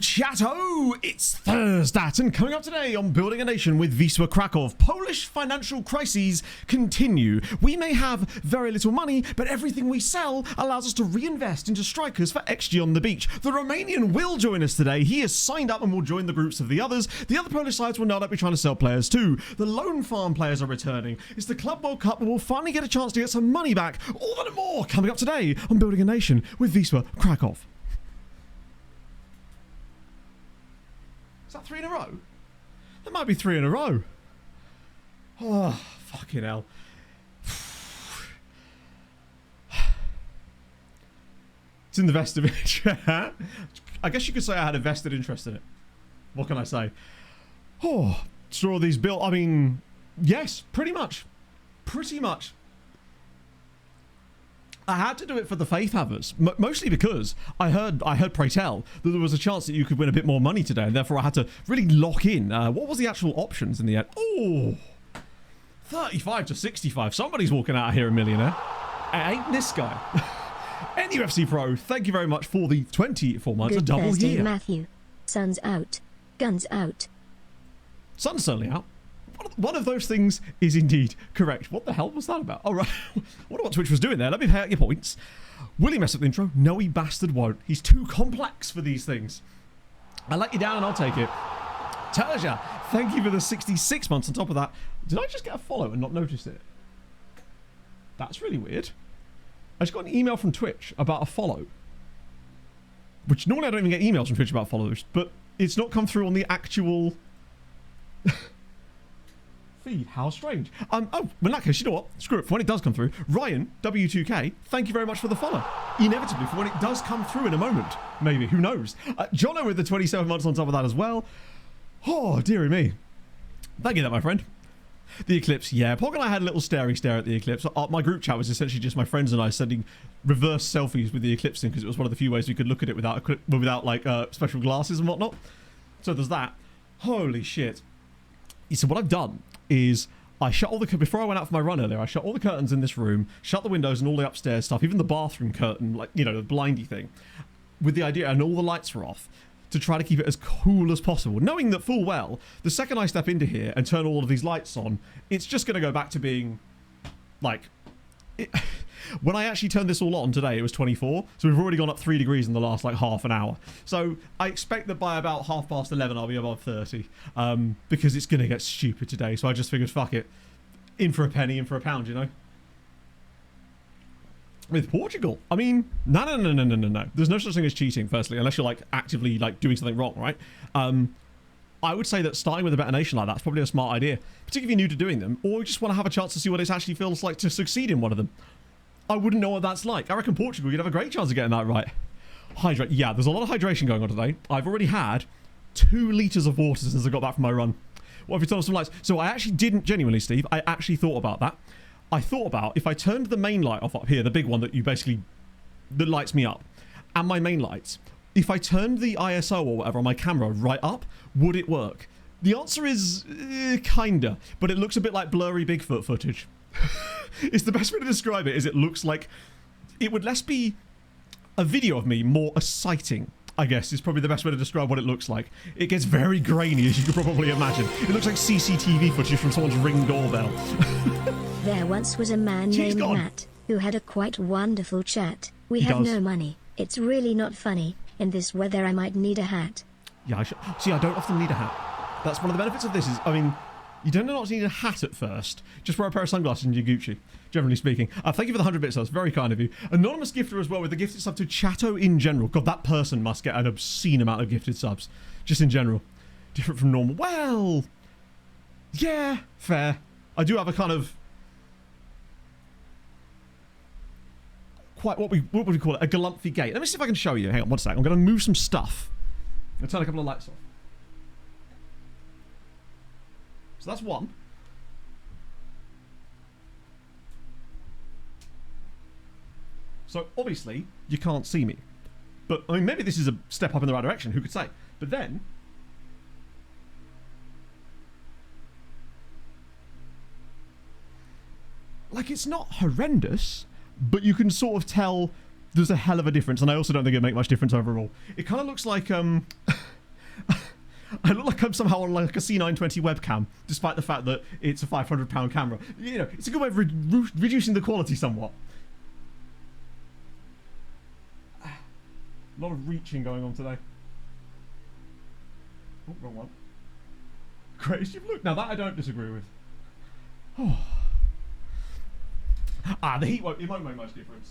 Chateau! It's Thursday, and coming up today on Building a Nation with Wisła Kraków, Polish financial crises continue. We may have very little money, but everything we sell allows us to reinvest into strikers for XG on the beach. The Romanian will join us today. He has signed up and will join the groups of the others. The other Polish sides will no doubt be trying to sell players too. The Lone Farm players are returning. It's the Club World Cup, and we'll finally get a chance to get some money back. All that and more coming up today on Building a Nation with Wisła Kraków. Is that 3 in a row? That might be 3 in a row. Oh, fucking hell. It's in the vested interest. I guess you could say I had a vested interest in it. What can I say? Oh, saw these built. I mean, yes, pretty much. Pretty much. I had to do it for the faith havers, mostly because I heard pray tell that there was a chance that you could win a bit more money today, and therefore I had to really lock in. What was the actual options in the end? Oh, 35 to 65. Somebody's walking out of here a millionaire. Ain't this guy? NUFC Pro, thank you very much for the 24 months. Good a double Thursday, year. Matthew. Sun's out. Guns out. Sun's certainly out. One of those things is indeed correct. What the hell was that about? All right. I wonder what Twitch was doing there. Let me pay out your points. Will he mess up the intro? No, he bastard won't. He's too complex for these things. I let you down and I'll take it. Terja, thank you for the 66 months on top of that. Did I just get a follow and not notice it? That's really weird. I just got an email from Twitch about a follow. Which normally I don't even get emails from Twitch about followers, but it's not come through on the actual feed. How strange. Oh, in that case, you know what? Screw it. For when it does come through, Ryan, W2K, thank you very much for the follow. Inevitably, for when it does come through in a moment. Maybe. Who knows? Jono with the 27 months on top of that as well. Oh, dearie me. Thank you, my friend. The eclipse, yeah. Pog and I had a little stare at the eclipse. My group chat was essentially just my friends and I sending reverse selfies with the eclipse in because it was one of the few ways we could look at it without like special glasses and whatnot. So there's that. Holy shit. So what I've done is I shut all the... Before I went out for my run earlier, I shut all the curtains in this room, shut the windows and all the upstairs stuff, even the bathroom curtain, like, you know, the blindy thing, with the idea, and all the lights were off, to try to keep it as cool as possible, knowing that full well, the second I step into here and turn all of these lights on, it's just going to go back to being, like... When I actually turned this all on today, it was 24, so we've already gone up 3 degrees in the last, like, half an hour. So I expect that by about 11:30, I'll be above 30, because it's going to get stupid today, so I just figured, fuck it. In for a penny, in for a pound, you know? With Portugal, I mean, no. There's no such thing as cheating, firstly, unless you're, like, actively, like, doing something wrong, right? I would say that starting with a better nation like that is probably a smart idea, particularly if you're new to doing them, or you just want to have a chance to see what it actually feels like to succeed in one of them. I wouldn't know what that's like. I reckon Portugal, you'd have a great chance of getting that right. Hydrate. Yeah, there's a lot of hydration going on today. I've already had 2 litres of water since I got back from my run. What have you turned off some lights? So I actually didn't, genuinely, Steve, I actually thought about that. I thought about if I turned the main light off up here, the big one that that lights me up, and my main lights, if I turned the ISO or whatever on my camera right up, would it work? The answer is kinda, but it looks a bit like blurry Bigfoot footage. It's the best way to describe it, is it looks like it would less be a video of me, more a sighting, I guess, is probably the best way to describe what it looks like. It gets very grainy, as you could probably imagine. It looks like CCTV footage from someone's Ring doorbell. There once was a man named Matt who had a quite wonderful chat. We have no money. It's really not funny. In this weather, I might need a hat. Yeah, see, I don't often need a hat. That's one of the benefits of this is, I mean, you don't not need a hat at first. Just wear a pair of sunglasses and you're Gucci, generally speaking. Thank you for the 100 bits, that's very kind of you. Anonymous gifter as well with the gifted sub to Chateau in general. God, that person must get an obscene amount of gifted subs. Just in general. Different from normal. Well, yeah, fair. I do have a kind of... quite, what would we call it? A galumphy gait. Let me see if I can show you. Hang on one sec. I'm going to move some stuff. I'm going to turn a couple of lights off. So that's one. So obviously you can't see me, but I mean maybe this is a step up in the right direction. Who could say? But then like, it's not horrendous, but you can sort of tell there's a hell of a difference, and I also don't think it'd make much difference overall. It kind of looks like I look like I'm somehow on like a C920 webcam, despite the fact that it's a £500 camera. You know, it's a good way of reducing the quality somewhat. A lot of reaching going on today. Oh, wrong one. Greatest you've looked. Now that I don't disagree with. Oh. The heat won't make much difference.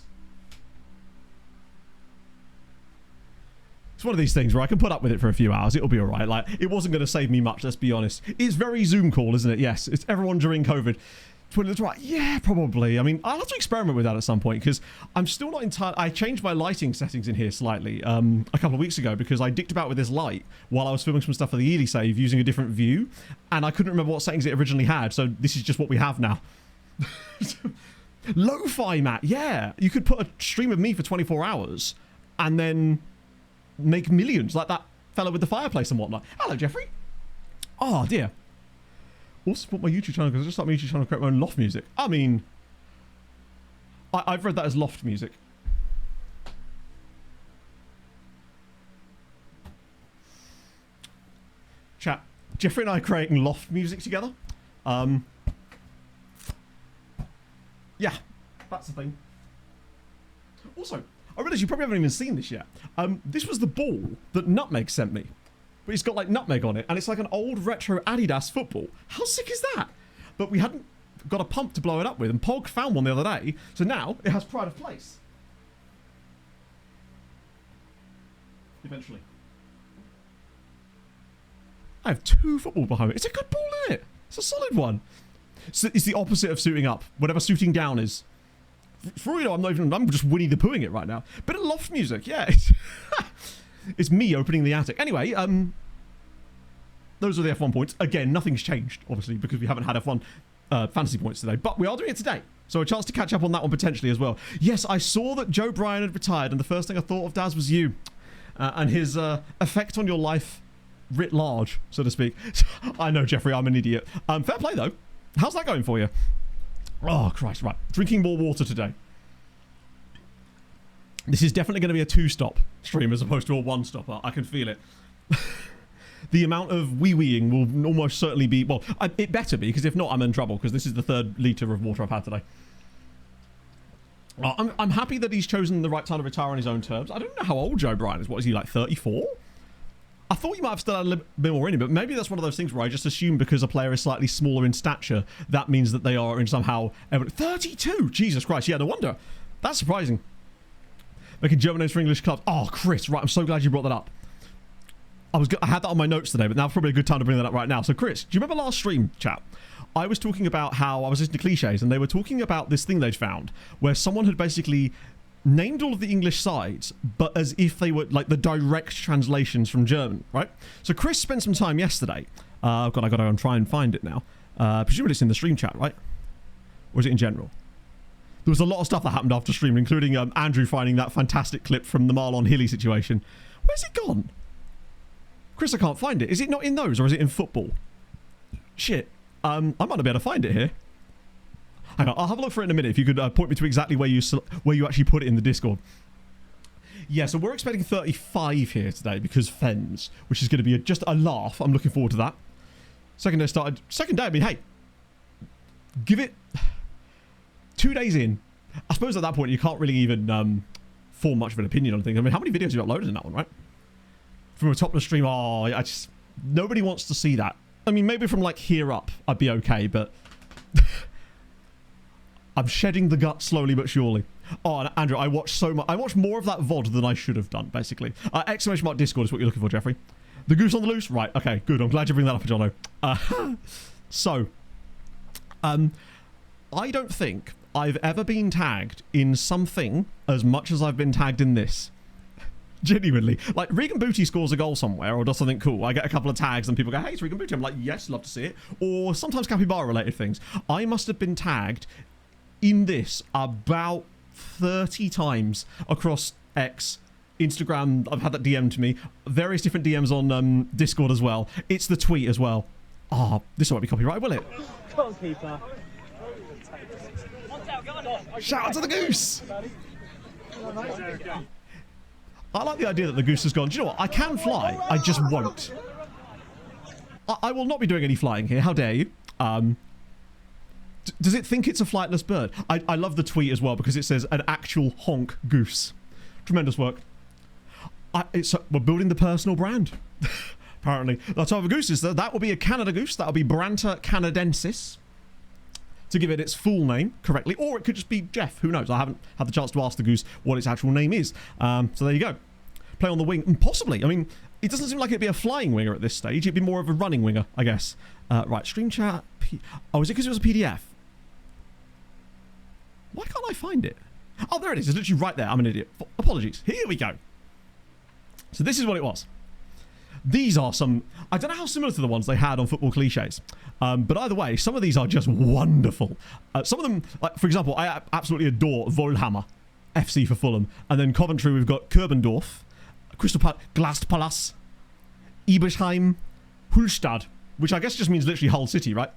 It's one of these things where I can put up with it for a few hours. It'll be alright. Like, it wasn't going to save me much, let's be honest. It's very Zoom call, isn't it? Yes. It's everyone during COVID. That's right. Yeah, probably. I mean, I'll have to experiment with that at some point because I'm still not entirely... I changed my lighting settings in here slightly a couple of weeks ago because I dicked about with this light while I was filming some stuff for the Ely save using a different view, and I couldn't remember what settings it originally had, so this is just what we have now. Lo-fi, Matt. Yeah. You could put a stream of me for 24 hours and then make millions like that fella with the fireplace and whatnot. Hello, Jeffrey. Oh, dear. Also support my YouTube channel because I just started my YouTube channel to create my own loft music. I mean, I've read that as loft music. Chat. Jeffrey and I are creating loft music together. Yeah, that's the thing. Also, I realise you probably haven't even seen this yet. This was the ball that Nutmeg sent me. But it's got like nutmeg on it, and it's like an old retro Adidas football. How sick is that? But we hadn't got a pump to blow it up with, and Pog found one the other day, so now it has pride of place. Eventually. I have 2 footballs behind me. It's a good ball, isn't it? It's a solid one. So it's the opposite of suiting up, whatever suiting down is. For all you know, I'm just Winnie the Poohing it right now. Bit of loft music, yeah. It's me opening the attic. Anyway, those are the F1 points. Again, nothing's changed, obviously, because we haven't had F1 fantasy points today. But we are doing it today. So a chance to catch up on that one potentially as well. Yes, I saw that Joe Bryan had retired, and the first thing I thought of, Daz, was you. And his effect on your life writ large, so to speak. I know, Jeffrey, I'm an idiot. Fair play, though. How's that going for you? Oh, Christ, right. Drinking more water today. This is definitely going to be a 2-stop stream as opposed to a 1-stopper. I can feel it. The amount of wee-weeing will almost certainly be... Well, it better be, because if not, I'm in trouble, because this is the 3rd litre of water I've had today. I'm happy that he's chosen the right time to retire on his own terms. I don't know how old Joe Bryan is. What is he, like 34? I thought he might have still had a little bit more in him, but maybe that's one of those things where I just assume because a player is slightly smaller in stature, that means that they are in somehow... 32! Jesus Christ, yeah, no wonder. That's surprising. Making German names for English clubs. Oh, Chris, right, I'm so glad you brought that up. I had that on my notes today, but now's probably a good time to bring that up right now. So, Chris, do you remember last stream, chat? I was talking about how I was listening to cliches, and they were talking about this thing they'd found, where someone had basically named all of the English sides, but as if they were like the direct translations from German, right? So Chris spent some time yesterday. God, I gotta go and try and find it now. Presumably it's in the stream chat, right? Or is it in general? There was a lot of stuff that happened after stream, including Andrew finding that fantastic clip from the Marlon Hilly situation. Where's it gone? Chris, I can't find it. Is it not in those, or is it in football? Shit. I might not be able to find it here. Hang on, I'll have a look for it in a minute if you could point me to exactly where you actually put it in the Discord. Yeah, so we're expecting 35 here today because Fens, which is going to be just a laugh. I'm looking forward to that. Second day started. Second day, I mean, hey, give it 2 days in. I suppose at that point you can't really even form much of an opinion on things. I mean, how many videos have you uploaded in that one, right? From a topless stream, oh, I just... Nobody wants to see that. I mean, maybe from like here up, I'd be okay, but... I'm shedding the gut slowly but surely. Oh, and Andrew, I watched so much. I watched more of that VOD than I should have done, basically. Exclamation mark Discord is what you're looking for, Jeffrey. The goose on the loose? Right, okay, good. I'm glad you bring that up, Jono. I don't think I've ever been tagged in something as much as I've been tagged in this. Genuinely. Like, Regan Booty scores a goal somewhere or does something cool. I get a couple of tags and people go, hey, it's Regan Booty. I'm like, yes, love to see it. Or sometimes capybara-related things. I must have been tagged in this about 30 times across X, Instagram. I've had that DM to me. Various different DMs on Discord as well. It's the tweet as well. Ah, this won't be copyrighted, will it? Come on, keeper. Shout out to the goose! I like the idea that the goose has gone, do you know what? I can fly, I just won't. I will not be doing any flying here. How dare you? Does it think it's a flightless bird? I love the tweet as well because it says an actual honk goose. Tremendous work. We're building the personal brand. Apparently. The type of goose is that will be a Canada goose. That'll be Branta canadensis, to give it its full name correctly. Or it could just be Jeff. Who knows? I haven't had the chance to ask the goose what its actual name is. So there you go. Play on the wing. And possibly. I mean, it doesn't seem like it'd be a flying winger at this stage. It'd be more of a running winger, I guess. Right. Stream chat. Oh, is it because it was a PDF? Why can't I find it? Oh, there it is. It's literally right there. I'm an idiot. Apologies. Here we go. So this is what it was. These are some... I don't know how similar to the ones they had on Football Cliches. But either way, some of these are just wonderful. Some of them, like, for example, I absolutely adore Volhammer, FC for Fulham. And then Coventry, we've got Kerbendorf, Crystal Palace, Glasspalace, Ebersheim, Hulstad, which I guess just means literally Hull City, right?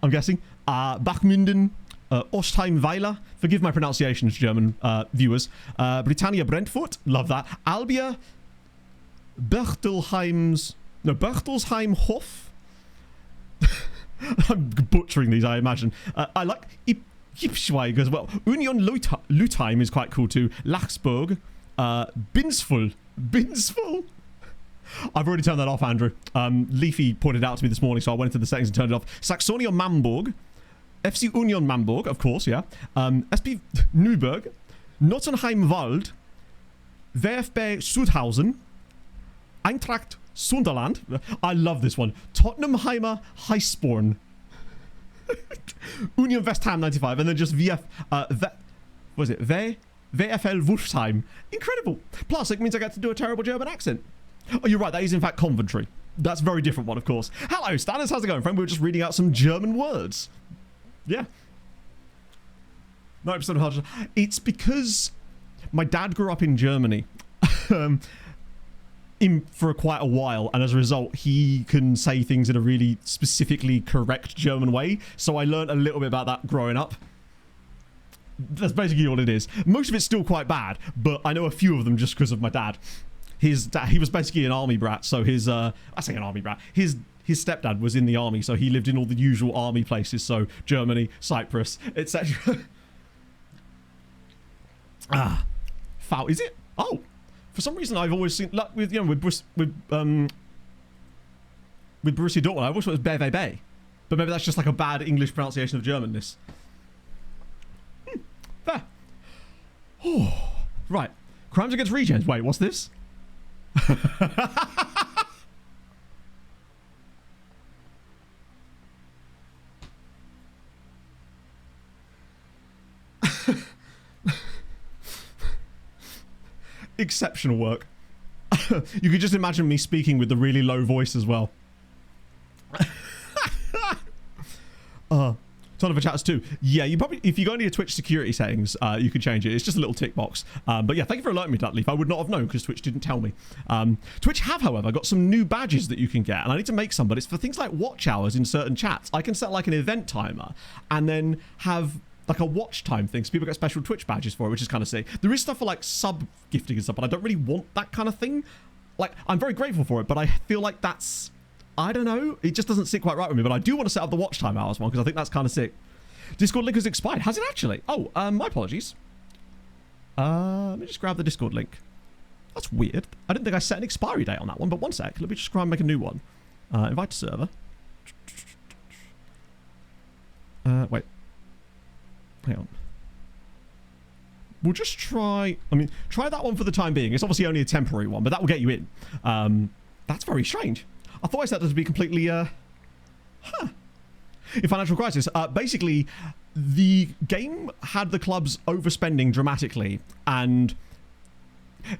I'm guessing. Bachmünden, Ostheim-Weiler. Forgive my pronunciations, German viewers. Britannia Brentford. Love that. Albia... Berchtesheim Hof. I'm butchering these, I imagine. I like Ipswich as well. Union Lutheim is quite cool too. Lachsburg. Binsful. I've already turned that off, Andrew. Leafy pointed out to me this morning, so I went into the settings and turned it off. Saxonia Mamburg. FC Union Mamburg, of course, yeah. SP Nürburg. Nottenheim Wald. VfB Sudhausen. Eintracht Sunderland. I love this one. Tottenhamheimer Highsporn. Union West Ham 95. And then just VFL Wolfsheim. Incredible. Plus, it means I get to do a terrible German accent. Oh, you're right. That is, in fact, Coventry. That's a very different one, of course. Hello, Stannis. How's it going, friend? We were just reading out some German words. Yeah. 90% of hard. It's because my dad grew up in Germany. For quite a while, and as a result he can say things in a really specifically correct German way, so I learned a little bit about that growing up. That's basically all it is. Most of it's still quite bad, but I know a few of them just because of my dad. He was basically an army brat, so his I say an army brat, his stepdad was in the army, so he lived in all the usual army places, so Germany, Cyprus, etc. Foul, is it? Oh, for some reason, I've always seen, like, with Borussia Dortmund, I always thought it was BVB. But maybe that's just like a bad English pronunciation of Germanness. Fair. Oh, right. Crimes against Regens. Wait, what's this? Exceptional work. You could just imagine me speaking with the really low voice as well. Ton of a chats too. Yeah, you probably, if you go into your Twitch security settings, you can change it. It's just a little tick box. But yeah, thank you for alerting me to that, Leaf. I would not have known because Twitch didn't tell me. Twitch have, however, got some new badges that you can get, and I need to make some, but it's for things like watch hours in certain chats. I can set like an event timer and then have like a watch time thing, so people get special Twitch badges for it, which is kind of sick. There is stuff for like sub gifting and stuff, but I don't really want that kind of thing. Like, I'm very grateful for it, but I feel like that's, I don't know, it just doesn't sit quite right with me. But I do want to set up the watch time hours one because I think that's kind of sick. Discord link has expired. Has it actually? Oh, my apologies. Let me just grab the Discord link. That's weird. I didn't think I set an expiry date on that one, but one sec. Let me just try and make a new one. Invite to server. Wait. Hang on. We'll just try... I mean, try that one for the time being. It's obviously only a temporary one, but that will get you in. That's very strange. I thought I set that to be completely... In Financial Crisis, basically, the game had the clubs overspending dramatically, and...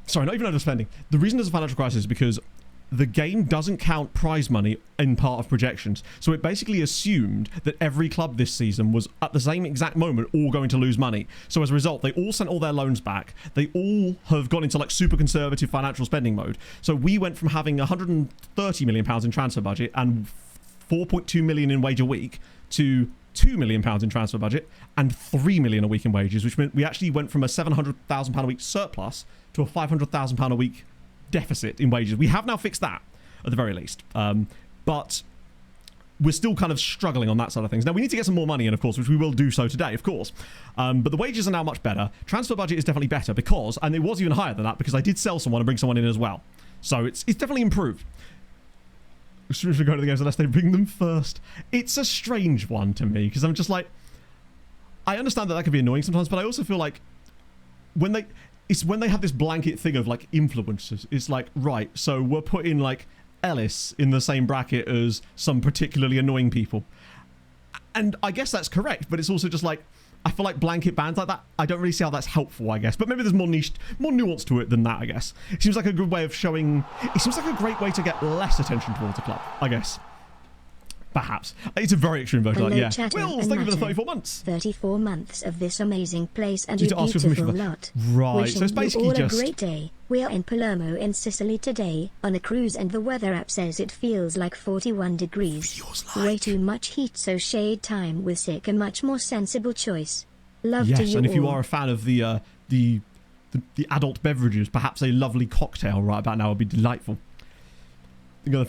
Sorry, not even overspending. The reason there's a Financial Crisis is because the game doesn't count prize money in part of projections. So it basically assumed that every club this season was, at the same exact moment, all going to lose money. So as a result, they all sent all their loans back. They all have gone into like super conservative financial spending mode. So we went from having £130 million in transfer budget and 4.2 million in wage a week to £2 million in transfer budget and £3 million a week in wages, which meant we actually went from a £700,000 a week surplus to a £500,000 a week deficit in wages. We have now fixed that at the very least, but we're still kind of struggling on that side of things. Now, we need to get some more money in, of course, which we will do so today, of course. But the wages are now much better. Transfer budget is definitely better because, and it was even higher than that, because I did sell someone and bring someone in as well. So it's definitely improved. Should we go to the games unless they bring them first? It's a strange one to me, because I'm just like, I understand that can be annoying sometimes, but I also feel like when they have this blanket thing of like influencers, it's like, right, so we're putting like Ellis in the same bracket as some particularly annoying people. And I guess that's correct, but it's also just like, I feel like blanket bans like that, I don't really see how that's helpful, I guess. But maybe there's more niche, more nuance to it than that, I guess. It seems like a good way of showing, it seems like a great way to get less attention towards a club, I guess. Perhaps. It's a very extreme version of that, yeah. Wills, thank you for the 34 months. 34 months of this amazing place and you beautiful lot. Right, so it's basically you all just... a great day. We are in Palermo in Sicily today, on a cruise, and the weather app says it feels like 41 degrees. Feels like... Way too much heat, so shade time with Sick a much more sensible choice. Love to you all. Yes, and if you are a fan of the adult beverages, perhaps a lovely cocktail right about now would be delightful. No,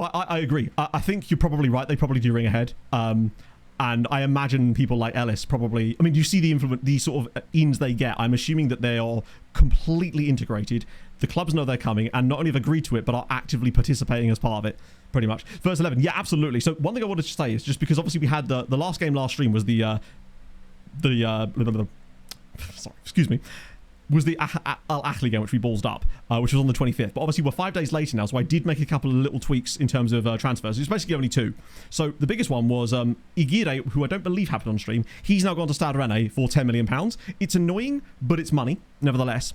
I agree. I think you're probably right. They probably do ring ahead. And I imagine people like Ellis probably... I mean, you see the sort of ins they get. I'm assuming that they are completely integrated. The clubs know they're coming and not only have agreed to it, but are actively participating as part of it, pretty much. First 11, yeah, absolutely. So one thing I wanted to say is just because obviously we had the last game last stream was sorry, excuse me. Was the Al Ahly game, which we ballsed up, which was on the 25th. But obviously, we're 5 days later now, so I did make a couple of little tweaks in terms of transfers. It's basically only 2. So the biggest one was Igire, who I don't believe happened on stream. He's now gone to Stade Rennais for £10 million. It's annoying, but it's money, nevertheless.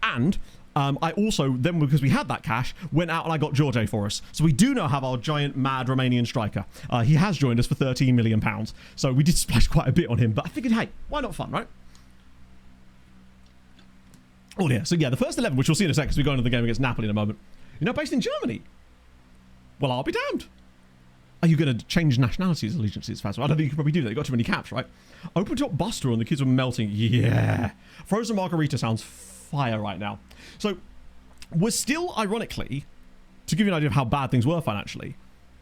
And I also, then because we had that cash, went out and I got Jorge for us. So we do now have our giant, mad Romanian striker. He has joined us for £13 million. So we did splash quite a bit on him, but I figured, hey, why not fun, right? Oh yeah, so yeah, the first 11, which we'll see in a second because we go into the game against Napoli in a moment. You're now based in Germany. Well, I'll be damned. Are you going to change nationalities, allegiances, Fazio? I don't think you could probably do that. You've got too many caps, right? Open top Buster and the kids were melting. Yeah. Frozen Margarita sounds fire right now. So we're still, ironically, to give you an idea of how bad things were financially,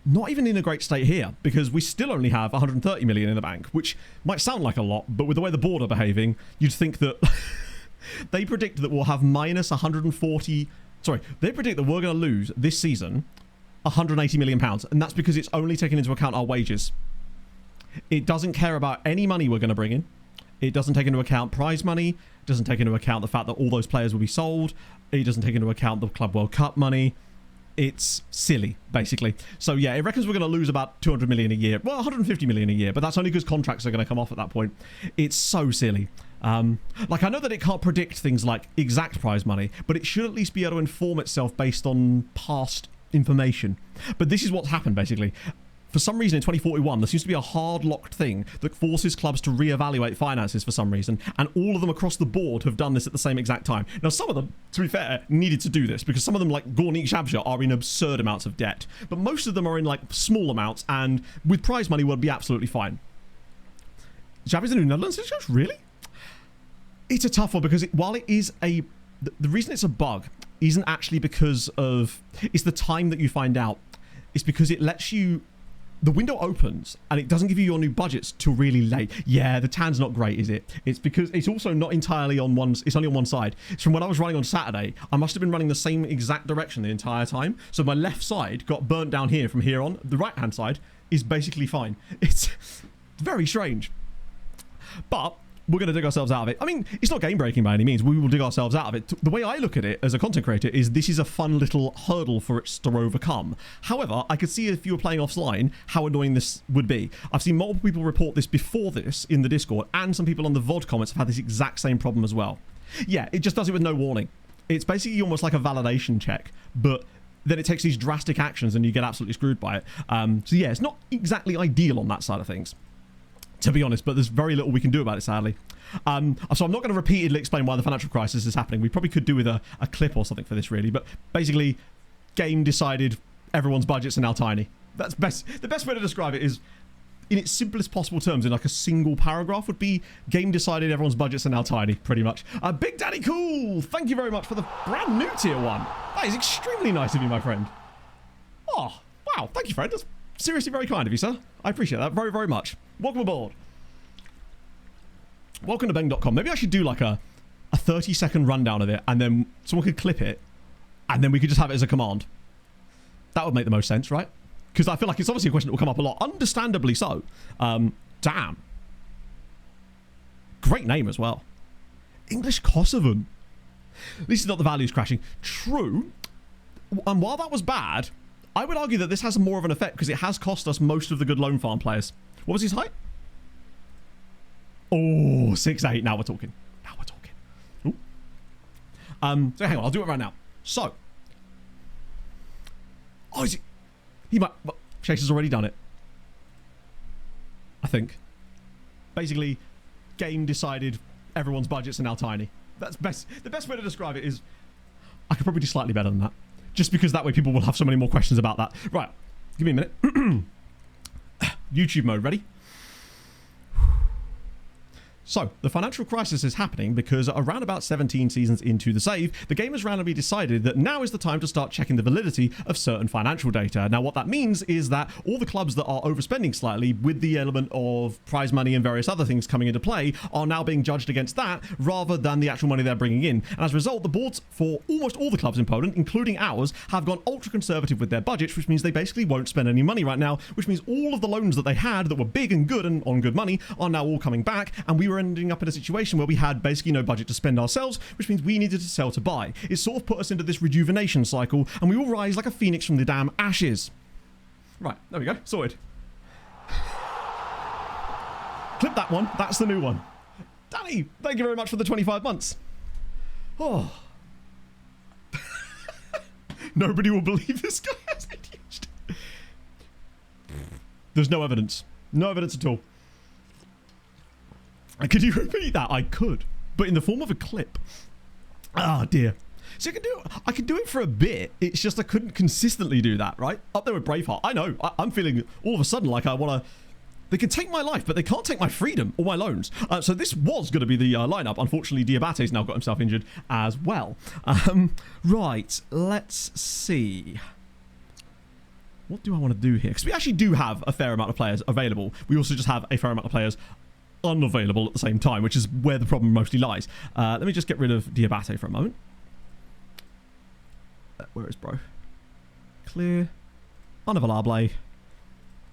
not even in a great state here because we still only have 130 million in the bank, which might sound like a lot, but with the way the board are behaving, you'd think that... They predict that we'll have minus 140... Sorry, they predict that we're going to lose this season £180 million, and that's because it's only taking into account our wages. It doesn't care about any money we're going to bring in. It doesn't take into account prize money. It doesn't take into account the fact that all those players will be sold. It doesn't take into account the Club World Cup money. It's silly, basically. So yeah, it reckons we're going to lose about 200 million a year. Well, 150 million a year, but that's only because contracts are going to come off at that point. It's so silly. Like, I know that it can't predict things like exact prize money, but it should at least be able to inform itself based on past information. But this is what's happened, basically. For some reason, in 2041, there seems to be a hard-locked thing that forces clubs to reevaluate finances for some reason, and all of them across the board have done this at the same exact time. Now, some of them, to be fair, needed to do this, because some of them, like Gornik Shabja, are in absurd amounts of debt, but most of them are in, like, small amounts, and with prize money, would be absolutely fine. Shabja's in the Netherlands? Really? It's a tough one, because while it is a... The reason it's a bug isn't actually because of... It's the time that you find out. It's because it lets you... The window opens and it doesn't give you your new budgets till really late. Yeah, the tan's not great, is it? It's because it's also not entirely on one... It's only on one side. It's from when I was running on Saturday, I must have been running the same exact direction the entire time. So my left side got burnt down here from here on. The right-hand side is basically fine. It's very strange. But... we're going to dig ourselves out of it. I mean, it's not game-breaking by any means. We will dig ourselves out of it. The way I look at it as a content creator is this is a fun little hurdle for it to overcome. However, I could see if you were playing offline how annoying this would be. I've seen multiple people report this before this in the Discord, and some people on the VOD comments have had this exact same problem as well. Yeah, it just does it with no warning. It's basically almost like a validation check, but then it takes these drastic actions and you get absolutely screwed by it. So yeah, it's not exactly ideal on that side of things, to be honest, but there's very little we can do about it, sadly. So I'm not going to repeatedly explain why the financial crisis is happening. We probably could do with a clip or something for this, really. But basically, game decided everyone's budgets are now tiny. That's best. The best way to describe it is in its simplest possible terms, in like a single paragraph, would be game decided, everyone's budgets are now tiny, pretty much. Big Daddy Cool, thank you very much for the brand new tier 1. That is extremely nice of you, my friend. Oh, wow, thank you, friend. That's seriously very kind of you, sir. I appreciate that very, very much. Welcome aboard. Welcome to bang.com. Maybe I should do like a 30-second rundown of it, and then someone could clip it, and then we could just have it as a command. That would make the most sense, right? Because I feel like it's obviously a question that will come up a lot. Understandably so. Damn. Great name as well. English Kosovan. At least it's not the values crashing. True. And while that was bad, I would argue that this has more of an effect because it has cost us most of the good loan farm players. What was his height? Oh, 6'8". Now we're talking. Now we're talking. Ooh. So hang on, I'll do it right now. So. Oh, is it? He might. Well, Chase has already done it. I think. Basically, game decided everyone's budgets are now tiny. That's best. The best way to describe it is, I could probably do slightly better than that, just because that way people will have so many more questions about that. Right, give me a minute. YouTube mode, ready? So, the financial crisis is happening because around about 17 seasons into the save, the game has randomly decided that now is the time to start checking the validity of certain financial data. Now, what that means is that all the clubs that are overspending slightly with the element of prize money and various other things coming into play are now being judged against that rather than the actual money they're bringing in. And as a result, the boards for almost all the clubs in Poland, including ours, have gone ultra conservative with their budgets, which means they basically won't spend any money right now, which means all of the loans that they had that were big and good and on good money are now all coming back, and we were ending up in a situation where we had basically no budget to spend ourselves, which means we needed to sell to buy. It sort of put us into this rejuvenation cycle, and we all rise like a phoenix from the damn ashes. Right, there we go, sorted. Clip that one, that's the new one. Danny, thank you very much for the 25 months. Oh. Nobody will believe this guy has ADHD. There's no evidence. No evidence at all. Could you repeat that? I could, but in the form of a clip. Ah, dear. So I could do it for a bit. It's just I couldn't consistently do that, right? Up there with Braveheart. I know. I'm feeling all of a sudden like I want to. They can take my life, but they can't take my freedom or my loans. So this was going to be the lineup. Unfortunately, Diabate's now got himself injured as well. Right. Let's see. What do I want to do here? Because we actually do have a fair amount of players available. We also just have a fair amount of players unavailable at the same time, which is where the problem mostly lies. Let me just get rid of Diabate for a moment. Where is bro? Clear. Unavailable.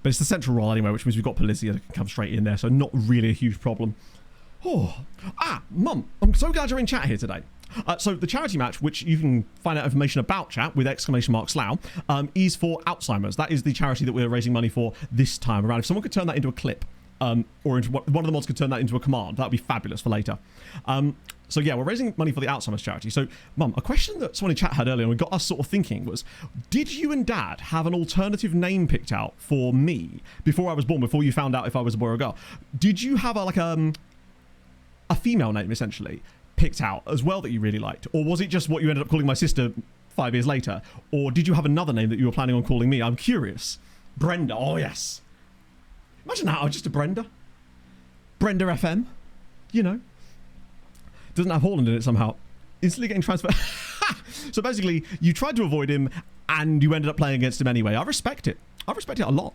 But it's the central role anyway, which means we've got Polizia that can come straight in there, so not really a huge problem. Oh. Mum, I'm so glad you're in chat here today. So the charity match, which you can find out information about, chat, with !Slough, is for Alzheimer's. That is the charity that we're raising money for this time around. If someone could turn that into a clip, or into one of the mods could turn that into a command, that would be fabulous for later. So yeah, we're raising money for the Alzheimer's charity. So, Mum, a question that someone in chat had earlier and we got us sort of thinking was, did you and Dad have an alternative name picked out for me before I was born, before you found out if I was a boy or a girl? Did you have a female name, essentially, picked out as well that you really liked? Or was it just what you ended up calling my sister 5 years later? Or did you have another name that you were planning on calling me? I'm curious. Brenda, oh yes. Imagine that, I was just a Brenda. Brenda FM, you know. Doesn't have Holland in it somehow. Instantly getting transferred. So basically, you tried to avoid him and you ended up playing against him anyway. I respect it. I respect it a lot.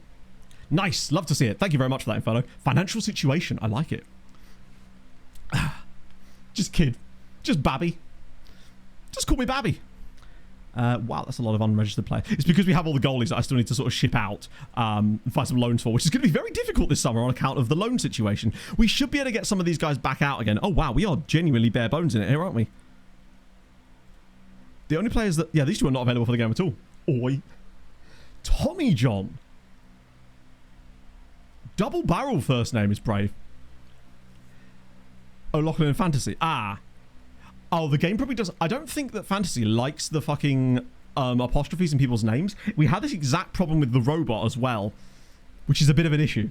Nice, love to see it. Thank you very much for that, Inferno. Financial situation, I like it. Just kid. Just Babby. Just call me Babby. Wow, that's a lot of unregistered play. It's because we have all the goalies that I still need to sort of ship out and find some loans for, which is going to be very difficult this summer on account of the loan situation. We should be able to get some of these guys back out again. Oh, wow, we are genuinely bare bones in it here, aren't we? The only players that... Yeah, these two are not available for the game at all. Oi. Tommy John. Double barrel first name is Brave. O'Loughlin Fantasy. Oh, the game probably does. I don't think that Fantasy likes the fucking apostrophes in people's names. We had this exact problem with the robot as well, which is a bit of an issue.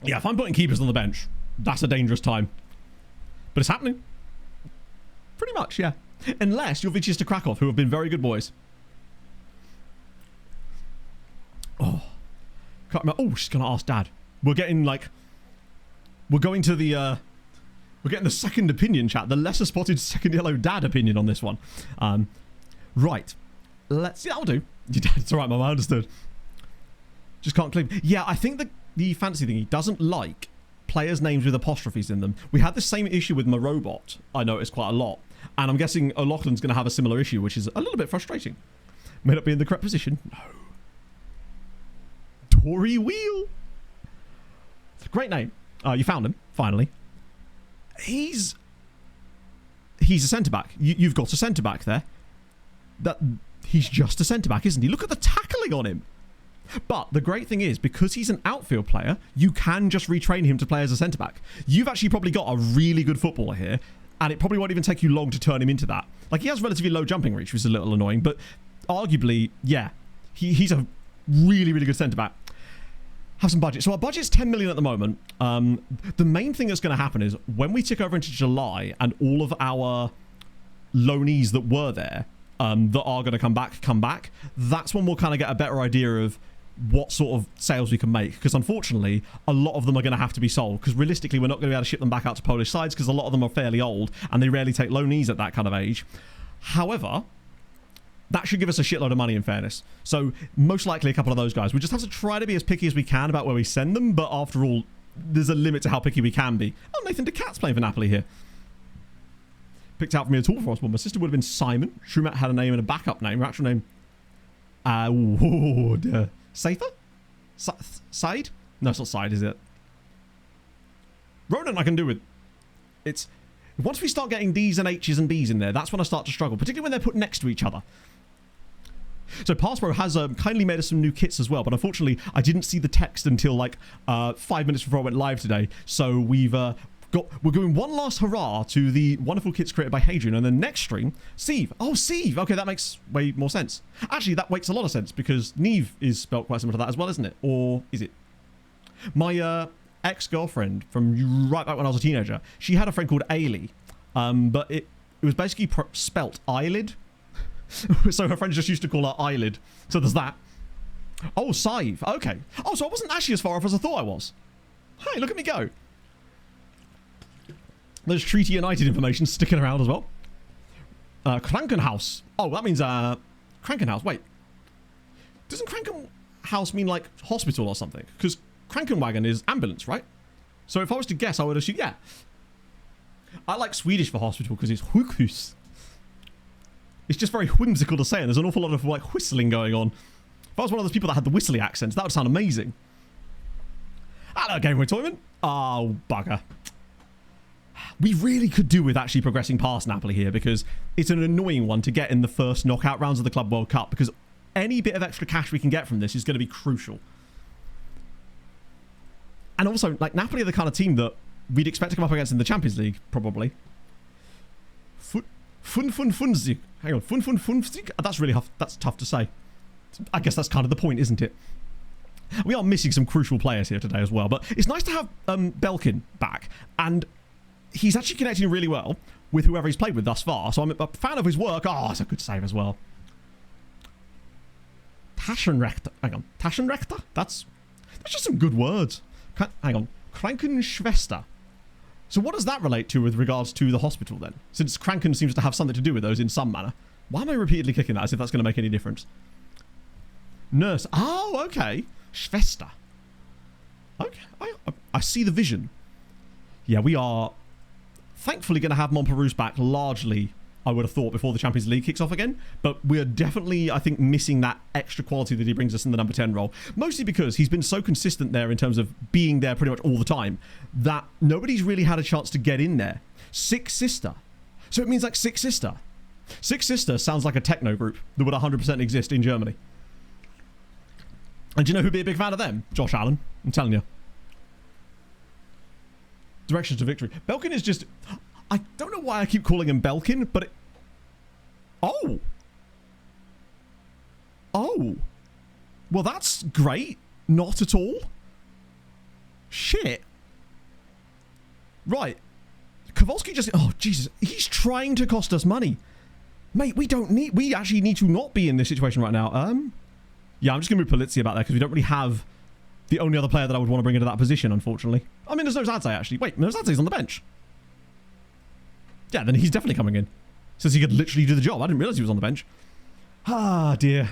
Yeah, if I'm putting keepers on the bench, that's a dangerous time. But it's happening. Pretty much, yeah. Unless you're Wisła Kraków, who have been very good boys. Oh. Can't remember. Oh, she's going to ask Dad. We're getting, like... We're going to the... We're getting the second opinion chat. The lesser spotted second yellow dad opinion on this one. Right. Let's... See, that'll do. It's alright, Mum. I understood. Just can't claim... Yeah, I think the fantasy thingy doesn't like players' names with apostrophes in them. We had the same issue with my robot, I noticed quite a lot. And I'm guessing O'Loughlin's going to have a similar issue, which is a little bit frustrating. May not be in the correct position. No. Tory Wheel. It's a great name. You found him, finally. He's a centre-back. You've got a centre-back there. He's just a centre-back, isn't he? Look at the tackling on him. But the great thing is, because he's an outfield player, you can just retrain him to play as a centre-back. You've actually probably got a really good footballer here, and it probably won't even take you long to turn him into that. Like, he has relatively low jumping reach, which is a little annoying, but arguably, yeah, he's a really, really good centre-back. Have some budget. So our budget's 10 million at the moment. The main thing that's going to happen is when we tick over into July and all of our loanees that were there that are going to come back, that's when we'll kind of get a better idea of what sort of sales we can make, because unfortunately a lot of them are going to have to be sold, because realistically we're not going to be able to ship them back out to Polish sides because a lot of them are fairly old and they rarely take loanees at that kind of age. However, that should give us a shitload of money, in fairness. So most likely a couple of those guys. We just have to try to be as picky as we can about where we send them, but after all, there's a limit to how picky we can be. Oh, Nathan DeCat's playing for Napoli here. Picked out for me at all for us. Well, my sister would have been Simon. Schumacher had a name and a backup name. Her actual name... Sather? Side? No, it's not Side, is it? Ronan I can do with... It's... Once we start getting D's and H's and B's in there, that's when I start to struggle, particularly when they're put next to each other. So Passpro has kindly made us some new kits as well, but unfortunately I didn't see the text until like 5 minutes before I went live today. So we're doing one last hurrah to the wonderful kits created by Hadrian, and then next stream, Steve. Oh, Steve. Okay, that makes way more sense. Actually, that makes a lot of sense because Neve is spelt quite similar to that as well, isn't it? Or is it? My ex-girlfriend from right back when I was a teenager, she had a friend called Ailey, but it was basically spelt eyelid. So her friends just used to call her eyelid. So there's that. Oh, Sive. Okay. Oh, so I wasn't actually as far off as I thought I was. Hey, look at me go. There's Treaty United information sticking around as well. Krankenhaus. Oh, that means Krankenhaus. Wait. Doesn't Krankenhaus mean like hospital or something? Because Krankenwagen is ambulance, right? So if I was to guess, I would assume, yeah. I like Swedish for hospital because it's sjukhus. It's just very whimsical to say, and there's an awful lot of like whistling going on. If I was one of those people that had the whistly accents, that would sound amazing. Hello, Gameway Toyman. Oh, bugger. We really could do with actually progressing past Napoli here, because it's an annoying one to get in the first knockout rounds of the Club World Cup, because any bit of extra cash we can get from this is going to be crucial. And also, like, Napoli are the kind of team that we'd expect to come up against in the Champions League, probably. Funzig. Hang on. Funzig? That's really that's tough to say. I guess that's kind of the point, isn't it? We are missing some crucial players here today as well, but it's nice to have Belkin back, and he's actually connecting really well with whoever he's played with thus far, so I'm a fan of his work. Oh, it's a good save as well. Taschenrechter. Hang on. Taschenrechter? That's just some good words. Hang on. Krankenschwester. So what does that relate to with regards to the hospital then? Since Kranken seems to have something to do with those in some manner. Why am I repeatedly clicking that as if that's going to make any difference? Nurse. Oh, okay. Schwester. Okay. I see the vision. Yeah, we are thankfully going to have Montperouse back largely, I would have thought, before the Champions League kicks off again. But we're definitely, I think, missing that extra quality that he brings us in the number 10 role. Mostly because he's been so consistent there in terms of being there pretty much all the time that nobody's really had a chance to get in there. Six Sister. So it means like Six Sister. Six Sister sounds like a techno group that would 100% exist in Germany. And do you know who'd be a big fan of them? Josh Allen. I'm telling you. Directions to victory. Belkin is just... I don't know why I keep calling him Belkin, but it... Oh! Oh! Well, that's great. Not at all. Shit. Right. Kowalski just... Oh, Jesus. He's trying to cost us money. Mate, we actually need to not be in this situation right now. Yeah, I'm just going to move Polizzi about there because we don't really have the only other player that I would want to bring into that position, unfortunately. I mean, there's no Zadze, actually. Wait, no Zadze's on the bench. Yeah, then he's definitely coming in. Says he could literally do the job. I didn't realize he was on the bench. Ah, dear.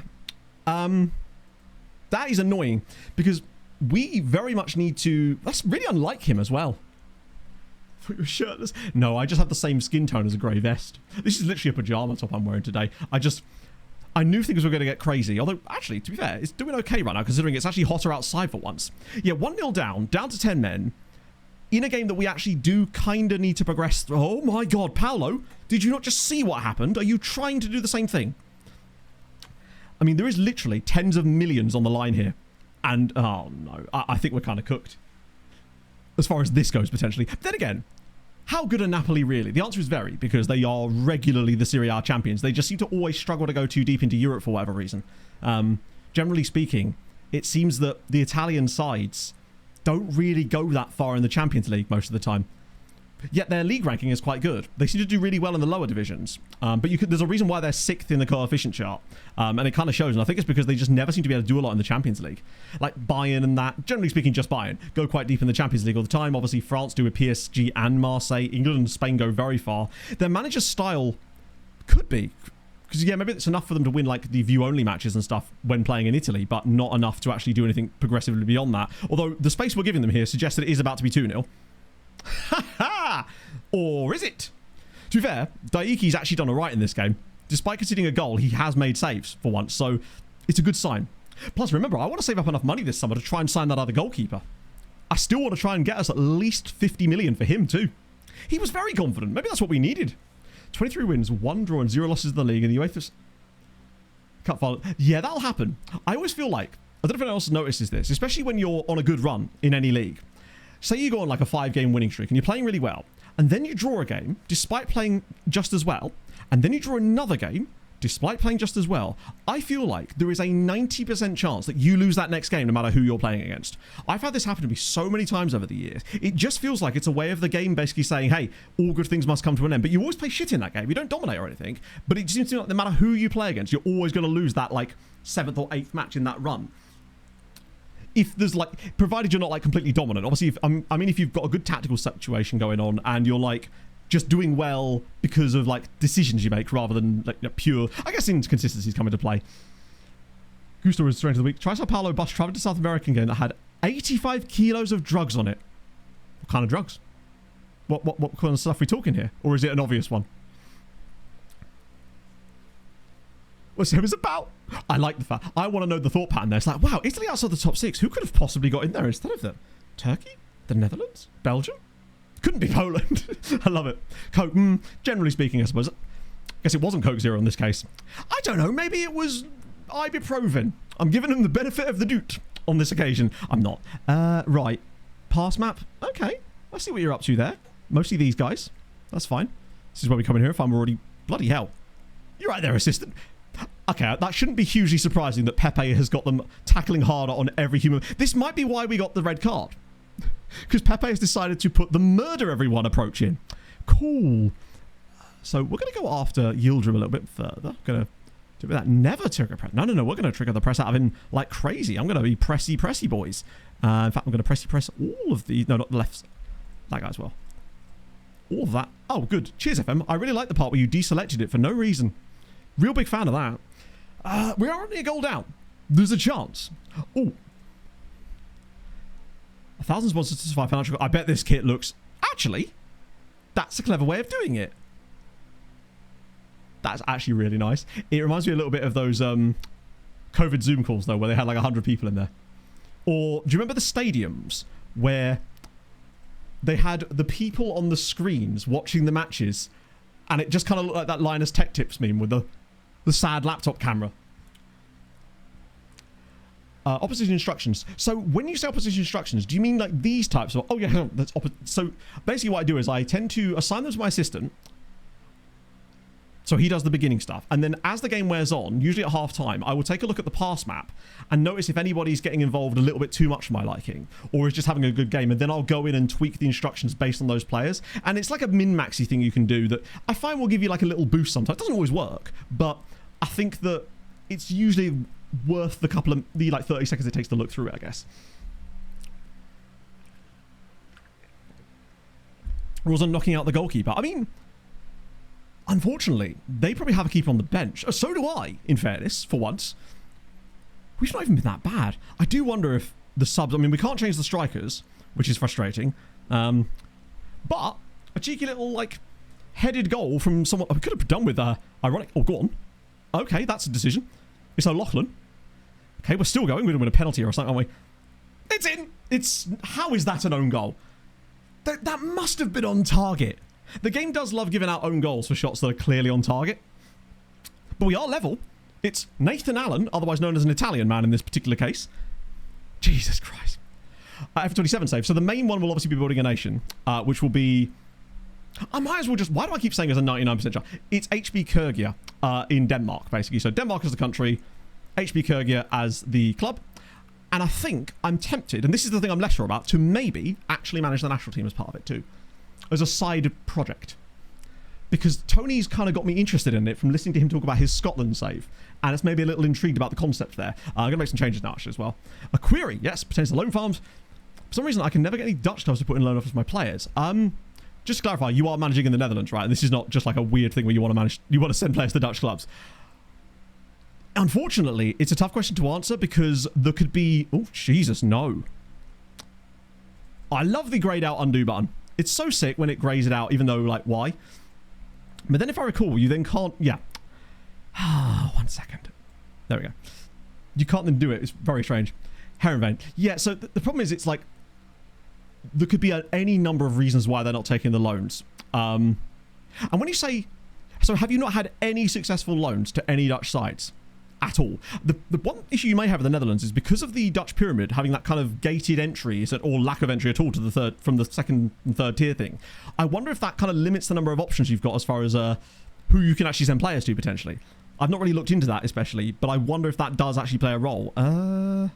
That is annoying, because we very much need to... That's really unlike him as well. I thought you were shirtless. No, I just have the same skin tone as a grey vest. This is literally a pajama top I'm wearing today. I knew things were going to get crazy. Although, actually, to be fair, it's doing okay right now, considering it's actually hotter outside for once. Yeah, 1-0 down to 10 men. In a game that we actually do kind of need to progress through. Oh my god, Paolo, did you not just see what happened? Are you trying to do the same thing? I mean, there is literally tens of millions on the line here. And, oh no, I think we're kind of cooked. As far as this goes, potentially. Then again, how good are Napoli really? The answer is very, because they are regularly the Serie A champions. They just seem to always struggle to go too deep into Europe for whatever reason. Generally speaking, it seems that the Italian sides don't really go that far in the Champions League most of the time. Yet their league ranking is quite good. They seem to do really well in the lower divisions. But there's a reason why they're 6th in the coefficient chart. And it kind of shows. And I think it's because they just never seem to be able to do a lot in the Champions League. Like Bayern and that, generally speaking, just Bayern, go quite deep in the Champions League all the time. Obviously, France do with PSG and Marseille. England and Spain go very far. Their manager's style could be... Because, yeah, maybe it's enough for them to win, like, the view-only matches and stuff when playing in Italy, but not enough to actually do anything progressively beyond that. Although the space we're giving them here suggests that it is about to be 2-0. Ha ha! Or is it? To be fair, Daiki's actually done alright in this game. Despite conceding a goal, he has made saves for once, so it's a good sign. Plus, remember, I want to save up enough money this summer to try and sign that other goalkeeper. I still want to try and get us at least 50 million for him too. He was very confident. Maybe that's what we needed. 23 wins, 1 draw and 0 losses in the league, and the UEFA Cup final. Yeah, that'll happen. I always feel like, I don't know if anyone else notices this, especially when you're on a good run in any league. Say you go on like a 5-game winning streak and you're playing really well, and then you draw a game despite playing just as well, and then you draw another game despite playing just as well. I feel like there is a 90% chance that you lose that next game no matter who you're playing against. I've had this happen to me so many times over the years. It just feels like it's a way of the game basically saying, hey, all good things must come to an end. But you always play shit in that game. You don't dominate or anything. But it seems to me like no matter who you play against, you're always going to lose that like 7th or 8th match in that run. If there's like, provided you're not like completely dominant. Obviously, if you've got a good tactical situation going on and you're like just doing well because of like decisions you make rather than like pure, I guess inconsistencies come into play. Gusto is strength of the week. Try Sao Paulo bus traveled to South American game that had 85 kilos of drugs on it. What kind of drugs? What kind of stuff are we talking here? Or is it an obvious one? What's it was about? I like the fact. I want to know the thought pattern there. It's like, wow, Italy outside the top 6. Who could have possibly got in there instead of them? Turkey? The Netherlands? Belgium? Couldn't be Poland. I love it. Coke, generally speaking, I suppose. I guess it wasn't Coke Zero in this case. I don't know. Maybe it was ibuprofen. I'm giving him the benefit of the doubt on this occasion. I'm not. Right. Pass map. Okay. I see what you're up to there. Mostly these guys. That's fine. This is where we come in here if I'm already... Bloody hell. You're right there, assistant. Okay, that shouldn't be hugely surprising that Pepe has got them tackling harder on every human... This might be why we got the red card. Because Pepe has decided to put the murder everyone approach in. Cool. So we're going to go after Yildirim a little bit further. Going to do that. Never trigger press. No. We're going to trigger the press out of him like crazy. I'm going to be pressy boys. In fact, I'm going to press all of the... No, not the left. That guy as well. All of that. Oh, good. Cheers, FM. I really like the part where you deselected it for no reason. Real big fan of that. We are only a goal down. There's a chance. Oh. 1,000 sponsors to survive financial... I bet this kit looks... Actually, that's a clever way of doing it. That's actually really nice. It reminds me a little bit of those COVID Zoom calls, though, where they had like 100 people in there. Or, do you remember the stadiums where they had the people on the screens watching the matches and it just kind of looked like that Linus Tech Tips meme with the sad laptop camera? Opposition instructions. So when you say opposition instructions, do you mean like these types of... Oh yeah, that's so basically what I do is I tend to assign them to my assistant. So he does the beginning stuff. And then as the game wears on, usually at half time, I will take a look at the pass map and notice if anybody's getting involved a little bit too much for my liking or is just having a good game. And then I'll go in and tweak the instructions based on those players. And it's like a min-maxy thing you can do that I find will give you like a little boost sometimes. It doesn't always work, but I think that it's usually worth the like 30 seconds it takes to look through it, I guess. rules on knocking out the goalkeeper. I mean, unfortunately, they probably have a keeper on the bench. So do I, in fairness, for once. We've not even been that bad. I do wonder if the subs... I mean, we can't change the strikers, which is frustrating. But a cheeky little, like, headed goal from someone... We could have done with ironic... Oh, go on. Okay, that's a decision. It's O'Loughlin. Okay, we're still going. We're going to win a penalty or something, aren't we? It's in. It's... How is that an own goal? That must have been on target. The game does love giving out own goals for shots that are clearly on target. But we are level. It's Nathan Allen, otherwise known as an Italian man in this particular case. Jesus Christ. F27 save. So the main one will obviously be building a nation, which will be... I might as well just... Why do I keep saying there's a 99% chance? It's HB Kyrgyz in Denmark, basically. So Denmark as the country, HB Kyrgyz as the club. And I think I'm tempted, and this is the thing I'm less sure about, to maybe actually manage the national team as part of it too. As a side project. Because Tony's kind of got me interested in it from listening to him talk about his Scotland save. And it's maybe a little intrigued about the concept there. I'm going to make some changes now, actually, as well. A query, yes, potential loan farms. For some reason, I can never get any Dutch clubs to put in loan offers for my players. Just to clarify, you are managing in the Netherlands, right? And this is not just like a weird thing where you want to manage, you want to send players to Dutch clubs. Unfortunately, it's a tough question to answer because there could be... Oh, Jesus, no. I love the grayed out undo button. It's so sick when it grays it out, even though, like, why? But then if I recall, you then can't... Yeah. 1 second. There we go. You can't then do it. It's very strange. Heron vein. Yeah, so the problem is it's like... There could be any number of reasons why they're not taking the loans. And when you say... So have you not had any successful loans to any Dutch sides? At all. The one issue you may have in the Netherlands is because of the Dutch pyramid having that kind of gated entry or lack of entry at all to the third from the second and third tier thing. I wonder if that kind of limits the number of options you've got as far as who you can actually send players to potentially. I've not really looked into that especially, but I wonder if that does actually play a role. I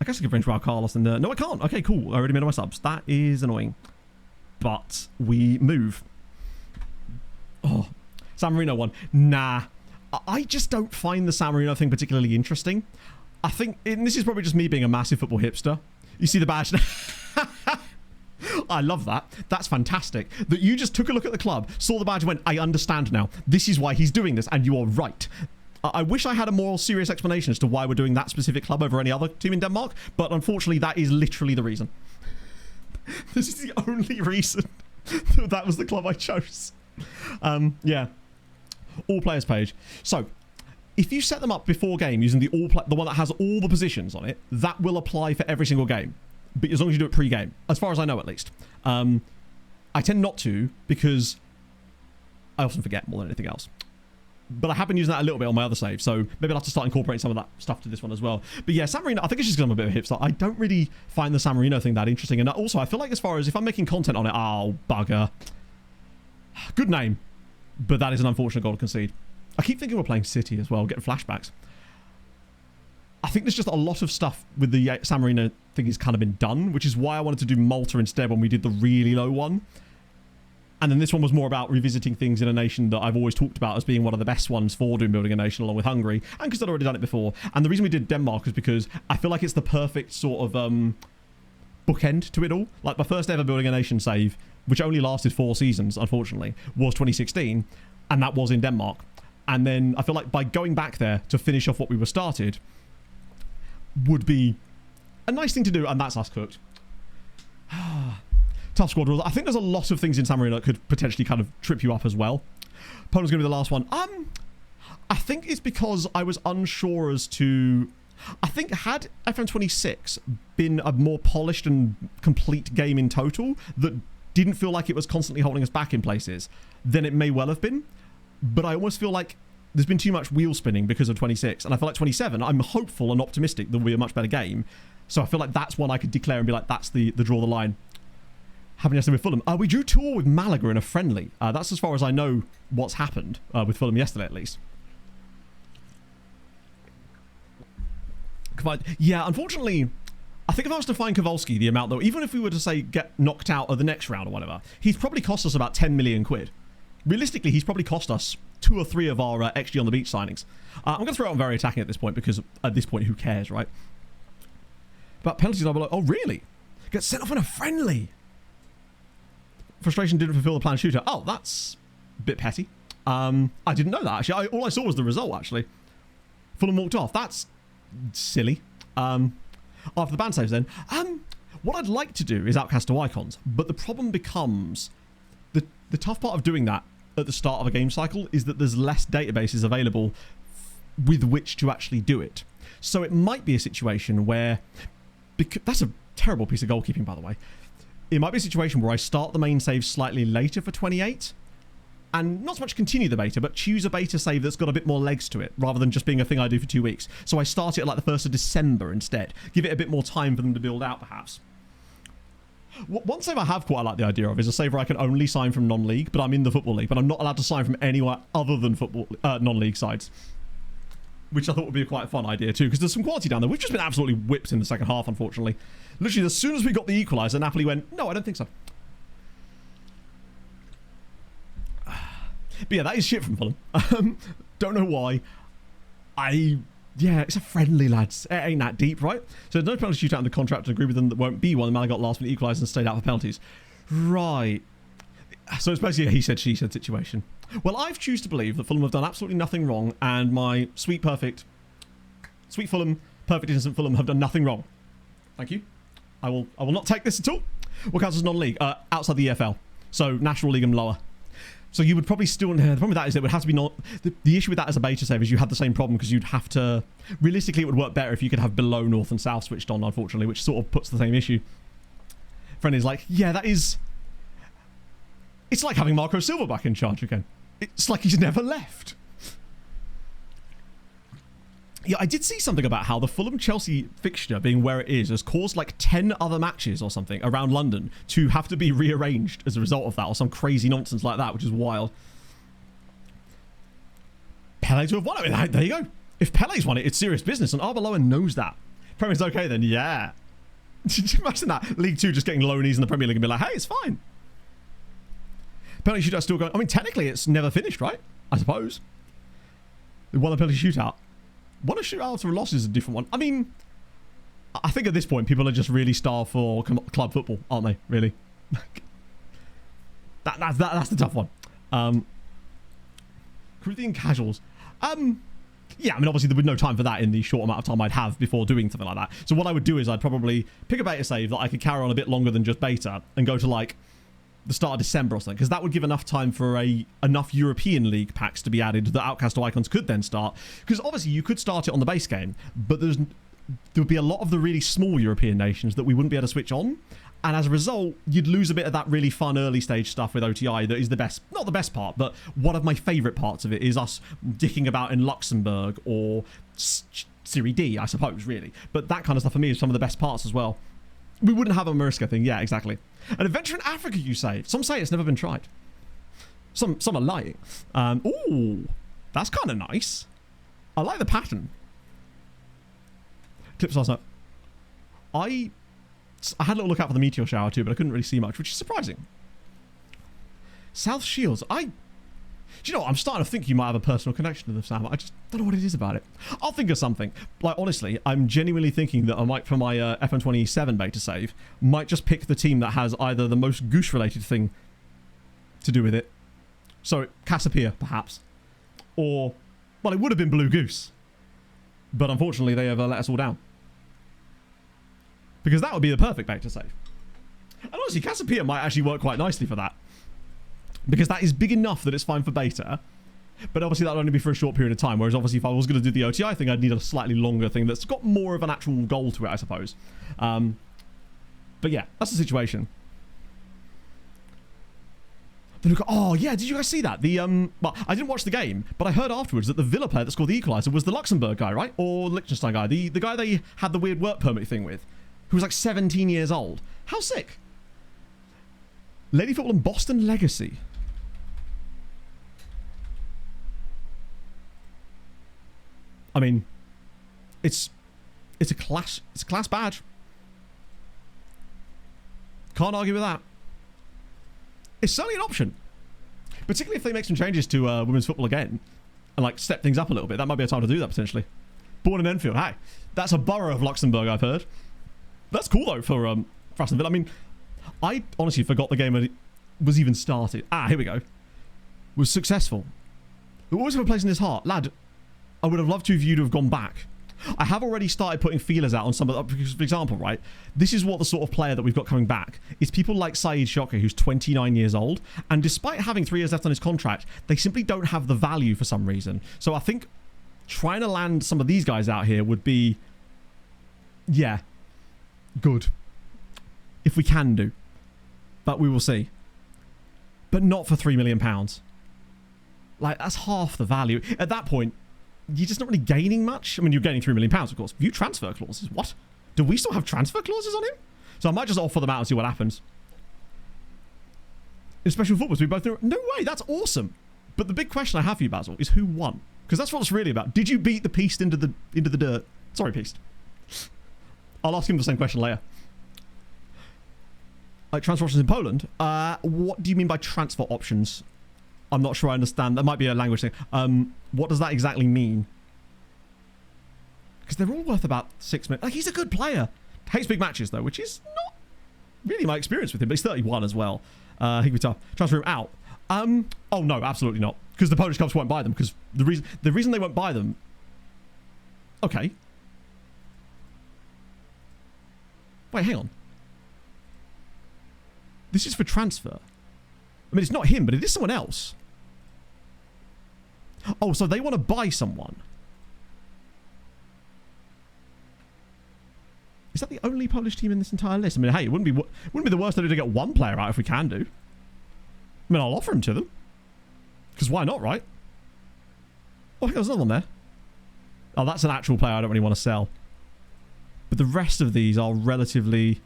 guess I could bring Joao Carlos and no, I can't. Okay, cool. I already made all my subs. That is annoying. But we move. Oh, San Marino one. Nah. I just don't find the San Marino thing particularly interesting. I think, and this is probably just me being a massive football hipster. You see the badge? I love that. That's fantastic. That you just took a look at the club, saw the badge and went, I understand now. This is why he's doing this, and you are right. I wish I had a more serious explanation as to why we're doing that specific club over any other team in Denmark, but unfortunately that is literally the reason. This is the only reason that was the club I chose. Yeah. All players page. So, if you set them up before game using the one that has all the positions on it, that will apply for every single game. But as long as you do it pre-game, as far as I know at least. I tend not to because I often forget more than anything else. But I have been using that a little bit on my other save, so maybe I'll have to start incorporating some of that stuff to this one as well. But yeah, San Marino, I think it's just because I'm a bit of a hipster. I don't really find the San Marino thing that interesting. And also, I feel like as far as if I'm making content on it, oh, bugger. Good name. But that is an unfortunate goal to concede. I keep thinking we're playing City as well, getting flashbacks. I think there's just a lot of stuff with the San Marino thing has kind of been done, which is why I wanted to do Malta instead when we did the really low one. And then this one was more about revisiting things in a nation that I've always talked about as being one of the best ones for doing building a nation along with Hungary, and because I'd already done it before. And the reason we did Denmark is because I feel like it's the perfect sort of bookend to it all. Like my first ever building a nation save, which only lasted 4 seasons, unfortunately, was 2016, and that was in Denmark. And then I feel like by going back there to finish off what we were started would be a nice thing to do, and that's us cooked. Tough squad rules. I think there's a lot of things in San Marino that could potentially kind of trip you up as well. Poland's going to be the last one. I think it's because I was unsure as to... I think had FM26 been a more polished and complete game in total that didn't feel like it was constantly holding us back in places, then it may well have been. But I almost feel like there's been too much wheel spinning because of 26. And I feel like 27, I'm hopeful and optimistic there will be a much better game. So I feel like that's one I could declare and be like, that's the draw the line. Having yesterday with Fulham. We drew 2-2 with Malaga in a friendly. That's as far as I know what's happened with Fulham yesterday at least. Yeah, unfortunately, I think if I was to find Kowalski, the amount though, even if we were to say get knocked out of the next round or whatever, he's probably cost us about 10 million quid. Realistically, he's probably cost us 2 or 3 of our XG on the beach signings. I'm going to throw out on very attacking at this point because at this point, who cares, right? But penalties are below. Oh, really? Get sent off in a friendly. Frustration didn't fulfill the planned shootout. Oh, that's a bit petty. I didn't know that, actually. All I saw was the result, actually. Fulham walked off. That's silly. After the ban saves, then. What I'd like to do is outcast to icons, but the problem becomes... The tough part of doing that at the start of a game cycle is that there's less databases available with which to actually do it. So it might be a situation where... That's a terrible piece of goalkeeping, by the way. It might be a situation where I start the main save slightly later for 28, and not so much continue the beta, but choose a beta save that's got a bit more legs to it, rather than just being a thing I do for 2 weeks. So I start it at like the 1st of December instead. Give it a bit more time for them to build out, perhaps. One save I have quite like the idea of is a save where I can only sign from non-league, but I'm in the Football League, but I'm not allowed to sign from anywhere other than football non-league sides. Which I thought would be a quite fun idea too, because there's some quality down there. We've just been absolutely whipped in the second half, unfortunately. Literally, as soon as we got the equaliser, Napoli went, no, I don't think so. But yeah, that is shit from Fulham. Don't know why. Yeah, it's a friendly, lads. It ain't that deep, right? So there's no penalty shootout in the contract to agree with them that won't be one. The man got last minute equalised and stayed out for penalties. Right. So it's basically a he said, she said situation. Well, I've choose to believe that Fulham have done absolutely nothing wrong, and my sweet Fulham, perfect innocent Fulham have done nothing wrong. Thank you. I will not take this at all. What counts as non-league? Outside the EFL. So National League and lower. So you would probably still... The problem with that is it would have to be not... The issue with that as a beta save is you had the same problem because you'd have to... Realistically, it would work better if you could have below North and South switched on, unfortunately, which sort of puts the same issue. Friend is like, yeah, that is... It's like having Marco Silva back in charge again. It's like he's never left. Yeah, I did see something about how the Fulham-Chelsea fixture being where it is has caused like 10 other matches or something around London to have to be rearranged as a result of that, or some crazy nonsense like that, which is wild. Pele to have won it. There you go. If Pele's won it, it's serious business, and Arbeloa knows that. Premier's okay then, yeah. Did you imagine that? League 2 just getting loanies in the Premier League and be like, hey, it's fine. Penalty shootout still going. I mean, technically it's never finished, right? I suppose. They won the penalty shootout. Won a shootout or a loss is a different one. I mean, I think at this point people are just really starved for club football, aren't they? Really? That's the tough one. Corinthian casuals. Yeah, I mean, obviously there would be no time for that in the short amount of time I'd have before doing something like that. So what I would do is I'd probably pick a beta save that I could carry on a bit longer than just beta and go to like the start of December or something, because that would give enough time for enough European League packs to be added that Outcast to Icons could then start. Because obviously you could start it on the base game, but there would be a lot of the really small European nations that we wouldn't be able to switch on, and as a result you'd lose a bit of that really fun early stage stuff with OTI that is the best, not the best part, but one of my favourite parts of it is us dicking about in Luxembourg or Serie D, I suppose, really. But that kind of stuff for me is some of the best parts as well. We wouldn't have a Mariska thing, yeah, exactly. An adventure in Africa, you say? Some say it's never been tried. Some are lying. Ooh, that's kind of nice. I like the pattern. Clips last night. I had a little look out for the meteor shower too, but I couldn't really see much, which is surprising. South Shields. Do you know what? I'm starting to think you might have a personal connection to the Sam. I just don't know what it is about it. I'll think of something. Like, honestly, I'm genuinely thinking that I might, for my FM27 beta save, might just pick the team that has either the most Goose-related thing to do with it. So, Cassiopeia, perhaps. Or, well, it would have been Blue Goose. But unfortunately, they have let us all down. Because that would be the perfect beta save. And honestly, Cassiopeia might actually work quite nicely for that. Because that is big enough that it's fine for beta. But obviously that would only be for a short period of time. Whereas obviously if I was going to do the OTI thing, I'd need a slightly longer thing that's got more of an actual goal to it, I suppose. But yeah, that's the situation. Oh yeah, did you guys see that? Well, I didn't watch the game, but I heard afterwards that the Villa player that scored the equaliser was the Luxembourg guy, right? Or Liechtenstein guy. The guy they had the weird work permit thing with. Who was like 17 years old. How sick. Lady Football and Boston Legacy. I mean, it's a class badge. Can't argue with that. It's certainly an option, particularly if they make some changes to women's football again and like step things up a little bit. That might be a time to do that potentially. Born in Enfield. Hey, that's a borough of Luxembourg, I've heard. That's cool though for Aston Villa. I mean, I honestly forgot the game was even started. Here we go. Was successful. Who always have a place in his heart. Lad, I would have loved to have you to have gone back. I have already started putting feelers out on some of the, for example, right? This is what the sort of player that we've got coming back is people like Saeed Shocker, who's 29 years old, and despite having 3 years left on his contract, they simply don't have the value for some reason. So I think trying to land some of these guys out here would be, yeah, good. If we can do. But we will see. But not for £3 million. Like, that's half the value. At that point, you're just not really gaining much. I mean, you're gaining £3 million, of course. View transfer clauses. What? Do we still have transfer clauses on him? So I might just offer them out and see what happens. In special footballs, we both know. No way, that's awesome. But the big question I have for you, Basil, is who won? Because that's what it's really about. Did you beat the Peast into the dirt? Sorry, Peast. I'll ask him the same question later. Like transfer options in Poland? What do you mean by transfer options? I'm not sure I understand. That might be a language thing. What does that exactly mean? Because they're all worth about 6 minutes. Like, he's a good player. Hates big matches, though, which is not really my experience with him. But he's 31 as well. He could be tough. Transfer him out. Oh, no, absolutely not. Because the Polish clubs won't buy them. Because the reason they won't buy them... Okay. Wait, hang on. This is for transfer. I mean, it's not him, but it is someone else. Oh, so they want to buy someone. Is that the only Polish team in this entire list? I mean, hey, it wouldn't be the worst idea to get one player out if we can do. I mean, I'll offer him to them. Because why not, right? Oh, I think there's another one there. Oh, that's an actual player I don't really want to sell. But the rest of these are relatively...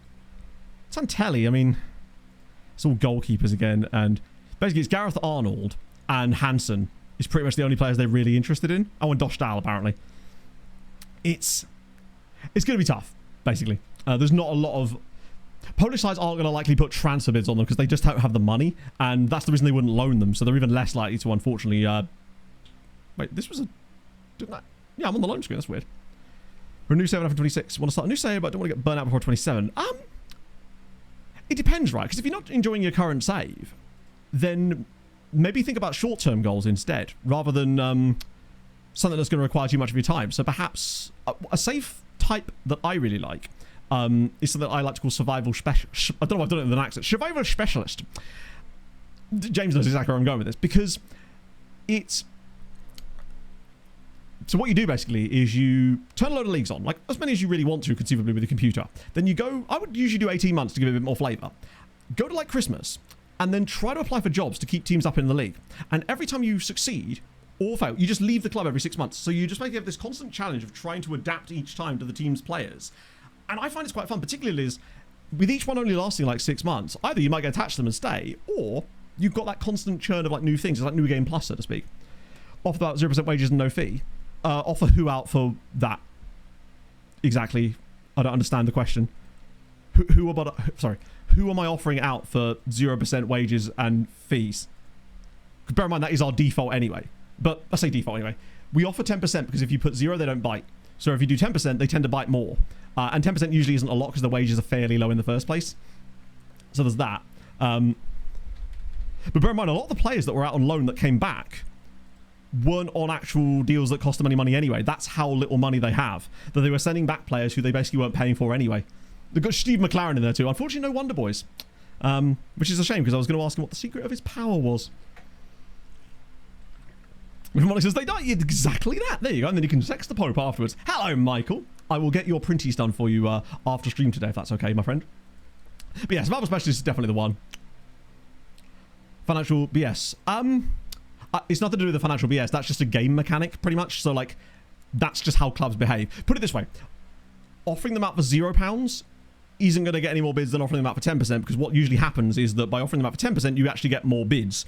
It's on telly, I mean... It's all goalkeepers again, and basically it's Gareth Arnold and Hansen is pretty much the only players they're really interested in. Oh, and Dostal, apparently. It's going to be tough, basically. There's not a lot of... Polish sides aren't going to likely put transfer bids on them because they just don't have the money, and that's the reason they wouldn't loan them, so they're even less likely to, unfortunately... Wait, this was a... Didn't I... Yeah, I'm on the loan screen, that's weird. We're a new 7 after 26. Want to start a new save, but I don't want to get burnt out before 27. It depends, right? Because if you're not enjoying your current save, then maybe think about short-term goals instead, rather than something that's going to require too much of your time. So perhaps a save type that I really like is something that I like to call survival specialist. I don't know if I've done it with an accent. Survival specialist. James knows exactly where I'm going with this, because it's... So what you do basically is you turn a load of leagues on, like as many as you really want to, conceivably, with a computer. Then you go, I would usually do 18 months to give it a bit more flavour. Go to like Christmas, and then try to apply for jobs to keep teams up in the league. And every time you succeed or fail, you just leave the club every 6 months. So you just basically have this constant challenge of trying to adapt each time to the team's players. And I find it's quite fun, particularly as with each one only lasting like 6 months, either you might get attached to them and stay, or you've got that constant churn of like new things. It's like New Game Plus, so to speak. Off about 0% wages and no fee. Offer who out for that? Exactly. I don't understand the question. Who am I offering out for 0% wages and fees? Bear in mind that is our default anyway. But I say default anyway. We offer 10% because if you put 0, they don't bite. So if you do 10%, they tend to bite more. And 10% usually isn't a lot because the wages are fairly low in the first place. So there's that. But bear in mind, a lot of the players that were out on loan that came back weren't on actual deals that cost them any money anyway. That's how little money they have. That they were sending back players who they basically weren't paying for anyway. They've got Steve McLaren in there too. Unfortunately, no Wonder Boys. Which is a shame because I was going to ask him what the secret of his power was. Monica says, they died exactly that. There you go. And then you can text the Pope afterwards. Hello, Michael. I will get your printies done for you after stream today, if that's okay, my friend. But yeah, Survival Specialist is definitely the one. Financial BS. It's nothing to do with the financial BS. That's just a game mechanic, pretty much. So, like, that's just how clubs behave. Put it this way. Offering them out for £0 isn't going to get any more bids than offering them out for 10%, because what usually happens is that by offering them out for 10%, you actually get more bids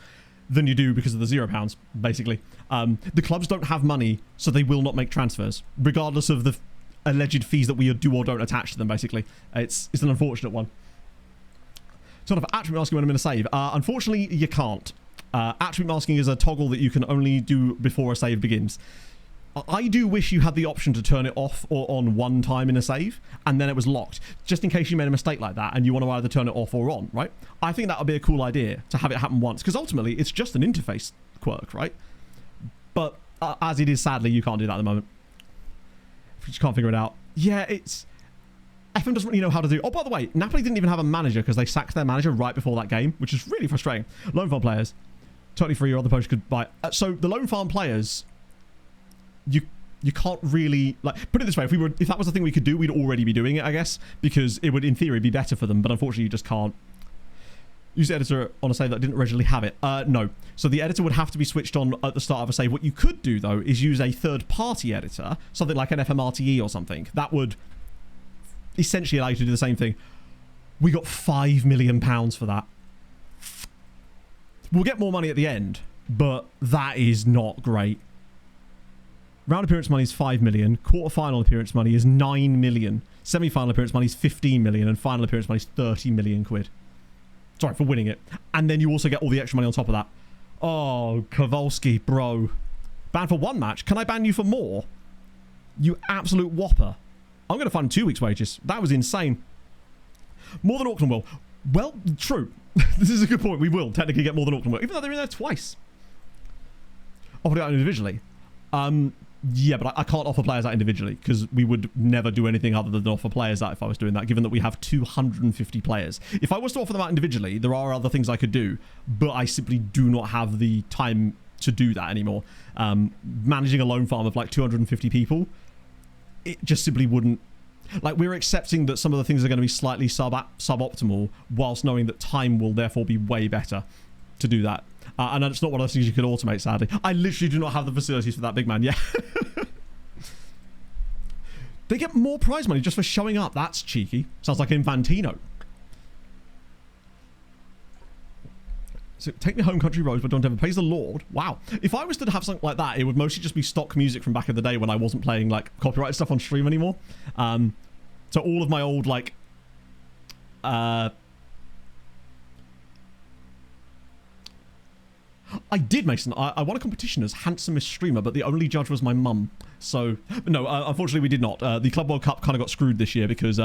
than you do because of the £0, basically. The clubs don't have money, so they will not make transfers, regardless of the alleged fees that we do or don't attach to them, basically. It's an unfortunate one. Sort of attribute masking when I'm in a save. Unfortunately, you can't. Attribute masking is a toggle that you can only do before a save begins. I do wish you had the option to turn it off or on one time in a save, and then it was locked, just in case you made a mistake like that and you want to either turn it off or on, right? I think that would be a cool idea to have it happen once, because ultimately it's just an interface quirk, right? But as it is, sadly, you can't do that at the moment. You just can't figure it out. Yeah, it's... FM doesn't really know how to do... Oh, by the way, Napoli didn't even have a manager because they sacked their manager right before that game, which is really frustrating. Loan farm players. Totally free, your other post could buy... so the loan farm players... You can't really, like, put it this way, if that was the thing we could do, we'd already be doing it, I guess, because it would in theory be better for them, but unfortunately you just can't use the editor on a save that didn't originally have it. No, so the editor would have to be switched on at the start of a save. What you could do though is use a third-party editor, something like an FMRTE or something that would essentially allow you to do the same thing. We got £5 million for that. We'll get more money at the end, but that is not great. Round appearance money is 5 million. Quarter-final appearance money is 9 million. Semi-final appearance money is 15 million. And final appearance money is 30 million quid. Sorry, for winning it. And then you also get all the extra money on top of that. Oh, Kowalski, bro. Banned for one match. Can I ban you for more? You absolute whopper. I'm going to fund 2 weeks' wages. That was insane. More than Auckland will. Well, true. This is a good point. We will technically get more than Auckland will. Even though they're in there twice. Offered it out individually. Yeah, but I can't offer players that individually because we would never do anything other than offer players that if I was doing that, given that we have 250 players. If I was to offer them out individually, there are other things I could do, but I simply do not have the time to do that anymore. Managing a loan farm of like 250 people, it just simply wouldn't... Like, we're accepting that some of the things are going to be slightly suboptimal, whilst knowing that time will therefore be way better to do that. And it's not one of those things you could automate, sadly. I literally do not have the facilities for that big man. Yeah. They get more prize money just for showing up. That's cheeky. Sounds like Infantino. So, take me home country roads, but don't ever praise the Lord. Wow. If I was to have something like that, it would mostly just be stock music from back in the day when I wasn't playing, like, copyrighted stuff on stream anymore. So all of my old, like... I did, Mason. I won a competition as handsomest streamer, but the only judge was my mum. So, no, unfortunately we did not. The Club World Cup kind of got screwed this year because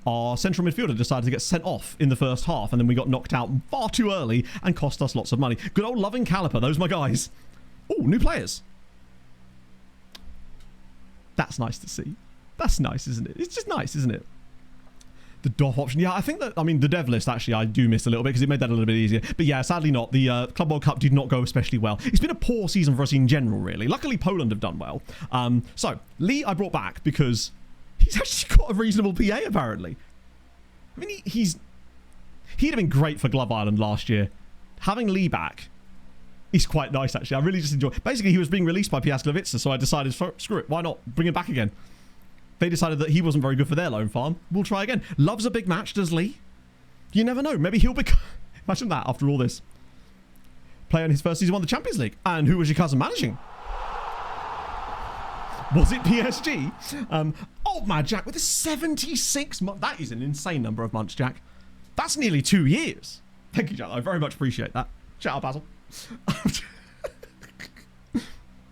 our central midfielder decided to get sent off in the first half, and then we got knocked out far too early and cost us lots of money. Good old Loving Caliper, those are my guys. Oh, new players. That's nice to see. That's nice, isn't it? It's just nice, isn't it? The DOF option. Yeah, I think that, I mean, the dev list, actually, I do miss a little bit because it made that a little bit easier. But yeah, sadly not. The Club World Cup did not go especially well. It's been a poor season for us in general, really. Luckily, Poland have done well. So, Lee I brought back because he's actually got a reasonable PA, apparently. I mean, he'd have been great for Glove Island last year. Having Lee back is quite nice, actually. I really just enjoy it. Basically, he was being released by Piaskovitsa, so I decided, screw it, why not? Bring him back again. They decided that he wasn't very good for their loan farm. We'll try again. Loves a big match, does Lee? You never know. Maybe he'll become... Imagine that after all this. Player in his first season won the Champions League. And who was your cousin managing? Was it PSG? Old man Jack with a 76 month... That is an insane number of months, Jack. That's nearly 2 years. Thank you, Jack. I very much appreciate that. Shout out, Basil.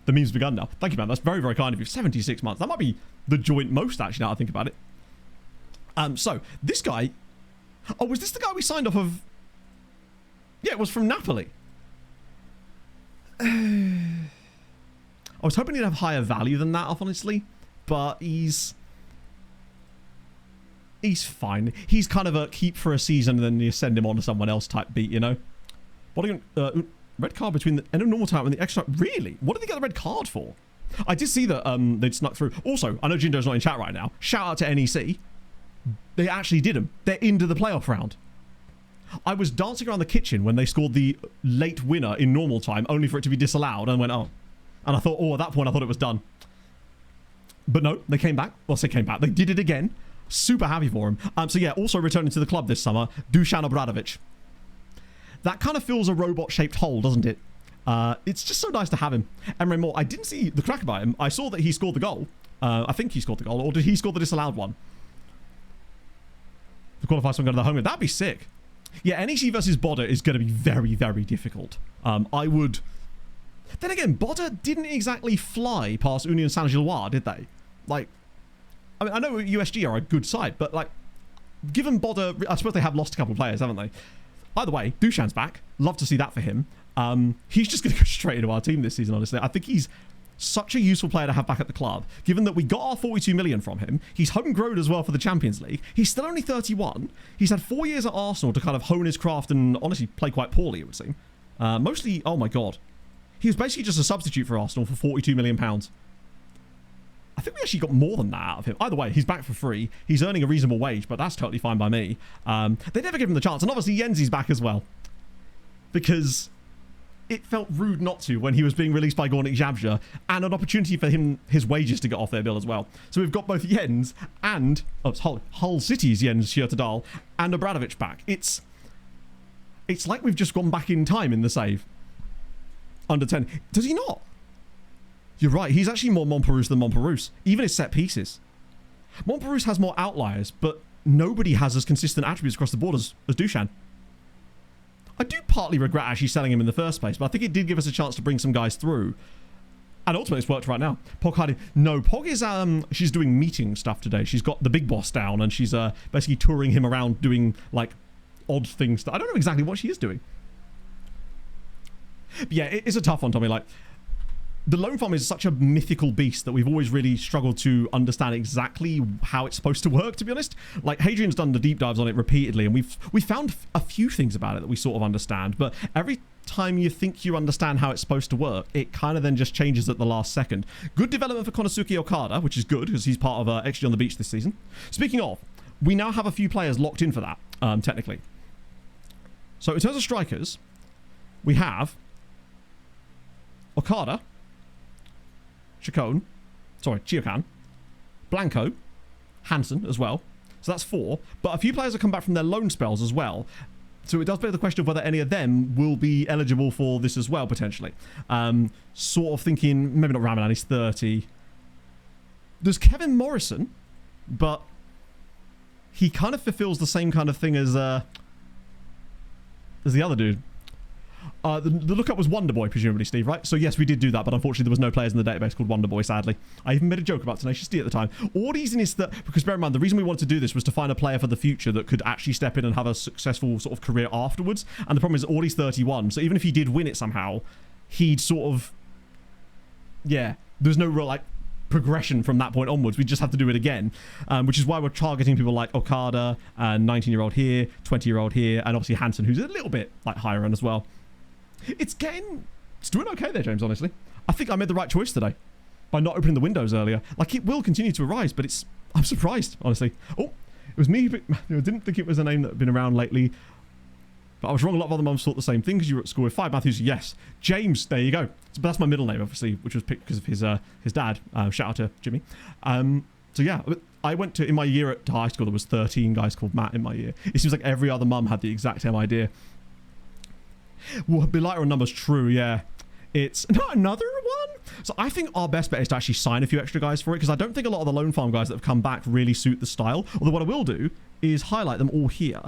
The meme's begun now. Thank you, man. That's very, very kind of you. 76 months. That might be the joint most, actually, now I think about it. So, this guy... Oh, was this the guy we signed off of... Yeah, it was from Napoli. I was hoping he'd have higher value than that, honestly. But he's fine. He's kind of a keep for a season and then you send him on to someone else type beat, you know? What are you... red card between the end of normal time and the extra... Really? What did they get the red card for? I did see that they'd snuck through. Also, I know Jindo's not in chat right now. Shout out to NEC. They actually did them. They're into the playoff round. I was dancing around the kitchen when they scored the late winner in normal time, only for it to be disallowed, and went, oh. And I thought, oh, at that point, I thought it was done. But no, they came back. Well, I say came back. They did it again. Super happy for him. So yeah, also returning to the club this summer, Dusan Obradovic. That kind of fills a robot-shaped hole, doesn't it? It's just so nice to have him. Emre Moore, I didn't see the crack about him. I saw that he scored the goal. I think he scored the goal. Or did he score the disallowed one? The qualifiers from going to the home game. That'd be sick. Yeah, NEC versus Bodder is going to be very, very difficult. I would... Then again, Bodder didn't exactly fly past Union Saint-Gilloise, did they? Like, I mean, I know USG are a good side, but like, given Bodder, I suppose they have lost a couple of players, haven't they? Either way, Dushan's back. Love to see that for him. He's just going to go straight into our team this season, honestly. I think he's such a useful player to have back at the club, given that we got our 42 million from him. He's homegrown as well for the Champions League. He's still only 31. He's had 4 years at Arsenal to kind of hone his craft and honestly play quite poorly, it would seem. Mostly, oh my God. He was basically just a substitute for Arsenal for 42 million pounds. I think we actually got more than that out of him. Either way, he's back for free. He's earning a reasonable wage, but that's totally fine by me. They never give him the chance. And obviously, Yenzi's back as well. Because it felt rude not to when he was being released by Gornik Xabja, and an opportunity for his wages to get off their bill as well. So we've got both Jens and Hull City's Jens Schertedal and Obradovic back. It's like we've just gone back in time in the save. Under 10. Does he not? You're right. He's actually more Montparnasse than Montparnasse. Even his set pieces. Montparnasse has more outliers, but nobody has as consistent attributes across the board as Dushan. I do partly regret actually selling him in the first place, but I think it did give us a chance to bring some guys through. And ultimately, it's worked right now. Pog hiding. No, Pog is, she's doing meeting stuff today. She's got the big boss down, and she's basically touring him around doing, like, odd things. I don't know exactly what she is doing. But yeah, it's a tough one, Tommy. Like, the loan farm is such a mythical beast that we've always really struggled to understand exactly how it's supposed to work, to be honest. Like, Hadrian's done the deep dives on it repeatedly, and we've found a few things about it that we sort of understand, but every time you think you understand how it's supposed to work, it kind of then just changes at the last second. Good development for Konosuke Okada, which is good, because he's part of XG on the Beach this season. Speaking of, we now have a few players locked in for that, technically. So, in terms of strikers, we have Okada, Chiokan, Blanco, Hansen as well. So that's 4. But a few players have come back from their loan spells as well. So it does beg the question of whether any of them will be eligible for this as well, potentially. Sort of thinking, maybe not Ramadan, he's 30. There's Kevin Morrison, but he kind of fulfills the same kind of thing as the other dude. The lookup was Wonderboy, presumably, Steve, right? So yes, we did do that, but unfortunately there was no players in the database called Wonderboy, sadly. I even made a joke about Tenacious D at the time. All reason is that, because bear in mind, the reason we wanted to do this was to find a player for the future that could actually step in and have a successful sort of career afterwards. And the problem is Audie's 31, so even if he did win it somehow, he'd sort of... Yeah, there's no real, like, progression from that point onwards. We just have to do it again, which is why we're targeting people like Okada, 19-year-old here, 20-year-old here, and obviously Hansen, who's a little bit, like, higher end as well. It's doing okay there, James, honestly. I think I made the right choice today by not opening the windows earlier. Like, it will continue to arise, but I'm surprised, honestly. Oh, it was me, but I didn't think it was a name that had been around lately. But I was wrong. A lot of other mums thought the same thing because you were at school with 5 Matthews. Yes. James, there you go. But that's my middle name, obviously, which was picked because of his dad. Shout out to Jimmy. So yeah, I went to, in my year at high school, there was 13 guys called Matt in my year. It seems like every other mum had the exact same idea. Well, be lighter on numbers, true, yeah. It's not another one. So I think our best bet is to actually sign a few extra guys for it, because I don't think a lot of the loan farm guys that have come back really suit the style. Although what I will do is highlight them all here.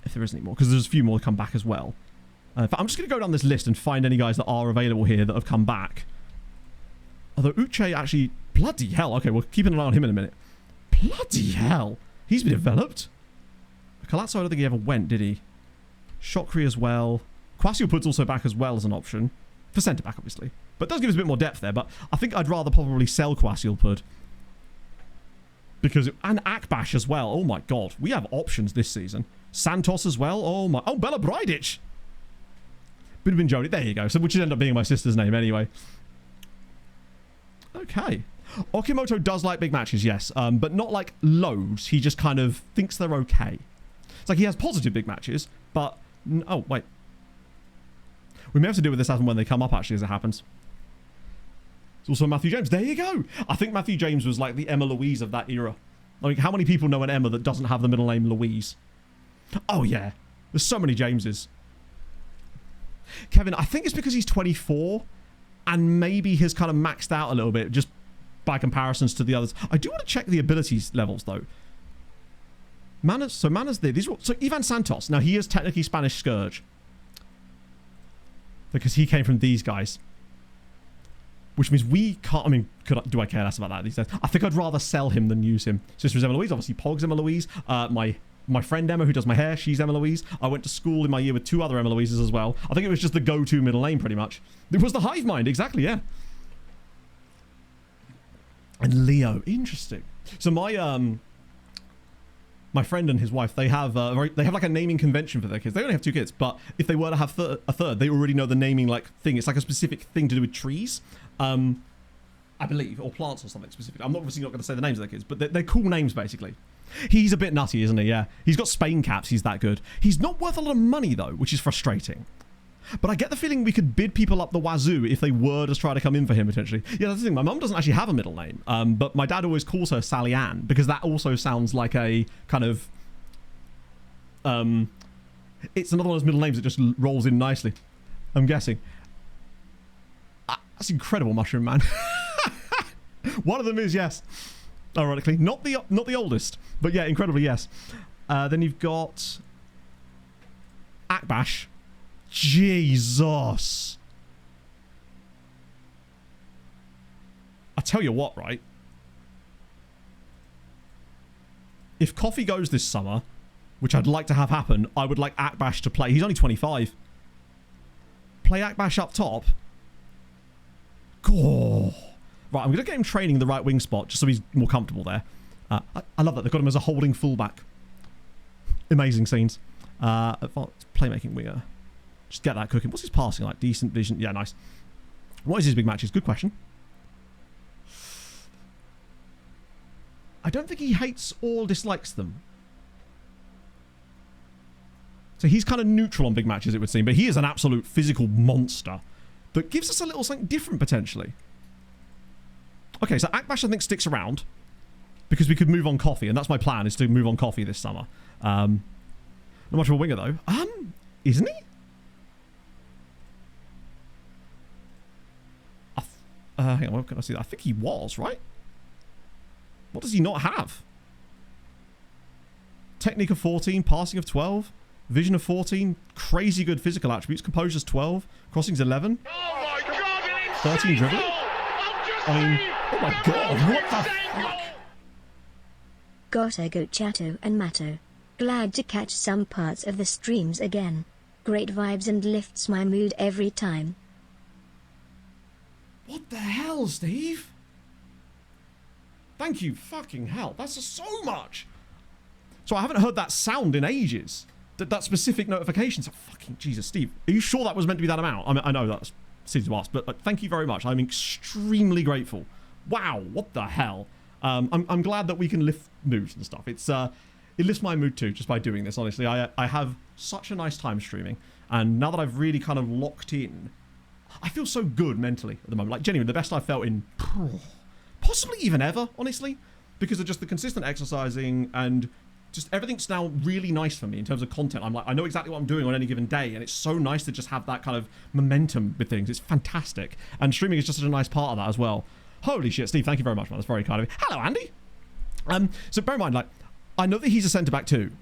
If there isn't any more, because there's a few more that come back as well. But I'm just going to go down this list and find any guys that are available here that have come back. Although Uche actually... Bloody hell. Okay, we're keeping an eye on him in a minute. Bloody hell. He's been developed. Kalazzo, I don't think he ever went, did he? Shokri as well. Kwasiopud's also back as well as an option. For centre-back, obviously. But it does give us a bit more depth there. But I think I'd rather probably sell Kwasiopud. Because... And Akbash as well. Oh my god. We have options this season. Santos as well. Oh my... Oh, Bella Brydic. Bin Jody. There you go. So which would end up being my sister's name anyway. Okay. Okimoto does like big matches, yes. But not like loads. He just kind of thinks they're okay. It's like he has positive big matches, but... Oh, wait. We may have to deal with this as and when they come up, actually, as it happens. It's also Matthew James. There you go. I think Matthew James was like the Emma Louise of that era. Like, how many people know an Emma that doesn't have the middle name Louise? Oh, yeah. There's so many Jameses. Kevin, I think it's because he's 24 and maybe has kind of maxed out a little bit just by comparisons to the others. I do want to check the abilities levels, though. Manners there. So Ivan Santos. Now, he is technically Spanish Scourge. because he came from these guys. Which means we can't, I mean, do I care less about that these days? I think I'd rather sell him than use him. So this was Emma Louise, obviously Pog's Emma Louise. My friend Emma, who does my hair, she's Emma Louise. I went to school in my year with 2 other Emma Louises as well. I think it was just the go-to middle name, pretty much. It was the hive mind, exactly, yeah. And Leo, interesting. So my friend and his wife, they have like a naming convention for their kids. They only have 2 kids, but if they were to have a third, they already know the naming like thing. It's like a specific thing to do with trees, I believe, or plants or something specific. I'm obviously not going to say the names of their kids, but they're cool names basically. He's a bit nutty, isn't he? Yeah, he's got Spain caps. He's that good. He's not worth a lot of money though, which is frustrating. But I get the feeling we could bid people up the wazoo if they were to try to come in for him potentially. Yeah, that's the thing. My mum doesn't actually have a middle name, but my dad always calls her Sally Ann because that also sounds like a kind of... it's another one of those middle names that just rolls in nicely, I'm guessing. That's incredible, Mushroom Man. One of them is, yes. Ironically. Not the oldest, but yeah, incredibly, yes. Then you've got... Akbash. Jesus. I tell you what, right? If Coffee goes this summer, which I'd like to have happen, I would like Akbash to play. He's only 25. Play Akbash up top. God. Right, I'm going to get him training the right wing spot just so he's more comfortable there. I love that. They've got him as a holding fullback. Amazing scenes. Advanced playmaking winger. Just get that cooking. What's his passing like? Decent vision. Yeah, nice. What is his big matches? Good question. I don't think he hates or dislikes them. So he's kind of neutral on big matches, it would seem. But he is an absolute physical monster that gives us a little something different, potentially. Okay, so Akbash, I think, sticks around because we could move on Coffee. And that's my plan, is to move on Coffee this summer. Not much of a winger, though. Isn't he? Hang on, what can I see? I think he was, right? What does he not have? Technique of 14, passing of 12, vision of 14, crazy good physical attributes, composure's 12, crossing's 11. Oh my God, 13 dribbling? I mean, oh my God, what the fuck? Gotta go Chato and Matto. Glad to catch some parts of the streams again. Great vibes and lifts my mood every time. What the hell, Steve? Thank you, fucking hell. That's so much. So I haven't heard that sound in ages. That specific notification. So fucking Jesus, Steve. Are you sure that was meant to be that amount? I mean, I know that's silly to ask, but thank you very much. I'm extremely grateful. Wow, what the hell? I'm glad that we can lift moods and stuff. It lifts my mood too, just by doing this, honestly. I have such a nice time streaming. And now that I've really kind of locked in, I feel so good mentally at the moment. Like, genuinely, the best I've felt in possibly even ever, honestly. Because of just the consistent exercising and just everything's now really nice for me in terms of content. I'm like, I know exactly what I'm doing on any given day. And it's so nice to just have that kind of momentum with things. It's fantastic. And streaming is just such a nice part of that as well. Holy shit, Steve, thank you very much, man. That's very kind of you. Hello, Andy. So bear in mind, like, I know that he's a centre-back too.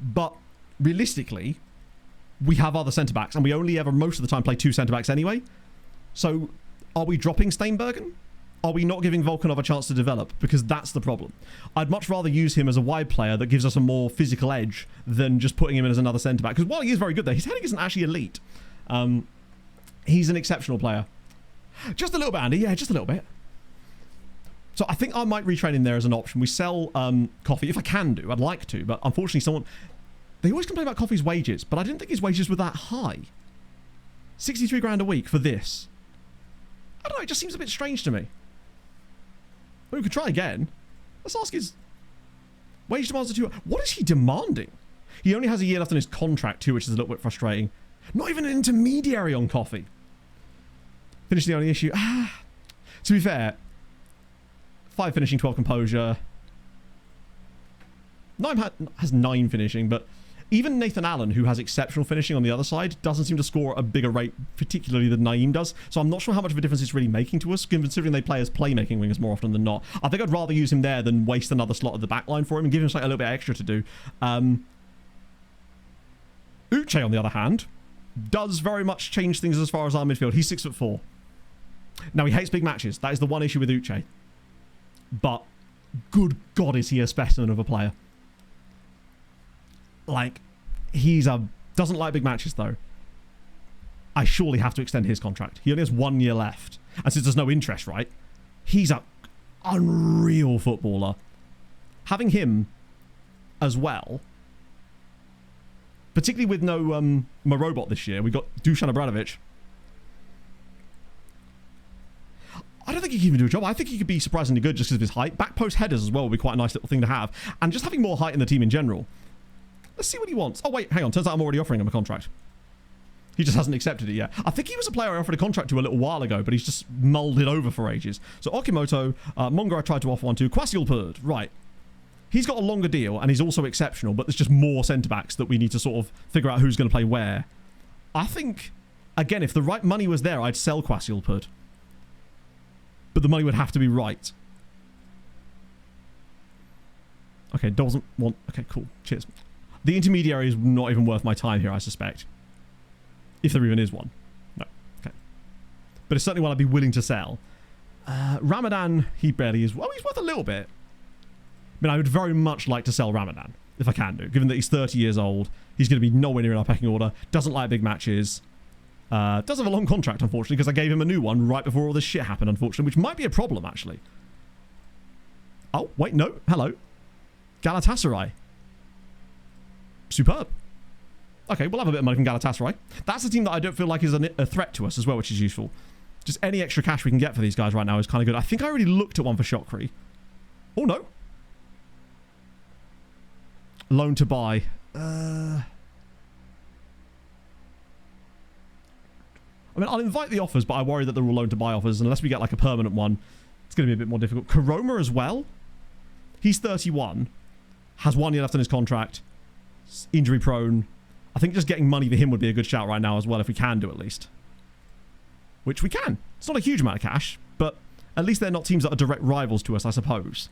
But realistically, we have other centre-backs, and we only ever, most of the time, play 2 centre-backs anyway. So, are we dropping Steinbergen? Are we not giving Volkanov a chance to develop? Because that's the problem. I'd much rather use him as a wide player that gives us a more physical edge than just putting him in as another centre-back. Because while he is very good there, his heading isn't actually elite. He's an exceptional player. Just a little bit, Andy. Yeah, just a little bit. So I think I might retrain him there as an option. We sell Coffee, if I can do. I'd like to, but unfortunately someone... They always complain about Coffee's wages, but I didn't think his wages were that high. 63 grand a week for this. I don't know, it just seems a bit strange to me. Well, we could try again. Let's ask his... Wage demands are 2... What is he demanding? He only has a year left on his contract too, which is a little bit frustrating. Not even an intermediary on Coffee. Finish the only issue. To be fair, 5 finishing, 12 composure. 9 has 9 finishing, but even Nathan Allen, who has exceptional finishing on the other side, doesn't seem to score at a bigger rate, particularly than Naeem does. So I'm not sure how much of a difference it's really making to us, considering they play as playmaking wingers more often than not. I think I'd rather use him there than waste another slot at the back line for him and give him something a little bit extra to do. Uche, on the other hand, does very much change things as far as our midfield. He's 6'4". Now, he hates big matches. That is the one issue with Uche. But, good God, is he a specimen of a player. Like, doesn't like big matches, though. I surely have to extend his contract. He only has 1 year left. And since there's no interest, right? He's an unreal footballer. Having him as well, particularly with no robot this year, we got Dusan Abramovich. I don't think he can even do a job. I think he could be surprisingly good just because of his height. Back post headers as well would be quite a nice little thing to have. And just having more height in the team in general. Let's see what he wants. Oh, wait, hang on. Turns out I'm already offering him a contract. He just hasn't accepted it yet. I think he was a player I offered a contract to a little while ago, but he's just mulled it over for ages. So Okimoto, Monga I tried to offer one to. Kwasiulpurd, right. He's got a longer deal, and he's also exceptional, but there's just more centre-backs that we need to sort of figure out who's going to play where. I think, again, if the right money was there, I'd sell Kwasiulpurd. But the money would have to be right. Okay, doesn't want... Okay, cool. Cheers. The intermediary is not even worth my time here, I suspect. If there even is one. No. Okay. But it's certainly one I'd be willing to sell. Ramadan, he barely is... Well, he's worth a little bit. I mean, I would very much like to sell Ramadan, if I can do. Given that he's 30 years old, he's going to be nowhere near in our pecking order, doesn't like big matches, does have a long contract, unfortunately, because I gave him a new one right before all this shit happened, unfortunately, which might be a problem, actually. Oh, wait, no. Hello. Galatasaray. Superb. Okay, we'll have a bit of money from Galatasaray. That's a team that I don't feel like is a threat to us as well, which is useful. Just any extra cash we can get for these guys right now is kind of good. I think I already looked at one for Shokri. Oh, no. Loan to buy. I mean, I'll invite the offers, but I worry that they're all loan to buy offers. Unless we get like a permanent one, it's going to be a bit more difficult. Karoma as well. He's 31. Has 1 year left on his contract. Injury prone. I think just getting money for him would be a good shout right now as well, if we can do at least. Which we can. It's not a huge amount of cash, but at least they're not teams that are direct rivals to us, I suppose.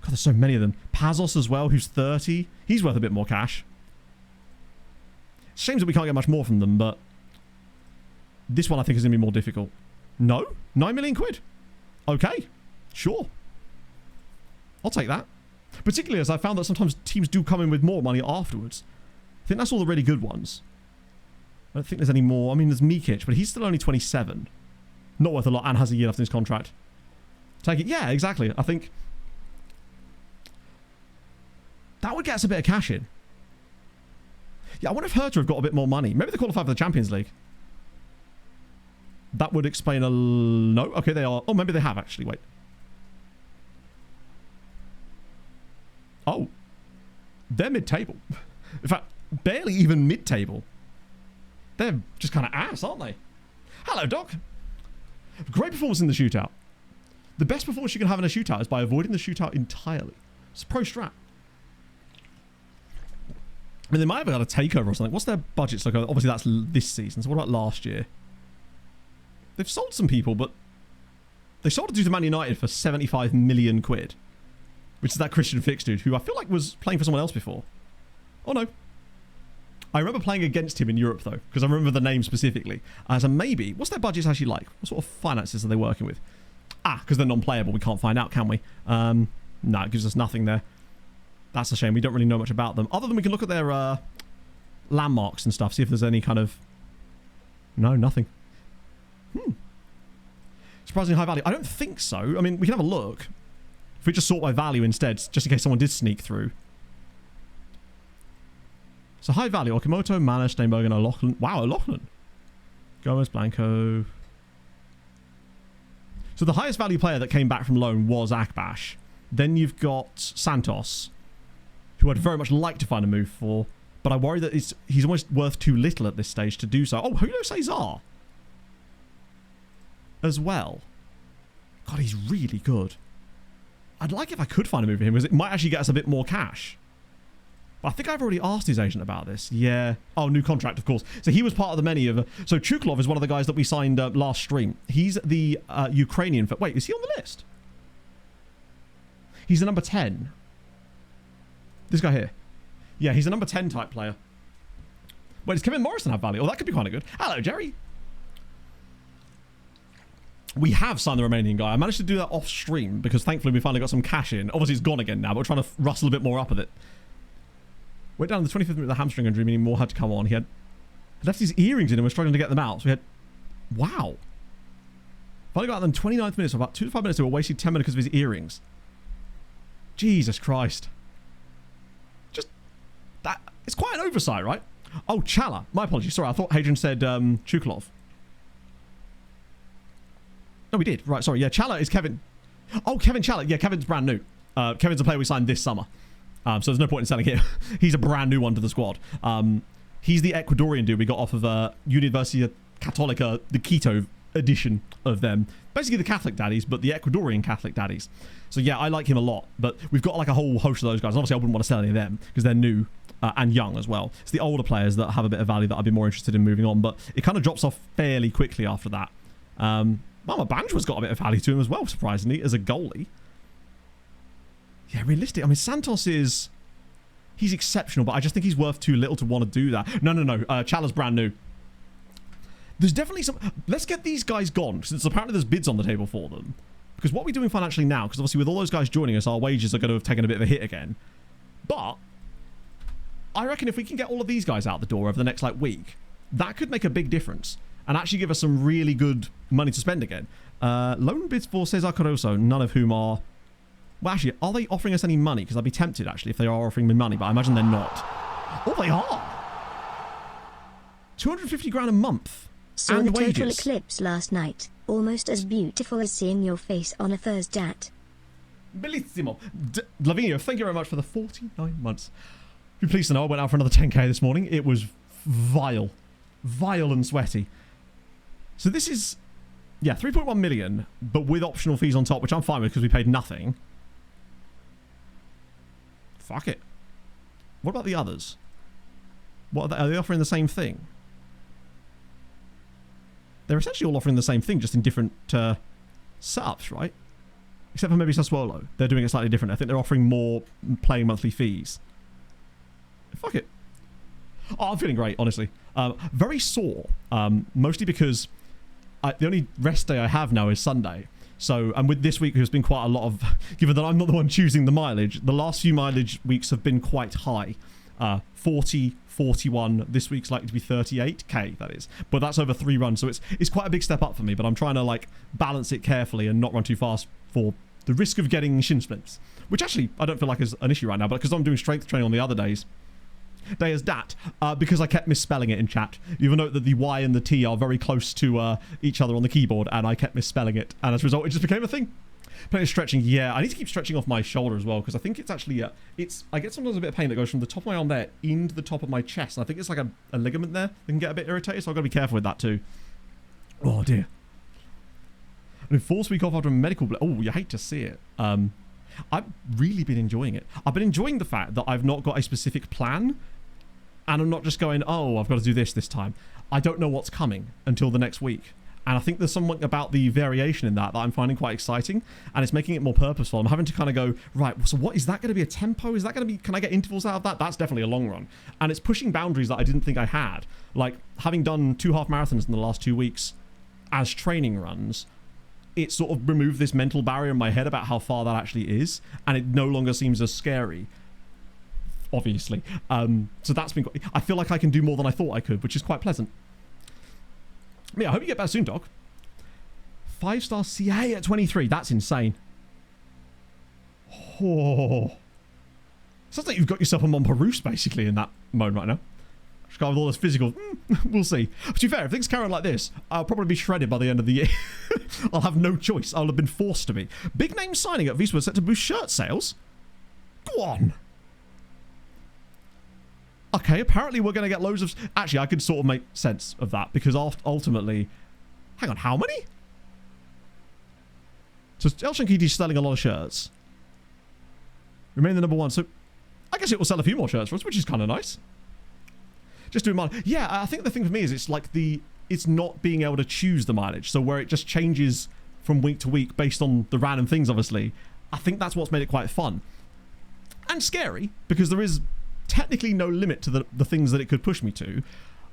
God, there's so many of them. Pazos as well, who's 30. He's worth a bit more cash. Shame that we can't get much more from them, but this one I think is going to be more difficult. No? 9 million quid. Okay. Sure. I'll take that. Particularly as I found that sometimes teams do come in with more money afterwards. I think that's all the really good ones. I don't think there's any more. I mean, there's Mikic, but he's still only 27. Not worth a lot and has a year left in his contract. Take it. Yeah, exactly. I think that would get us a bit of cash in. Yeah, I wonder if Hertha have got a bit more money. Maybe they qualify for the Champions League. That would explain a... No? Okay, they are... Oh, maybe they have, actually. Wait. Oh. They're mid-table. In fact, barely even mid-table. They're just kind of ass, aren't they? Hello, Doc. Great performance in the shootout. The best performance you can have in a shootout is by avoiding the shootout entirely. It's a pro strat. I mean, they might have got a takeover or something. What's their budgets like? Obviously, that's this season. So what about last year? They've sold some people, but they sold a dude to Man United for 75 million quid. Which is that Christian Fix dude, who I feel like was playing for someone else before. Oh, no. I remember playing against him in Europe, though, because I remember the name specifically. As a maybe. What's their budgets actually like? What sort of finances are they working with? Ah, because they're non-playable. We can't find out, can we? No, it gives us nothing there. That's a shame. We don't really know much about them. Other than we can look at their landmarks and stuff, see if there's any kind of... No, nothing. Surprisingly high value. I don't think so. I mean, we can have a look. If we just sort by value instead, just in case someone did sneak through. So high value. Okamoto, Mana, Steinberg, and O'Loughlin. Wow, O'Loughlin. Gomez, Blanco. So the highest value player that came back from loan was Akbash. Then you've got Santos, who I'd very much like to find a move for, but I worry that he's almost worth too little at this stage to do so. Oh, Julio Cesar as well. God, he's really good. I'd like if I could find a move for him, because it might actually get us a bit more cash. But I think I've already asked his agent about this. Yeah. Oh, new contract, of course. So he was part of the many of... So Chuklov is one of the guys that we signed last stream. He's the Ukrainian... Wait, is he on the list? He's the number 10. This guy here. Yeah, he's a number 10 type player. Wait, does Kevin Morrison have value? Oh, that could be kind of good. Hello, Jerry. We have signed the Romanian guy. I managed to do that off stream because thankfully we finally got some cash in. Obviously, it's gone again now, but we're trying to rustle a bit more up with it. Went down to the 25th minute with the hamstring injury, meaning more had to come on. He had left his earrings in and was struggling to get them out. So we had... Wow. Finally got out in the 29th minute, so about 2 to 5 minutes ago, wasted 10 minutes because of his earrings. Jesus Christ. Just... that... It's quite an oversight, right? Oh, Chala. My apologies. Sorry, I thought Hadrian said Chukalov. No, we did. Right, sorry. Yeah, Chala is Kevin. Oh, Kevin Chala. Yeah, Kevin's brand new. Kevin's a player we signed this summer. So there's no point in selling him. He's a brand new one to the squad. He's the Ecuadorian dude we got off of Universidad Católica, the Quito edition of them. Basically the Catholic daddies, but the Ecuadorian Catholic daddies. So yeah, I like him a lot. But we've got like a whole host of those guys. Obviously, I wouldn't want to sell any of them because they're new and young as well. It's the older players that have a bit of value that I'd be more interested in moving on. But it kind of drops off fairly quickly after that. Mama Banjo's got a bit of value to him as well, surprisingly, as a goalie. Yeah, realistic. I mean, Santos is... He's exceptional, but I just think he's worth too little to want to do that. No. Chala's brand new. There's definitely some... Let's get these guys gone, since apparently there's bids on the table for them. Because what are we doing financially now? Because obviously with all those guys joining us, our wages are going to have taken a bit of a hit again. But I reckon if we can get all of these guys out the door over the next, like, week, that could make a big difference. And actually give us some really good money to spend again. Loan bids for Cesar Caruso, none of whom are... Well, actually, are they offering us any money? Because I'd be tempted, actually, if they are offering me money, but I imagine they're not. Oh, they are! 250 grand a month. Saw and the wages. total eclipse last night. Almost as beautiful as seeing your face on a Thursday. Bellissimo. Lavinia, thank you very much for the 49 months. Be pleased to know I went out for another 10k this morning. It was vile. Vile and sweaty. So this is, yeah, 3.1 million, but with optional fees on top, which I'm fine with because we paid nothing. Fuck it. What about the others? What are they offering the same thing? They're essentially all offering the same thing, just in different setups, right? Except for maybe Sassuolo. They're doing it slightly different. I think they're offering more playing monthly fees. Fuck it. Oh, I'm feeling great, honestly. Very sore, mostly because the only rest day I have now is Sunday. So, and with this week, there's been quite a lot of... Given that I'm not the one choosing the mileage, the last few mileage weeks have been quite high. 40, 41. This week's likely to be 38k, that is. But that's over 3 runs, so it's quite a big step up for me. But I'm trying to, like, balance it carefully and not run too fast for the risk of getting shin splints. Which actually, I don't feel like is an issue right now, but because I'm doing strength training on the other days... Day as dat, because I kept misspelling it in chat. You will note that the Y and the T are very close to each other on the keyboard, and I kept misspelling it, and as a result, it just became a thing. Plenty of stretching, yeah. I need to keep stretching off my shoulder as well, because I think it's actually, I get sometimes a bit of pain that goes from the top of my arm there into the top of my chest, and I think it's like a ligament there that can get a bit irritated, so I've got to be careful with that too. Oh dear. And 4th week off after a medical... Oh, you hate to see it. I've really been enjoying it. I've been enjoying the fact that I've not got a specific plan, and I'm not just going, oh, I've got to do this time. I don't know what's coming until the next week. And I think there's something about the variation in that I'm finding quite exciting. And it's making it more purposeful. I'm having to kind of go, right, so what is that going to be a tempo? Is that going to be, can I get intervals out of that? That's definitely a long run. And it's pushing boundaries that I didn't think I had. Like having done 2 half marathons in the last 2 weeks as training runs, it sort of removed this mental barrier in my head about how far that actually is. And it no longer seems as scary. Obviously. So that's been... I feel like I can do more than I thought I could, which is quite pleasant. Yeah, I hope you get better soon, Doc. 5-star CA at 23. That's insane. Oh. Sounds like you've got yourself a Monparoos, basically, in that mode right now. Just go with all this physical. We'll see. But to be fair, if things carry on like this, I'll probably be shredded by the end of the year. I'll have no choice. I'll have been forced to be. Big name signing at Wisła set to boost shirt sales. Go on. Okay, apparently we're going to get loads of... Actually, I could sort of make sense of that, because ultimately... Hang on, how many? So El Shankiti's selling a lot of shirts. Remain the number 1, so... I guess it will sell a few more shirts for us, which is kind of nice. Just doing mileage. Yeah, I think the thing for me is it's like the... It's not being able to choose the mileage, so where it just changes from week to week based on the random things, obviously. I think that's what's made it quite fun. And scary, because there is... technically no limit to the things that it could push me to.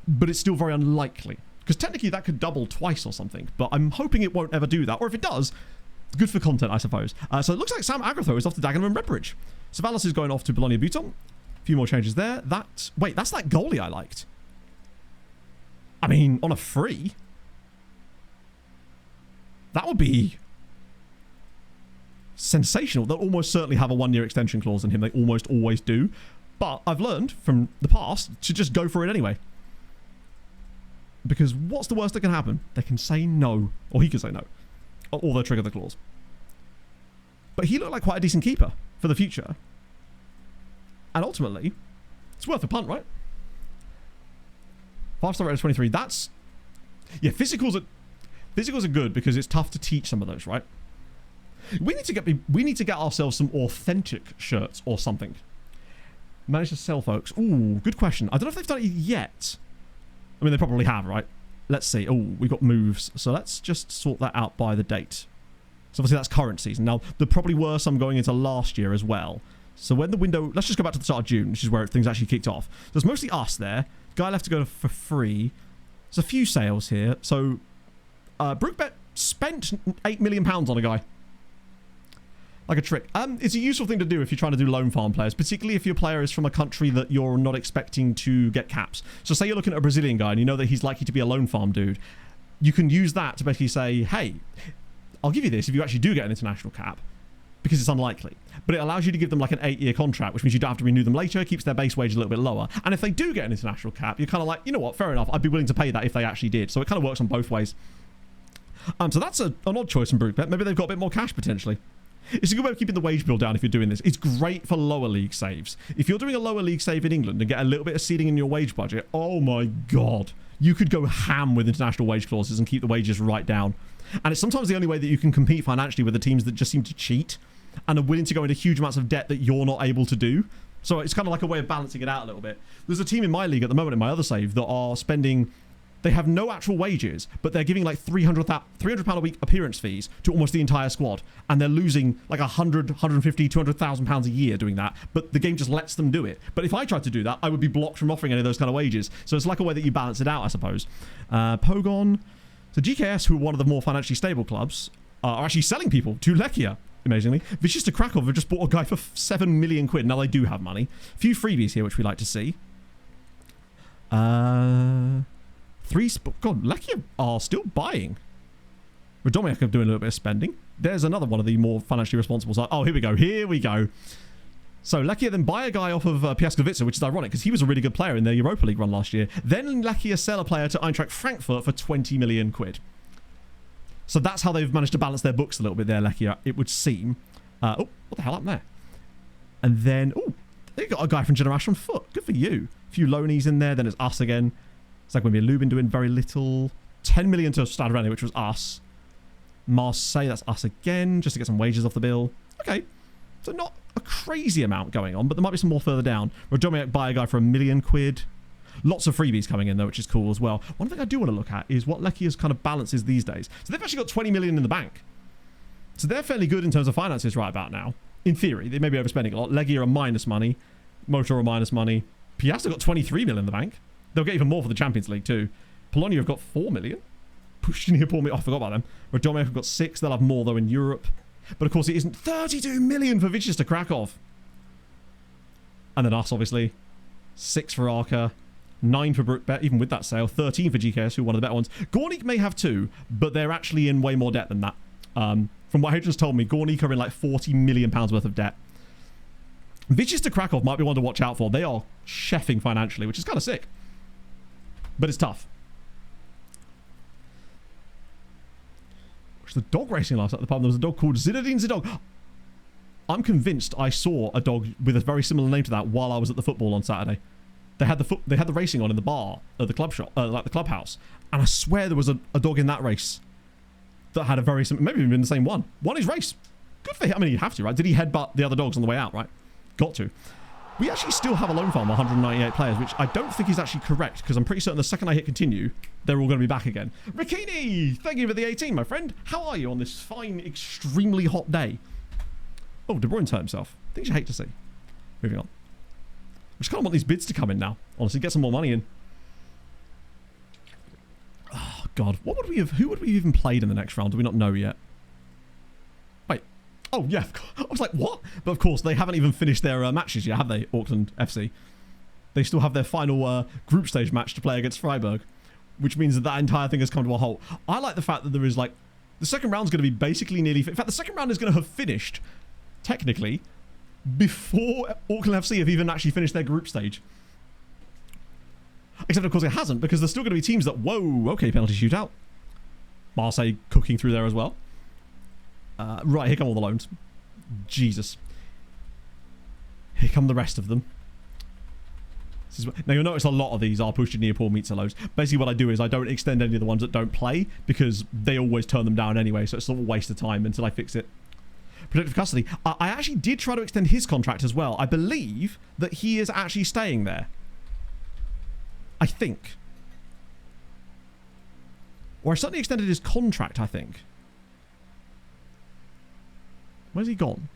but it's still very unlikely. Because technically that could double twice or something, but I'm hoping it won't ever do that. Or if it does, good for content, I suppose. So it looks like Sam Agratho is off to Dagenham and Redbridge. Savalas is going off to Bologna Buton. A few more changes there. Wait, that's that goalie I liked. I mean, on a free, that would be sensational. They'll almost certainly have a 1-year extension clause in him. They almost always do. But I've learned from the past to just go for it anyway. Because what's the worst that can happen? They can say no. Or he can say no. Or they'll trigger the clause. But he looked like quite a decent keeper for the future. And ultimately, it's worth a punt, right? 5-star rated 23. That's... Yeah, physicals are good because it's tough to teach some of those, right? We need to get ourselves some authentic shirts or something. Manage to sell, folks. Ooh, good question. I don't know if they've done it yet. I mean, they probably have, right? Let's see. Oh, we've got moves. So let's just sort that out by the date. So obviously that's current season. Now, there probably were some going into last year as well. So when the window... Let's just go back to the start of June, which is where things actually kicked off. There's mostly us there. Guy left to go for free. There's a few sales here. So, Brookbet spent £8 million on a guy. Like a trick. It's a useful thing to do if you're trying to do loan farm players, particularly if your player is from a country that you're not expecting to get caps. So say you're looking at a Brazilian guy and you know that he's likely to be a loan farm dude. You can use that to basically say, hey, I'll give you this if you actually do get an international cap, because it's unlikely. But it allows you to give them like an 8-year contract, which means you don't have to renew them later, keeps their base wage a little bit lower. And if they do get an international cap, you're kind of like, you know what, fair enough, I'd be willing to pay that if they actually did. So it kind of works on both ways. So that's an odd choice from Brookbet. Maybe they've got a bit more cash potentially. It's a good way of keeping the wage bill down if you're doing this. It's great for lower league saves. If you're doing a lower league save in England and get a little bit of seeding in your wage budget, oh my God. You could go ham with international wage clauses and keep the wages right down. And it's sometimes the only way that you can compete financially with the teams that just seem to cheat and are willing to go into huge amounts of debt that you're not able to do. So it's kind of like a way of balancing it out a little bit. There's a team in my league at the moment, in my other save, that are spending... They have no actual wages, but they're giving like £300 a week appearance fees to almost the entire squad. And they're losing like 100, 150, £200,000 a year doing that. But the game just lets them do it. But if I tried to do that, I would be blocked from offering any of those kind of wages. So it's like a way that you balance it out, I suppose. Pogon. So GKS, who are one of the more financially stable clubs, are actually selling people to Lechia, amazingly. Wisła Kraków have just bought a guy for £7 million. Now they do have money. A few freebies here, which we like to see. God, Lechia are still buying. Radomiak are doing a little bit of spending. There's another one of the more financially responsible side. Oh, here we go. Here we go. So Lechia then buy a guy off of Piaskowicz, which is ironic because he was a really good player in their Europa League run last year. Then Lechia sell a player to Eintracht Frankfurt for £20 million. So that's how they've managed to balance their books a little bit there, Lechia, it would seem. Oh, what the hell happened there? And then, oh, they got a guy from Generation Foot. Good for you. A few loanies in there. Then it's us again. It's like going to be Lubin doing very little. 10 million to Stade Rennais, which was us. Marseille, that's us again, just to get some wages off the bill. Okay, so not a crazy amount going on, but there might be some more further down. Radomiak buy a guy for £1 million. Lots of freebies coming in though, which is cool as well. One thing I do want to look at is what Lechia's kind of balance is these days. So they've actually got 20 million in the bank. So they're fairly good in terms of finances right about now. In theory, they may be overspending a lot. Legia are minus money. Motor are minus money. Piasta got 23 million in the bank. They'll get even more for the Champions League too. Polonia have got 4 million. Pushkin Paul, I forgot about them. Radomiak have got 6. They'll have more though in Europe. But of course it isn't. 32 million for Wisła Kraków. And then us, obviously. 6 for Arca. 9 for Brookbet, even with that sale. 13 for GKS, who are one of the better ones. Gornik may have 2, but they're actually in way more debt than that. From what Hadrian's told me, Gornik are in like £40 million worth of debt. Wisła Kraków might be one to watch out for. They are chefing financially, which is kind of sick. But it's tough. Watch the dog racing last night at the pub. There was a dog called Zinedine Zidog. I'm convinced I saw a dog with a very similar name to that while I was at the football on Saturday. They had the racing on in the bar at the club shop, like the clubhouse, and I swear there was a dog in that race that had a very similar, maybe even the same one. Won his race. Good for him. I mean, you have to, right? Did he headbutt the other dogs on the way out, right? Got to. We actually still have a loan farm, 198 players, which I don't think is actually correct, because I'm pretty certain the second I hit continue, they're all going to be back again. Rikini, thank you for the 18, my friend. How are you on this fine, extremely hot day? Oh, De Bruyne's hurt himself. Things you hate to see. Moving on. I just kind of want these bids to come in now. Honestly, get some more money in. God. Who would we have even played in the next round? Do we not know yet? Wait. Oh, yeah. I was like, what? But of course, they haven't even finished their matches yet, have they, Auckland FC? They still have their final group stage match to play against Freiburg, which means that entire thing has come to a halt. I like the fact that there is, like, the second round's going to be basically nearly... In fact, the second round is going to have finished, technically, before Auckland FC have even actually finished their group stage. Except, of course, it hasn't, because there's still going to be teams that... Whoa, okay, penalty shootout. Marseille cooking through there as well. Right, here come all the loans. Jesus. Here come the rest of them. Now, you'll notice a lot of these are pushed near poor meets loads. Basically, what I do is I don't extend any of the ones that don't play, because they always turn them down anyway, so it's sort of a waste of time until I fix it. Protective custody. I actually did try to extend his contract as well. I believe that he is actually staying there. I think. Or I certainly extended his contract, I think. Where's he gone?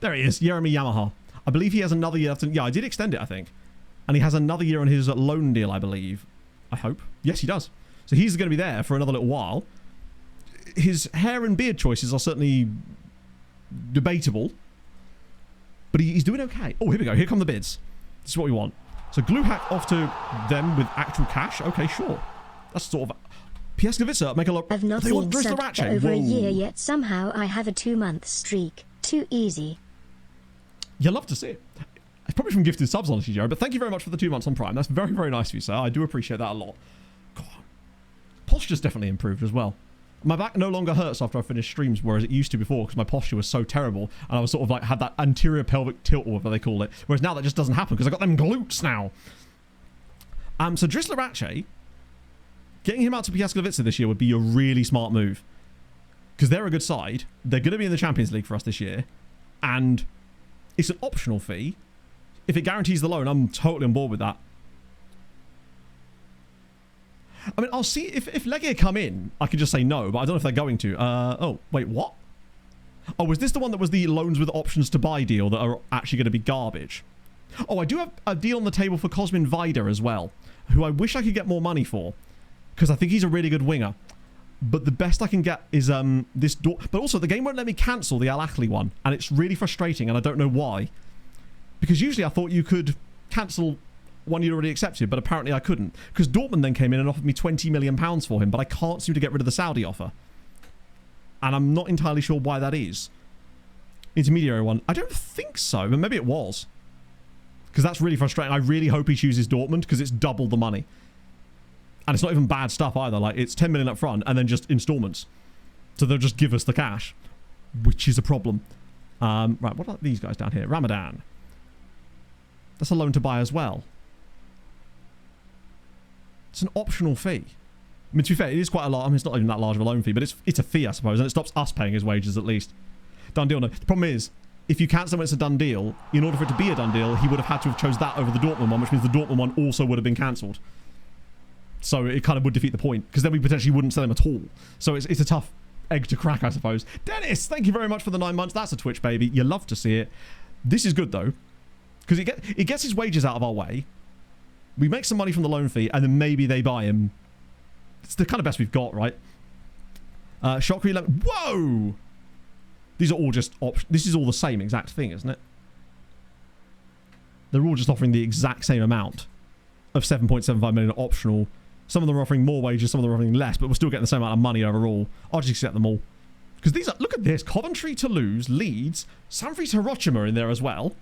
There he is, Jeremy Yamaha. I believe he has another year left. Yeah, I did extend it, I think. And he has another year on his loan deal, I believe. I hope. Yes, he does. So he's going to be there for another little while. His hair and beard choices are certainly debatable. But he's doing okay. Oh, here we go. Here come the bids. This is what we want. So Gluhack off to them with actual cash. Okay, sure. That's sort of... Piaskowitza make a lot... I've not been sacked for over a year yet. Somehow I have a 2-month streak. Too easy. You'll love to see it. It's probably from gifted subs, honestly, Joe. But thank you very much for the 2 months on Prime. That's very, very nice of you, sir. I do appreciate that a lot. God. Posture's definitely improved as well. My back no longer hurts after I finish streams, whereas it used to before, because my posture was so terrible, and I was sort of like, had that anterior pelvic tilt, or whatever they call it. Whereas now that just doesn't happen, because I got them glutes now. So Drislarache, getting him out to Piaskowitza this year would be a really smart move. Because they're a good side. They're going to be in the Champions League for us this year. And it's an optional fee. If it guarantees the loan, I'm totally on board with that. I mean, I'll see if Legia come in, I could just say no, but I don't know if they're going to. Oh, wait, what? Oh, was this the one that was the loans with options to buy deal that are actually going to be garbage? Oh, I do have a deal on the table for Cosmin Vida as well, who I wish I could get more money for, because I think he's a really good winger. But the best I can get is this door. But also, the game won't let me cancel the Al Ahly one, and it's really frustrating, and I don't know why. Because usually I thought you could cancel one you'd already accepted, but apparently I couldn't. Because Dortmund then came in and offered me £20 million for him, but I can't seem to get rid of the Saudi offer. And I'm not entirely sure why that is. Intermediary one. I don't think so, but maybe it was. Because that's really frustrating. I really hope he chooses Dortmund, because it's double the money. And it's not even bad stuff either. Like, it's 10 million up front and then just installments. So they'll just give us the cash, which is a problem. Right, what about these guys down here? Ramadan. That's a loan to buy as well. It's an optional fee. I mean, to be fair, it is quite a lot. I mean, it's not even that large of a loan fee, but it's a fee, I suppose, and it stops us paying his wages at least. Done deal. No. The problem is, if you cancel when it's a done deal, in order for it to be a done deal, he would have had to have chose that over the Dortmund one, which means the Dortmund one also would have been cancelled. So it kind of would defeat the point, because then we potentially wouldn't sell him at all. So it's a tough egg to crack, I suppose. Dennis, thank you very much for the 9 months. That's a Twitch, baby. You love to see it. This is good, though, because it gets his wages out of our way. We make some money from the loan fee, and then maybe they buy him. It's the kind of best we've got, right? Shockery 11. Whoa! These are all just this is all the same exact thing, isn't it? They're all just offering the exact same amount of 7.75 million optional. Some of them are offering more wages, some of them are offering less, but we're still getting the same amount of money overall. I'll just accept them all. Because these are, look at this, Coventry, Toulouse, Leeds, Sanfrecce Hiroshima in there as well.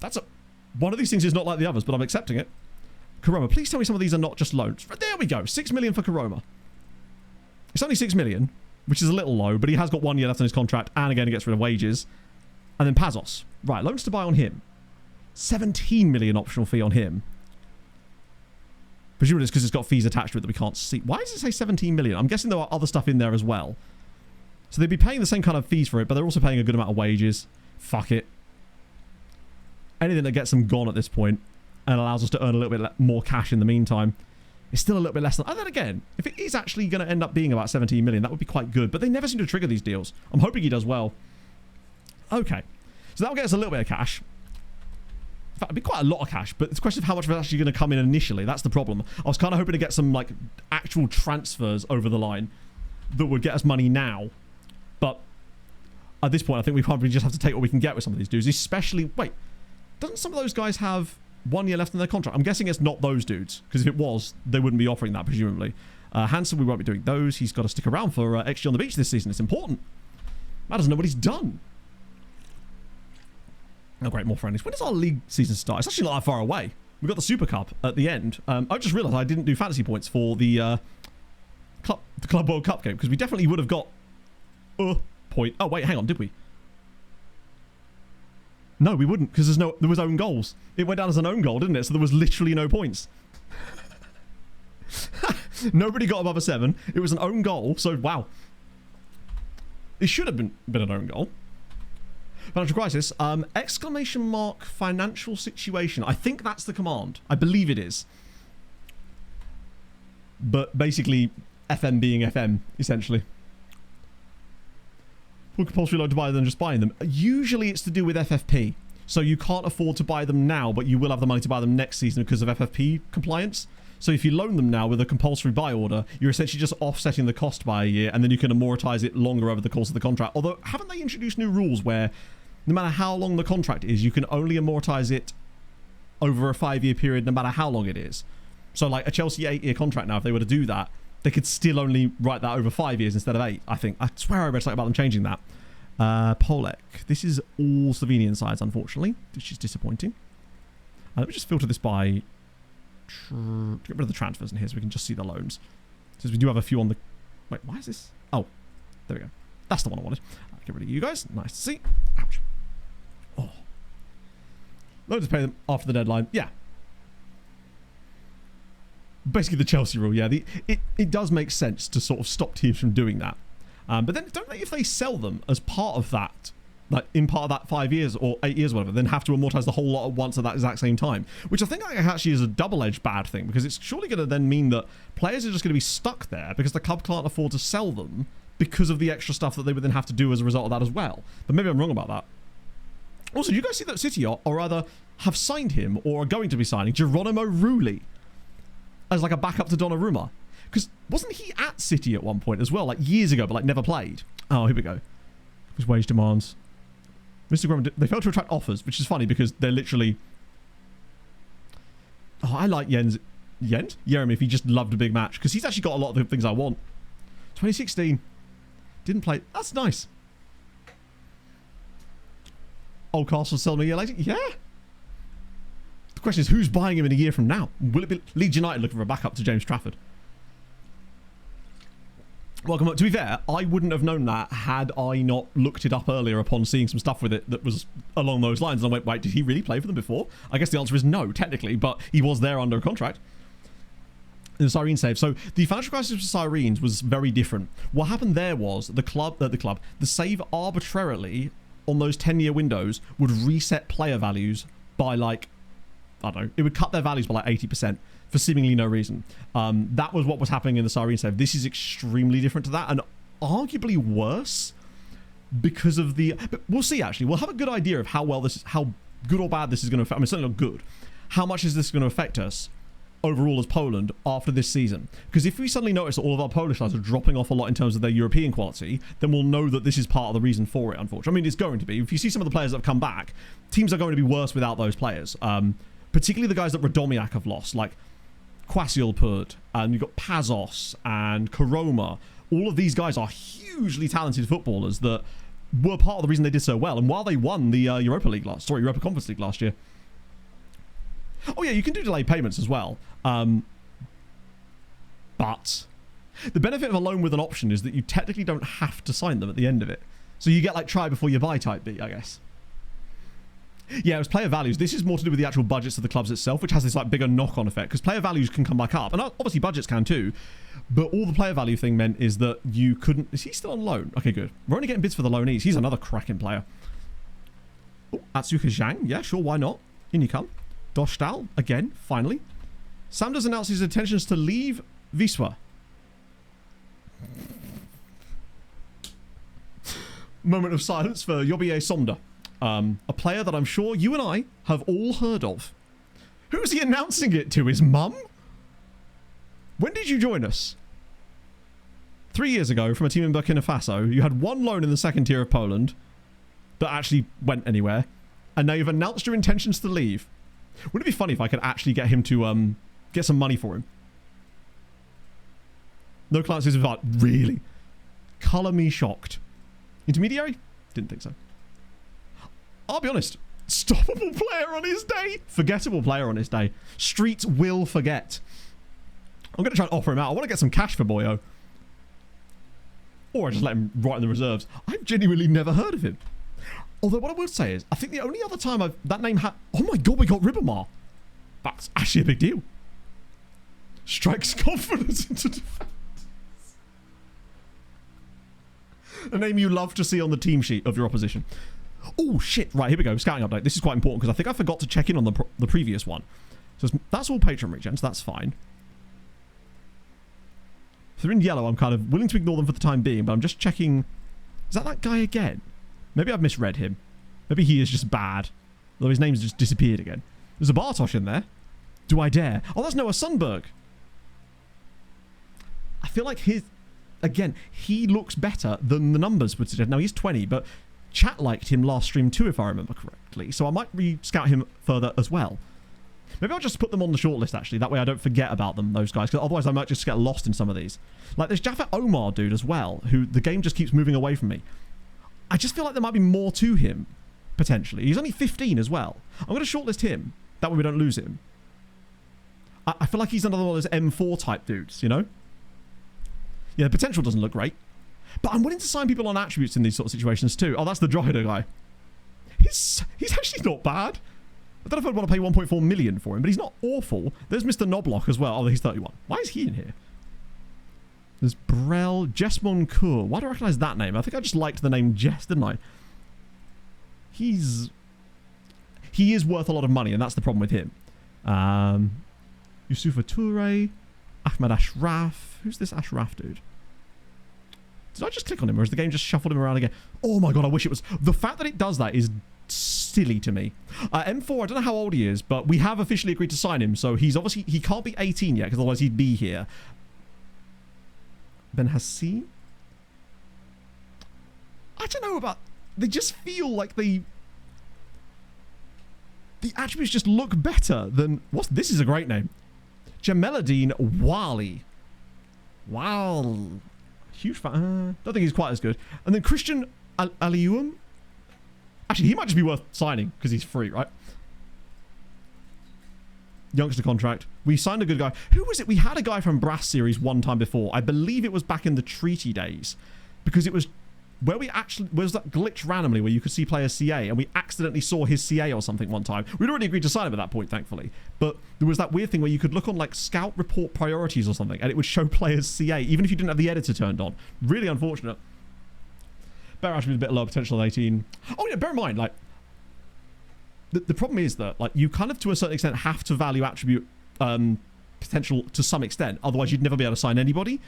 That's one of these things is not like the others, but I'm accepting it. Karoma, please tell me some of these are not just loans. There we go, 6 million for Karoma. It's only 6 million, which is a little low, but he has got 1 year left on his contract, and again, he gets rid of wages. And then Pazos. Right, loans to buy on him. 17 million optional fee on him. Presumably it's because it's got fees attached to it that we can't see. Why does it say 17 million? I'm guessing there are other stuff in there as well. So they'd be paying the same kind of fees for it, but they're also paying a good amount of wages. Fuck it. Anything that gets them gone at this point and allows us to earn a little bit more cash in the meantime. It's still a little bit less than... And then again, if it is actually going to end up being about 17 million, that would be quite good. But they never seem to trigger these deals. I'm hoping he does well. Okay. So that'll get us a little bit of cash. In fact, it'd be quite a lot of cash, but it's a question of how much of it's actually going to come in initially. That's the problem. I was kind of hoping to get some, like, actual transfers over the line that would get us money now. But at this point, I think we probably just have to take what we can get with some of these dudes, especially... Wait, doesn't some of those guys have 1 year left in their contract? I'm guessing it's not those dudes, because if it was, they wouldn't be offering that, presumably. Hansen, we won't be doing those. He's got to stick around for XG on the beach this season. It's important. Matt doesn't know what he's done. Oh, great, more friendlies. When does our league season start? It's actually not that far away. We've got the Super Cup at the end. I just realised I didn't do fantasy points for the Club World Cup game, because we definitely would have got a point. Oh, wait, hang on, did we? No, we wouldn't, because there was own goals. It went down as an own goal, didn't it? So there was literally no points. Nobody got above a 7. It was an own goal, so wow. It should have been an own goal. Financial crisis. Exclamation mark financial situation. I think that's the command. I believe it is. But basically, FM being FM, essentially. More compulsory loan to buy than just buying them. Usually it's to do with FFP. So you can't afford to buy them now, but you will have the money to buy them next season because of FFP compliance. So if you loan them now with a compulsory buy order, you're essentially just offsetting the cost by a year, and then you can amortize it longer over the course of the contract. Although, haven't they introduced new rules where no matter how long the contract is, you can only amortize it over a 5-year period no matter how long it is? So like a Chelsea 8-year contract now, if they were to do that, they could still only write that over 5 years instead of 8, I think. I swear I read something about them changing that. Polek. This is all Slovenian sides, unfortunately, which is disappointing. Let me just filter this by... get rid of the transfers in here so we can just see the loans. Since we do have a few on the... Wait, why is this? Oh, there we go. That's the one I wanted. Get rid of you guys. Nice to see. Ouch. Oh. Loans to pay them after the deadline. Yeah. Basically the Chelsea rule, yeah. It does make sense to sort of stop teams from doing that. But then don't they, if they sell them as part of that, like in part of that 5 years or 8 years, whatever, then have to amortize the whole lot at once at that exact same time, which I think actually is a double-edged bad thing, because it's surely going to then mean that players are just going to be stuck there because the club can't afford to sell them because of the extra stuff that they would then have to do as a result of that as well. But maybe I'm wrong about that. Also, you guys see that City are either have signed him or are going to be signing Geronimo Rulli as like a backup to Donnarumma? Because wasn't he at City at one point as well, like years ago, but like never played? Oh, here we go. His wage demands. Mr. Grumman, they failed to attract offers, which is funny because they're literally... Oh, I like Jens? Jeremy, if he just loved a big match, because he's actually got a lot of the things I want. 2016. Didn't play. That's nice. Oldcastle sell him a year later? Yeah. The question is, who's buying him in a year from now? Will it be Leeds United looking for a backup to James Trafford? Welcome up. To be fair, I wouldn't have known that had I not looked it up earlier upon seeing some stuff with it that was along those lines. And I went, wait, did he really play for them before? I guess the answer is no, technically, but he was there under a contract. In the Cyrene save. So the financial crisis for Cyrenes was very different. What happened there was the save arbitrarily on those 10-year windows would reset player values by like, I don't know, it would cut their values by like 80%. For seemingly no reason. That was what was happening in the Cyrene save. This is extremely different to that, and arguably worse because of the... But we'll see, actually. We'll have a good idea of how good or bad this is going to affect... I mean, certainly not good. How much is this going to affect us overall as Poland after this season? Because if we suddenly notice that all of our Polish sides are dropping off a lot in terms of their European quality, then we'll know that this is part of the reason for it, unfortunately. I mean, it's going to be. If you see some of the players that have come back, teams are going to be worse without those players. Particularly the guys that Radomiak have lost, like Kwasiolput, and you've got Pazos and Karoma. All of these guys are hugely talented footballers that were part of the reason they did so well. And while they won the Europa Conference League last year. Oh yeah, you can do delayed payments as well. But the benefit of a loan with an option is that you technically don't have to sign them at the end of it. So you get like try before you buy type B, I guess. Yeah, it was player values. This is more to do with the actual budgets of the clubs itself, which has this like bigger knock-on effect, because player values can come back up, and obviously budgets can too. But all the player value thing meant is that you couldn't... Is he still on loan? Okay, good. We're only getting bids for the loanees. He's another cracking player. Oh, Atsuka Zhang. Yeah, sure, why not? In you come. Dostal, again, finally. Sanders announced his intentions to leave Wisła. Moment of silence for Yobie Somda. a player that I'm sure you and I have all heard of. Who's he announcing it to? His mum? When did you join us? 3 years ago from a team in Burkina Faso. You had one loan in the second tier of Poland that actually went anywhere. And now you've announced your intentions to leave. Wouldn't it be funny if I could actually get him to get some money for him? No clients is about really. Colour me shocked. Intermediary? Didn't think so. I'll be honest. Stoppable player on his day. Forgettable player on his day. Streets will forget. I'm going to try and offer him out. I want to get some cash for Boyo. Or I just let him right in the reserves. I've genuinely never heard of him. Although what I would say is, I think the only other time that name had... Oh my god, we got Ribamar. That's actually a big deal. Strikes confidence into defense. A name you love to see on the team sheet of your opposition. Oh shit, right, here we go. Scouting update. This is quite important because I think I forgot to check in on the previous one. So that's all patron regen, so that's fine. If they're in yellow, I'm kind of willing to ignore them for the time being, but I'm just checking... Is that guy again? Maybe I've misread him. Maybe he is just bad. Although his name's just disappeared again. There's a Bartosz in there. Do I dare? Oh, that's Noah Sundberg. I feel like again, he looks better than the numbers would suggest. Now, he's 20, but chat liked him last stream too, if I remember correctly. So I might re-scout him further as well. Maybe I'll just put them on the shortlist, actually. That way I don't forget about them, those guys. Because otherwise I might just get lost in some of these. Like, there's Jafet Omar dude as well, who the game just keeps moving away from me. I just feel like there might be more to him, potentially. He's only 15 as well. I'm going to shortlist him. That way we don't lose him. I feel like he's another one of those M4 type dudes, you know? Yeah, the potential doesn't look great. But I'm willing to sign people on attributes in these sort of situations too. Oh, that's the Dryder guy. He's actually not bad. I don't know if I'd want to pay 1.4 million for him, but he's not awful. There's Mr. Knobloch as well. Oh, he's 31. Why is he in here? There's Brel, Jesmon Kur. Why do I recognize that name? I think I just liked the name Jess, didn't I? He is worth a lot of money, and that's the problem with him. Yusufa Toure, Ahmed Ashraf. Who's this Ashraf dude? Did I just click on him, or has the game just shuffled him around again? Oh my god, I wish it was... The fact that it does that is silly to me. M4, I don't know how old he is, but we have officially agreed to sign him, so he's obviously... He can't be 18 yet, because otherwise he'd be here. Ben Hassi? I don't know about... They just feel like they... The attributes just look better than... This is a great name. Jameladine Wali. Wow. Huge fan. Don't think he's quite as good. And then Christian Aliuum. Actually, he might just be worth signing because he's free, right? Youngster contract. We signed a good guy. Who was it? We had a guy from Brass Series one time before. I believe it was back in the treaty days. Because it was where we actually... Was that glitch randomly where you could see players CA and we accidentally saw his CA or something one time. We'd already agreed to sign him at that point, thankfully. But there was that weird thing where you could look on like scout report priorities or something and it would show players CA even if you didn't have the editor turned on. Really unfortunate. Better attribute, a bit lower potential than 18. Oh yeah, bear in mind, like... The problem is that like you kind of to a certain extent have to value attribute potential to some extent. Otherwise you'd never be able to sign anybody.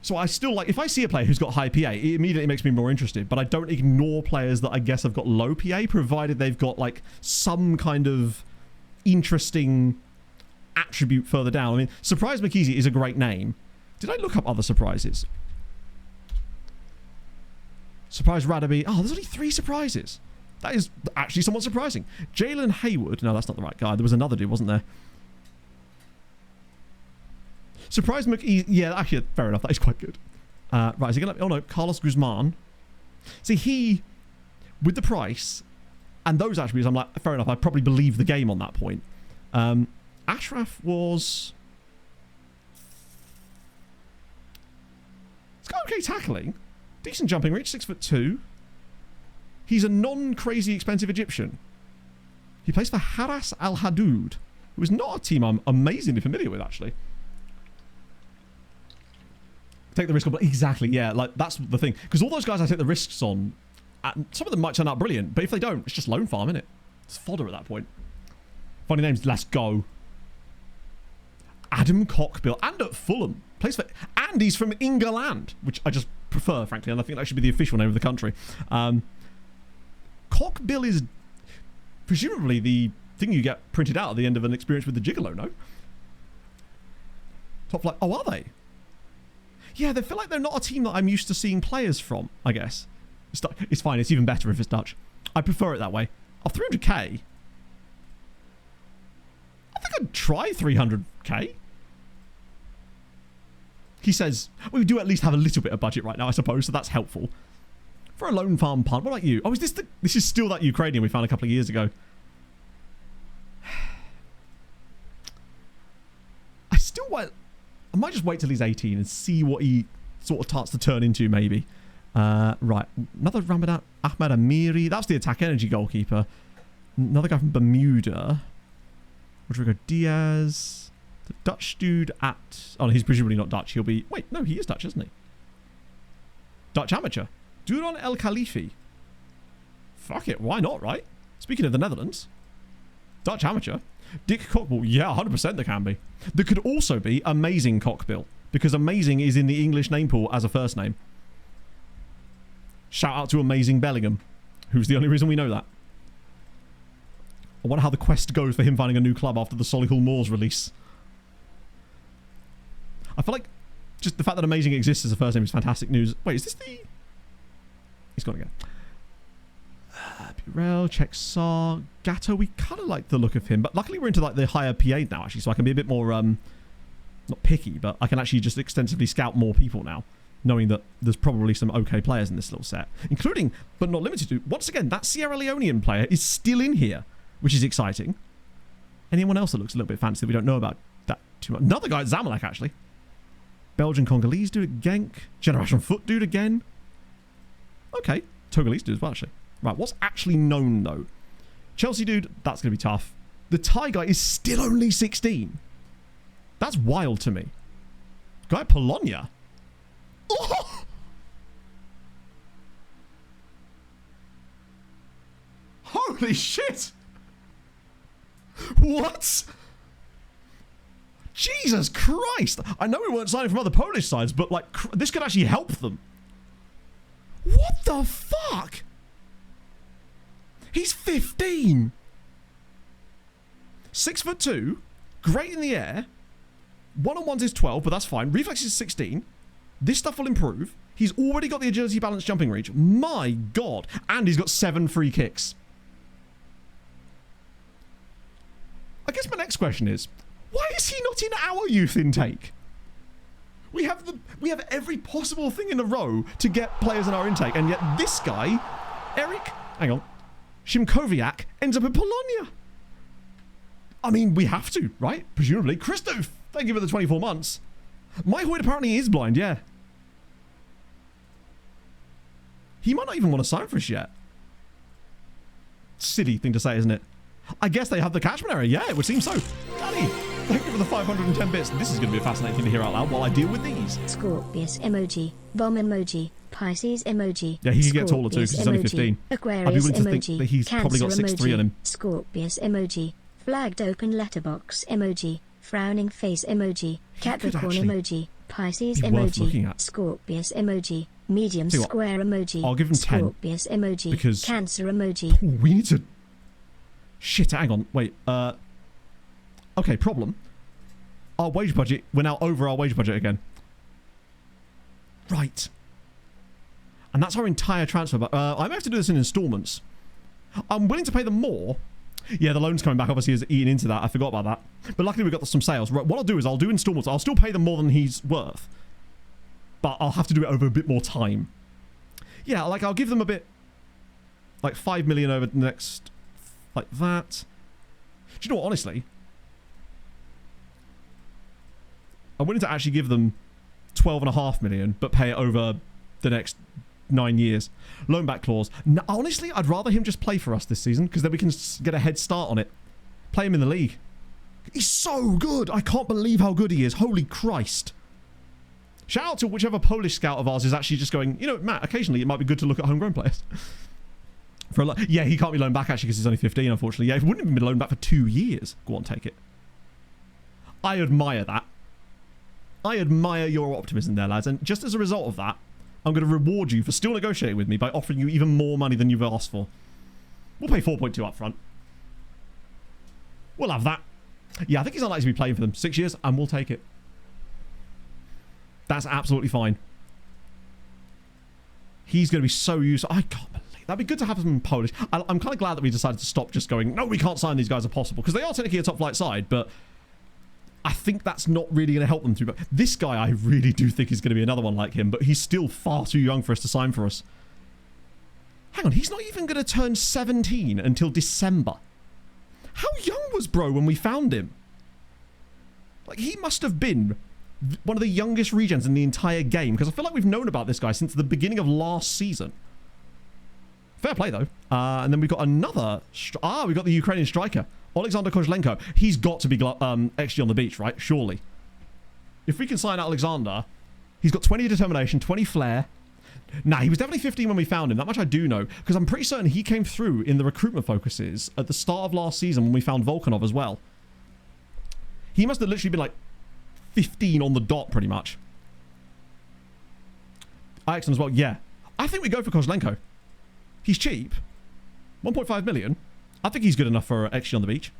So I still like, if I see a player who's got high PA, it immediately makes me more interested. But I don't ignore players that I guess have got low PA, provided they've got like some kind of interesting attribute further down. I mean, Surprise McKeezy is a great name. Did I look up other surprises? Surprise Radaby. Oh, there's only 3 surprises. That is actually somewhat surprising. Jalen Hayward. No, that's not the right guy. There was another dude, wasn't there? Surprise McE... Yeah, actually, fair enough. That is quite good. Right, is he going to... Oh, no. Carlos Guzman. See, he... With the price and those attributes, I'm like, fair enough. I probably believe the game on that point. Ashraf was... It's got okay tackling. Decent jumping reach. 6'2". He's a non-crazy expensive Egyptian. He plays for Haras Al Hadoud, who is not a team I'm amazingly familiar with, actually. Take the risk on, but exactly, yeah, like that's the thing. Because all those guys I take the risks on, some of them might turn out brilliant, but if they don't, it's just loan farm, isn't it? It's fodder at that point. Funny names, let's go. Adam Cockbill, and at Fulham. Plays for, and he's from England, which I just prefer, frankly, and I think that should be the official name of the country. cock bill is presumably the thing you get printed out at the end of an experience with the Gigolo, no? Top flight. Oh, are they? Yeah, they feel like they're not a team that I'm used to seeing players from, I guess. It's fine. It's even better if it's Dutch. I prefer it that way. Oh, 300k? I think I'd try 300k. He says, we do at least have a little bit of budget right now, I suppose, so that's helpful. For a lone farm punt, what about you? Oh, is this this is still that Ukrainian we found a couple of years ago. I might just wait till he's 18 and see what he sort of starts to turn into, maybe. Right, another Ramadan Ahmed Amiri. That's the attack energy goalkeeper. Another guy from Bermuda. Rodrigo Diaz. The Dutch dude at... Oh, he's presumably not Dutch. He'll be... Wait, no, he is Dutch, isn't he? Dutch amateur. Duran El Khalifi. Fuck it, why not, right? Speaking of the Netherlands. Dutch amateur. Dick Cockbill. Yeah, 100% there can be. There could also be Amazing Cockbill. Because Amazing is in the English name pool as a first name. Shout out to Amazing Bellingham. Who's the only reason we know that. I wonder how the quest goes for him finding a new club after the Solihull Moors release. I feel like just the fact that Amazing exists as a first name is fantastic news. Wait, is this the... He's gone again. Burrell, Czechsar, Gatto. We kind of like the look of him, but luckily we're into like the higher PA now, actually, so I can be a bit more, not picky, but I can actually just extensively scout more people now, knowing that there's probably some okay players in this little set, including, but not limited to, once again, that Sierra Leonean player is still in here, which is exciting. Anyone else that looks a little bit fancy that we don't know about that too much? Another guy at Zamalek, actually. Belgian Congolese dude at Genk. Generation Foot dude again. Okay. Togolese dude as well, actually. Right, what's actually known, though? Chelsea dude, that's going to be tough. The Thai guy is still only 16. That's wild to me. Guy at Polonia. Oh! Holy shit! What? Jesus Christ! I know we weren't signing from other Polish sides, but like, this could actually help them. What the fuck? He's 15. 6'2", great in the air. One-on-ones is 12, but that's fine. Reflex is 16. This stuff will improve. He's already got the agility, balance, jumping reach. My God. And he's got 7 free kicks. I guess my next question is, why is he not in our youth intake? We have every possible thing in a row to get players in our intake, and yet this guy, Eric, hang on, Shimkoviak, ends up in Polonia. I mean, we have to, right? Presumably. Christoph, thank you for the 24 months. My Hoyt apparently is blind, yeah. He might not even want to sign for us yet. Silly thing to say, isn't it? I guess they have the catchment area. Yeah, it would seem so. Danny, thank you for the 510 bits. This is going to be a fascinating thing to hear out loud while I deal with these. Scorpius emoji, bomb emoji, Pisces emoji. Yeah, he can get taller too because he's only 15. Aquarius I'd be willing to emoji, think that he's probably got 6'3" on him. Scorpius emoji, flagged open letterbox emoji, frowning face emoji, Capricorn emoji, Pisces emoji, Scorpius emoji, medium square emoji. I'll give him 10. Scorpius emoji, because Cancer emoji. Ooh, we need to... Shit, hang on. Wait, okay, problem. Our wage budget, we're now over our wage budget again. Right. And that's our entire transfer. But I may have to do this in installments. I'm willing to pay them more. Yeah, the loan's coming back. Obviously, is eating into that. I forgot about that. But luckily, we got some sales. Right, what I'll do is I'll do installments. I'll still pay them more than he's worth. But I'll have to do it over a bit more time. Yeah, like, I'll give them a bit... Like, 5 million over the next... Like that. Do you know what, honestly? I'm willing to actually give them 12.5 million, but pay it over the next 9 years. Loan back clause. No, honestly, I'd rather him just play for us this season, because then we can get a head start on it. Play him in the league. He's so good. I can't believe how good he is. Holy Christ. Shout out to whichever Polish scout of ours is actually just going, you know, Matt, occasionally it might be good to look at homegrown players. Yeah, he can't be loaned back actually because he's only 15, unfortunately. Yeah, he wouldn't have been loaned back for 2 years. Go on, take it. I admire that. I admire your optimism there, lads. And just as a result of that, I'm going to reward you for still negotiating with me by offering you even more money than you've asked for. We'll pay 4.2 up front. We'll have that. Yeah, I think he's unlikely to be playing for them. 6 years, and we'll take it. That's absolutely fine. He's going to be so useful. I can't believe. That'd be good to have some Polish. I'm kind of glad that we decided to stop just going, no, we can't sign these guys if possible. Because they are technically a top flight side, but I think that's not really going to help them through. But this guy, I really do think is going to be another one like him, but he's still far too young for us to sign for us. Hang on, he's not even going to turn 17 until December. How young was bro when we found him? Like, he must have been one of the youngest regens in the entire game, because I feel like we've known about this guy since the beginning of last season. Fair play, though. And then we've got another... we've got the Ukrainian striker, Alexander Kozlenko. He's got to be XG on the beach, right? Surely. If we can sign Alexander, he's got 20 determination, 20 flair. Nah, he was definitely 15 when we found him. That much I do know, because I'm pretty certain he came through in the recruitment focuses at the start of last season when we found Volkanov as well. He must have literally been like 15 on the dot, pretty much. Ajax as well, yeah. I think we go for Kozlenko. He's cheap. 1.5 million. I think he's good enough for XG on the beach.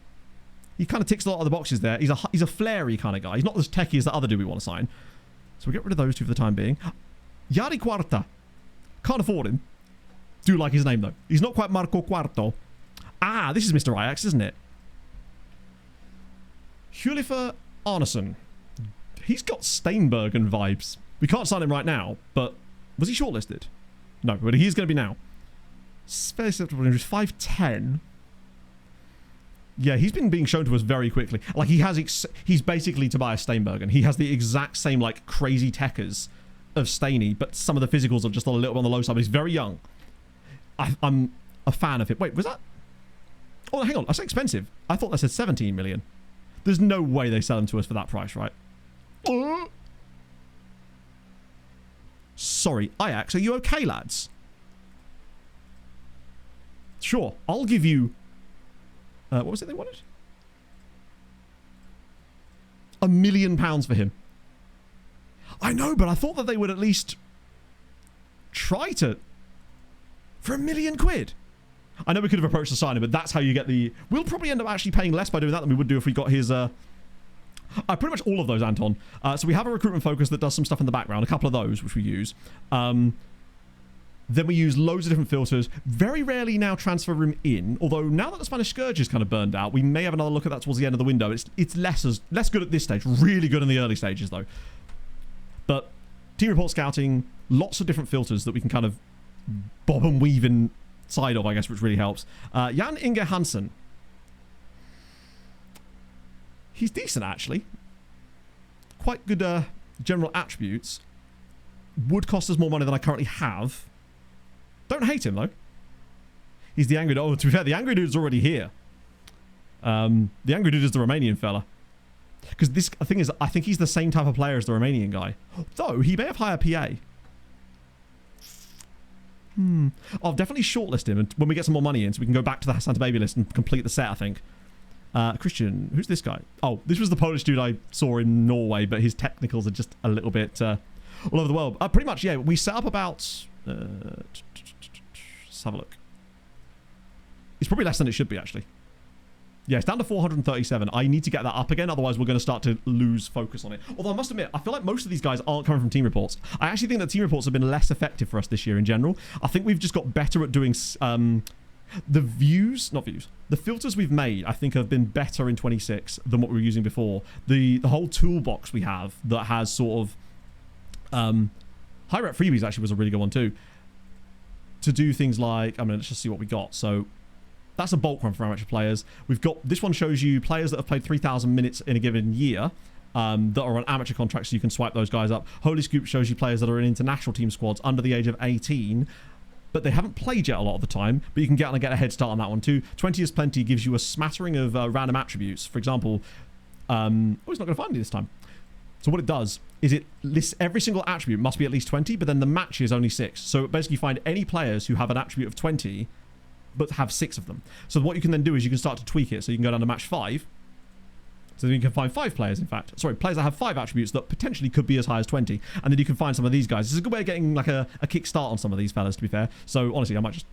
He kind of ticks a lot of the boxes there. He's a flary kind of guy. He's not as techy as the other dude we want to sign. So we get rid of those two for the time being. Yari Quarta. Can't afford him. Do like his name, though. He's not quite Marco Quarto. Ah, this is Mr. Ajax, isn't it? Hulifer Arneson. He's got Steinbergen vibes. We can't sign him right now, but was he shortlisted? No, but he's going to be now. Very acceptable. He's 5'10". Yeah, he's been being shown to us very quickly. Like, he's basically Tobias Steinbergen. He has the exact same, like, crazy techers of Stainy, but some of the physicals are just a little bit on the low side. But he's very young. I'm a fan of him. Wait, was that... Oh, hang on. I said expensive. I thought that said 17 million. There's no way they sell him to us for that price, right? Sorry, Ajax, are you okay, lads? Sure, I'll give you... what was it they wanted? £1 million for him. I know, but I thought that they would at least try to... For £1 million quid? I know we could have approached the signing, but that's how you get the... We'll probably end up actually paying less by doing that than we would do if we got his... pretty much all of those, Anton. So we have a recruitment focus that does some stuff in the background. A couple of those, which we use. Then we use loads of different filters. Very rarely now transfer room in. Although now that the Spanish Scourge is kind of burned out, we may have another look at that towards the end of the window. It's less good at this stage. Really good in the early stages, though. But team report scouting, lots of different filters that we can kind of bob and weave inside of, I guess, which really helps. Jan Inge Hansen. He's decent, actually. Quite good general attributes. Would cost us more money than I currently have. Don't hate him, though. He's the angry dude. Oh, to be fair, the angry dude's already here. The angry dude is the Romanian fella. Because the thing is, I think he's the same type of player as the Romanian guy. Though, he may have higher PA. I'll definitely shortlist him and when we get some more money in, so we can go back to the Santa Baby list and complete the set, I think. Christian, who's this guy? Oh, this was the Polish dude I saw in Norway, but his technicals are just a little bit all over the world. Pretty much, yeah. We set up about... let's have a look. It's probably less than it should be, actually. Yeah, it's down to 437. I need to get that up again, otherwise we're going to start to lose focus on it. Although I must admit, I feel like most of these guys aren't coming from team reports. I actually think that team reports have been less effective for us this year in general. I think we've just got better at doing... the filters we've made, I think, have been better in 26 than what we were using before. The whole toolbox we have that has sort of... high rep freebies actually was a really good one too. To do things like... let's just see what we got. So... That's a bulk one for amateur players. We've got... This one shows you players that have played 3,000 minutes in a given year that are on amateur contracts, so you can swipe those guys up. Holy Scoop shows you players that are in international team squads under the age of 18, but they haven't played yet a lot of the time, but you can get a head start on that one too. 20 is plenty gives you a smattering of random attributes. For example... oh, he's not going to find me this time. So what it does is it lists every single attribute must be at least 20, but then the match is only 6. So basically find any players who have an attribute of 20 but have 6 of them. So what you can then do is you can start to tweak it. So you can go down to match 5. So then you can find 5 players, in fact. Sorry, players that have 5 attributes that potentially could be as high as 20. And then you can find some of these guys. This is a good way of getting like a kickstart on some of these fellas, to be fair. So honestly, I might just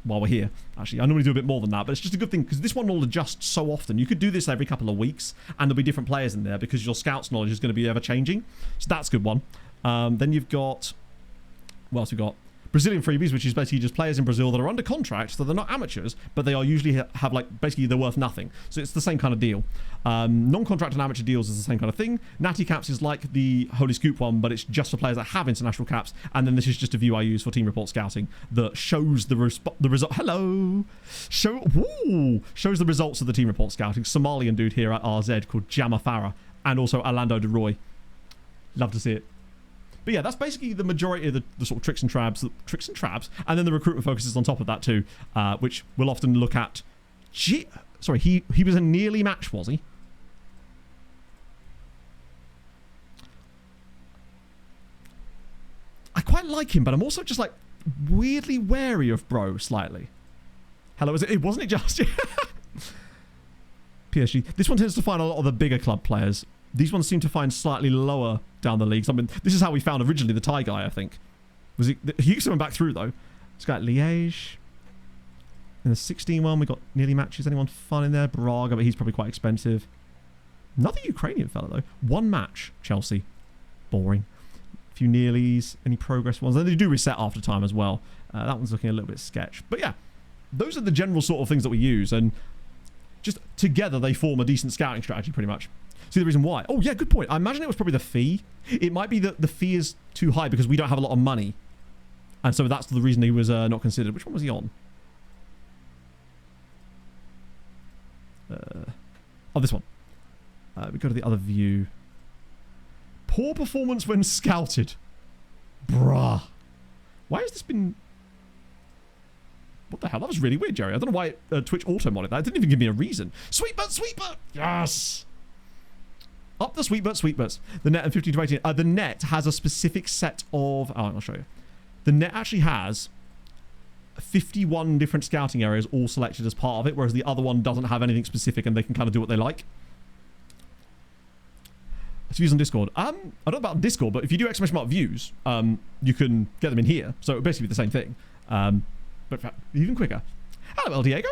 while we're here. Actually, I normally do a bit more than that, but it's just a good thing because this one will adjust so often. You could do this every couple of weeks and there'll be different players in there because your scouts knowledge is going to be ever changing. So that's a good one. Then you've got, what else we got? Brazilian freebies, which is basically just players in Brazil that are under contract, so they're not amateurs, but they are usually have like, basically they're worth nothing. So it's the same kind of deal. Non-contract and amateur deals is the same kind of thing. Natty caps is like the Holy Scoop one, but it's just for players that have international caps. And then this is just a view I use for team report scouting that shows the result. Hello, shows the results of the team report scouting. Somalian dude here at RZ called Jama Farah, and also Orlando De Roy. Love to see it. But yeah, that's basically the majority of the sort of tricks and traps, and then the recruitment focuses on top of that too, which we'll often look at. Sorry, he was a nearly match, was he? I quite like him, but I'm also just like weirdly wary of bro slightly. Hello, it wasn't it just PSG? This one tends to find a lot of the bigger club players. These ones seem to find slightly lower down the leagues. I mean, this is how we found originally the Thai guy, I think. Was he coming back through, though. It's got Liège. In the 16 one, we got nearly matches. Anyone fun in there? Braga, but he's probably quite expensive. Another Ukrainian fella, though. One match, Chelsea. Boring. A few nearlies. Any progress ones. Then they do reset after time as well. That one's looking a little bit sketch. But yeah, those are the general sort of things that we use. And just together, they form a decent scouting strategy, pretty much. See the reason why? Oh, yeah, good point. I imagine it was probably the fee. It might be that the fee is too high because we don't have a lot of money. And so that's the reason he was not considered. Which one was he on? Oh, this one. We go to the other view. Poor performance when scouted. Bruh. Why has this been... What the hell? That was really weird, Jerry. I don't know why Twitch auto-modded that. It didn't even give me a reason. Sweetbutt, Sweetbutt! Yes! Up the Sweetbutt. The net and 15 to 18. The net has a specific set of... Oh, I'll show you. The net actually has 51 different scouting areas all selected as part of it, whereas the other one doesn't have anything specific and they can kind of do what they like. It's views on Discord. I don't know about Discord, but if you do exclamation mark views, you can get them in here. So it would basically be the same thing. But even quicker. Hello, El Diego.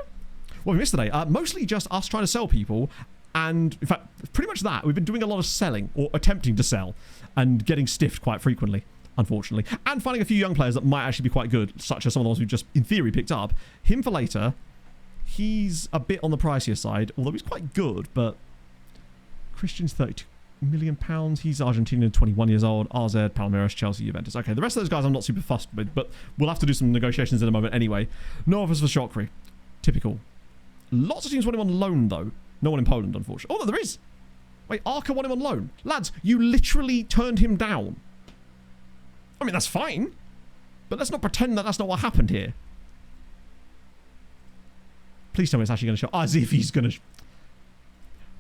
What have we missed today? Mostly just us trying to sell people. And in fact, pretty much that. We've been doing a lot of selling or attempting to sell and getting stiffed quite frequently, unfortunately. And finding a few young players that might actually be quite good, such as some of the ones we've just, in theory, picked up. Him for later. He's a bit on the pricier side, although he's quite good, but Christian's 32 million pounds. He's Argentinian, 21 years old. RZ, Palmeiras, Chelsea, Juventus. Okay, the rest of those guys I'm not super fussed with, but we'll have to do some negotiations in a moment anyway. No offers for Shokri. Typical. Lots of teams want him on loan, though. No one in Poland, unfortunately. Oh, no, there is. Wait, Arca want him on loan. Lads, you literally turned him down. I mean, that's fine. But let's not pretend that that's not what happened here. Please tell me it's actually going to show. As if he's going to...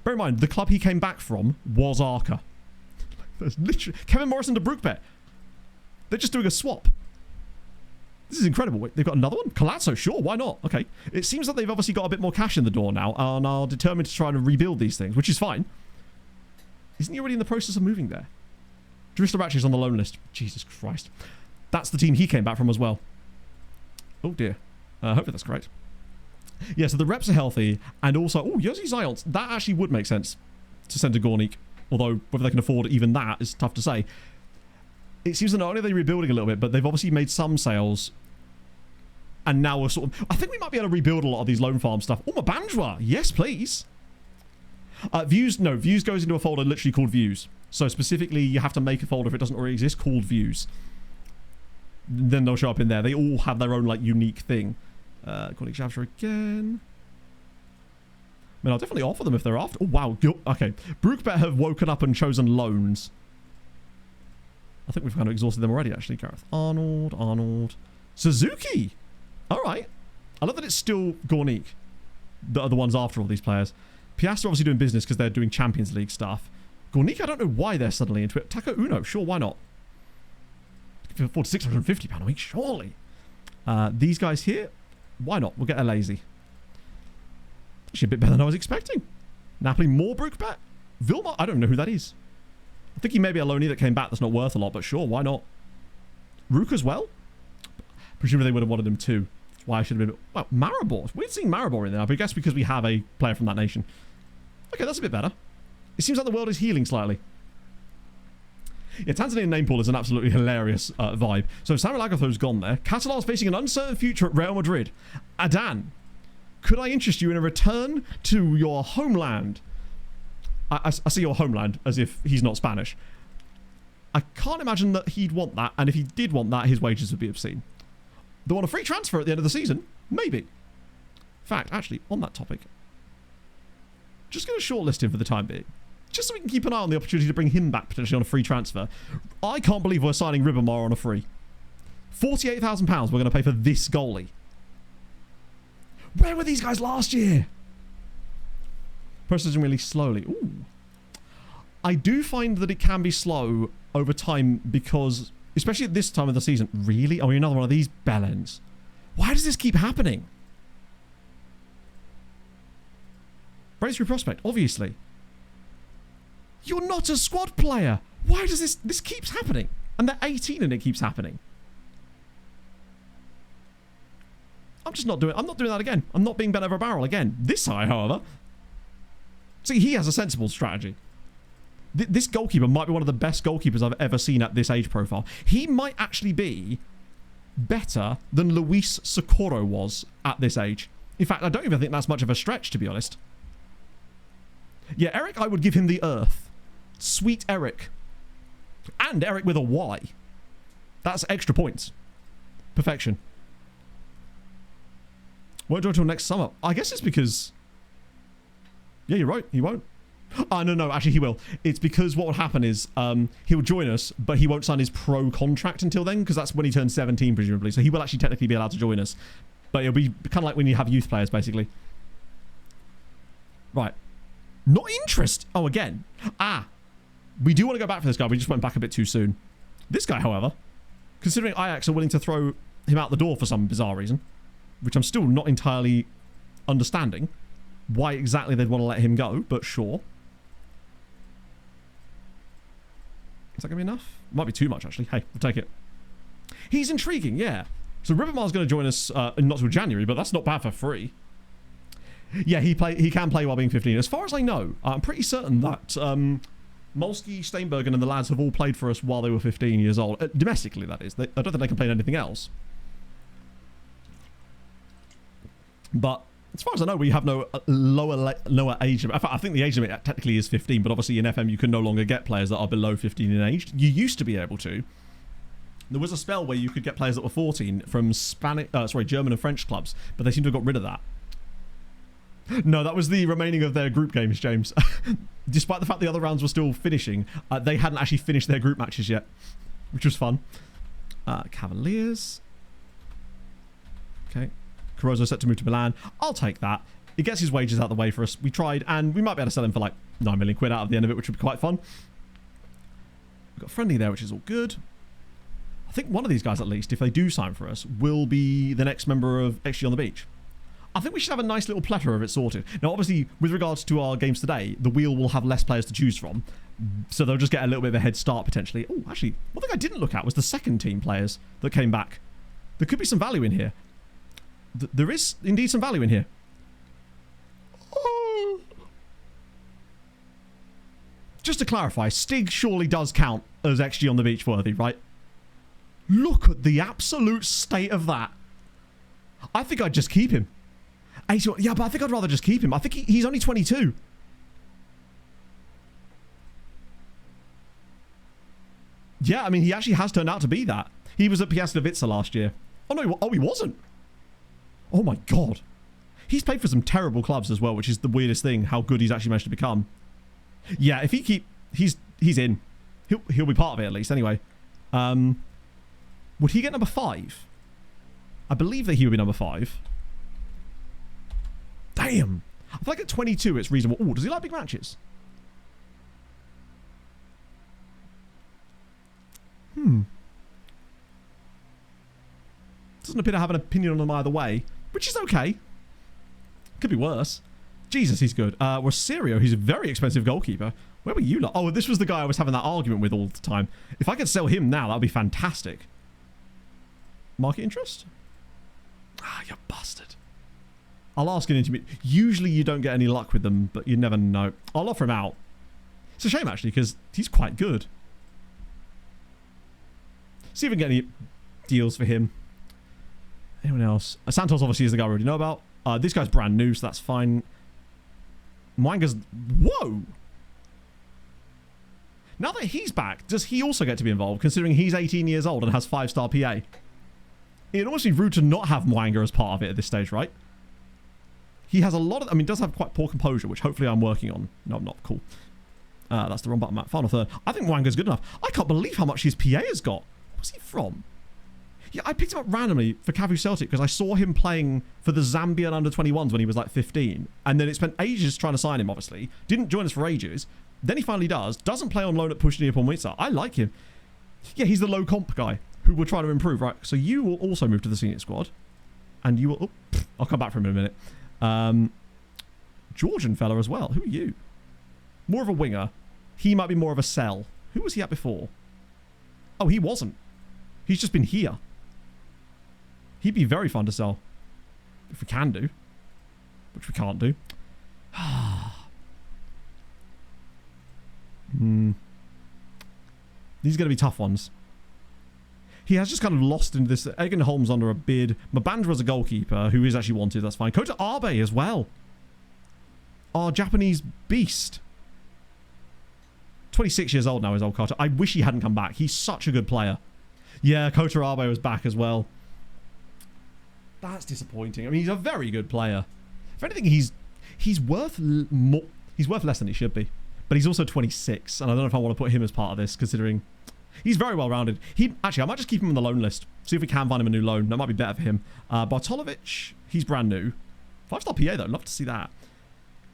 Bear in mind, the club he came back from was Arca. That's literally... Kevin Morrison to Brookbet. They're just doing a swap. This is incredible. Wait, they've got another one? Colazzo, sure, why not? Okay. It seems that they've obviously got a bit more cash in the door now and are determined to try and rebuild these things, which is fine. Isn't he already in the process of moving there? Drista Ratch is on the loan list. Jesus Christ. That's the team he came back from as well. Oh, dear. Hopefully that's correct. Yeah, so the reps are healthy, and also... Oh, Jerzy Zions. That actually would make sense to send to Gornik, although whether they can afford even that is tough to say. It seems that not only are they rebuilding a little bit, but they've obviously made some sales... And now we're sort of... I think we might be able to rebuild a lot of these loan farm stuff. Oh, Mabanjwa. Yes, please. Views... No, views goes into a folder literally called views. So specifically, you have to make a folder if it doesn't already exist called views. Then they'll show up in there. They all have their own, like, unique thing. Calling Javsha again. I mean, I'll definitely offer them if they're after... Oh, wow. Okay. Brookbet have woken up and chosen loans. I think we've kind of exhausted them already, actually. Gareth Arnold. Suzuki! Alright. I love that it's still Gornik that are the ones after all these players. Piastre obviously doing business because they're doing Champions League stuff. Gornik, I don't know why they're suddenly into it. Taka Uno, sure, why not? You can afford £650 a week, surely. These guys here, why not? We'll get a lazy. Actually a bit better than I was expecting. Napoli, more Brookbet. Vilmar, I don't know who that is. I think he may be a loanee that came back that's not worth a lot, but sure, why not? Rook as well? Presumably they would have wanted him too. That's why I should have been... Well, Maribor. It's weird seeing Maribor in there, but I guess because we have a player from that nation. Okay, that's a bit better. It seems like the world is healing slightly. Yeah, Tanzanian name pool is an absolutely hilarious vibe. So Samuel Agatho's gone there. Catalan's facing an uncertain future at Real Madrid. Adan, could I interest you in a return to your homeland? I see your homeland as if he's not Spanish. I can't imagine that he'd want that, and if he did want that, his wages would be obscene. They want a free transfer at the end of the season? Maybe. In fact, actually, on that topic, just going to shortlist him for the time being. Just so we can keep an eye on the opportunity to bring him back potentially on a free transfer. I can't believe we're signing Ribamar on a free. £48,000 we're going to pay for this goalie. Where were these guys last year? Processing really slowly. Ooh. I do find that it can be slow over time because, especially at this time of the season, really? Oh, another one of these bellends. Why does this keep happening? Breakthrough prospect, obviously. You're not a squad player. Why does this keeps happening? And they're 18 and it keeps happening. I'm not doing that again. I'm not being bent over a barrel again. This guy, however. See, he has a sensible strategy. This goalkeeper might be one of the best goalkeepers I've ever seen at this age profile. He might actually be better than Luis Socorro was at this age. In fact, I don't even think that's much of a stretch, to be honest. Yeah, Eric, I would give him the earth. Sweet Eric. And Eric with a Y. That's extra points. Perfection. Won't join until next summer. I guess it's because... Yeah, you're right. He won't. Oh, no, actually he will. It's because what will happen is he'll join us, but he won't sign his pro contract until then, because that's when he turns 17, presumably. So he will actually technically be allowed to join us. But it'll be kind of like when you have youth players, basically. Right. Not interest. Oh, again. We do want to go back for this guy. We just went back a bit too soon. This guy, however, considering Ajax are willing to throw him out the door for some bizarre reason, which I'm still not entirely understanding why exactly they'd want to let him go, but sure. Is that going to be enough? Might be too much, actually. Hey, we'll take it. He's intriguing, yeah. So Rivermar's going to join us not till January, but that's not bad for free. Yeah, he can play while being 15. As far as I know, I'm pretty certain that Molsky, Steinbergen and the lads have all played for us while they were 15 years old. Domestically, that is. I don't think they can play anything else. But as far as I know, we have no lower age limit. In fact, I think the age limit technically is 15, but obviously in FM you can no longer get players that are below 15 in age. You used to be able to. There was a spell where you could get players that were 14 from German and French clubs, but they seem to have got rid of that. No, that was the remaining of their group games, James. Despite the fact the other rounds were still finishing, they hadn't actually finished their group matches yet, which was fun. Cavaliers. Okay. Caruso set to move to Milan. I'll take that. It gets his wages out of the way for us. We tried, and we might be able to sell him for like 9 million quid out of the end of it, which would be quite fun. We've got friendly there, which is all good. I think one of these guys, at least, if they do sign for us, will be the next member of XG on the Beach. I think we should have a nice little plethora of it sorted. Now, obviously, with regards to our games today, the wheel will have less players to choose from, so they'll just get a little bit of a head start, potentially. Oh, actually, one thing I didn't look at was the second team players that came back. There could be some value in here. There is indeed some value in here. Oh. Just to clarify, Stig surely does count as XG on the Beach worthy, right? Look at the absolute state of that. I think I'd just keep him. Yeah, but I think I'd rather just keep him. I think he's only 22. Yeah, I mean, he actually has turned out to be that. He was at Piastovica last year. Oh, no, he wasn't. Oh, my God. He's played for some terrible clubs as well, which is the weirdest thing, how good he's actually managed to become. Yeah, if he he's in. He'll be part of it, at least, anyway. Would he get number 5? I believe that he would be number 5. Damn. I feel like at 22 it's reasonable. Oh, does he like big matches? Doesn't appear to have an opinion on him either way, which is okay. Could be worse. Jesus, he's good. Rosario, he's a very expensive goalkeeper. Where were you lot? Oh, this was the guy I was having that argument with all the time. If I could sell him now, that would be fantastic. Market interest? Ah, you bastard. I'll ask an intermediate. Usually you don't get any luck with them, but you never know. I'll offer him out. It's a shame, actually, because he's quite good. See if we can get any deals for him. Anyone else? Santos, obviously, is the guy we already know about. This guy's brand new, so that's fine. Mwanga's... Whoa! Now that he's back, does he also get to be involved, considering he's 18 years old and has 5-star PA? It'd almost be rude to not have Mwanga as part of it at this stage, right? He has a lot of... I mean, does have quite poor composure, which hopefully I'm working on. No, I'm not. Cool. That's the wrong button, Matt. Final third. I think Mwanga's good enough. I can't believe how much his PA has got. Where's he from? Yeah, I picked him up randomly for Cavu Celtic because I saw him playing for the Zambian under-21s when he was like 15. And then it spent ages trying to sign him, obviously. Didn't join us for ages. Then he finally does. Doesn't play on loan at Pushni upon Witsa. I like him. Yeah, he's the low comp guy who we're trying to improve, right? So you will also move to the senior squad. And you will... Oh, I'll come back for him in a minute. Georgian fella as well. Who are you? More of a winger. He might be more of a sell. Who was he at before? Oh, he wasn't. He's just been here. He'd be very fun to sell. If we can do. Which we can't do. These are going to be tough ones. He has just kind of lost into this. Egan Holmes under a bid. Mabandra's a goalkeeper who is actually wanted. That's fine. Kota Abe as well. Our Japanese beast. 26 years old now is old Kota. I wish he hadn't come back. He's such a good player. Yeah, Kota Abe was back as well. That's disappointing. I mean, he's a very good player. If anything, he's worth more. He's worth less than he should be. But he's also 26, and I don't know if I want to put him as part of this, considering he's very well rounded. Actually, I might just keep him on the loan list. See if we can find him a new loan. That might be better for him. Bartolovic, he's brand new. 5-star PA though. Love to see that.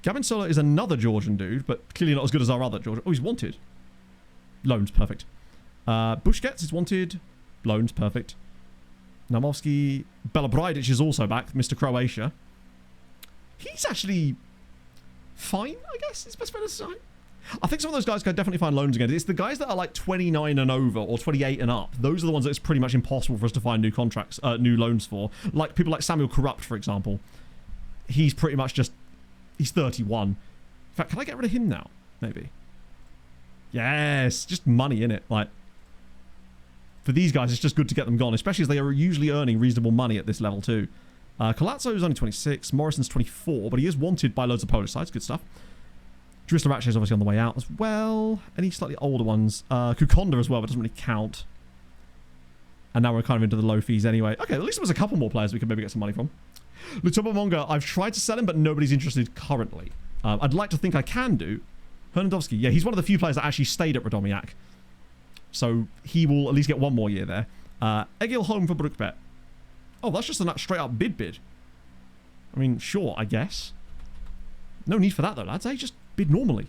Gavin Sola is another Georgian dude, but clearly not as good as our other Georgian. Oh, he's wanted. Loans, perfect. Busquets is wanted. Loans, perfect. Namovsky. Belabradic is also back. Mr. Croatia. He's actually fine, I guess. It's best way to say. I think some of those guys can definitely find loans again. It's the guys that are like 29 and over or 28 and up. Those are the ones that it's pretty much impossible for us to find new contracts, new loans for. Like people like Samuel Corrupt, for example. He's pretty much just... He's 31. In fact, can I get rid of him now? Maybe. Yes, just money in it. Like, for these guys, it's just good to get them gone, especially as they are usually earning reasonable money at this level too. Colazzo is only 26. Morrison's 24, but he is wanted by loads of Polish sides. Good stuff. Drista Ratche is obviously on the way out as well. Any slightly older ones? Kukonda as well, but doesn't really count. And now we're kind of into the low fees anyway. Okay, at least there was a couple more players we could maybe get some money from. Lutoba Monga, I've tried to sell him, but nobody's interested currently. I'd like to think I can do. Hernandowski, yeah, he's one of the few players that actually stayed at Radomiak. So he will at least get one more year there. Egil Holm for Brookbet. Oh, that's just a straight up bid. I mean, sure, I guess. No need for that though, lads. Just bid normally.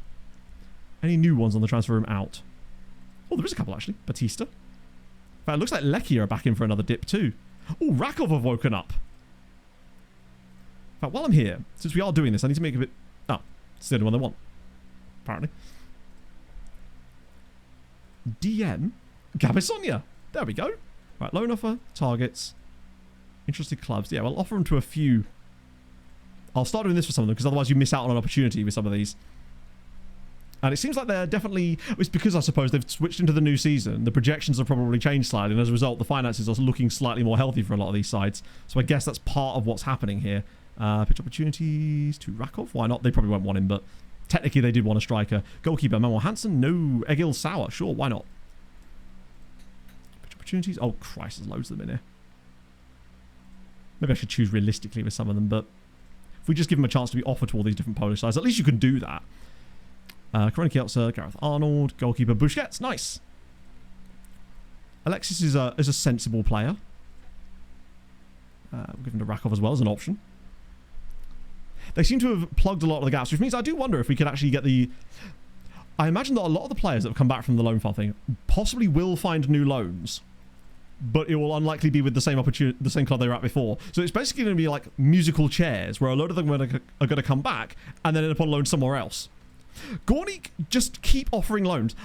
Any new ones on the transfer room out? Oh, there is a couple actually. Batista. But it looks like Lecky are back in for another dip too. Oh, Rakov have woken up. In fact, while I'm here, since we are doing this, I need to make a bit... Oh, it's the only one they want. Apparently. DM. Gabisonia. There we go. Right, loan offer. Targets. Interested clubs. Yeah, we'll offer them to a few. I'll start doing this for some of them, because otherwise you miss out on an opportunity with some of these. And it seems like they're definitely... It's because, I suppose, they've switched into the new season. The projections have probably changed slightly, and as a result, the finances are looking slightly more healthy for a lot of these sides. So I guess that's part of what's happening here. Pitch opportunities to Rakov. Why not? They probably won't want him, but technically they did want a striker. Goalkeeper, Manuel Hansen. No. Egil Sauer. Sure, why not? Pitch opportunities. Oh, Christ, there's loads of them in here. Maybe I should choose realistically with some of them, but if we just give them a chance to be offered to all these different Polish sides, at least you can do that. Korona Kielce, Gareth Arnold, goalkeeper Busquets. Nice. Alexis is a sensible player. We'll give him to Rakov as well as an option. They seem to have plugged a lot of the gaps, which means I do wonder if we could actually get the... I imagine that a lot of the players that have come back from the loan file thing possibly will find new loans, but it will unlikely be with the same opportunity, the same club they were at before. So it's basically going to be like musical chairs, where a load of them are going to come back and then end up on loan somewhere else. Gornik, just keep offering loans.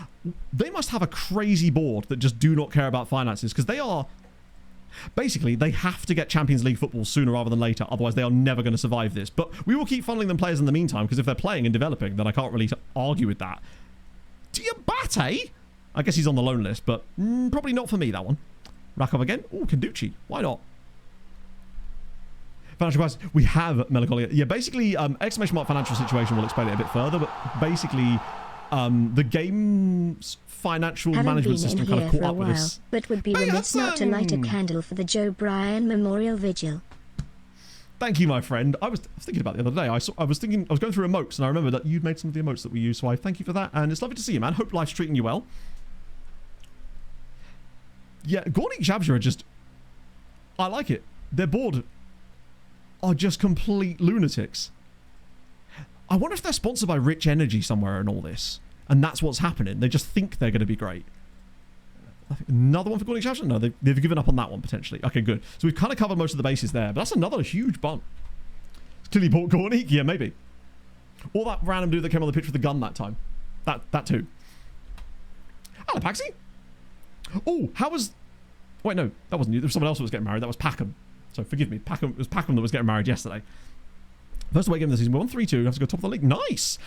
They must have a crazy board that just do not care about finances, because they are... Basically, they have to get Champions League football sooner rather than later, otherwise they are never going to survive this. But we will keep funneling them players in the meantime, because if they're playing and developing, then I can't really argue with that. Diabate? I guess he's on the loan list, but probably not for me, that one. Rakov again. Oh, Kanducci. Why not? Financial crisis. We have melancholia. Yeah, basically, exclamation mark financial situation will explain it a bit further, but basically, the game's financial management system kind of caught up with this. But would be remiss not to light a candle for the Joe Bryan Memorial Vigil. Thank you, my friend. I was thinking about it the other day. I was going through emotes, and I remember that you'd made some of the emotes that we use, so I thank you for that, and it's lovely to see you, man. Hope life's treating you well. Yeah, Gornik Jabja are just... I like it. Their board are just complete lunatics. I wonder if they're sponsored by Rich Energy somewhere in all this, and that's what's happening. They just think they're going to be great. I think another one for Gornik Jabja? No, they've given up on that one, potentially. Okay, good. So we've kind of covered most of the bases there, but that's another huge bump. It's clearly bought Gornik? Yeah, maybe. Or that random dude that came on the pitch with the gun that time. That too. Alapaxi? Oh, how was... Wait, no, that wasn't you. There was someone else that was getting married. That was Packham. So forgive me. It was Packham that was getting married yesterday. First away game of the season. We're on 3-2. Have to go top of the league. Nice.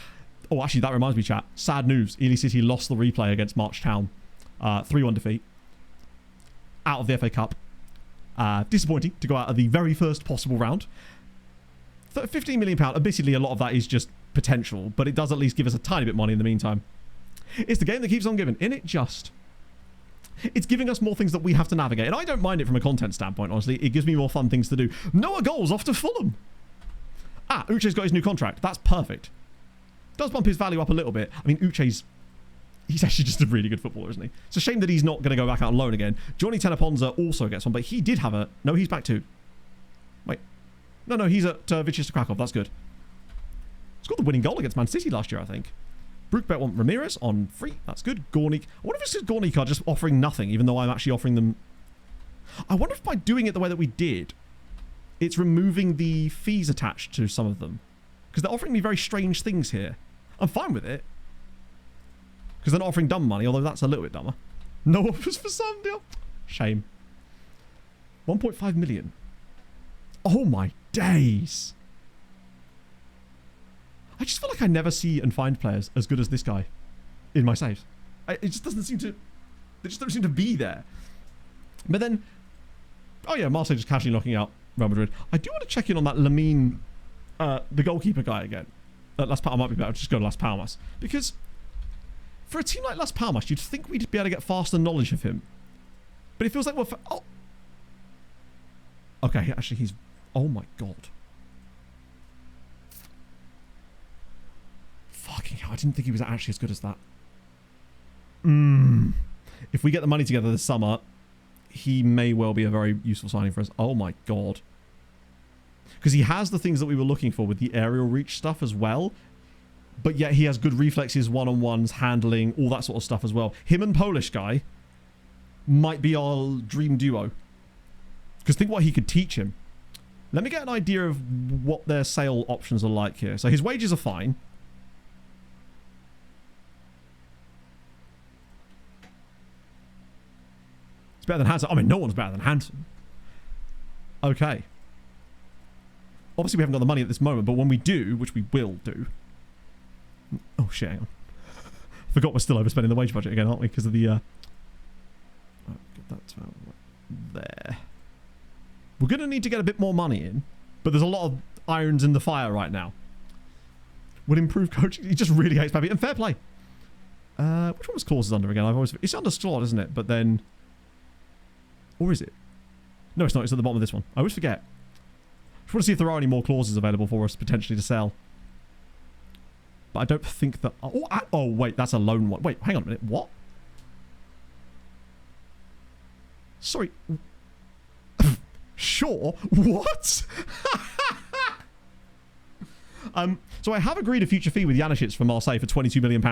Oh, actually, that reminds me, chat. Sad news. Ely City lost the replay against March Town. 3-1 defeat. Out of the FA Cup. Disappointing to go out of the very first possible round. £15 million. Admittedly, a lot of that is just potential, but it does at least give us a tiny bit of money in the meantime. It's the game that keeps on giving. In it just... It's giving us more things that we have to navigate. And I don't mind it from a content standpoint, honestly. It gives me more fun things to do. Noah Goals off to Fulham. Ah, Uche's got his new contract. That's perfect. Does bump his value up a little bit. I mean, Uche's... He's actually just a really good footballer, isn't he? It's a shame that he's not going to go back out on loan again. Johnny Tenaponza also gets one, but he did have a... No, he's back too. Wait. No, he's at Wisła Kraków. That's good. Scored the winning goal against Man City last year, I think. Brookbet want Ramirez on free. That's good. Gornik. I wonder if it's just Gornik are just offering nothing, even though I'm actually offering them... I wonder if by doing it the way that we did, it's removing the fees attached to some of them. Because they're offering me very strange things here. I'm fine with it. Because they're not offering dumb money, although that's a little bit dumber. No offers for some deal. Shame. 1.5 million. Oh my days. I just feel like I never see and find players as good as this guy in my saves. It just doesn't seem to... They just don't seem to be there. But then... Oh yeah, Marseille just casually knocking out Real Madrid. I do want to check in on that Lamine, the goalkeeper guy again. Las Palmas might be better. Just go to Las Palmas. Because for a team like Las Palmas, you'd think we'd be able to get faster knowledge of him. But it feels like we're... Oh! Okay, actually he's... Oh my god. Fucking hell, I didn't think he was actually as good as that. If we get the money together this summer, he may well be a very useful signing for us. Oh my god. Because he has the things that we were looking for with the aerial reach stuff as well. But yet he has good reflexes, one-on-ones, handling, all that sort of stuff as well. Him and Polish guy might be our dream duo. Because think what he could teach him. Let me get an idea of what their sale options are like here. So his wages are fine. Better than Hansen. I mean, no one's better than Hansen. Okay. Obviously, we haven't got the money at this moment, but when we do, which we will do... Oh, shit, hang on. Forgot we're still overspending the wage budget again, aren't we? Because of the... Get that there. We're going to need to get a bit more money in, but there's a lot of irons in the fire right now. Would improve coaching. He just really hates Pappy. And fair play. Which one was clauses under again? I've always... It's under slot, isn't it? But then... Or is it? No, it's not. It's at the bottom of this one. I always forget. Just want to see if there are any more clauses available for us potentially to sell. But I don't think that... Oh, wait. That's a loan one. Wait, hang on a minute. What? Sorry. Sure. What? So I have agreed a future fee with Janicic for Marseille for £22 million.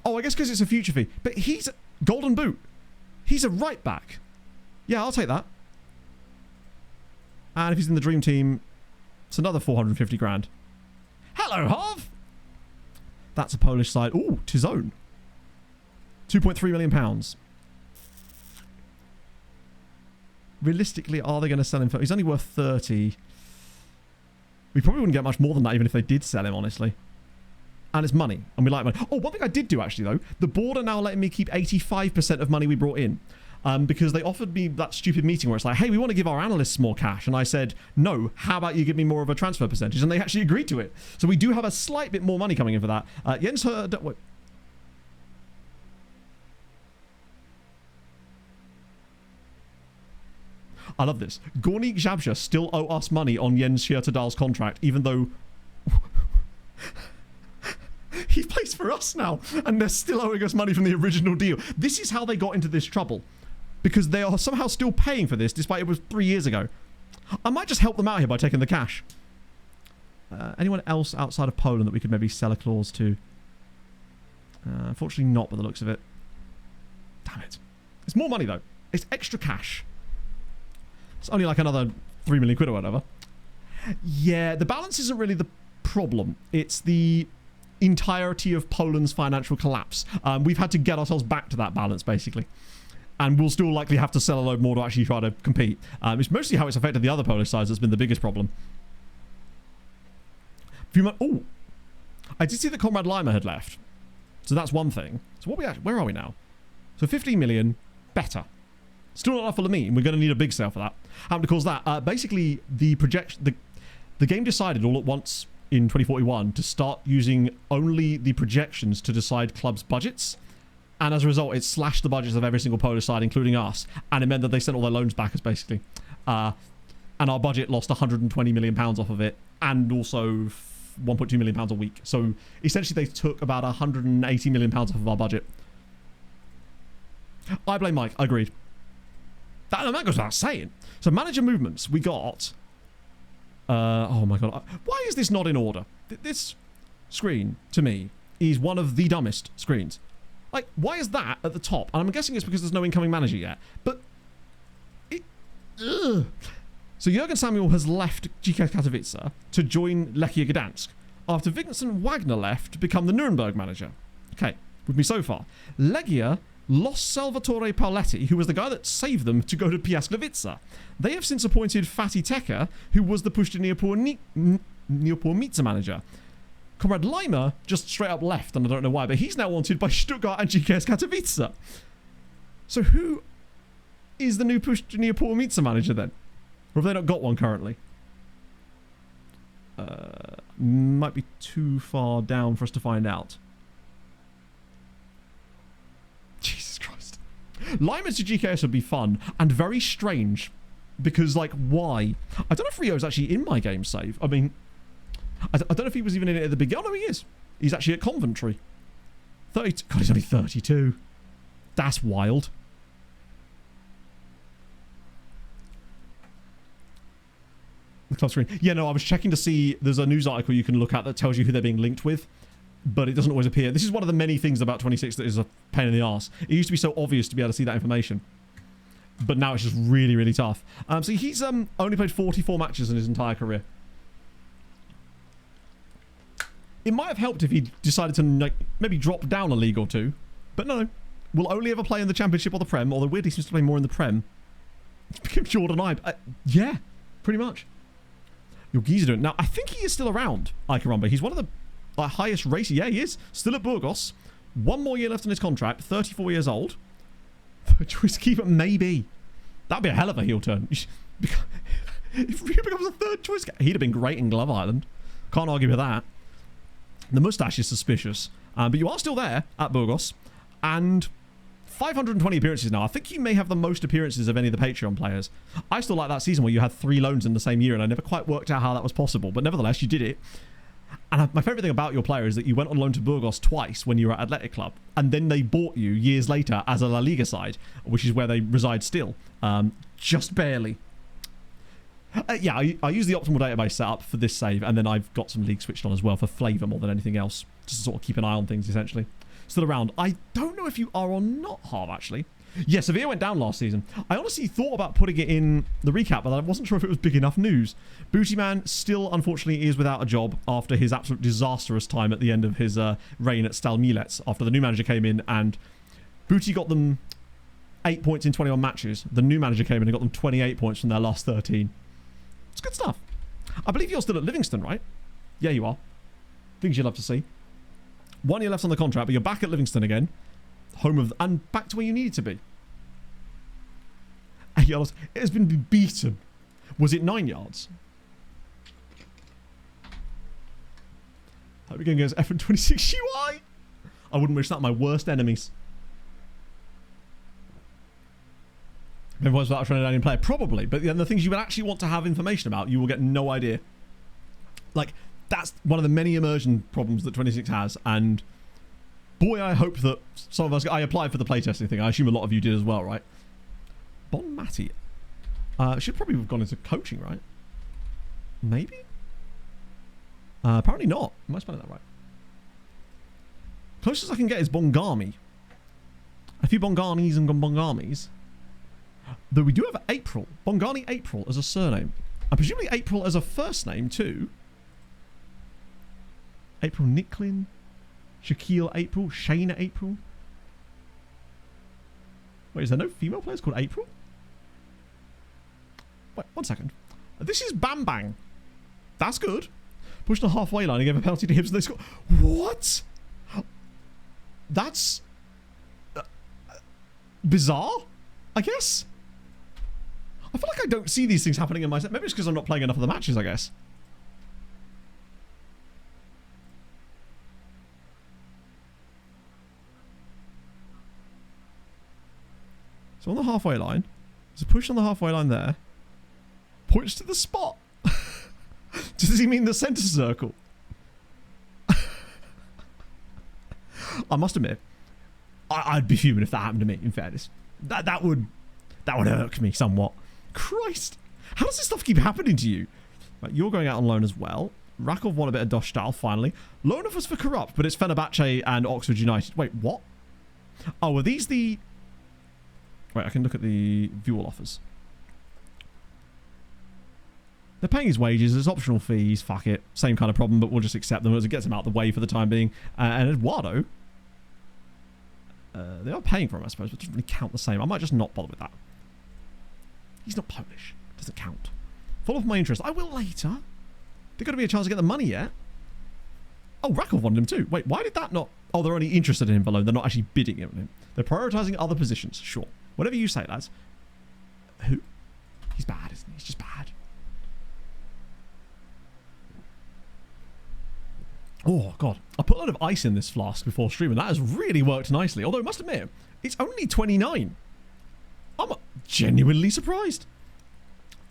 Oh, I guess because it's a future fee. But he's... Golden Boot. He's a right back. Yeah, I'll take that. And if he's in the dream team, it's another 450 grand. Hello, Harv! That's a Polish side. Ooh, Tizone. £2.3 million. realistically, are they going to sell him for... He's only worth 30. We probably wouldn't get much more than that even if they did sell him, honestly. And it's money. And we like money. Oh, one thing I did do, actually, though. The board are now letting me keep 85% of money we brought in. Because they offered me that stupid meeting where it's like, hey, we want to give our analysts more cash. And I said, no, how about you give me more of a transfer percentage? And they actually agreed to it. So we do have a slight bit more money coming in for that. Jens Herd... Wait. I love this. Gornik Jabsha still owe us money on Jens Hjertedal's contract, even though... he plays for us now, and they're still owing us money from the original deal. This is how they got into this trouble. Because they are somehow still paying for this, despite it was 3 years ago. I might just help them out here by taking the cash. Anyone else outside of Poland that we could maybe sell a clause to? Unfortunately not, by the looks of it. Damn it. It's more money, though. It's extra cash. It's only like another 3 million quid or whatever. Yeah, the balance isn't really the problem. It's the entirety of Poland's financial collapse. We've had to get ourselves back to that balance, basically. And we'll still likely have to sell a load more to actually try to compete. It's mostly how it's affected the other Polish sides that's been the biggest problem. Oh, I did see that Comrade Lima had left. So that's one thing. So where are we now? So 15 million, better. Still not enough for Lamine. We're going to need a big sale for that. And because that, basically, the game decided all at once in 2041 to start using only the projections to decide clubs' budgets. And as a result, it slashed the budgets of every single Polish side, including us. And it meant that they sent all their loans back, basically. And our budget lost £120 million off of it. And also £1.2 million a week. So essentially, they took about £180 million off of our budget. I blame Mike. Agreed. That goes without saying. So manager movements. We got... oh my god. Why is this not in order? This screen, to me, is one of the dumbest screens. Like, why is that at the top? And I'm guessing it's because there's no incoming manager yet. But... So Jurgen Samuel has left GK Katowice to join Lechia Gdansk after Vincent Wagner left to become the Nuremberg manager. Okay, with me so far. Legia lost Salvatore Pauletti, who was the guy that saved them to go to Piasklewice. They have since appointed Fatih Tekke, who was the Pushta Neopor manager. Comrade Lima just straight up left, and I don't know why, but he's now wanted by Stuttgart and GKS Katowice. So who is the new Pushta Neopor manager then? Or have they not got one currently? Might be too far down for us to find out. Jesus Christ. Lima to GKS would be fun and very strange. Because, like, why? I don't know if Rio's actually in my game save. I mean, I don't know if he was even in it at the beginning. Oh, no, he is. He's actually at Coventry. 32. God, he's only 32. That's wild. The club screen. Yeah, no, I was checking to see. There's a news article you can look at that tells you who they're being linked with. But it doesn't always appear. This is one of the many things about 26 that is a pain in the arse. It used to be so obvious to be able to see that information. But now it's just really, really tough. So he's only played 44 matches in his entire career. It might have helped if he decided to maybe drop down a league or two. But no. Will only ever play in the Championship or the Prem. Although weirdly he seems to play more in the Prem. Jordan Ibe. Yeah, pretty much. Your geezer doing. Now, I think he is still around, Icarumba. He's one of the highest race. Yeah, he is. Still at Burgos. One more year left on his contract. 34 years old. Third choice keeper, maybe. That'd be a hell of a heel turn. If Rio becomes a third choice, he'd have been great in Glove Island. Can't argue with that. The moustache is suspicious. But you are still there at Burgos. And 520 appearances now. I think you may have the most appearances of any of the Patreon players. I still like that season where you had 3 loans in the same year, and I never quite worked out how that was possible. But nevertheless, you did it. And my favourite thing about your player is that you went on loan to Burgos twice when you were at Athletic Club, and then they bought you years later as a La Liga side, which is where they reside still. Just barely. Yeah, I use the optimal database setup for this save, and then I've got some leagues switched on as well for flavour more than anything else, just to sort of keep an eye on things, essentially. Still around. I don't know if you are or not, Harv, actually. Yeah, Sevilla went down last season. I honestly thought about putting it in the recap, but I wasn't sure if it was big enough news. Bootyman still, unfortunately, is without a job after his absolute disastrous time at the end of his reign at Stal Mielec, after the new manager came in, and Booty got them 8 points in 21 matches. The new manager came in and got them 28 points from their last 13. It's good stuff. I believe you're still at Livingston, right? Yeah, you are. Things you'd love to see. 1 year left on the contract, but you're back at Livingston again. Home of... and back to where you needed to be. 8 yards. It has been beaten. Was it 9 yards? Hope we're going against F26 UI. I wouldn't wish that on my worst enemies. Maybe was without trying to down player. Probably, but the things you would actually want to have information about, you will get no idea. Like, that's one of the many immersion problems that 26 has, and boy, I hope that some of us... I applied for the playtesting thing. I assume a lot of you did as well, right? Bon Matty. Should probably have gone into coaching, right? Maybe? Apparently not. Am I spelling that right? Closest I can get is Bongami. A few Bonganis and Bongamis. Though we do have April. Bongani April as a surname. And presumably April as a first name too. April Nicklin. Shaquille April. Shayna April. Wait, is there no female players called April? Wait, 1 second. This is Bam Bang. That's good. Pushed the halfway line and gave a penalty to Hibs and they scored. What? That's... bizarre, I guess? I feel like I don't see these things happening in my set. Maybe it's because I'm not playing enough of the matches, I guess. So on the halfway line, there's a push on the halfway line there. Points to the spot. Does he mean the centre circle? I must admit, I'd be fuming if that happened to me, in fairness. That would irk me somewhat. Christ. How does this stuff keep happening to you? Right, you're going out on loan as well. Rakov won a bit of Doshtal, finally. Loan of us for Corrupt, but it's Fenerbahce and Oxford United. Wait, what? Oh, are these the... Wait, I can look at the view all offers. They're paying his wages. There's optional fees. Fuck it. Same kind of problem, but we'll just accept them as it gets him out of the way for the time being. And Eduardo... they are paying for him, I suppose, but it doesn't really count the same. I might just not bother with that. He's not Polish. Doesn't count. Follow up my interest. I will later. There's got to be a chance to get the money yet. Oh, Rakov wanted him too. Wait, why did that not... Oh, they're only interested in him below. They're not actually bidding him. They're prioritising other positions. Sure. Whatever you say, lads. Who? He's bad, isn't he? He's just bad. Oh, God. I put a lot of ice in this flask before streaming. That has really worked nicely. Although, I must admit, it's only 29. I'm genuinely surprised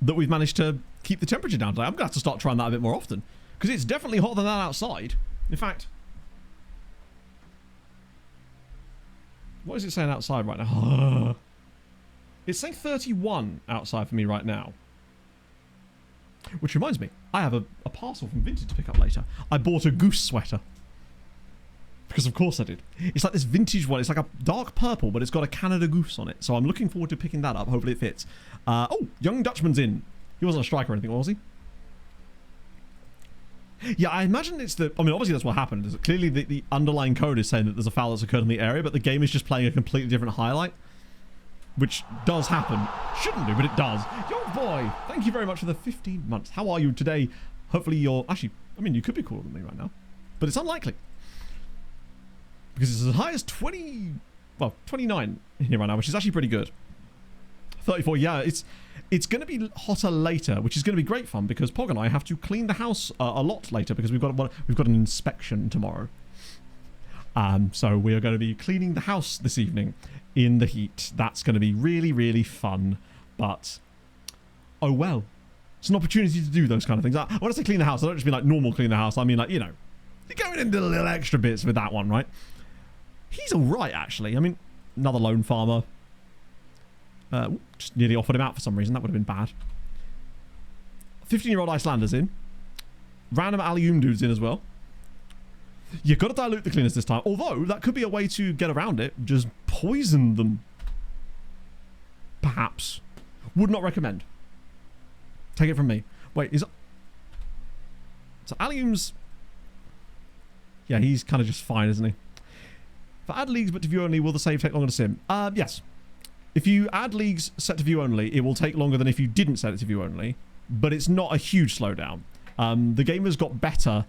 that we've managed to keep the temperature down today. I'm going to have to start trying that a bit more often. Because it's definitely hotter than that outside. In fact... What is it saying outside right now? It's saying 31 outside for me right now. Which reminds me, I have a parcel from Vinted to pick up later. I bought a goose sweater. Because of course I did. It's like this vintage one. It's like a dark purple, but it's got a Canada goose on it. So I'm looking forward to picking that up. Hopefully it fits. Oh, Young Dutchman's in. He wasn't a striker or anything, was he? Yeah, I imagine it's the... I mean, obviously that's what happened. Is that clearly the underlying code is saying that there's a foul that's occurred in the area, but the game is just playing a completely different highlight. Which does happen. Shouldn't do, but it does. Yo, boy, thank you very much for the 15 months. How are you today? Hopefully you're... Actually, I mean, you could be cooler than me right now. But it's unlikely. Because it's as high as 20... Well, 29 in here right now, which is actually pretty good. 34, yeah, it's going to be hotter later, which is going to be great fun because Pog and I have to clean the house a lot later because we've got an inspection tomorrow. So we are going to be cleaning the house this evening in the heat. That's going to be really, really fun. But, oh well. It's an opportunity to do those kind of things. When I say clean the house, I don't just mean like normal clean the house. I mean like, you know, you're going into the little extra bits with that one, right? He's alright, actually. I mean, another lone farmer. Just nearly offered him out for some reason. That would have been bad. 15-year-old Icelander's in. Random Alium dude's in as well. You've got to dilute the cleaners this time. Although, that could be a way to get around it. Just poison them. Perhaps. Would not recommend. Take it from me. Wait, is... So, Alium's... Yeah, he's kind of just fine, isn't he? For ad leagues, but to view only, will the save take longer to sim? Yes. If you add leagues set to view only, it will take longer than if you didn't set it to view only, but it's not a huge slowdown. The game has got better.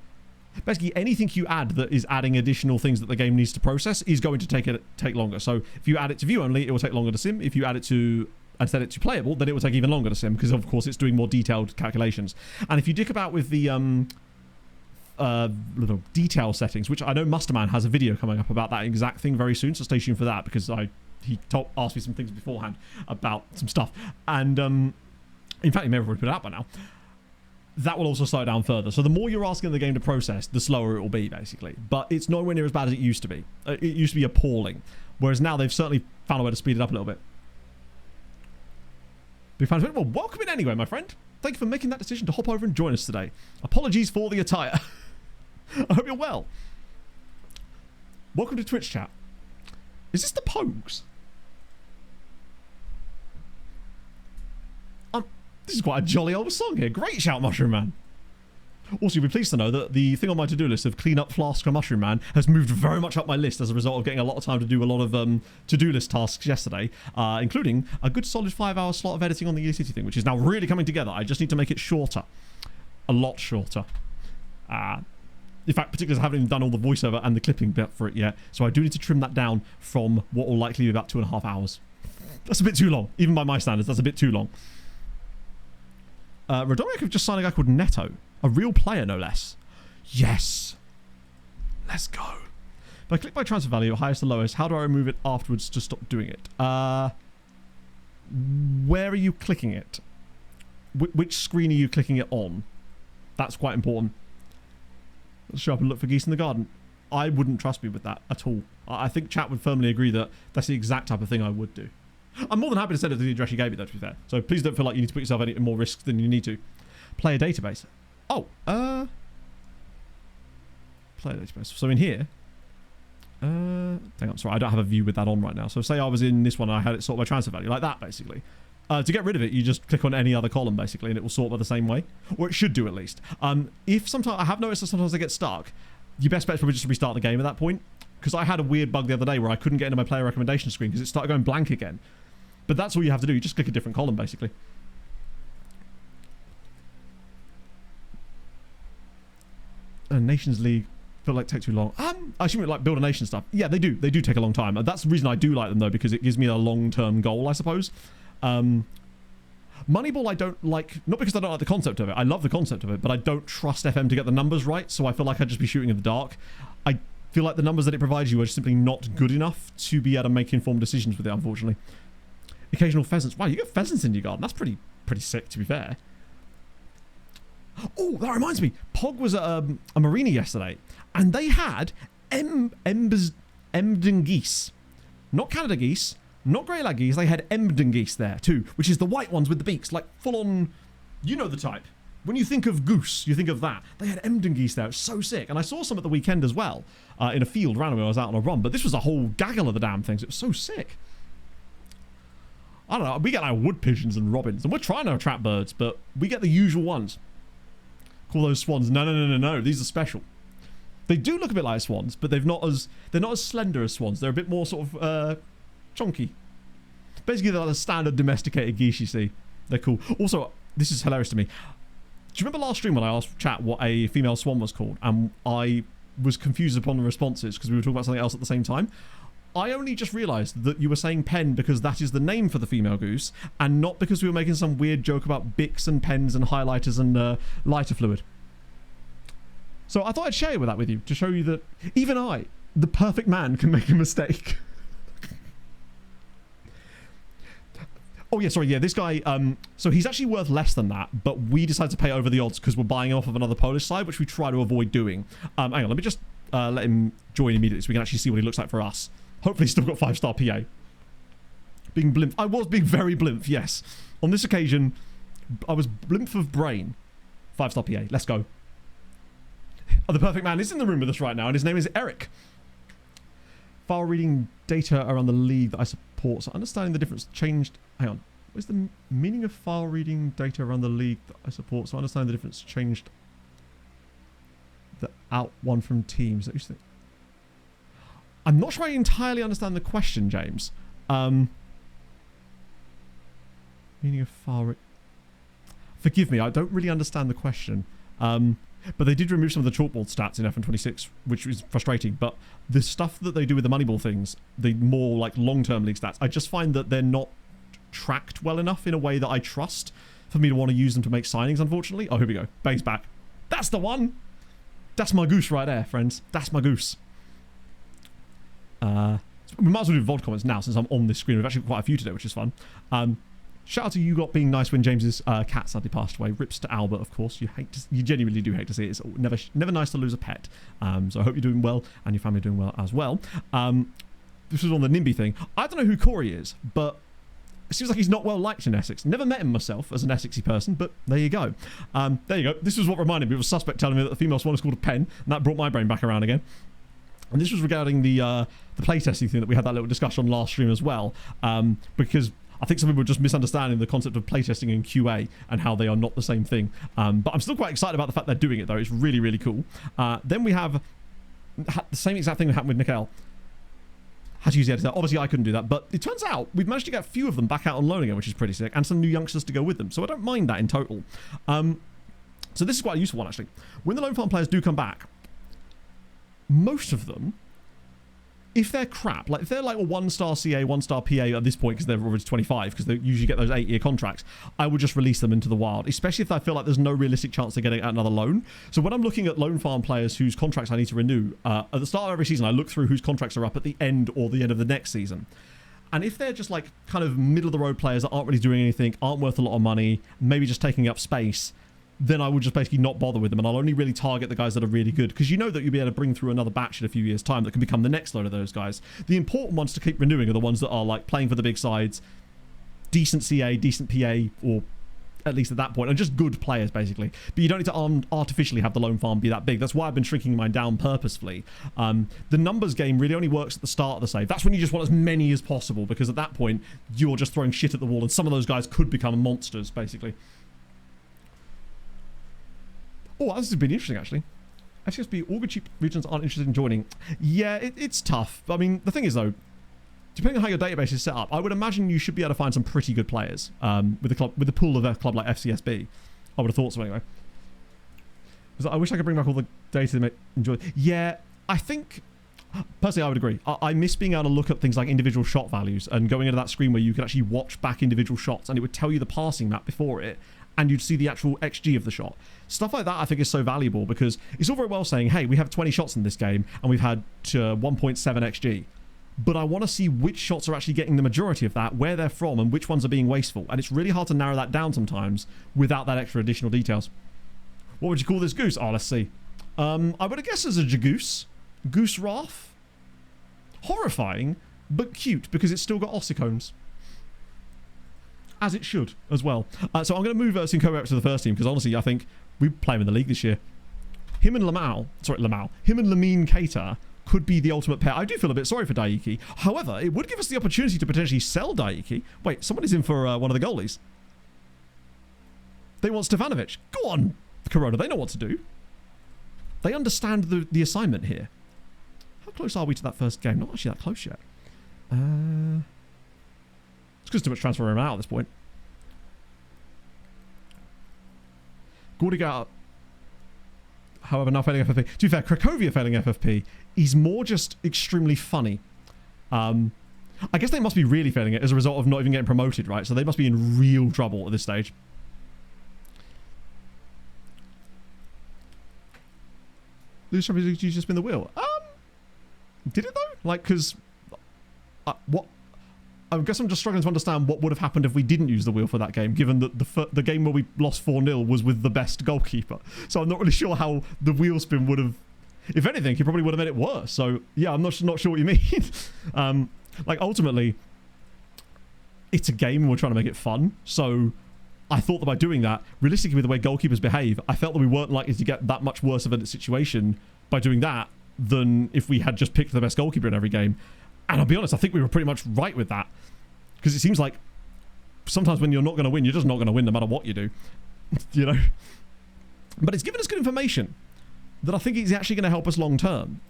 Basically, anything you add that is adding additional things that the game needs to process is going to take longer. So if you add it to view only, it will take longer to sim. If you add it to and set it to playable, then it will take even longer to sim because, of course, it's doing more detailed calculations. And if you dick about with the little detail settings, which I know Musterman has a video coming up about that exact thing very soon, so stay tuned for that because he asked me some things beforehand about some stuff, and in fact he may have already put it out by now. That will also slow it down further. So the more you're asking the game to process, the slower it will be, basically. But it's nowhere near as bad as it used to be. It used to be appalling, whereas now they've certainly found a way to speed it up a little bit. Big fan of it. Well, welcome in anyway, my friend. Thank you for making that decision to hop over and join us today. Apologies for the attire. I hope you're well. Welcome to Twitch chat. Is this the Pogues? This is quite a jolly old song here. Great shout, Mushroom Man. Also, you'll be pleased to know that the thing on my to-do list of clean up Flask for Mushroom Man has moved very much up my list as a result of getting a lot of time to do a lot of to-do list tasks yesterday, including a good solid 5-hour slot of editing on the City thing, which is now really coming together. I just need to make it shorter. A lot shorter. In fact, particularly as I haven't even done all the voiceover and the clipping bit for it yet, so I do need to trim that down from what will likely be about 2.5 hours. That's a bit too long. Even by my standards, that's a bit too long. Rodoric have just signed a guy called Neto. A real player, no less. Yes. Let's go. If I click by transfer value, highest to lowest, how do I remove it afterwards to stop doing it? Where are you clicking it? Which screen are you clicking it on? That's quite important. Let's show up and look for geese in the garden. I wouldn't trust me with that at all. I think chat would firmly agree that that's the exact type of thing I would do. I'm more than happy to send it to the address you gave me, though, to be fair. So please don't feel like you need to put yourself any more risks than you need to. Player database. Oh, player database. So in here, hang on, sorry, I don't have a view with that on right now. So say I was in this one and I had it sorted by transfer value, like that, basically. To get rid of it, you just click on any other column, basically, and it will sort by the same way. Or it should do, at least. If sometimes, I have noticed that sometimes I get stuck, your best bet is probably just to restart the game at that point. Because I had a weird bug the other day where I couldn't get into my player recommendation screen because it started going blank again. But that's all you have to do. You just click a different column, basically. Nations League feel like take too long. I assume it like build a nation stuff. Yeah, they do. They do take a long time. That's the reason I do like them, though, because it gives me a long-term goal, I suppose. Moneyball I don't like, not because I don't like the concept of it. I love the concept of it, but I don't trust FM to get the numbers right, so I feel like I'd just be shooting in the dark. I feel like the numbers that it provides you are simply not good enough to be able to make informed decisions with it, unfortunately. Occasional pheasants. Wow, you get pheasants in your garden. That's pretty sick, to be fair. Oh, that reminds me. Pog was at a marina yesterday, and they had Emden geese. Not Canada geese, not greylag geese. They had Emden geese there, too, which is the white ones with the beaks, like full-on, you know the type. When you think of goose, you think of that. They had Emden geese there. It's so sick. And I saw some at the weekend as well, in a field randomly when I was out on a run, but this was a whole gaggle of the damn things. It was so sick. I don't know, we get like wood pigeons and robins, and we're trying to attract birds, but we get the usual ones. Call those swans. No. These are special. They do look a bit like swans, but they're not as slender as swans. They're a bit more sort of chunky. Basically, they're like the standard domesticated geese you see. They're cool. Also, this is hilarious to me. Do you remember last stream when I asked chat what a female swan was called, and I was confused upon the responses because we were talking about something else at the same time? I only just realised that you were saying pen because that is the name for the female goose, and not because we were making some weird joke about Bics and pens and highlighters and lighter fluid. So I thought I'd share that with you to show you that even I, the perfect man, can make a mistake. Oh yeah, sorry, yeah, this guy, so he's actually worth less than that, but we decided to pay over the odds because we're buying him off of another Polish side, which we try to avoid doing. Hang on, let me just let him join immediately so we can actually see what he looks like for us. Hopefully he's still got 5-star PA. Being blimp. I was being very blimp, yes. On this occasion, I was blimp of brain. 5-star PA. Let's go. Oh, the perfect man is in the room with us right now, and his name is Eric. File reading data around the league that I support. So understanding the difference changed. Hang on. What is the meaning of file reading data around the league that I support? So understanding the difference changed the out one from teams. I'm not sure I entirely understand the question, James. Meaning of far... Forgive me, I don't really understand the question. But they did remove some of the chalkboard stats in FN26, which was frustrating. But the stuff that they do with the Moneyball things, the more like long-term league stats, I just find that they're not tracked well enough in a way that I trust for me to want to use them to make signings, unfortunately. Oh, here we go. Bay's back. That's the one! That's my goose right there, friends. That's my goose. We might as well do VOD comments now since I'm on this screen. We've actually got quite a few today, which is fun. Shout out to you got being nice when James's cat sadly passed away. Rips to Albert, of course. You genuinely do hate to see it. It's never nice to lose a pet. So I hope you're doing well and your family are doing well as well. This was on the NIMBY thing. I don't know who Corey is, but it seems like he's not well liked in Essex. Never met him myself as an Essexy person, but there you go. There you go. This was what reminded me of a suspect telling me that the female swan is called a pen, and that brought my brain back around again. And this was regarding the playtesting thing that we had that little discussion on last stream as well, because I think some people are just misunderstanding the concept of playtesting and QA and how they are not the same thing. But I'm still quite excited about the fact they're doing it, though. It's really, really cool. Then we have the same exact thing that happened with Nickel. Had to use the editor. Obviously, I couldn't do that. But it turns out we've managed to get a few of them back out on loan again, which is pretty sick, and some new youngsters to go with them. So I don't mind that in total. So this is quite a useful one, actually. When the loan farm players do come back, most of them, if they're crap, like if they're like a 1-star CA, 1-star PA at this point because they're already 25, because they usually get those 8-year contracts, I would just release them into the wild, especially if I feel like there's no realistic chance they're getting another loan. So when I'm looking at loan farm players whose contracts I need to renew, at the start of every season, I look through whose contracts are up at the end or the end of the next season. And if they're just like kind of middle of the road players that aren't really doing anything, aren't worth a lot of money, maybe just taking up space, then I would just basically not bother with them, and I'll only really target the guys that are really good, because you know that you'll be able to bring through another batch in a few years' time that can become the next load of those guys. The important ones to keep renewing are the ones that are like playing for the big sides, decent CA, decent PA, or at least at that point, and just good players basically. But you don't need to artificially have the loan farm be that big. That's why I've been shrinking mine down purposefully. The numbers game really only works at the start of the save. That's when you just want as many as possible, because at that point you're just throwing shit at the wall, and some of those guys could become monsters basically. Oh, this has been interesting, actually. FCSB, all good cheap regions aren't interested in joining. Yeah, it's tough. I mean, the thing is, though, depending on how your database is set up, I would imagine you should be able to find some pretty good players with the pool of a club like FCSB. I would have thought so, anyway. I wish I could bring back all the data to make enjoy. Yeah, I think... Personally, I would agree. I miss being able to look at things like individual shot values and going into that screen where you could actually watch back individual shots and it would tell you the passing map before it, and you'd see the actual XG of the shot. Stuff like that I think is so valuable, because it's all very well saying, hey, we have 20 shots in this game and we've had 1.7 XG. But I want to see which shots are actually getting the majority of that, where they're from, and which ones are being wasteful. And it's really hard to narrow that down sometimes without that extra additional details. What would you call this goose? Oh, let's see. I would guess as a jagoose. Goose Wrath. Horrifying, but cute, because it's still got ossicones. As it should, as well. So I'm going to move Sinko up to the first team, because honestly, I think we play him in the league this year. Him and Lamine Keita could be the ultimate pair. I do feel a bit sorry for Daiki. However, it would give us the opportunity to potentially sell Daiki. Wait, somebody's in for one of the goalies. They want Stefanovic. Go on, Corona. They know what to do. They understand the assignment here. How close are we to that first game? Not actually that close yet. It's because too much transfer room out at this point. Gordiga, however, now failing FFP. To be fair, Cracovia failing FFP is more just extremely funny. I guess they must be really failing it as a result of not even getting promoted, right? So they must be in real trouble at this stage. Lose Champions League, you just spin the wheel. Did it though? Like, because what? I guess I'm just struggling to understand what would have happened if we didn't use the wheel for that game, given that the game where we lost 4-0 was with the best goalkeeper. So I'm not really sure how the wheel spin would have... If anything, he probably would have made it worse. So, yeah, I'm not sure what you mean. Like, ultimately, it's a game and we're trying to make it fun. So I thought that by doing that, realistically with the way goalkeepers behave, I felt that we weren't likely to get that much worse of a situation by doing that than if we had just picked the best goalkeeper in every game. And I'll be honest, I think we were pretty much right with that. Because it seems like sometimes when you're not going to win, you're just not going to win no matter what you do. You know? But it's given us good information that I think is actually going to help us long term.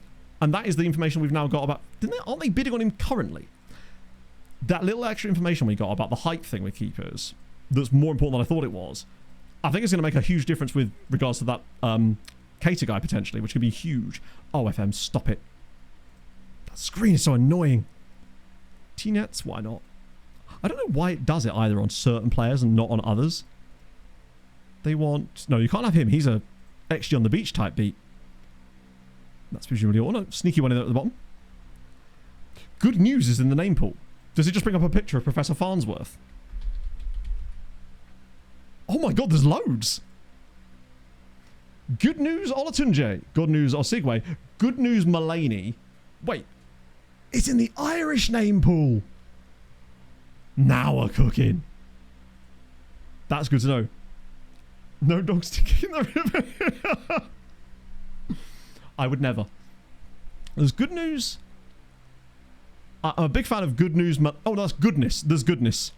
And that is the information we've now got about... Aren't they bidding on him currently? That little extra information we got about the height thing with keepers that's more important than I thought it was. I think it's going to make a huge difference with regards to that cater guy potentially, which could be huge. Oh, FM, stop it. That screen is so annoying. T-nets, why not? I don't know why it does it either on certain players and not on others. They want... No, you can't have him. He's a XG on the beach type beat. That's presumably all. No, sneaky one in there at the bottom. Good news is in the name pool. Does it just bring up a picture of Professor Farnsworth? Oh my god, there's loads. Good news Olatunji. Good news Osigwe. Good news Mulaney. Wait. It's in the Irish name pool. Now we're cooking. That's good to know. No dog sticking in the river. I would never. There's good news. I'm a big fan of good news. Oh, that's goodness. There's goodness.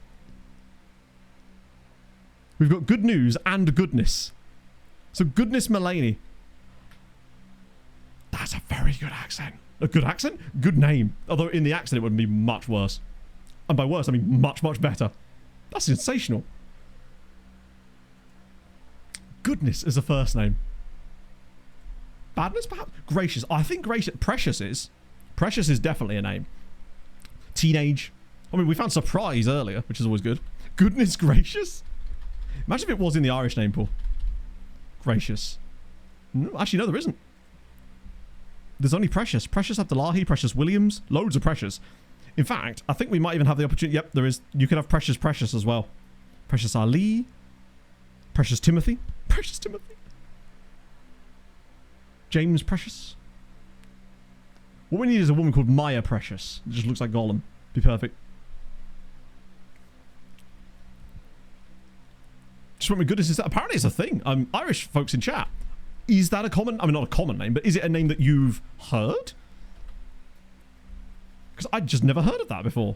We've got good news and goodness. So goodness Mulaney. That's a very good accent. A good accent? Good name. Although in the accent it would be much worse. And by worse, I mean much, much better. That's sensational. Goodness is a first name. Badness, perhaps? Gracious. I think gracious. Precious is. Precious is definitely a name. Teenage. I mean, we found surprise earlier, which is always good. Goodness gracious. Imagine if it was in the Irish name pool. Gracious. No, actually, no, there isn't. There's only Precious. Precious Abdullahi, Precious Williams. Loads of Precious. In fact, I think we might even have the opportunity. Yep, there is. You could have Precious as well. Precious Ali. Precious Timothy. Precious Timothy. James Precious. What we need is a woman called Maya Precious. It just looks like Gollum. Be perfect. Just want me goodness, is that apparently it's a thing. Irish folks in chat. Is that a common, I mean not a common name, but is it a name that you've heard? Because I just never heard of that before.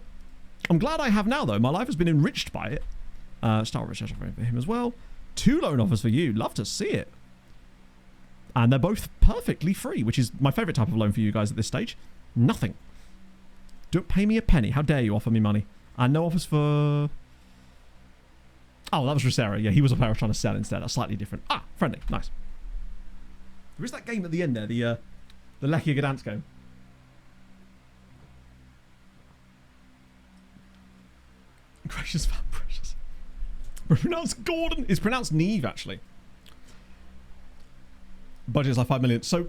I'm glad I have now though. My life has been enriched by it. Star research for him as well. 2 loan offers for you. Love to see it. And they're both perfectly free, which is my favourite type of loan for you guys at this stage. Nothing. Don't pay me a penny. How dare you offer me money? And no offers for... Oh, that was Rosera. Yeah, he was a player I was trying to sell instead. That's slightly different. Ah, friendly. Nice. There is that game at the end there, the Lechia Gdansk game. Gracious fan, precious. Pronounced Gordon. It's pronounced Neve, actually. Budget's like 5 million. So,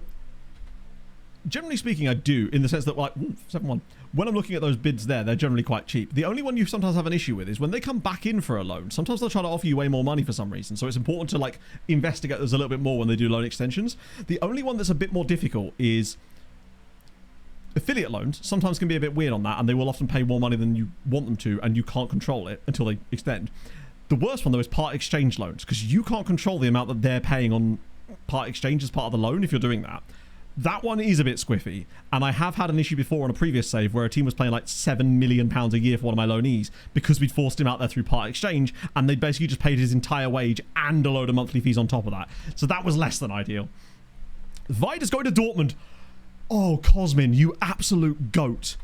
generally speaking, I do, in the sense that, like, 7-1. When I'm looking at those bids there, they're generally quite cheap. The only one you sometimes have an issue with is when they come back in for a loan. Sometimes they'll try to offer you way more money for some reason. So it's important to, like, investigate those a little bit more when they do loan extensions. The only one that's a bit more difficult is affiliate loans. Sometimes can be a bit weird on that, and they will often pay more money than you want them to, and you can't control it until they extend. The worst one, though, is part exchange loans, because you can't control the amount that they're paying on part exchange as part of the loan if you're doing that. That one is a bit squiffy, and I have had an issue before on a previous save where a team was paying like £7 million a year for one of my loanees because we'd forced him out there through part exchange, and they basically just paid his entire wage and a load of monthly fees on top of that. So that was less than ideal. Vida's going to Dortmund. Oh, Cosmin, you absolute goat.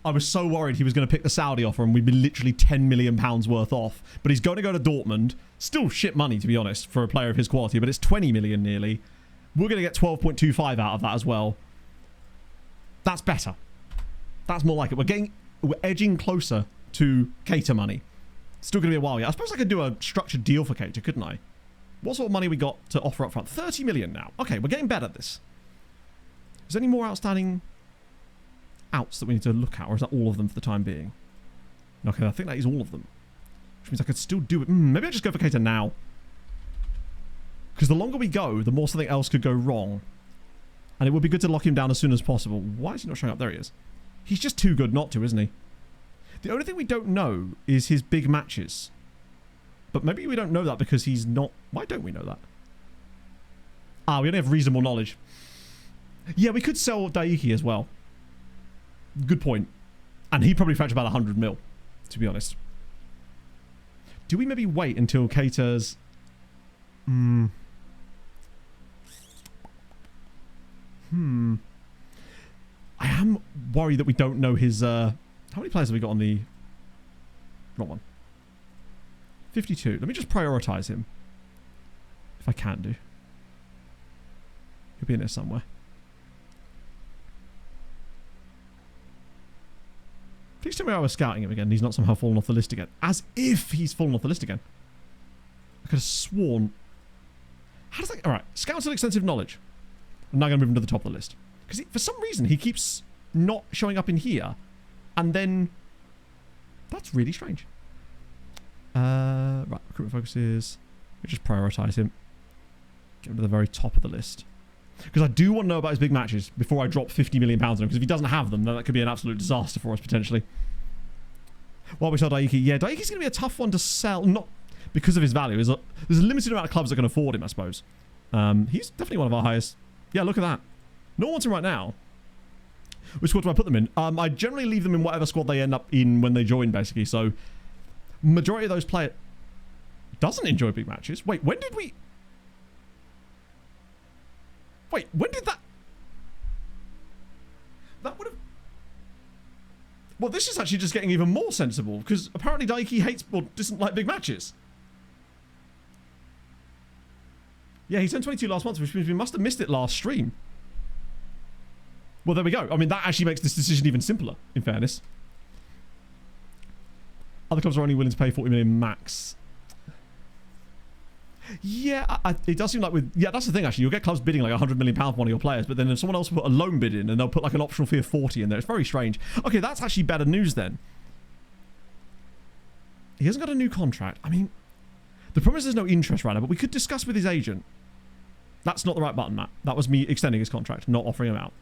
I was so worried he was going to pick the Saudi offer and we'd be literally £10 million worth off. But he's going to go to Dortmund. Still shit money, to be honest, for a player of his quality, but it's 20 million nearly. We're going to get 12.25 out of that as well. That's better. That's more like it. We're edging closer to Cater money. Still going to be a while yet. I suppose I could do a structured deal for Cater, couldn't I? What sort of money we got to offer up front? 30 million now. Okay, we're getting better at this. Is there any more outstanding outs that we need to look at, or is that all of them for the time being? Okay, I think that is all of them. Which means I could still do it. Maybe I just go for Cater now. Because the longer we go, the more something else could go wrong. And it would be good to lock him down as soon as possible. Why is he not showing up? There he is. He's just too good not to, isn't he? The only thing we don't know is his big matches. But maybe we don't know that because he's not... Why don't we know that? Ah, we only have reasonable knowledge. Yeah, we could sell Daiki as well. Good point. And he probably fetch about 100 mil, to be honest. Do we maybe wait until Cater's... I am worried that we don't know his... How many players have we got on the wrong one. 52. Let me just prioritize him. If I can do. He'll be in there somewhere. Please tell me I was scouting him again and he's not somehow fallen off the list again. As if he's fallen off the list again. I could have sworn. How does that... Alright, scouts and extensive knowledge. I'm now going to move him to the top of the list. Because for some reason he keeps not showing up in here. And then... That's really strange. Right, recruitment focuses. We just prioritize him. Get him to the very top of the list. Because I do want to know about his big matches before I drop £50 million on him. Because if he doesn't have them, then that could be an absolute disaster for us, potentially. While we sell Daiki, yeah, Daiki's going to be a tough one to sell. Not because of his value. There's a limited amount of clubs that can afford him, I suppose. He's definitely one of our highest. Yeah, look at that. No one wants him right now. Which squad do I put them in? I generally leave them in whatever squad they end up in when they join, basically. So, majority of those players doesn't enjoy big matches. Wait, when did we... Wait, when did that... That would have... Well, this is actually just getting even more sensible, because apparently Daiki hates or doesn't like big matches. Yeah, he turned 22 last month, which means we must have missed it last stream. Well, there we go. I mean, that actually makes this decision even simpler, in fairness. Other clubs are only willing to pay 40 million max. Yeah, it does seem like with... Yeah, that's the thing, actually. You'll get clubs bidding like £100 million for one of your players, but then if someone else will put a loan bid in, and they'll put like an optional fee of 40 in there. It's very strange. Okay, that's actually better news then. He hasn't got a new contract. I mean, the problem is there's no interest right now, but we could discuss with his agent. That's not the right button, Matt. That was me extending his contract, not offering him out.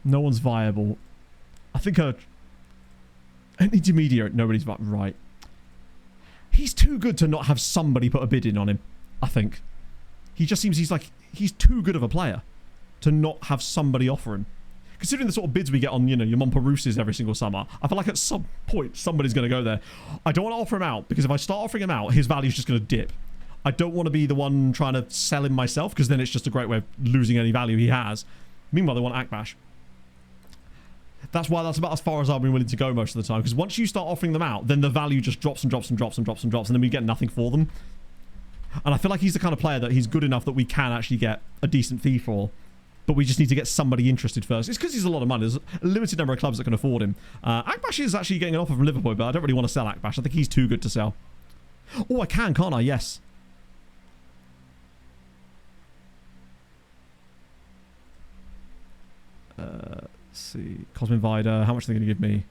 No one's viable. I think an intermediate, nobody's right. He's too good to not have somebody put a bid in on him, I think. He just seems he's too good of a player to not have somebody offer him. Considering the sort of bids we get on, your Monparousses every single summer, I feel like at some point somebody's going to go there. I don't want to offer him out, because if I start offering him out, his value's just going to dip. I don't want to be the one trying to sell him myself, because then it's just a great way of losing any value he has. Meanwhile, they want Akbash. That's why that's about as far as I've been willing to go most of the time. Because once you start offering them out, then the value just drops and drops and drops and drops and drops, and then we get nothing for them. And I feel like he's the kind of player that he's good enough that we can actually get a decent fee for. But we just need to get somebody interested first. It's because he's a lot of money. There's a limited number of clubs that can afford him. Akbash is actually getting an offer from Liverpool, but I don't really want to sell Akbash. I think he's too good to sell. Oh, I can, can't I? Yes. Let's see. Cosmin Vida. How much are they going to give me?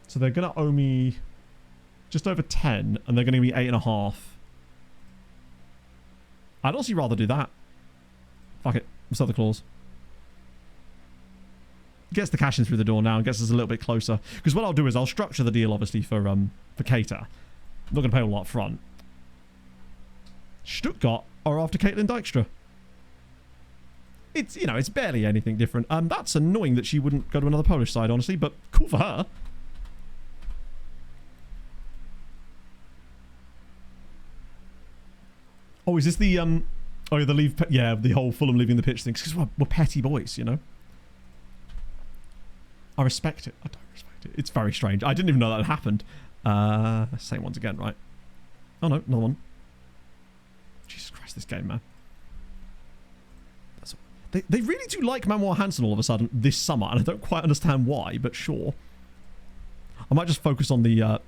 So they're going to owe me just over 10, and they're going to give me 8.5. I'd honestly rather do that. Fuck it. Let's sell the clause. Gets the cash in through the door now and gets us a little bit closer. Because what I'll do is I'll structure the deal, obviously, for Keita. I'm not going to pay all that up front. Stuttgart are after Caitlin Dijkstra. It's, it's barely anything different. That's annoying that she wouldn't go to another Polish side, honestly, but cool for her. Oh, is this the, oh, the leave, yeah, the whole Fulham leaving the pitch thing. Because we're petty boys, I respect it. I don't respect it. It's very strange. I didn't even know that had happened. Same ones again, right? Oh, no, another one. Jesus Christ, this game, man. They really do like Manuel Hansen all of a sudden this summer, and I don't quite understand why, but sure. I might just focus on the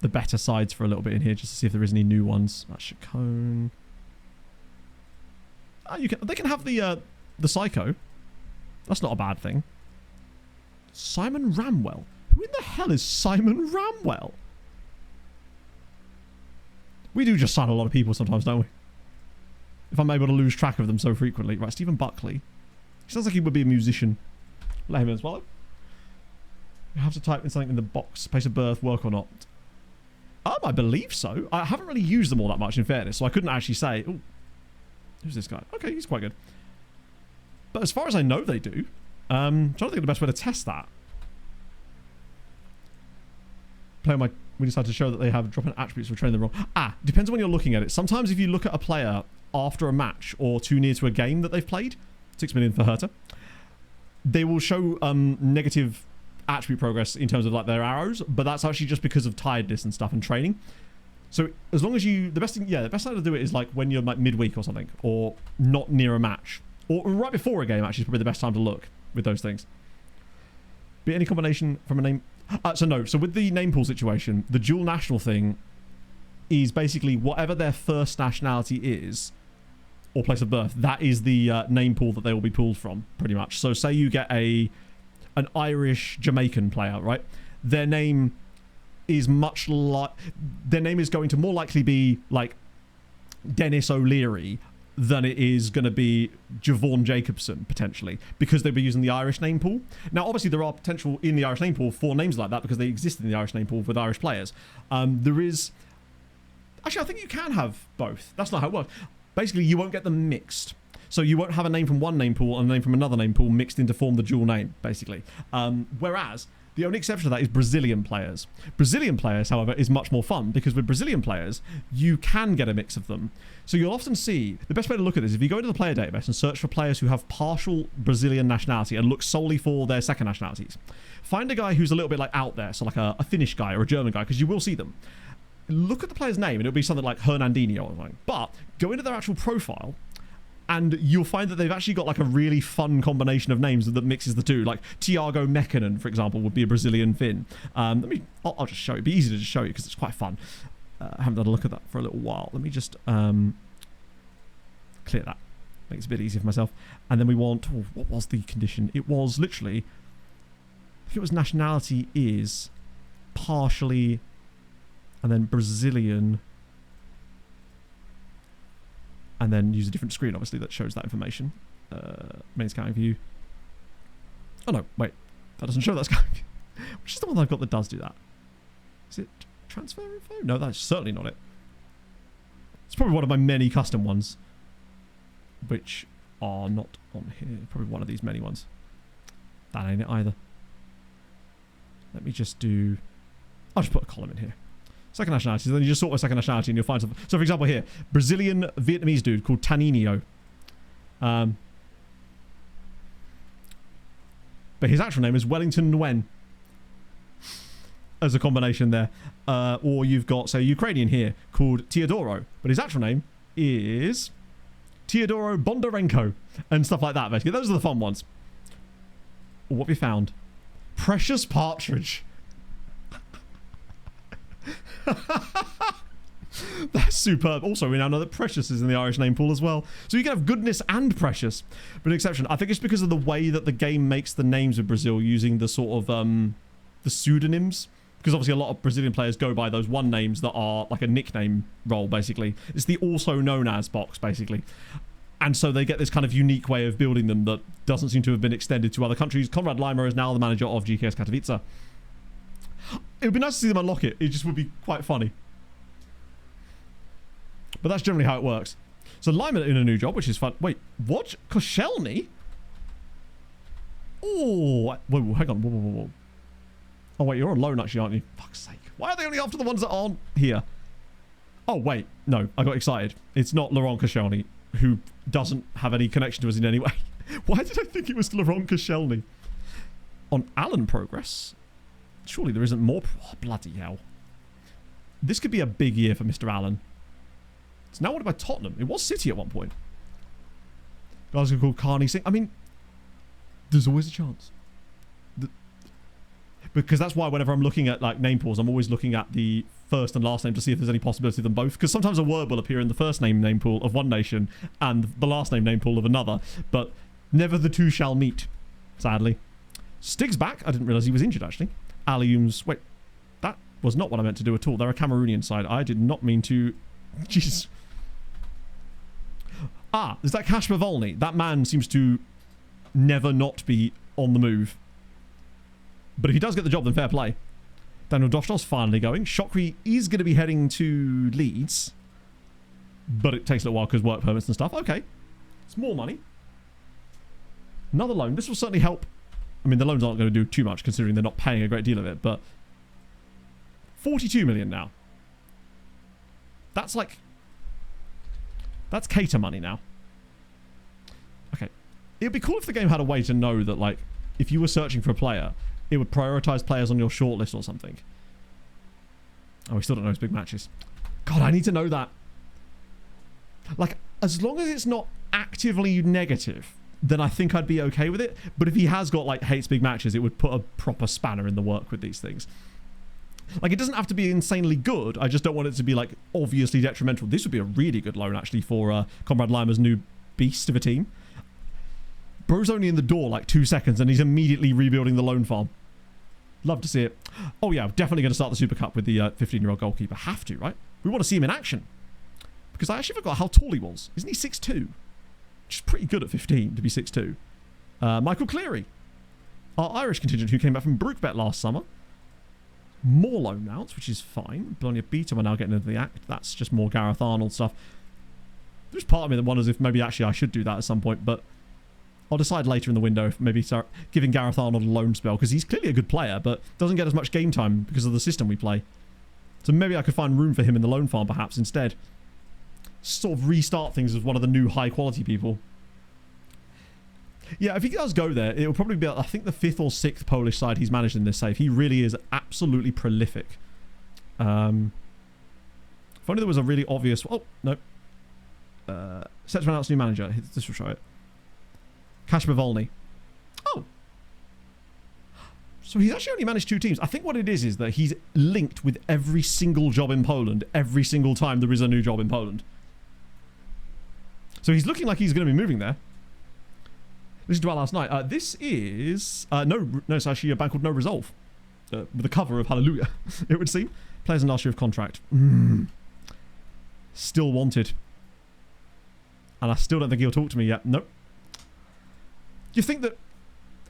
better sides for a little bit in here, just to see if there is any new ones. That's Chacon. They can have the Psycho. That's not a bad thing. Simon Ramwell. Who in the hell is Simon Ramwell? We do just sign a lot of people sometimes, don't we? If I'm able to lose track of them so frequently. Right, Stephen Buckley. He sounds like he would be a musician. Let him in as well. You have to type in something in the box. Place of birth, work or not. I believe so. I haven't really used them all that much, in fairness, so I couldn't actually say... Ooh, who's this guy? Okay, he's quite good. But as far as I know, they do. I'm trying to think of the best way to test that. We decided to show that they have drop-in attributes for training them wrong. Depends on when you're looking at it. Sometimes if you look at a player after a match or too near to a game that they've played, 6 million for Hertha. They will show negative attribute progress in terms of like their arrows, but that's actually just because of tiredness and stuff and training. So as long as the best time to do it is like when you're like midweek or something, or not near a match, or right before a game. Actually, is probably the best time to look with those things. Be any combination from a name. So with the name pool situation, the dual national thing is basically whatever their first nationality is or place of birth. That is the name pool that they will be pulled from, pretty much. So say you get an Irish Jamaican player, right? Their name is going to more likely be like Dennis O'Leary than it is going to be Javon Jacobson, potentially, because they'll be using the Irish name pool. Now, obviously, there are potential in the Irish name pool for names like that because they exist in the Irish name pool with Irish players. There is... Actually, I think you can have both. That's not how it works. Basically, you won't get them mixed. So you won't have a name from one name pool and a name from another name pool mixed in to form the dual name, basically. Whereas... the only exception to that is Brazilian players. Brazilian players, however, is much more fun because with Brazilian players, you can get a mix of them. So you'll often see, the best way to look at this, if you go into the player database and search for players who have partial Brazilian nationality and look solely for their second nationalities, find a guy who's a little bit like out there, so like a Finnish guy or a German guy, because you will see them. Look at the player's name and it'll be something like Hernandinho or something. But go into their actual profile and you'll find that they've actually got like a really fun combination of names that mixes the two. Like Thiago Mekkonen, for example, would be a Brazilian Finn. I'll just show you. It'd be easy to just show you because it's quite fun. I haven't done a look at that for a little while. Let me just clear that. Makes it a bit easier for myself. And then we want... what was the condition? It was literally... I think it was nationality is partially... and then Brazilian... and then use a different screen, obviously, that shows that information. Main scouting view. Oh, no, wait. That doesn't show that scouting view. Which is the one that I've got that does do that? Is it transfer info? No, that's certainly not it. It's probably one of my many custom ones, which are not on here. Probably one of these many ones. That ain't it either. Let me just do... I'll just put a column in here. Second nationality. Then you just sort by second nationality and you'll find something. So, for example, here, Brazilian Vietnamese dude called Taninho. But his actual name is Wellington Nguyen. As a combination there. Or you've got, say, Ukrainian here called Teodoro. But his actual name is Teodoro Bondarenko. And stuff like that, basically. Those are the fun ones. What have we found? Precious Partridge. That's superb. Also, we now know that Precious is in the Irish name pool as well. So you can have Goodness and Precious. But an exception. I think it's because of the way that the game makes the names of Brazil using the sort of the pseudonyms. Because obviously a lot of Brazilian players go by those one names that are like a nickname role, basically. It's the also known as box, basically. And so they get this kind of unique way of building them that doesn't seem to have been extended to other countries. Konrad Lima is now the manager of GKS Katowice. It would be nice to see them unlock it. It just would be quite funny. But that's generally how it works. So Lima in a new job, which is fun. Wait, what? Koscielny? Oh, whoa, hang on. Whoa. Oh, wait, you're on loan actually, aren't you? Fuck's sake. Why are they only after the ones that aren't here? Oh, wait. No, I got excited. It's not Laurent Koscielny, who doesn't have any connection to us in any way. Why did I think it was Laurent Koscielny? On Allen progress? Surely there isn't more... Oh, bloody hell. This could be a big year for Mr. Allen. It's now wanted by Tottenham. It was City at one point. Guys are called Carney Singh. I mean, there's always a chance. Because that's why whenever I'm looking at like name pools, I'm always looking at the first and last name to see if there's any possibility of them both. Because sometimes a word will appear in the first name pool of one nation and the last name pool of another. But never the two shall meet, sadly. Stig's back. I didn't realise he was injured, actually. Alium's... Wait, that was not what I meant to do at all. They're a Cameroonian side. I did not mean to... Jesus. Ah, is that Kashmir Volny? That man seems to never not be on the move. But if he does get the job, then fair play. Daniel Dostal's finally going. Shokri is going to be heading to Leeds. But it takes a little while because work permits and stuff. Okay. It's more money. Another loan. This will certainly help. I mean, the loans aren't going to do too much considering they're not paying a great deal of it. But 42 million now. That's like... That's cater money now. Okay. It'd be cool if the game had a way to know that, like, if you were searching for a player, it would prioritize players on your shortlist or something. Oh, we still don't know his big matches. God, I need to know that. Like, as long as it's not actively negative, then I think I'd be okay with it. But if he has got, like, hates big matches, it would put a proper spanner in the work with these things. Like, it doesn't have to be insanely good. I just don't want it to be, like, obviously detrimental. This would be a really good loan, actually, for Comrade Lima's new beast of a team. Bro's only in the door, like, 2 seconds, and he's immediately rebuilding the loan farm. Love to see it. Oh, yeah, definitely going to start the Super Cup with the 15-year-old goalkeeper. Have to, right? We want to see him in action. Because I actually forgot how tall he was. Isn't he 6'2"? Which is pretty good at 15 to be 6'2". Michael Cleary, our Irish contingent who came back from Brookbet last summer. More loan outs, which is fine. Bologna Beta are now getting into the act. That's just more Gareth Arnold stuff. There's part of me that wonders if maybe actually I should do that at some point, but I'll decide later in the window if maybe start giving Gareth Arnold a loan spell, because he's clearly a good player, but doesn't get as much game time because of the system we play. So maybe I could find room for him in the loan farm perhaps instead. Sort of restart things as one of the new high quality people. Yeah, if he does go there, it'll probably be, I think, the 5th or 6th Polish side he's managed in this save. He really is absolutely prolific. If only there was a really obvious... Oh, no. Set to announce new manager. This will show it. Kashmir Volny. Oh. So he's actually only managed 2 teams. I think what it is that he's linked with every single job in Poland every single time there is a new job in Poland. So he's looking like he's going to be moving there. Listened to our last night. This is... no, it's actually a band called No Resolve. With the cover of Hallelujah, it would seem. Players in last year of contract. Still wanted. And I still don't think he'll talk to me yet. Nope. Do you think that,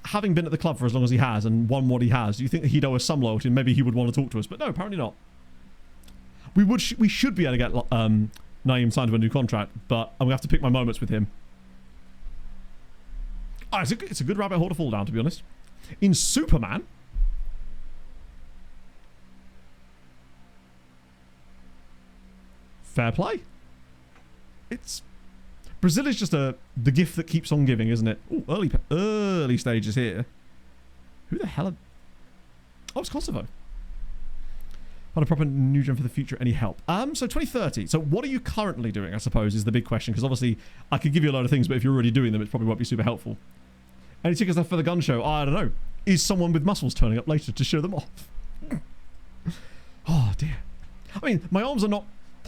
having been at the club for as long as he has and won what he has, do you think that he'd owe us some loyalty and maybe he would want to talk to us? But no, apparently not. We should be able to get Naeem signed to a new contract, but I'm going to have to pick my moments with him. Oh, it's a good rabbit hole to fall down, to be honest. In Superman... Fair play. It's... Brazil is just the gift that keeps on giving, isn't it? Ooh, early stages here. Who the hell are... Oh, it's Kosovo. Find a proper new gem for the future. Any help? So 2030. So what are you currently doing, I suppose, is the big question. Because obviously, I could give you a load of things, but if you're already doing them, it probably won't be super helpful. Any tickets left for the gun show? I don't know. Is someone with muscles turning up later to show them off? Oh, dear. I mean, my arms are not...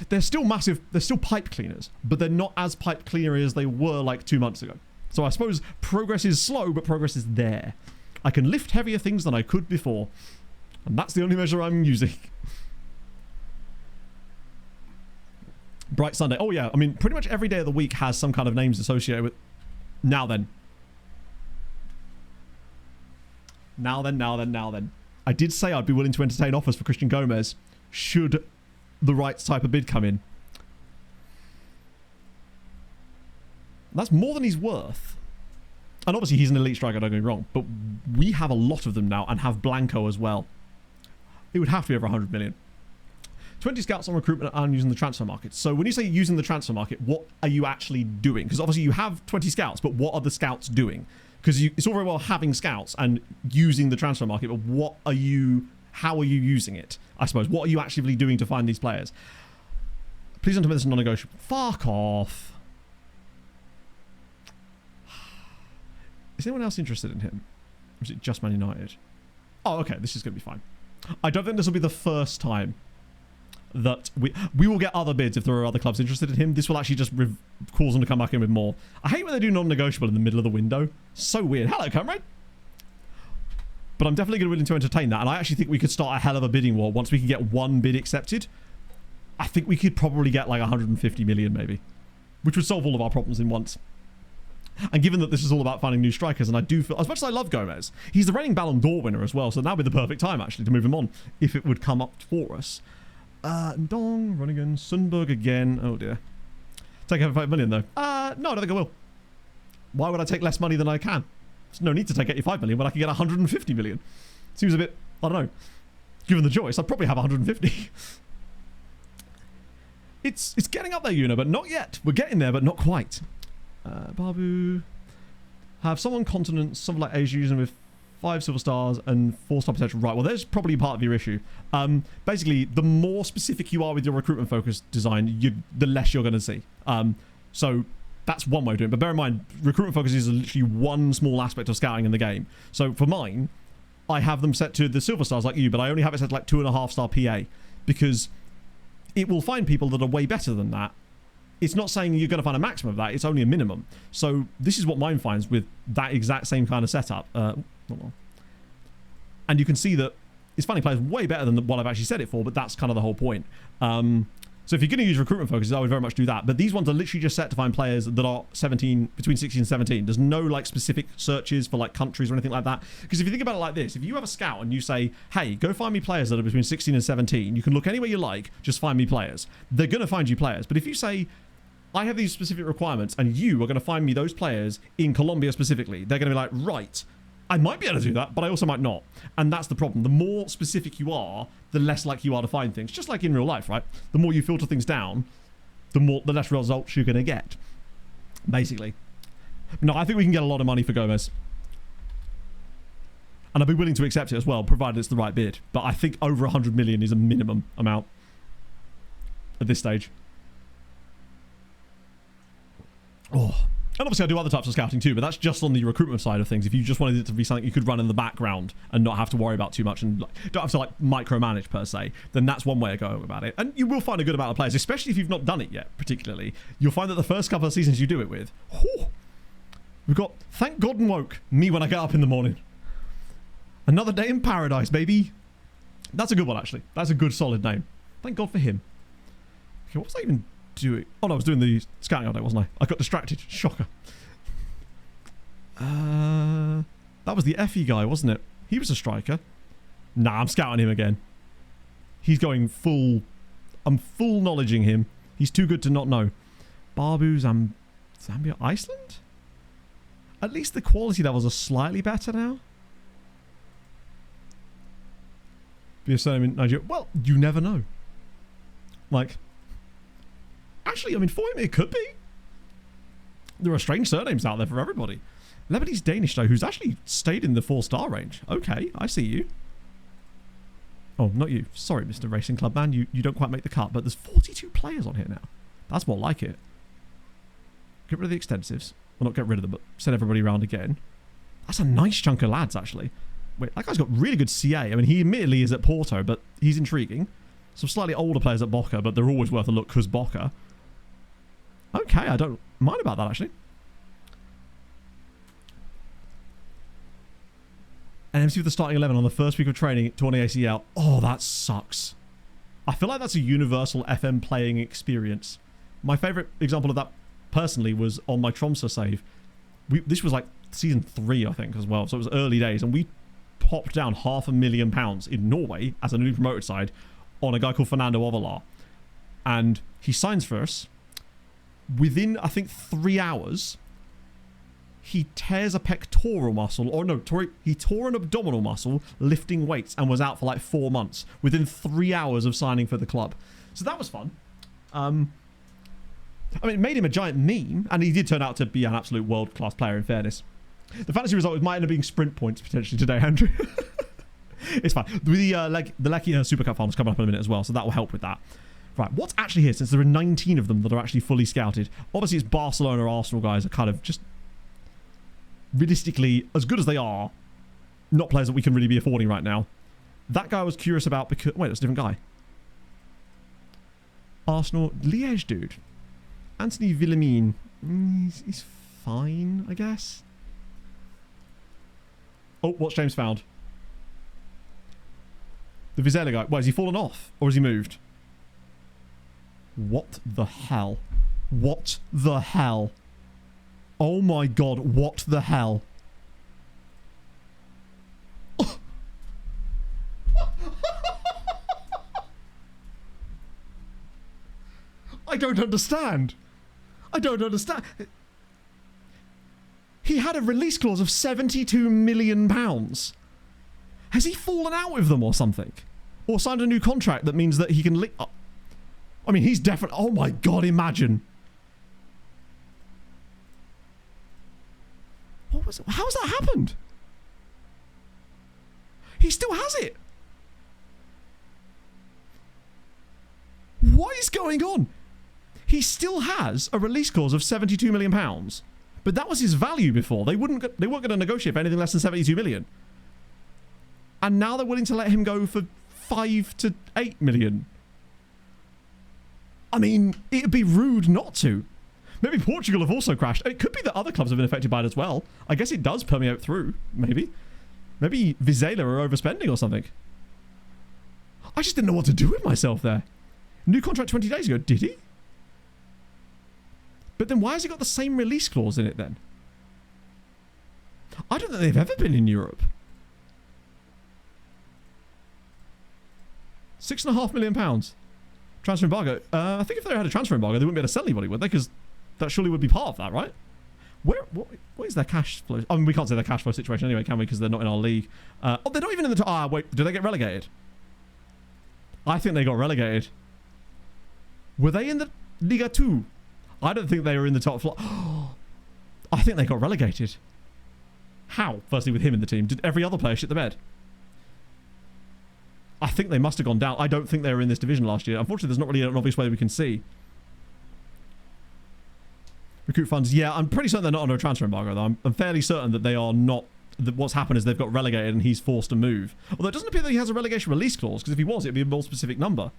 They're still massive. They're still pipe cleaners, but they're not as pipe cleaner as they were like 2 months ago. So I suppose progress is slow, but progress is there. I can lift heavier things than I could before. And that's the only measure I'm using. Bright Sunday. Oh, yeah. I mean, pretty much every day of the week has some kind of names associated with... Now then. Now then. I did say I'd be willing to entertain offers for Christian Gomez should the right type of bid come in. That's more than he's worth. And obviously he's an elite striker, don't get me wrong, but we have a lot of them now and have Blanco as well. It would have to be over 100 million. 20 scouts on recruitment and using the transfer market. So when you say using the transfer market, what are you actually doing? Because obviously you have 20 scouts, but what are the scouts doing? Because it's all very well having scouts and using the transfer market, but how are you using it? I suppose. What are you actively doing to find these players? Please don't tell me this is non-negotiable. Fuck off. Is anyone else interested in him? Or is it just Man United? Oh, okay. This is going to be fine. I don't think this will be the first time that we will get other bids if there are other clubs interested in him. This will actually just cause them to come back in with more. I hate when they do non-negotiable in the middle of the window. So weird. Hello, comrade. But I'm definitely willing to entertain that. And I actually think we could start a hell of a bidding war once we can get one bid accepted. I think we could probably get like 150 million maybe. Which would solve all of our problems in once. And given that this is all about finding new strikers, and I do feel, as much as I love Gomez, he's the reigning Ballon d'Or winner as well, so now would be the perfect time actually to move him on, if it would come up for us. Ndong, Ronigan, Sundberg again. Oh dear. Take over 5 million though. No, I don't think I will. Why would I take less money than I can? There's no need to take 85 million when I can get 150 million. Seems a bit, I don't know. Given the choice, I'd probably have 150. It's getting up there, Una, but not yet. We're getting there, but not quite. Babu. Have someone continent, something like Asia using with 5 silver stars and 4-star potential. Right, well, there's probably part of your issue. Basically, the more specific you are with your recruitment focus design, the less you're going to see. So that's one way of doing it. But bear in mind, recruitment focus is literally one small aspect of scouting in the game. So for mine, I have them set to the silver stars like you, but I only have it set to like 2.5-star PA because it will find people that are way better than that. It's not saying you're going to find a maximum of that. It's only a minimum. So this is what mine finds with that exact same kind of setup. And you can see that it's funny, plays way better than what I've actually set it for, but that's kind of the whole point. So if you're going to use recruitment focuses, I would very much do that. But these ones are literally just set to find players that are between 16 and 17. There's no like specific searches for like countries or anything like that. Because if you think about it like this, if you have a scout and you say, hey, go find me players that are between 16 and 17, you can look anywhere you like, just find me players. They're going to find you players. But if you say, I have these specific requirements and you are going to find me those players in Colombia specifically, they're going to be like, right, I might be able to do that, but I also might not. And that's the problem. The more specific you are, the less likely you are to find things. Just like in real life, right? The more you filter things down, the less results you're going to get. Basically. No, I think we can get a lot of money for Gomez. And I'd be willing to accept it as well, provided it's the right bid. But I think over 100 million is a minimum amount at this stage. Oh. And obviously I do other types of scouting too, but that's just on the recruitment side of things. If you just wanted it to be something you could run in the background and not have to worry about too much and don't have to like micromanage per se, then that's one way of going about it. And you will find a good amount of players, especially if you've not done it yet, particularly. You'll find that the first couple of seasons you do it with, whew, we've got Thank God and Woke, me when I get up in the morning. Another day in paradise, baby. That's a good one, actually. That's a good, solid name. Thank God for him. Okay, what was I even doing? Oh no, I was doing the scouting update, wasn't I? I got distracted. Shocker. That was the Effie guy, wasn't it? He was a striker. Nah, I'm scouting him again. He's going full... I'm full knowledging him. He's too good to not know. Barbu, Zambia, Iceland? At least the quality levels are slightly better now. Be a surname in Nigeria. Well, you never know. Like... Actually, I mean, for him, it could be. There are strange surnames out there for everybody. Lebanese Danish, though, who's actually stayed in the 4-star range. Okay, I see you. Oh, not you. Sorry, Mr. Racing Club man. You don't quite make the cut, but there's 42 players on here now. That's more like it. Get rid of the extensives. Well, not get rid of them, but send everybody around again. That's a nice chunk of lads, actually. Wait, that guy's got really good CA. I mean, he admittedly is at Porto, but he's intriguing. Some slightly older players at Boca, but they're always worth a look because Boca. Okay, I don't mind about that, actually. And MC with the starting 11 on the first week of training, torn the ACL. Oh, that sucks. I feel like that's a universal FM playing experience. My favourite example of that, personally, was on my Tromsø save. This was like season 3, I think, as well. So it was early days. And we popped down £500,000 in Norway as a newly promoted side on a guy called Fernando Ovalar. And he signs for us. Within, I think, 3 hours, he tears a pectoral muscle, or no, he tore an abdominal muscle lifting weights and was out for like 4 months within 3 hours of signing for the club. So that was fun. I mean, it made him a giant meme, and he did turn out to be an absolute world-class player, in fairness. The fantasy result might end up being sprint points, potentially, today, Andrew. It's fine. The Lecky Super Cup finals coming up in a minute as well, so that will help with that. Right, what's actually here, since there are 19 of them that are actually fully scouted? Obviously, it's Barcelona, Arsenal guys are kind of just... realistically, as good as they are, not players that we can really be affording right now. That guy I was curious about because... Wait, that's a different guy. Arsenal... Liège, dude. Anthony Villamine. He's fine, I guess. Oh, what's James found? The Vizela guy. Well, has he fallen off? Or has he moved? What the hell? What the hell? Oh my god, what the hell? I don't understand. I don't understand. He had a release clause of £72 million. Has he fallen out with them or something? Or signed a new contract that means that he can... I mean, he's definitely... Oh my god, imagine. How's that happened? He still has it. What is going on? He still has a release clause of £72 million, but that was his value before. They weren't going to negotiate for anything less than 72 million. And now they're willing to let him go for 5 to 8 million. I mean, it'd be rude not to. Maybe Portugal have also crashed. It could be that other clubs have been affected by it as well. I guess it does permeate through, maybe. Maybe Vizela are overspending or something. I just didn't know what to do with myself there. New contract 20 days ago, did he? But then why has he got the same release clause in it then? I don't think they've ever been in Europe. £6.5 million. Transfer embargo. I think if they had a transfer embargo, they wouldn't be able to sell anybody, would they? Because that surely would be part of that, right? What is their cash flow? I mean, we can't say their cash flow situation anyway, can we? Because they're not in our league. Oh, they're not even in the top. Ah, wait. Do they get relegated? I think they got relegated. Were they in the Liga 2? I don't think they were in the top floor. I think they got relegated. How? Firstly, with him in the team. Did every other player shit the bed? I think they must have gone down. I don't think they were in this division last year. Unfortunately, there's not really an obvious way we can see. Recruit funds. Yeah, I'm pretty certain they're not under a transfer embargo, though. I'm fairly certain that they are not. That what's happened is they've got relegated and he's forced to move. Although it doesn't appear that he has a relegation release clause, because if he was, it'd be a more specific number.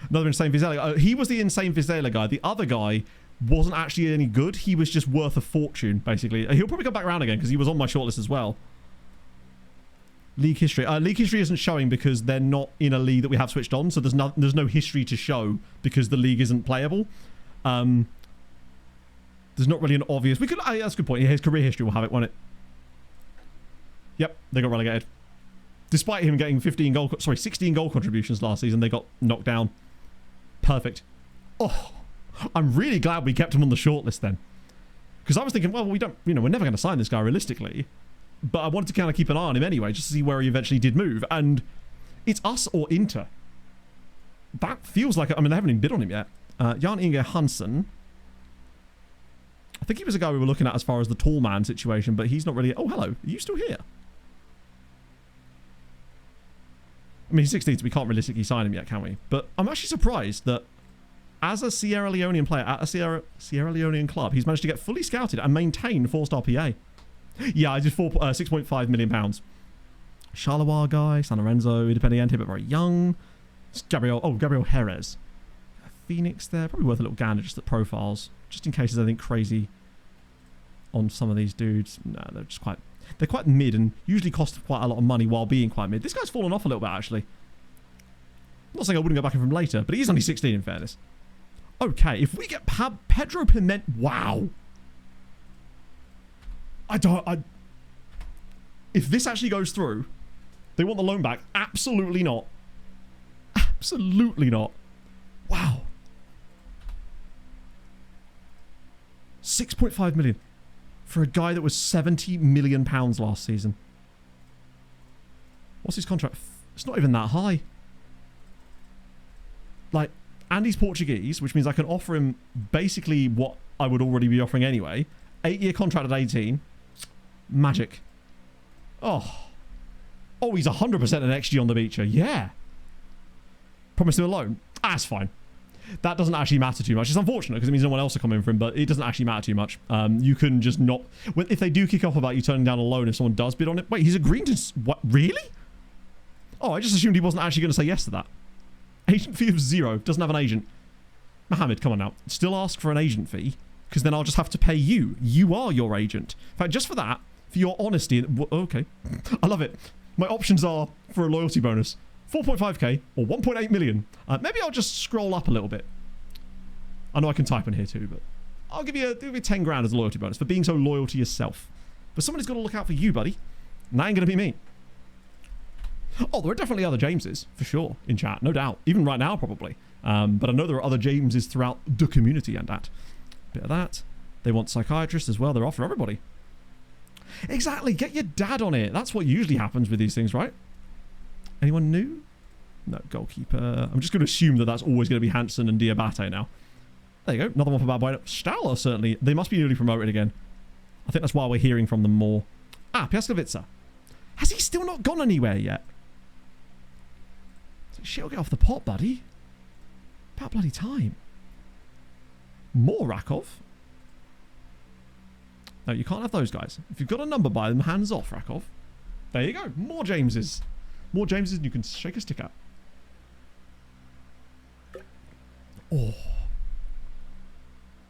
Another insane Vizela. He was the insane Vizela guy. The other guy wasn't actually any good. He was just worth a fortune, basically. He'll probably come back around again, because he was on my shortlist as well. League history. League history isn't showing because they're not in a league that we have switched on, so there's no history to show because the league isn't playable. There's not really an obvious. We could. That's a good point. Yeah, his career history will have it, won't it? Yep, they got relegated. Despite him getting 16 goal contributions last season, they got knocked down. Perfect. Oh, I'm really glad we kept him on the shortlist then, because I was thinking, well, we're never going to sign this guy realistically. But I wanted to kind of keep an eye on him anyway, just to see where he eventually did move. And it's us or Inter. That feels like... I mean, they haven't even bid on him yet. Jan Inge Hansen. I think he was a guy we were looking at as far as the tall man situation, but he's not really... Oh, hello. Are you still here? I mean, he's 16, so we can't realistically sign him yet, can we? But I'm actually surprised that as a Sierra Leonean player at a Sierra Leonean club, he's managed to get fully scouted and maintain 4-star PA. Yeah, I did £6.5 million. Charleroi guy, San Lorenzo, Independiente, but very young. Gabriel Jerez. Phoenix there, probably worth a little gander just at profiles, just in case there's anything crazy on some of these dudes. No, they're quite mid and usually cost quite a lot of money while being quite mid. This guy's fallen off a little bit actually. I'm not saying I wouldn't go back in from later, but he's only 16 in fairness. Okay, if we get Pedro Piment, wow. If this actually goes through, they want the loan back. Absolutely not. Absolutely not. Wow. 6.5 million for a guy that was £70 million last season. What's his contract? It's not even that high. Like, and he's Portuguese, which means I can offer him basically what I would already be offering anyway. 8-year contract at 18. Magic. Oh, he's 100% an XG on the beacher. Yeah. Promise him a loan. That's fine. That doesn't actually matter too much. It's unfortunate because it means no one else will come in for him, but it doesn't actually matter too much. You can just not... If they do kick off about you turning down a loan if someone does bid on it... Wait, he's agreeing to... What? Really? Oh, I just assumed he wasn't actually going to say yes to that. Agent fee of 0. Doesn't have an agent. Mohammed, come on now. Still ask for an agent fee, because then I'll just have to pay you. You are your agent. In fact, just for that, for your honesty... Okay. I love it. My options are for a loyalty bonus. 4.5k or 1.8 million. Maybe I'll just scroll up a little bit. I know I can type in here too, but I'll give you 10 grand as a loyalty bonus for being so loyal to yourself. But somebody's got to look out for you, buddy. And that ain't going to be me. Oh, there are definitely other Jameses, for sure, in chat. No doubt. Even right now, probably. But I know there are other Jameses throughout the community and that. Bit of that. They want psychiatrists as well. They're after everybody. Exactly. Get your dad on it. That's what usually happens with these things, right? Anyone new? No, goalkeeper. I'm just going to assume that that's always going to be Hansen and Diabate now. There you go. Another one for Bad Boy. Stowler, certainly. They must be newly promoted again. I think that's why we're hearing from them more. Ah, Piaskowitza. Has he still not gone anywhere yet? Shit, get off the pot, buddy. About bloody time. More Rakov. No, you can't have those guys. If you've got a number by them, hands off, Rakov. There you go. More Jameses. More Jameses and you can shake a stick at. Oh.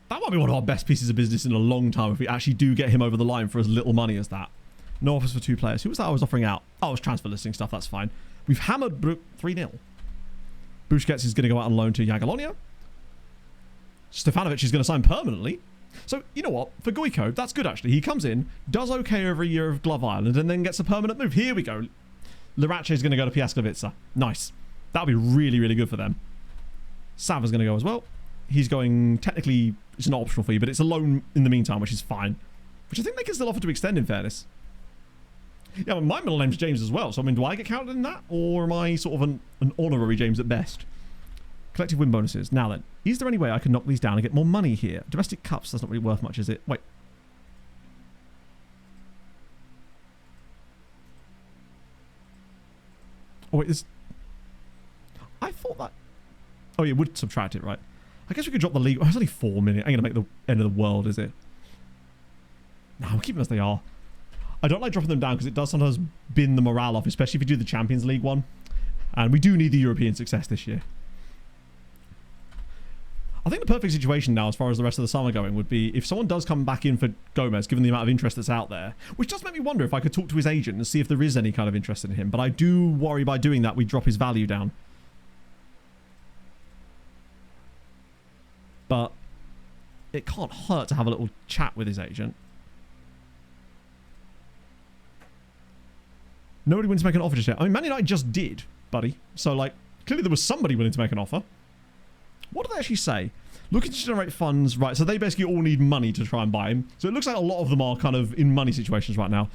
That might be one of our best pieces of business in a long time if we actually do get him over the line for as little money as that. No offers for 2 players. Who was that I was offering out? Oh, it was transfer listing stuff. That's fine. We've hammered 3-0. Busquets is going to go out on loan to Jagiellonia. Stefanovic is going to sign permanently. So, you know what? For Goico, that's good, actually. He comes in, does okay over a year of Glove Island, and then gets a permanent move. Here we go. Larache is going to go to Piaskowitza. Nice. That'll be really, really good for them. Sava's going to go as well. He's going, technically, it's not optional fee, but it's a loan in the meantime, which is fine. Which I think they can still offer to extend, in fairness. Yeah, my middle name's James as well, so I mean, do I get counted in that? Or am I sort of an honorary James at best? Collective win bonuses. Now then, is there any way I can knock these down and get more money here? Domestic cups, that's not really worth much, is it? Wait. Oh, wait, this... I thought that... Oh, yeah, it would subtract it, right? I guess we could drop the league... Oh, it's only 4 minutes. Ain't going to make the end of the world, is it? No, we'll keep them as they are. I don't like dropping them down because it does sometimes bin the morale off, especially if you do the Champions League one. And we do need the European success this year. I think the perfect situation now, as far as the rest of the summer going, would be if someone does come back in for Gomez, given the amount of interest that's out there, which does make me wonder if I could talk to his agent and see if there is any kind of interest in him. But I do worry by doing that, we drop his value down. But it can't hurt to have a little chat with his agent. Nobody willing to make an offer just yet. I mean, Man United just did, buddy. So, like, clearly there was somebody willing to make an offer. What did they actually say? Looking to generate funds. Right, so they basically all need money to try and buy him. So it looks like a lot of them are kind of in money situations right now.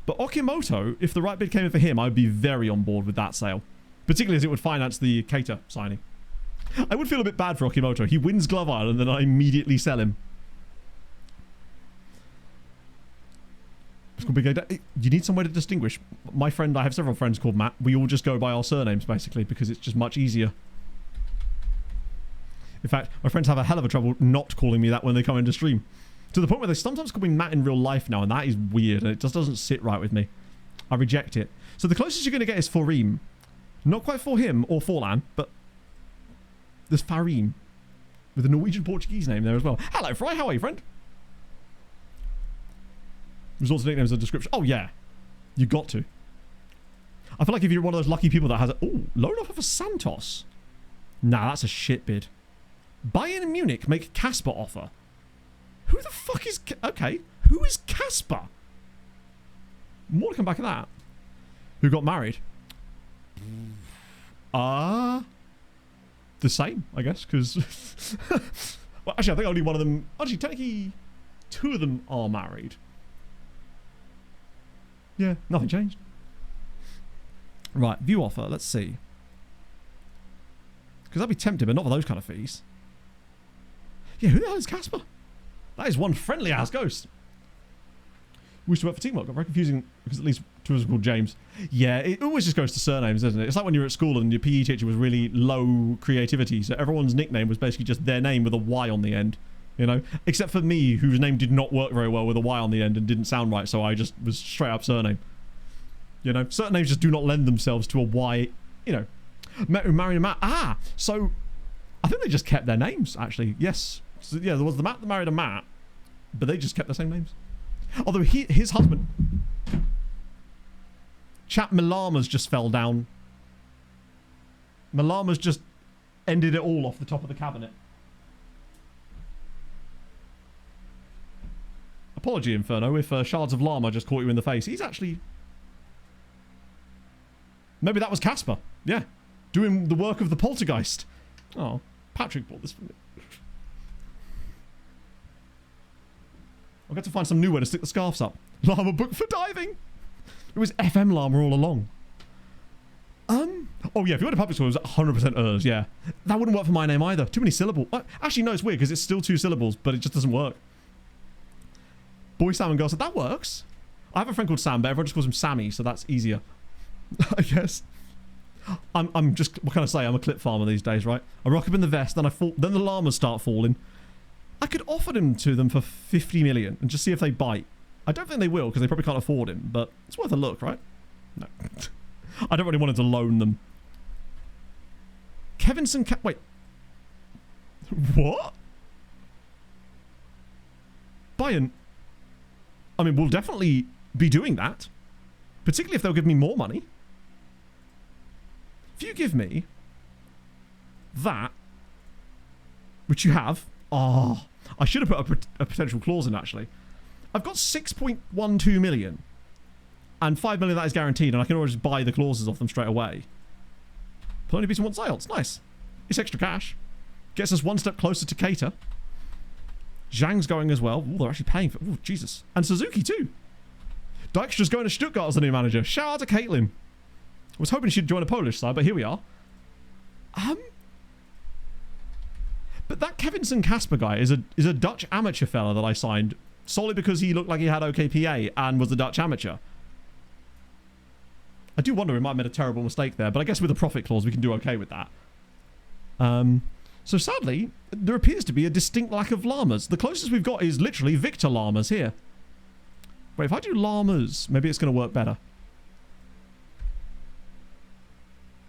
But Okimoto, if the right bid came in for him, I'd be very on board with that sale. Particularly as it would finance the Keita signing. I would feel a bit bad for Okimoto. He wins Glove Island and then I immediately sell him. You need some way to distinguish. My friend, I have several friends called Matt. We all just go by our surnames, basically, because it's just much easier. In fact, my friends have a hell of a trouble not calling me that when they come into stream. To the point where they sometimes call me Matt in real life now, and that is weird, and it just doesn't sit right with me. I reject it. So the closest you're going to get is Forim. Not quite for him or Forlan, but there's Farim. With a Norwegian-Portuguese name there as well. Hello, Fry. How are you, friend? Results of nicknames and description. Oh, yeah. You got to. I feel like if you're one of those lucky people that has a... Oh, loan offer for Santos. Nah, that's a shit bid. Bayern Munich make Casper offer. Who the fuck is... Okay. Who is Casper? More to come back at that. Who got married? The same, I guess, because... well, actually, I think only one of them... Actually, technically, 2 of them are married. Yeah, nothing changed. Right, view offer. Let's see. Because I'd be tempted, but not for those kind of fees. Yeah, who the hell is Casper? That is one friendly ass ghost. We used to work for Teamwork. Got very confusing because at least 2 of us are called James. Yeah, it always just goes to surnames, doesn't it? It's like when you were at school and your PE teacher was really low creativity, so everyone's nickname was basically just their name with a Y on the end. You know, except for me, whose name did not work very well with a Y on the end and didn't sound right, so I just was straight up surname. You know, certain names just do not lend themselves to a Y, you know. Married a Matt. Ah, so I think they just kept their names, actually. Yes. So, yeah, there was the Matt that married a Matt, but they just kept the same names. Although his husband, chap Malama's just fell down. Malama's just ended it all off the top of the cabinet. Apology, Inferno, if shards of llama just caught you in the face. He's actually... Maybe that was Casper. Yeah. Doing the work of the poltergeist. Oh, Patrick bought this for me. I've got to find some new way to stick the scarves up. Llama book for diving. It was FM Llama all along. Oh yeah, if you went to public school, it was 100% Urs, yeah. That wouldn't work for my name either. Too many syllables. Actually, no, it's weird because it's still 2 syllables, but it just doesn't work. Boy Sam and girl Sam. That works. I have a friend called Sam, but everyone just calls him Sammy, so that's easier. I guess. I'm just, what can I say? I'm a clip farmer these days, right? I rock up in the vest, then then the llamas start falling. I could offer them to them for 50 million and just see if they bite. I don't think they will because they probably can't afford him, but it's worth a look, right? No. I don't really want to loan them. Kevinson wait. What? Bayern. I mean, we'll definitely be doing that. Particularly if they'll give me more money. If you give me that, which you have. Oh, I should have put a potential clause in, actually. I've got 6.12 million. And 5 million of that is guaranteed, and I can always just buy the clauses off them straight away. Plenty of one sale. It's nice. It's extra cash. Gets us one step closer to Keita. Zhang's going as well. Ooh, they're actually paying for... Oh, Jesus. And Suzuki, too. Dijkstra's going to Stuttgart as the new manager. Shout out to Caitlin. I was hoping she'd join a Polish side, but here we are. But that Kevinson Casper guy is a Dutch amateur fella that I signed solely because he looked like he had OKPA and was a Dutch amateur. I do wonder, we might have made a terrible mistake there, but I guess with a profit clause we can do okay with that. So sadly, there appears to be a distinct lack of llamas. The closest we've got is literally Victor llamas here. Wait, if I do llamas, maybe it's going to work better.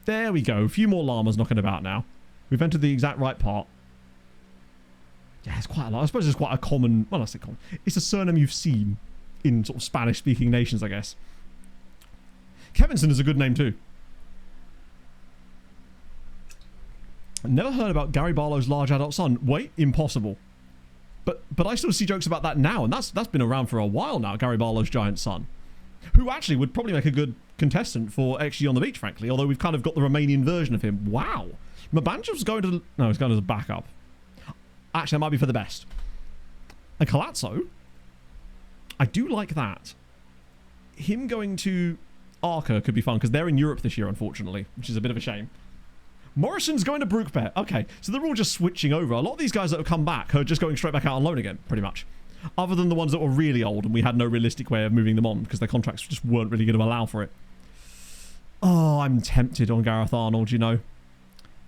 There we go. A few more llamas knocking about now. We've entered the exact right part. Yeah, it's quite a lot. I suppose it's quite a common... Well, I say common. It's a surname you've seen in sort of Spanish-speaking nations, I guess. Kevinson is a good name too. Never heard about Gary Barlow's large adult son. Wait, impossible. But I still see jokes about that now, and that's been around for a while now, Gary Barlow's giant son. Who actually would probably make a good contestant for XG on the Beach, frankly, although we've kind of got the Romanian version of him. Wow. Mabanjov's going to... No, he's going as a backup. Actually, that might be for the best. And Colazzo, I do like that. Him going to Arca could be fun, because they're in Europe this year, unfortunately, which is a bit of a shame. Morrison's going to Brookbet. Okay, so they're all just switching over. A lot of these guys that have come back are just going straight back out on loan again, pretty much. Other than the ones that were really old and we had no realistic way of moving them on because their contracts just weren't really going to allow for it. Oh, I'm tempted on Gareth Arnold, you know.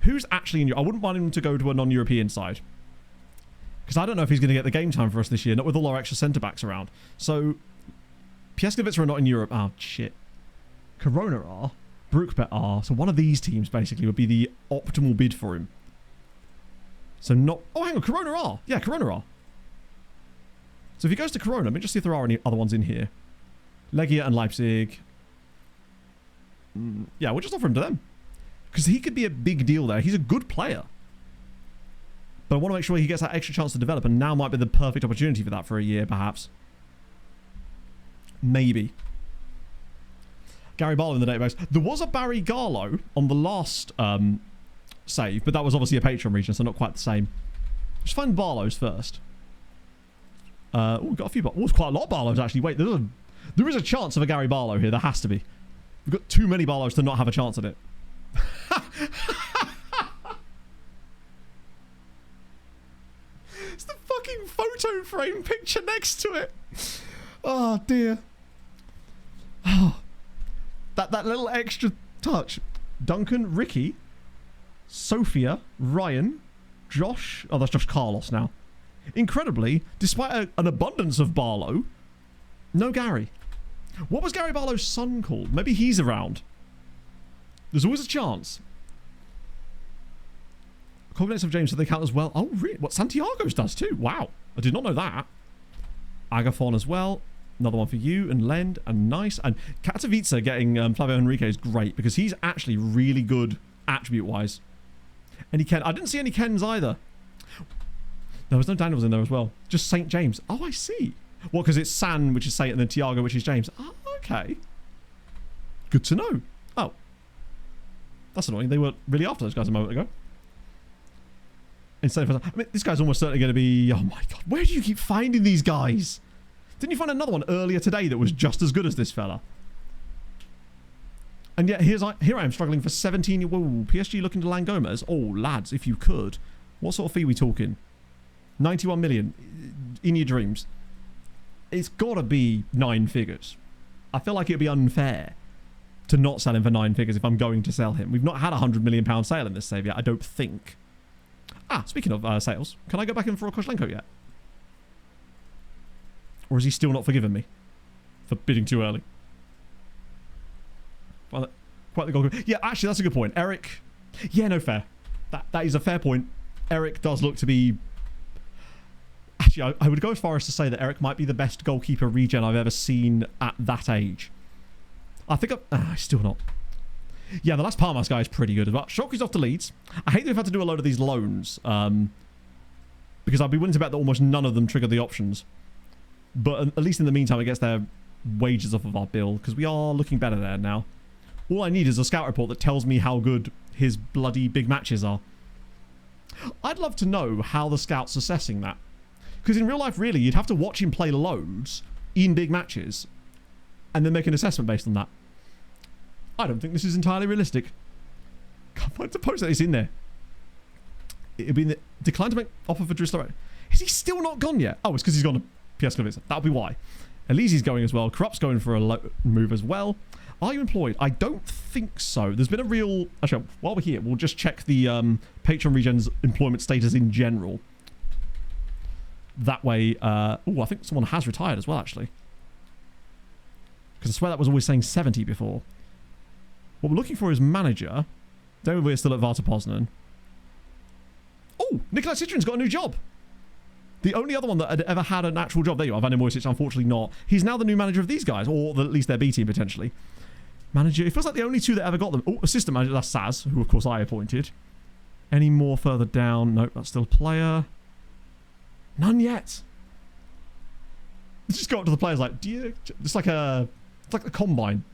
Who's actually in Europe? I wouldn't want him to go to a non-European side. Because I don't know if he's going to get the game time for us this year, not with all our extra centre-backs around. So, Pieskowitz are not in Europe. Oh, shit. Corona are. Brookbet are. So one of these teams, basically, would be the optimal bid for him. So not... Oh, hang on. Corona are. Yeah, Corona are. So if he goes to Corona, let me just see if there are any other ones in here. Legia and Leipzig. Yeah, we'll just offer him to them. Because he could be a big deal there. He's a good player. But I want to make sure he gets that extra chance to develop, and now might be the perfect opportunity for that for a year, perhaps. Maybe. Gary Barlow in the database. There was a Barry Garlow on the last save, but that was obviously a Patreon region, so not quite the same. Just find Barlows first. Oh, we've got a few. Oh, there's quite a lot of Barlows, actually. Wait, there is a chance of a Gary Barlow here. There has to be. We've got too many Barlows to not have a chance at it. It's the fucking photo frame picture next to it. Oh, dear. Oh, that little extra touch. Duncan, Ricky, Sophia, Ryan, Josh. Oh, that's Josh Carlos now. Incredibly, despite an abundance of Barlow, no Gary. What was Gary Barlow's son called? Maybe he's around. There's always a chance. Combination of James, so they count as well. Oh, really? What, Santiago's does too? Wow. I did not know that. Agathon as well. Another one for you, and Lend, and nice. And Katowice getting Flavio Henrique is great, because he's actually really good attribute-wise. Any Ken? I didn't see any Kens either. There was no Daniels in there as well. Just St. James. Oh, I see. Well, because it's San, which is Saint, and then Tiago, which is James. Oh, okay. Good to know. Oh. That's annoying. They were really after those guys a moment ago. Instead of... I mean, this guy's almost certainly going to be... Oh, my God. Where do you keep finding these guys? Didn't you find another one earlier today that was just as good as this fella? And yet, here I am struggling for 17... Whoa, PSG looking to land Gomez. Oh, lads, if you could. What sort of fee are we talking? 91 million. In your dreams. it's got to be 9 figures. I feel like it'd be unfair to not sell him for 9 figures if I'm going to sell him. We've not had a £100 million sale in this save yet, I don't think. Speaking of sales, can I go back in for a Koshlenko yet? Or is he still not forgiven me for bidding too early? Quite the goal. Yeah, actually, that's a good point. Eric, yeah, no, fair. That is a fair point. Eric does look to be... Actually, I would go as far as to say that Eric might be the best goalkeeper regen I've ever seen at that age. I think still not. Yeah, the last Parmas guy is pretty good as well. Shoki's off to Leeds. I hate that we've had to do a load of these loans. Because I'd be willing to bet that almost none of them trigger the options. But at least in the meantime, it gets their wages off of our bill. Because we are looking better there now. All I need is a scout report that tells me how good his bloody big matches are. I'd love to know how the scout's assessing that. Because in real life, really, you'd have to watch him play loads in big matches and then make an assessment based on that. I don't think this is entirely realistic. Can't find the post that is in there. It'd be in the decline to make offer for Dristler. Is he still not gone yet? Oh, it's because he's gone to PS Klavitsa. That'll be why. Elise's going as well. Corrupt's going for a move as well. Are you employed? I don't think so. There's been a real... Actually, while we're here, we'll just check the Patreon Regen's employment status in general. That way... I think someone has retired as well, actually. Because I swear that was always saying 70 before. What we're looking for is manager. Don't we're still at Varta Poznan. Oh! Nikolai Citrin's got a new job! The only other one that had ever had an actual job. There you are, Van Moisic, unfortunately not. He's now the new manager of these guys, or at least their B team, potentially. Manager, it feels like the only two that ever got them. Oh, assistant manager, that's Saz, who of course I appointed. Any more further down? Nope, that's still a player. None yet. Let's just go up to the players like, do you... It's like a combine.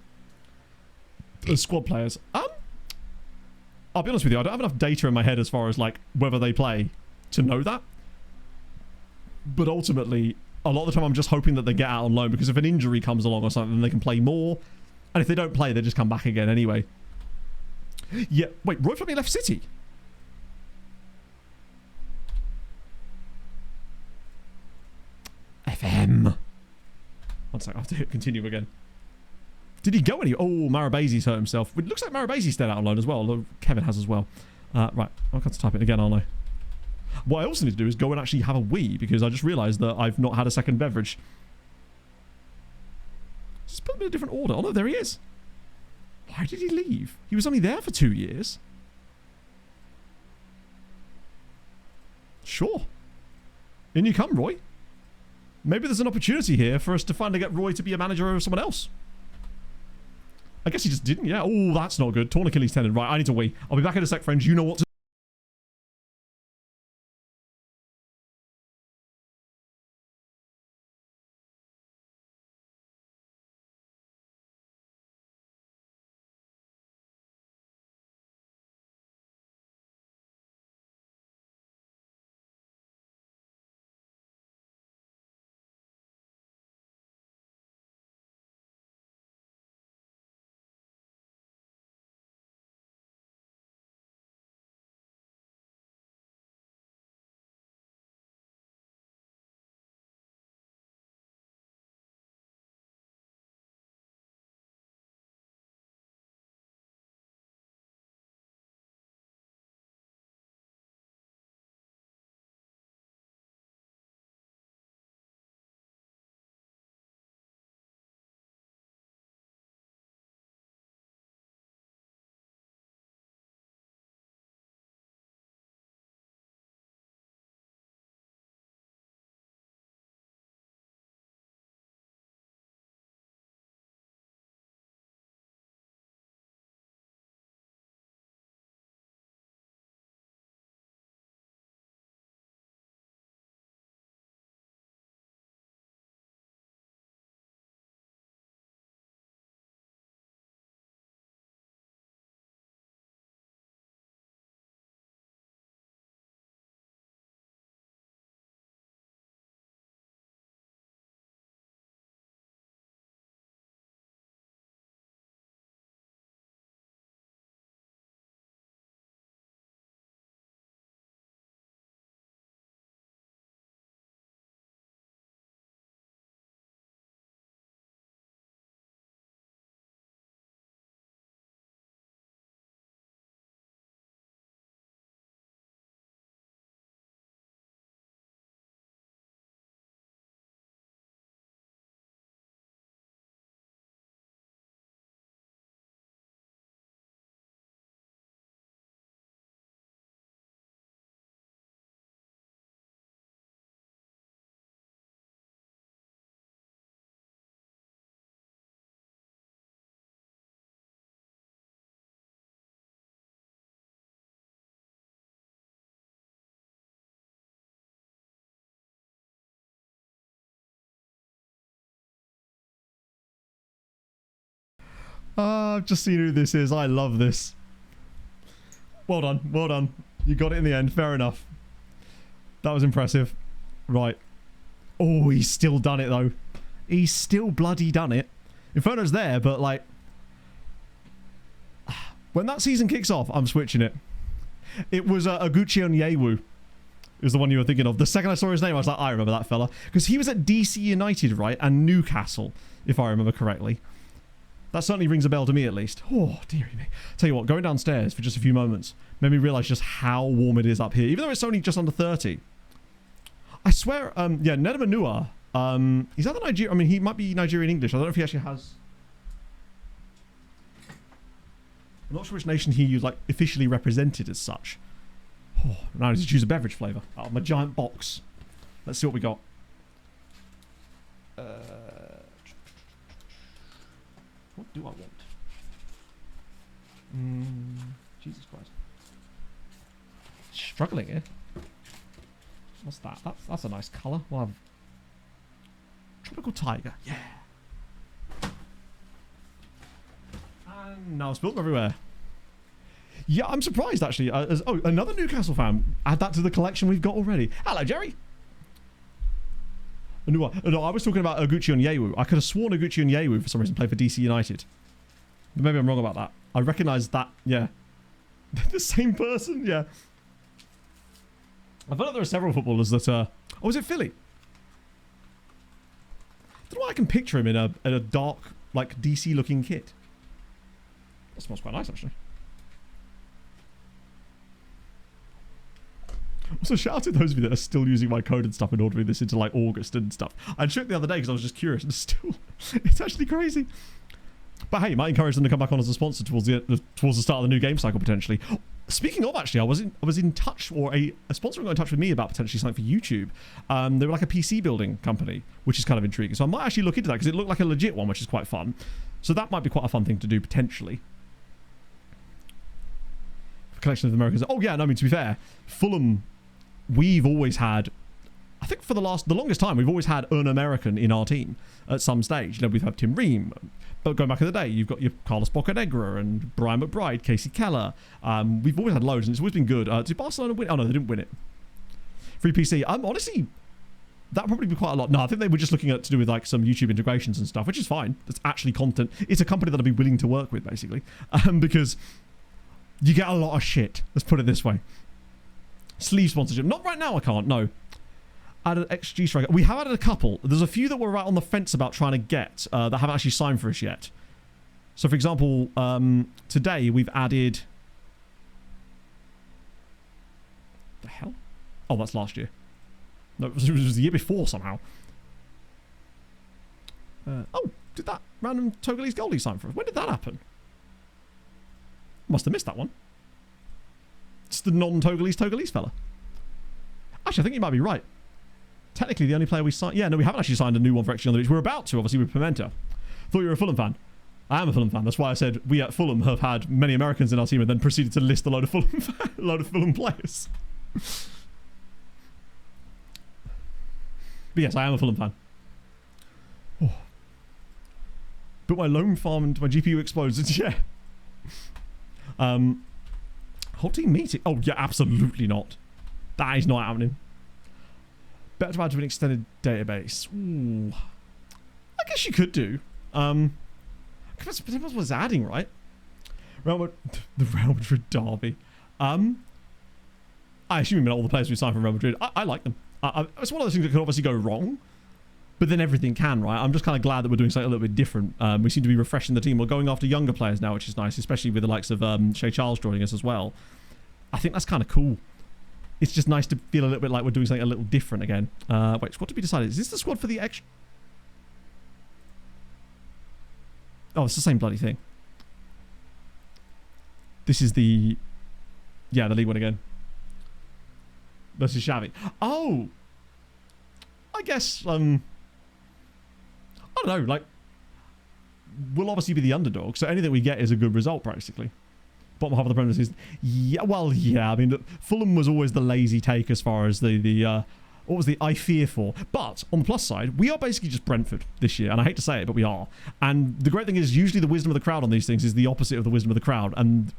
The squad players. I'll be honest with you, I don't have enough data in my head as far as like whether they play to know that. But ultimately, a lot of the time I'm just hoping that they get out on loan because if an injury comes along or something, they can play more. And if they don't play, they just come back again anyway. Yeah, wait, Roy Fleming left City? FM. One sec, I have to hit continue again. Did he go anywhere? Oh, Marabazy's hurt himself. It looks like Marabazy's stayed out on loan as well, although Kevin has as well. Right, I've got to type it again, aren't I? What I also need to do is go and actually have a wee, because I just realised that I've not had a second beverage. Just put them in a different order. Oh no, there he is. Why did he leave? He was only there for 2 years. Sure. In you come, Roy. Maybe there's an opportunity here for us to finally get Roy to be a manager of someone else. I guess he just didn't, yeah. Oh, that's not good. Torn Achilles tendon. Right, I need to wee. I'll be back in a sec, friends. You know what to I've just seen who this is. I love this. Well done. Well done. You got it in the end. Fair enough. That was impressive. Right. Oh, he's still done it, though. He's still bloody done it. Inferno's there, but, like... When that season kicks off, I'm switching it. It was Oguchi Onyewu. Is the one you were thinking of. The second I saw his name, I was like, I remember that fella. Because he was at DC United, right? And Newcastle, if I remember correctly. That certainly rings a bell to me, at least. Oh, dearie me. Tell you what, going downstairs for just a few moments made me realise just how warm it is up here. Even though it's only just under 30. I swear, yeah, Nedamanua, he's either Nigerian, I mean, he might be Nigerian English. I don't know if he actually has... I'm not sure which nation he, like, officially represented as such. Oh, now I need to choose a beverage flavour out of my giant box. Let's see what we got. What do I want? Jesus Christ. Struggling here. What's that? That's a nice colour. We'll have Tropical Tiger. Yeah. And now it's built everywhere. Yeah, I'm surprised actually. Oh, another Newcastle fan. Add that to the collection we've got already. Hello, Jerry. No, I was talking about Oguchi Onyewu. I could have sworn Oguchi Onyewu for some reason played for DC United. But maybe I'm wrong about that. I recognise that. Yeah. The same person? Yeah. I feel like there are several footballers that oh, is it Philly? I don't know why I can picture him in a dark, like, DC-looking kit. That smells quite nice, actually. Also, shout out to those of you that are still using my code and stuff and ordering this into, like, August and stuff. I checked the other day because I was just curious, and it's actually crazy. But hey, you might encourage them to come back on as a sponsor towards the start of the new game cycle, potentially. Speaking of, actually, I was in touch, or a sponsor got in touch with me about potentially something for YouTube. They were like a PC building company, which is kind of intriguing. So I might actually look into that because it looked like a legit one, which is quite fun. So that might be quite a fun thing to do, potentially. Collection of Americans. Oh, yeah, no, I mean, to be fair, Fulham, we've always had... I think for the longest time, we've always had an American in our team at some stage. You know, we've had Tim Ream, but going back in the day, you've got your Carlos Bocanegra and Brian McBride, Casey Keller. We've always had loads, and it's always been good. Did Barcelona win? Oh, no, they didn't win it. Free PC. Honestly, that'd probably be quite a lot. No, I think they were just looking at to do with like some YouTube integrations and stuff, which is fine. That's actually content. It's a company that I'd be willing to work with, basically, because you get a lot of shit. Let's put it this way. Sleeve sponsorship. Not right now, I can't, no. Added XG striker. We have added a couple. There's a few that we're right on the fence about trying to get that haven't actually signed for us yet. So, for example, today we've added... The hell? Oh, that's last year. No, it was the year before somehow. Oh, did that random Togolese goalie sign for us? When did that happen? Must have missed that one. It's the non-Togolese fella. Actually, I think you might be right. Technically, the only player we signed... Yeah, no, we haven't actually signed a new one for XG on the Beach. We're about to, obviously, with Pimenta. Thought you were a Fulham fan. I am a Fulham fan. That's why I said we at Fulham have had many Americans in our team and then proceeded to list a load of Fulham players. But yes, I am a Fulham fan. Oh. Built my loan farm and my GPU explodes. Yeah. Whole team meeting. Oh, yeah, absolutely not. That is not happening. Better to add to an extended database. Ooh. I guess you could do. Depends what it's adding, right? The Real Madrid derby. I assume you mean all the players we signed from Real Madrid. I like them. It's one of those things that could obviously go wrong, but then everything can, right? I'm just kind of glad that we're doing something a little bit different. We seem to be refreshing the team. We're going after younger players now, which is nice, especially with the likes of Shay Charles joining us as well. I think that's kind of cool. It's just nice to feel a little bit like we're doing something a little different again. Wait, squad to be decided. Is this the squad for the extra? Oh, it's the same bloody thing. This is the... Yeah, the league one again. Versus Xavi. Oh! I guess, I don't know, like... We'll obviously be the underdog, so anything we get is a good result, practically. Bottom half of the Premier League is... Yeah, well, yeah, I mean, Fulham was always the lazy take as far as the What was the I fear for? But on the plus side, we are basically just Brentford this year, and I hate to say it, but we are. And the great thing is, usually the wisdom of the crowd on these things is the opposite of the wisdom of the crowd, and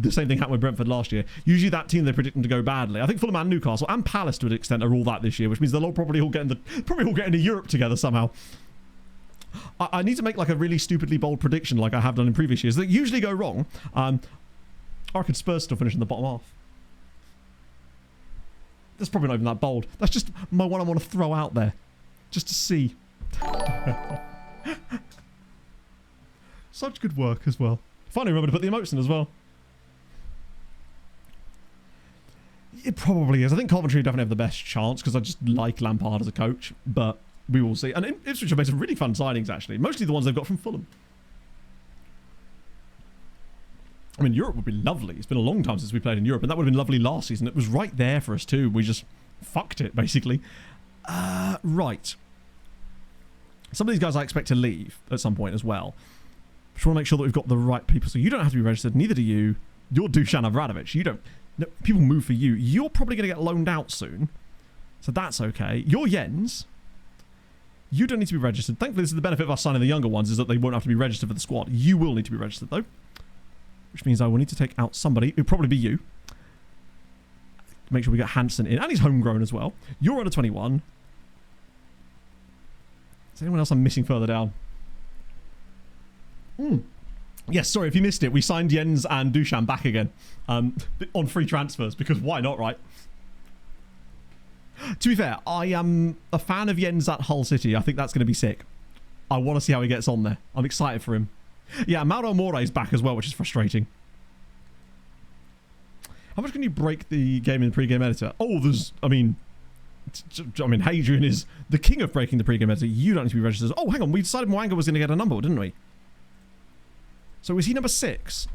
the same thing happened with Brentford last year. Usually that team they predict them to go badly. I think Fulham and Newcastle and Palace to an extent are all that this year, which means they'll all probably all get into Europe together somehow. I need to make like a really stupidly bold prediction like I have done in previous years that usually go wrong. I reckon Spurs still finish in the bottom half. That's probably not even that bold. That's just my one I want to throw out there. Just to see. Such good work as well. Finally remember to put the emotes in as well. It probably is. I think Coventry definitely have the best chance because I just like Lampard as a coach. But we will see. And Ipswich have made some really fun signings actually. Mostly the ones they've got from Fulham. I mean, Europe would be lovely. It's been a long time since we played in Europe, and that would have been lovely last season. It was right there for us too. We just fucked it, basically. Right. Some of these guys I expect to leave at some point as well. Just want to make sure that we've got the right people. So you don't have to be registered. Neither do you. You're Dusan Abramovich. You don't. No, people move for you. You're probably going to get loaned out soon. So that's okay. You're Jens. You don't need to be registered. Thankfully, this is the benefit of us signing the younger ones, is that they won't have to be registered for the squad. You will need to be registered, though. Which means I will need to take out somebody. It'll probably be you. Make sure we get Hansen in. And he's homegrown as well. You're under 21. Is there anyone else I'm missing further down? Yes, sorry, if you missed it, we signed Jens and Dusan back again. On free transfers, because why not, right? To be fair, I am a fan of Jens at Hull City. I think that's going to be sick. I want to see how he gets on there. I'm excited for him. Yeah, Mauro More is back as well, which is frustrating. How much can you break the game in the pre-game editor? Oh, I mean, Hadrian is the king of breaking the pre-game editor. You don't need to be registered. Oh, hang on. We decided Mwanga was going to get a number, didn't we? So is he number 6?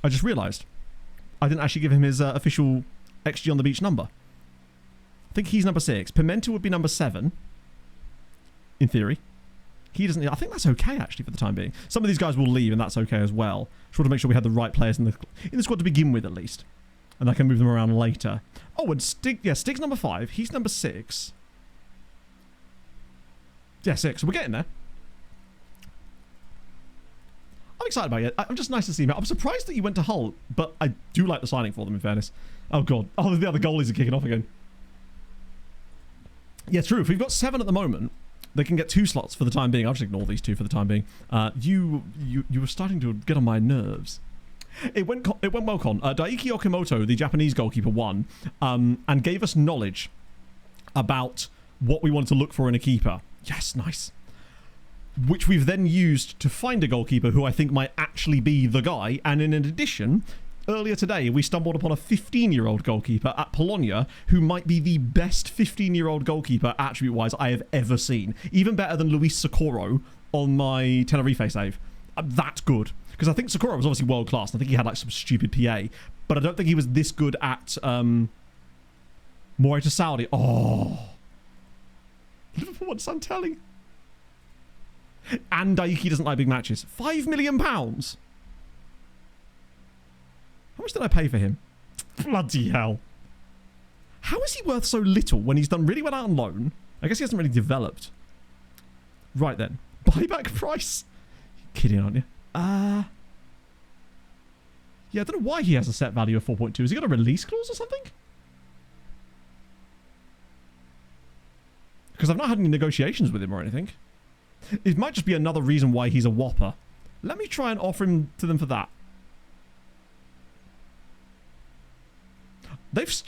I just realised. I didn't actually give him his official XG on the beach number. I think he's number 6. Pimenta would be number 7. In theory. He doesn't. I think that's okay actually for the time being. Some of these guys will leave, and that's okay as well. Just want to make sure we had the right players in the squad to begin with, at least, and I can move them around later. Oh, and Stig. Yeah, Stig's number 5. He's number 6. Yeah, 6. So we're getting there. I'm excited about it. I'm just nice to see him. I'm surprised that he went to Hull, but I do like the signing for them. In fairness. Oh god. Oh, the other goalies are kicking off again. Yeah, true. If we've got 7 at the moment. They can get 2 slots for the time being. I'll just ignore these 2 for the time being. You were starting to get on my nerves. It went well, Con. Daiki Okimoto, the Japanese goalkeeper, won and gave us knowledge about what we wanted to look for in a keeper. Yes, nice. Which we've then used to find a goalkeeper who I think might actually be the guy. And in addition, earlier today, we stumbled upon a 15-year-old goalkeeper at Bologna who might be the best 15-year-old goalkeeper, attribute-wise, I have ever seen. Even better than Luis Socorro on my Tenerife save. That good. Because I think Socorro was obviously world-class. I think he had like some stupid PA. But I don't think he was this good at Morita Saudi. Oh. Liverpool wants Santelli. And Daiki doesn't like big matches. £5 million? How much did I pay for him? Bloody hell. How is he worth so little when he's done really well out on loan? I guess he hasn't really developed. Right then. Buyback price? You're kidding, aren't you? Yeah, I don't know why he has a set value of 4.2. Has he got a release clause or something? Because I've not had any negotiations with him or anything. It might just be another reason why he's a whopper. Let me try and offer him to them for that. They've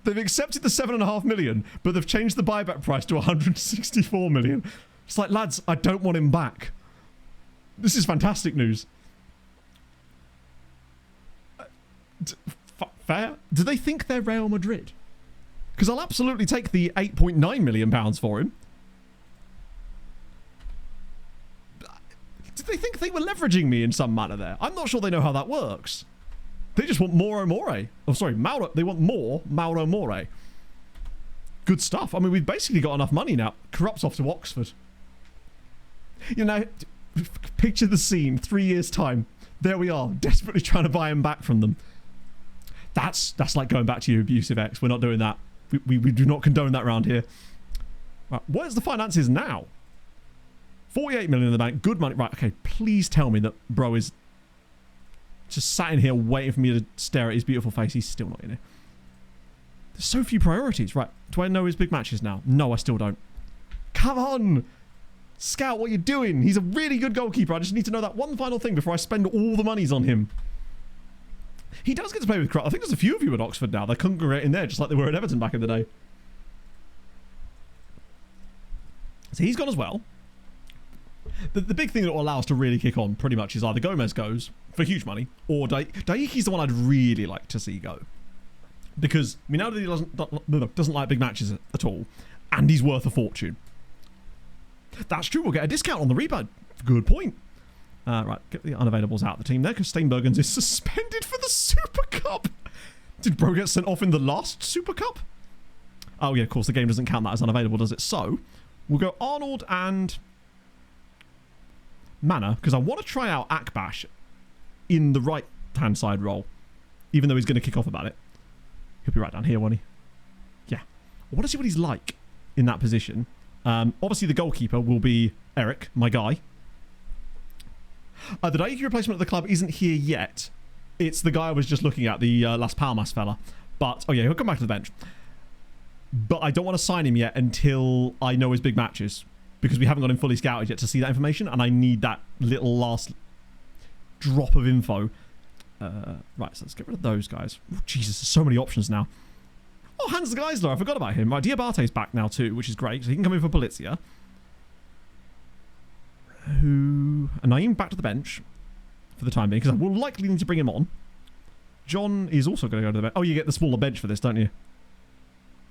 they've accepted the 7.5 million, but they've changed the buyback price to 164 million. It's like, lads, I don't want him back. This is fantastic news. Fair. Do they think they're Real Madrid? Because I'll absolutely take the 8.9 million pounds for him. Did they think they were leveraging me in some manner there? I'm not sure they know how that works. They just want Mauro More. Oh, sorry, Mauro. They want more Mauro More. Good stuff. I mean, we've basically got enough money now. Corrupts off to Oxford. You know, Picture the scene, 3 years' time. There we are, desperately trying to buy him back from them. That's like going back to your abusive ex. We're not doing that. We do not condone that around here. Right, where's the finances now? 48 million in the bank. Good money. Right, okay. Please tell me that bro is just sat in here waiting for me to stare at his beautiful face. He's still not in here. There's so few priorities. Right, do I know his big matches now? No, I still don't. Come on! Scout, what are you doing? He's a really good goalkeeper. I just need to know that one final thing before I spend all the monies on him. He does get to play with Krakow. I think there's a few of you at Oxford now. They're congregating there just like they were at Everton back in the day. So he's gone as well. The big thing that will allow us to really kick on pretty much is either Gomez goes for huge money or Daiki's the one I'd really like to see go. Because we know that he doesn't like big matches at all, and he's worth a fortune. That's true. We'll get a discount on the rebate. Good point. Right, get the unavailables out of the team there because Steinbergens is suspended for the Super Cup. Did Bro get sent off in the last Super Cup? Oh yeah, of course the game doesn't count that as unavailable, does it? So we'll go Arnold and Manor because I want to try out Akbash in the right-hand side role, even though he's going to kick off about it. He'll be right down here, won't he? Yeah. I want to see what he's like in that position. Obviously, the goalkeeper will be Eric, my guy. The Daiki replacement at the club isn't here yet. It's the guy I was just looking at, the Las Palmas fella. But, oh yeah, he'll come back to the bench. But I don't want to sign him yet until I know his big matches. Because we haven't got him fully scouted yet to see that information. And I need that little last drop of info. Right, so let's get rid of those guys. Oh, Jesus, there's so many options now. Oh, Hans the Geisler, I forgot about him. Right, Diabate's back now too, which is great. So he can come in for Polizia. And Naeem back to the bench for the time being, because I will likely need to bring him on. John is also going to go to the bench. Oh, you get the smaller bench for this, don't you?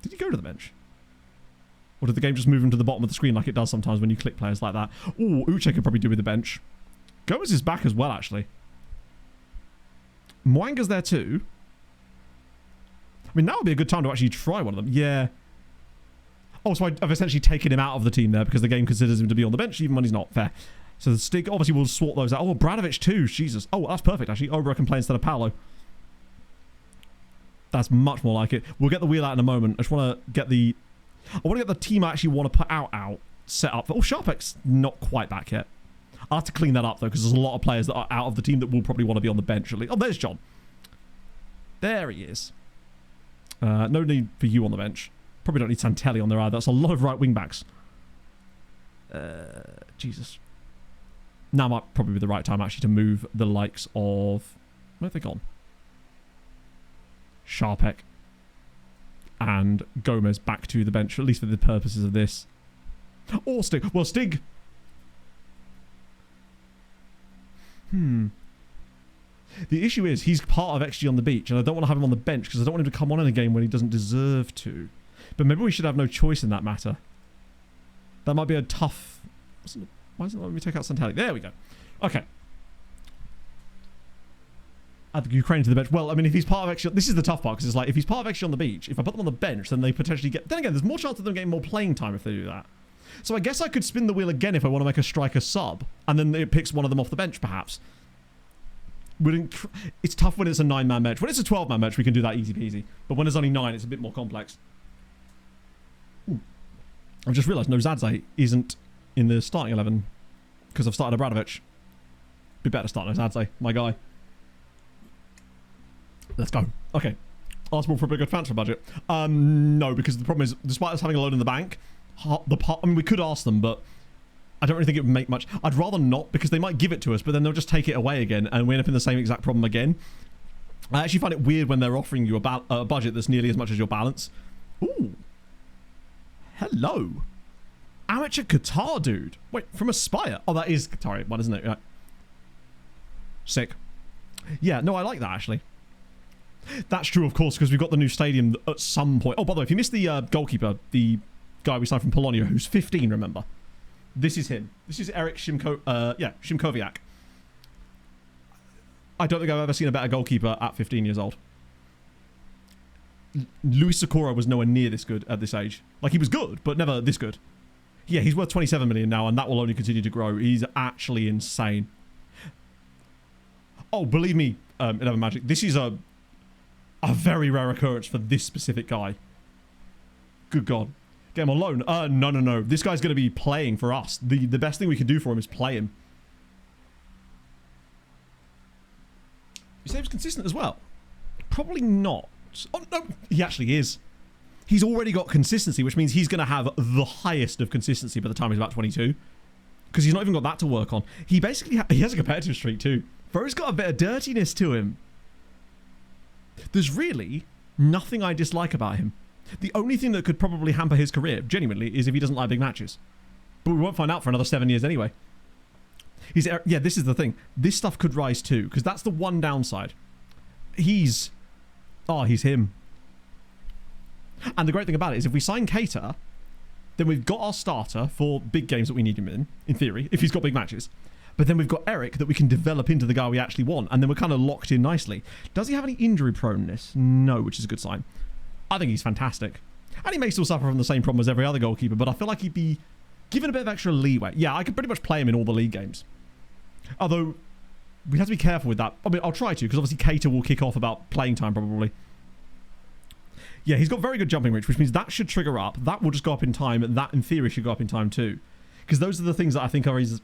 Did he go to the bench? Or did the game just move him to the bottom of the screen like it does sometimes when you click players like that? Oh, Uche could probably do with the bench. Gomez is back as well, actually. Mwanga's there too. I mean, that would be a good time to actually try one of them. Yeah. Oh, so I've essentially taken him out of the team there because the game considers him to be on the bench even when he's not. Fair. So the Stig, obviously, we'll swap those out. Oh, Bradovic too. Jesus. Oh, that's perfect, actually. Obra can play instead of Paolo. That's much more like it. We'll get the wheel out in a moment. I just want to get the... I want to get the team I actually want to put out set up. Oh, Sharpek's not quite back yet. I'll have to clean that up, though, because there's a lot of players that are out of the team that will probably want to be on the bench, at least. Oh, there's John. There he is. No need for you on the bench. Probably don't need Santelli on there either. That's a lot of right wing backs. Jesus. Now might probably be the right time, actually, to move the likes of... Where have they gone? Sharpek and Gomez back to the bench, at least for the purposes of this. Or Stig. Well, Stig... The issue is he's part of XG on the beach, and I don't want to have him on the bench because I don't want him to come on in a game when he doesn't deserve to. But maybe we should have no choice in that matter. That might be a tough... Why doesn't it let me take out Santelli? There we go. Okay. Add the Ukraine to the bench. Well, I mean, if he's part of XG... This is the tough part, because it's like, if he's part of XG on the beach, if I put them on the bench, then they potentially get... Then again, there's more chance of them getting more playing time if they do that. So I guess I could spin the wheel again if I want to make a striker sub, and then it picks one of them off the bench, perhaps. It's tough when it's a 9-man match. When it's a 12-man match, we can do that easy peasy. But when there's only 9, it's a bit more complex. Ooh. I've just realised Nozadze isn't in the starting 11 because I've started Abradovic. Be better to start Nozadze, my guy. Let's go. Okay. Arsenal for a pretty good transfer budget. No, because the problem is, despite us having a load in the bank, I mean, we could ask them, but I don't really think it would make much. I'd rather not, because they might give it to us, but then they'll just take it away again, and we end up in the same exact problem again. I actually find it weird when they're offering you a budget that's nearly as much as your balance. Ooh. Hello. Amateur Qatar dude. Wait, from Aspire. Oh, that is Qatari one, isn't it? Right. Sick. Yeah, no, I like that, actually. That's true, of course, because we've got the new stadium at some point. Oh, by the way, if you missed the goalkeeper, the guy we signed from Polonia, who's 15, remember? This is him. This is Eric Szymkowiak. I don't think I've ever seen a better goalkeeper at 15 years old. Luis Socorro was nowhere near this good at this age. Like, he was good, but never this good. Yeah, he's worth 27 million now, and that will only continue to grow. He's actually insane. Oh, believe me, 11 Magic, this is a very rare occurrence for this specific guy. Good God. Get him on loan. No. This guy's going to be playing for us. The best thing we can do for him is play him. You say he was consistent as well? Probably not. Oh, no, he actually is. He's already got consistency, which means he's going to have the highest of consistency by the time he's about 22. Because he's not even got that to work on. He basically he has a competitive streak too. Bro's got a bit of dirtiness to him. There's really nothing I dislike about him. The only thing that could probably hamper his career, genuinely, is if he doesn't like big matches. But we won't find out for another 7 years anyway. Yeah, this is the thing. This stuff could rise too, because that's the one downside. He's him. And the great thing about it is if we sign Cater, then we've got our starter for big games that we need him in theory, if he's got big matches. But then we've got Eric that we can develop into the guy we actually want, and then we're kind of locked in nicely. Does he have any injury proneness? No, which is a good sign. I think he's fantastic. And he may still suffer from the same problem as every other goalkeeper, but I feel like he'd be given a bit of extra leeway. Yeah, I could pretty much play him in all the league games. Although, we have to be careful with that. I mean, I'll try to, because obviously Cater will kick off about playing time probably. Yeah, he's got very good jumping reach, which means that should trigger up. That will just go up in time, and that, in theory, should go up in time too. Because those are the things that I think are his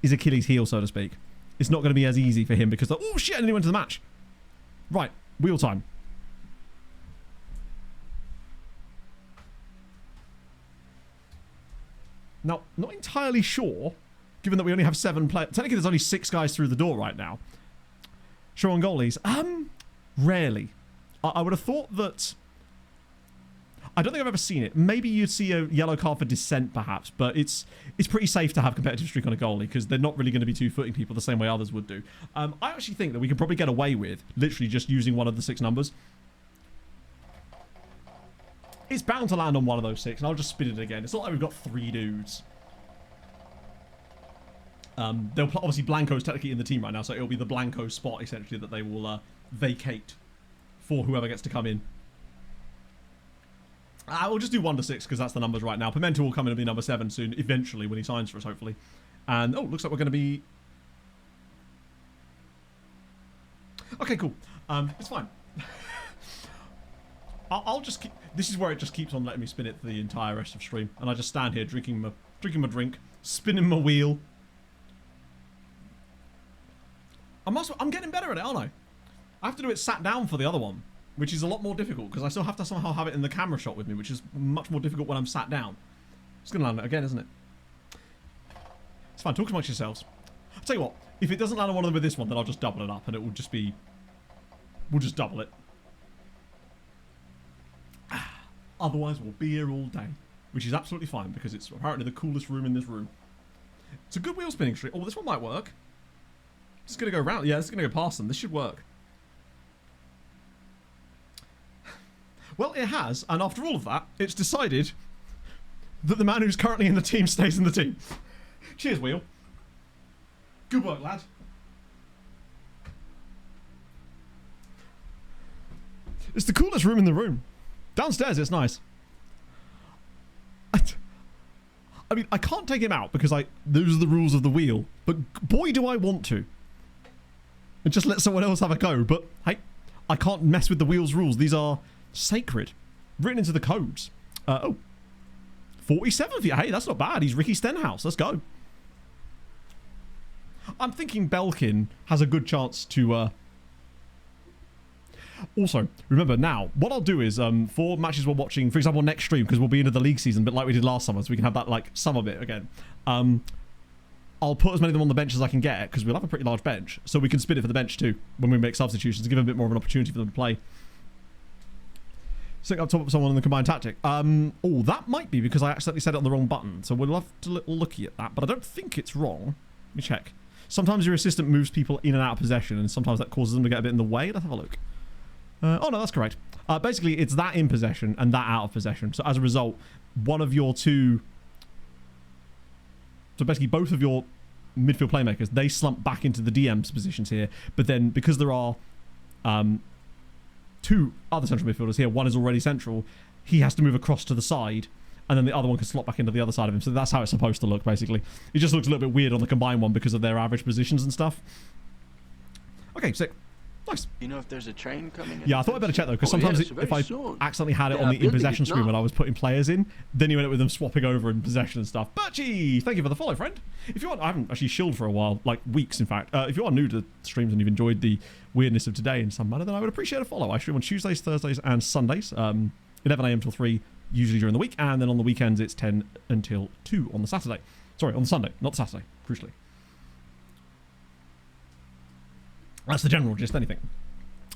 Achilles heel, so to speak. It's not going to be as easy for him because, oh shit, and he went to the match. Right, wheel time. Now, not entirely sure, given that we only have 7 players. Technically, there's only 6 guys through the door right now. Sure on goalies. Rarely. I would have thought that... I don't think I've ever seen it. Maybe you'd see a yellow card for dissent, perhaps, but it's pretty safe to have competitive streak on a goalie because they're not really going to be two-footing people the same way others would do. I actually think that we could probably get away with literally just using one of the 6 numbers. It's bound to land on one of those 6, and I'll just spin it again. It's not like we've got 3 dudes. Obviously, Blanco's technically in the team right now, so it'll be the Blanco spot, essentially, that they will vacate for whoever gets to come in. We'll just do 1 to 6 because that's the numbers right now. Pimento will come in and be number 7 soon, eventually, when he signs for us, hopefully. And, looks like we're going to be... Okay, cool. It's fine. I'll just keep... This is where it just keeps on letting me spin it for the entire rest of stream. And I just stand here drinking my drink, spinning my wheel. I'm getting better at it, aren't I? I have to do it sat down for the other one, which is a lot more difficult because I still have to somehow have it in the camera shot with me, which is much more difficult when I'm sat down. It's going to land it again, isn't it? It's fine. Talk amongst yourselves. I'll tell you what. If it doesn't land on one of them with this one, then I'll just double it up and it will just be... We'll just double it. Otherwise, we'll be here all day, which is absolutely fine because it's apparently the coolest room in this room. It's a good wheel spinning streak. Oh, this one might work. It's going to go round. Yeah, it's going to go past them. This should work. Well, it has, and after all of that, it's decided that the man who's currently in the team stays in the team. Cheers, Wheel. Good work, lad. It's the coolest room in the room. Downstairs, it's nice. I mean, I can't take him out because those are the rules of the wheel, but boy, do I want to. And just let someone else have a go, but hey, I can't mess with the wheel's rules. These are... sacred. Written into the codes. 47th. Hey, that's not bad. He's Ricky Stenhouse. Let's go. I'm thinking Belkin has a good chance to... Also, remember now, what I'll do is, for matches we're watching, for example, next stream, because we'll be into the league season, but like we did last summer, so we can have that, like, summer bit again. I'll put as many of them on the bench as I can get, because we'll have a pretty large bench, so we can spin it for the bench too, when we make substitutions, to give them a bit more of an opportunity for them to play. Sync up top of someone in the combined tactic. Oh, that might be because I accidentally set it on the wrong button. So we'll have to look at that. But I don't think it's wrong. Let me check. Sometimes your assistant moves people in and out of possession, and sometimes that causes them to get a bit in the way. Let's have a look. Oh, no, that's correct. Basically, it's that in possession and that out of possession. So as a result, one of your two... So basically, both of your midfield playmakers, they slump back into the DM's positions here. But then, because there are... 2 other central midfielders here, one is already central, he has to move across to the side, and then the other one can slot back into the other side of him. So that's how it's supposed to look, basically. It just looks a little bit weird on the combined one because of their average positions and stuff. Okay, sick. Nice. You know if there's a train coming in? Yeah, I thought I'd better check though, because sometimes if I accidentally had it on the in possession screen when I was putting players in, then you end up with them swapping over in possession and stuff. Birchie, thank you for the follow, friend. If you want, I haven't actually shilled for a while, like weeks in fact. If you are new to streams and you've enjoyed the weirdness of today in some manner, then I would appreciate a follow. I stream on Tuesdays, Thursdays, and Sundays, 11 a.m. till 3, usually during the week, and then on the weekends it's 10 until 2 on the Saturday. Sorry, on the Sunday, not the Saturday, crucially. That's the general gist, anything.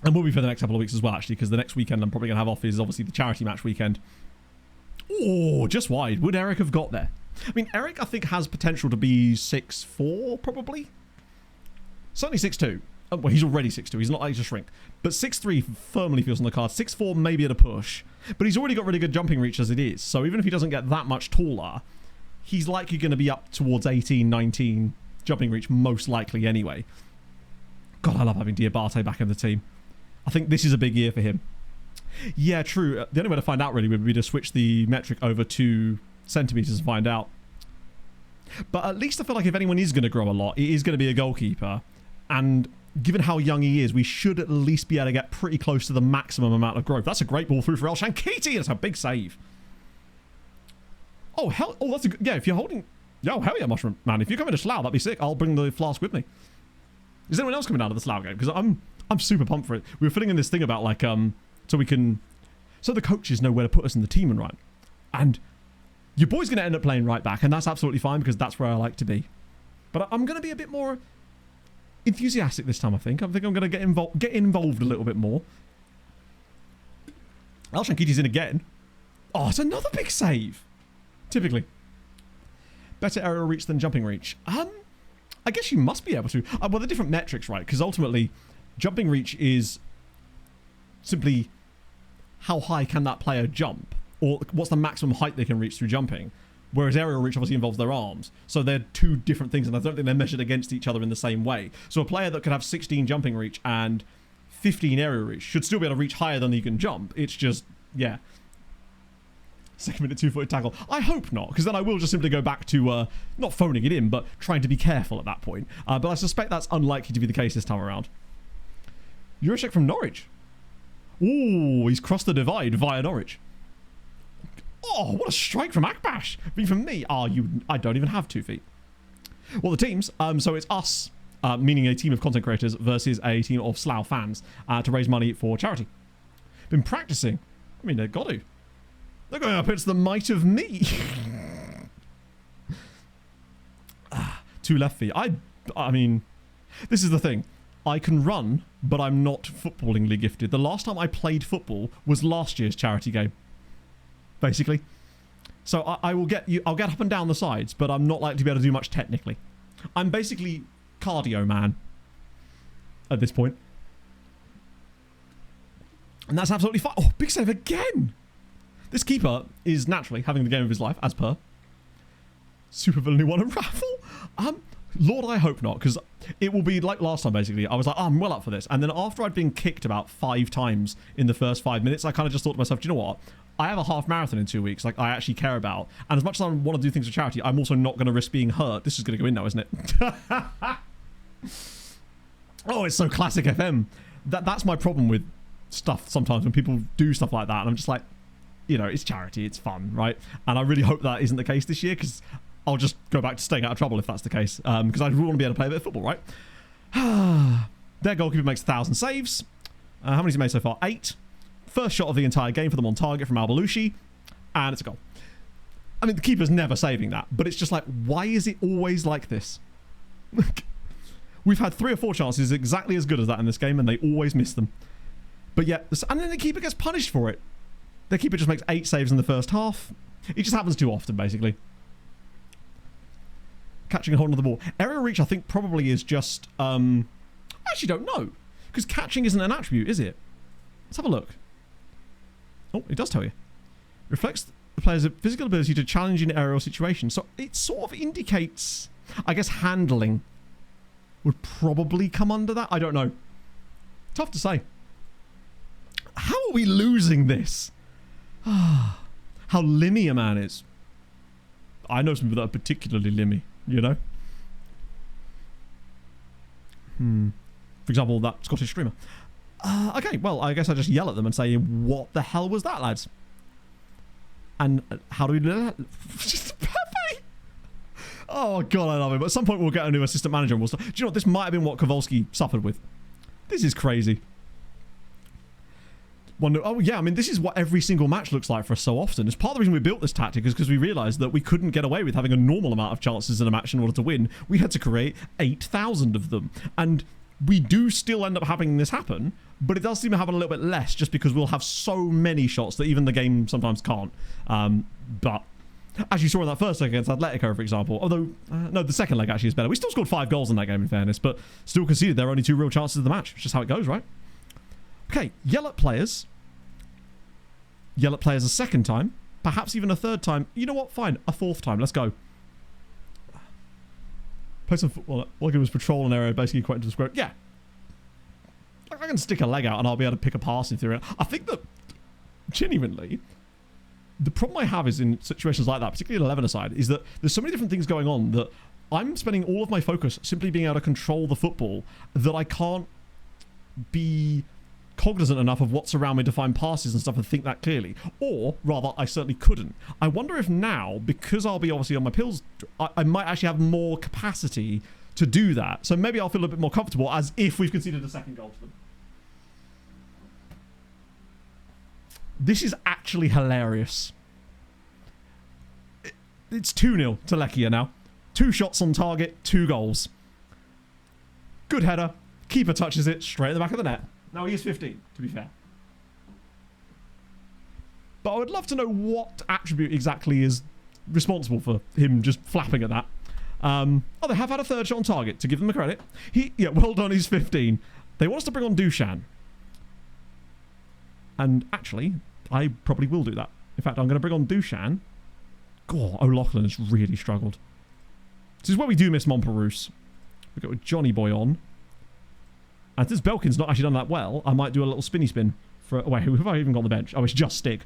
And will be for the next couple of weeks as well, actually, because the next weekend I'm probably going to have off is obviously the charity match weekend. Oh, just wide. Would Eric have got there? I mean, Eric, I think, has potential to be 6'4", probably. Certainly 6'2". Oh, well, he's already 6'2". He's not like to shrink. But 6'3" firmly feels on the card. 6'4", maybe at a push. But he's already got really good jumping reach as it is. So even if he doesn't get that much taller, he's likely going to be up towards 18, 19 jumping reach, most likely anyway. God, I love having Diabate back in the team. I think this is a big year for him. Yeah, true. The only way to find out really would be to switch the metric over to centimeters and find out. But at least I feel like if anyone is going to grow a lot, it is going to be a goalkeeper. And given how young he is, we should at least be able to get pretty close to the maximum amount of growth. That's a great ball through for El Shankiti. That's a big save. Oh, hell. Oh, that's a good... Yeah, if you're holding... Yo, hell yeah, Mushroom. Man, if you're coming to Slough, that'd be sick. I'll bring the flask with me. Is anyone else coming down to the Slough game? Because I'm super pumped for it. We were filling in this thing about like so the coaches know where to put us in the team and right. And your boy's going to end up playing right back, and that's absolutely fine because that's where I like to be. But I'm going to be a bit more enthusiastic this time. I think I'm going to get involved a little bit more. El Shankiti's in again. Oh, it's another big save. Typically, better aerial reach than jumping reach. I guess you must be able to. Well, the different metrics, right? Because ultimately, jumping reach is simply how high can that player jump, or what's the maximum height they can reach through jumping. Whereas aerial reach obviously involves their arms. So they're two different things, and I don't think they're measured against each other in the same way. So a player that could have 16 jumping reach and 15 aerial reach should still be able to reach higher than he can jump. It's just, yeah. Second minute 2-footed tackle. I hope not, because then I will just simply go back to not phoning it in, but trying to be careful at that point. But I suspect that's unlikely to be the case this time around. Eurocheck from Norwich. Ooh, he's crossed the divide via Norwich. Oh, what a strike from Akbash. Being from me. I don't even have 2 feet. Well, the teams. So it's us, meaning a team of content creators, versus a team of Slough fans to raise money for charity. Been practicing. I mean, they've got to. They're going up against the might of me. 2 left feet. I mean, this is the thing. I can run, but I'm not footballingly gifted. The last time I played football was last year's charity game, basically. So I'll get up and down the sides, but I'm not likely to be able to do much technically. I'm basically cardio man at this point. And that's absolutely fine. Oh, big save again. This keeper is naturally having the game of his life, as per. Supervillain who won a raffle? Lord, I hope not, because it will be like last time, basically. I was like, oh, I'm well up for this. And then after I'd been kicked about 5 times in the first 5 minutes, I kind of just thought to myself, do you know what? I have a half marathon in 2 weeks, like I actually care about. And as much as I want to do things for charity, I'm also not going to risk being hurt. This is going to go in now, isn't it? Oh, it's so classic FM. That's my problem with stuff sometimes when people do stuff like that. And I'm just like, you know, it's charity, it's fun, right? And I really hope that isn't the case this year, because I'll just go back to staying out of trouble if that's the case. Because I really want to be able to play a bit of football, right? Their goalkeeper makes 1,000 saves. How many has he made so far? 8. First shot of the entire game for them on target from Al Belushi. And it's a goal. I mean, the keeper's never saving that. But it's just like, why is it always like this? We've had 3 or 4 chances exactly as good as that in this game, and they always miss them. But yeah, and then the keeper gets punished for it. The keeper just makes 8 saves in the first half. It just happens too often, basically. Catching and holding the ball. Aerial reach, I think, probably is just... I actually don't know. Because catching isn't an attribute, is it? Let's have a look. Oh, it does tell you. Reflects the player's physical ability to challenge in aerial situations. So it sort of indicates... I guess handling would probably come under that. I don't know. Tough to say. How are we losing this? How how limmy a man is. I know some people that are particularly limmy, you know? For example, that Scottish streamer. Okay, well, I guess I just yell at them and say, what the hell was that, lads? And how do we do that? Just Pepe! Oh, God, I love him. At some point, we'll get a new assistant manager and we'll start. Do you know what? This might have been what Kowalski suffered with. This is crazy. Oh, yeah, I mean, this is what every single match looks like for us so often. It's part of the reason we built this tactic is because we realised that we couldn't get away with having a normal amount of chances in a match in order to win. We had to create 8,000 of them. And we do still end up having this happen, but it does seem to happen a little bit less just because we'll have so many shots that even the game sometimes can't. But as you saw in that first leg against Atletico, for example, although, no, the second leg actually is better. We still scored 5 goals in that game, in fairness, but still conceded there are only 2 real chances of the match. It's just how it goes, right? Okay, yell at players. Yell at players a second time. Perhaps even a third time. You know what? Fine. A 4th time. Let's go. Play some football. Like it was patrol an area, basically quite into the square. Yeah. I can stick a leg out and I'll be able to pick a pass in theory. I think that, genuinely, the problem I have is in situations like that, particularly 11-a-side, is that there's so many different things going on that I'm spending all of my focus simply being able to control the football that I can't be cognizant enough of what's around me to find passes and stuff and think that clearly. Or, rather, I certainly couldn't. I wonder if now, because I'll be obviously on my pills, I might actually have more capacity to do that. So maybe I'll feel a bit more comfortable as if we've conceded a second goal to them. This is actually hilarious. It's 2-0 to Lechia now. 2 shots on target, 2 goals. Good header. Keeper touches it straight in the back of the net. Now he is 15, to be fair. But I would love to know what attribute exactly is responsible for him just flapping at that. Oh, they have had a 3rd shot on target, to give them the credit. Yeah, well done, he's 15. They want us to bring on Dushan. And actually, I probably will do that. In fact, I'm going to bring on Dushan. God, O'Loughlin has really struggled. This is where we do miss Montperouse. We got Johnny Boy on. And since Belkin's not actually done that well, I might do a little spinny spin. For wait, who have I even got on the bench? Oh, it's just Stig.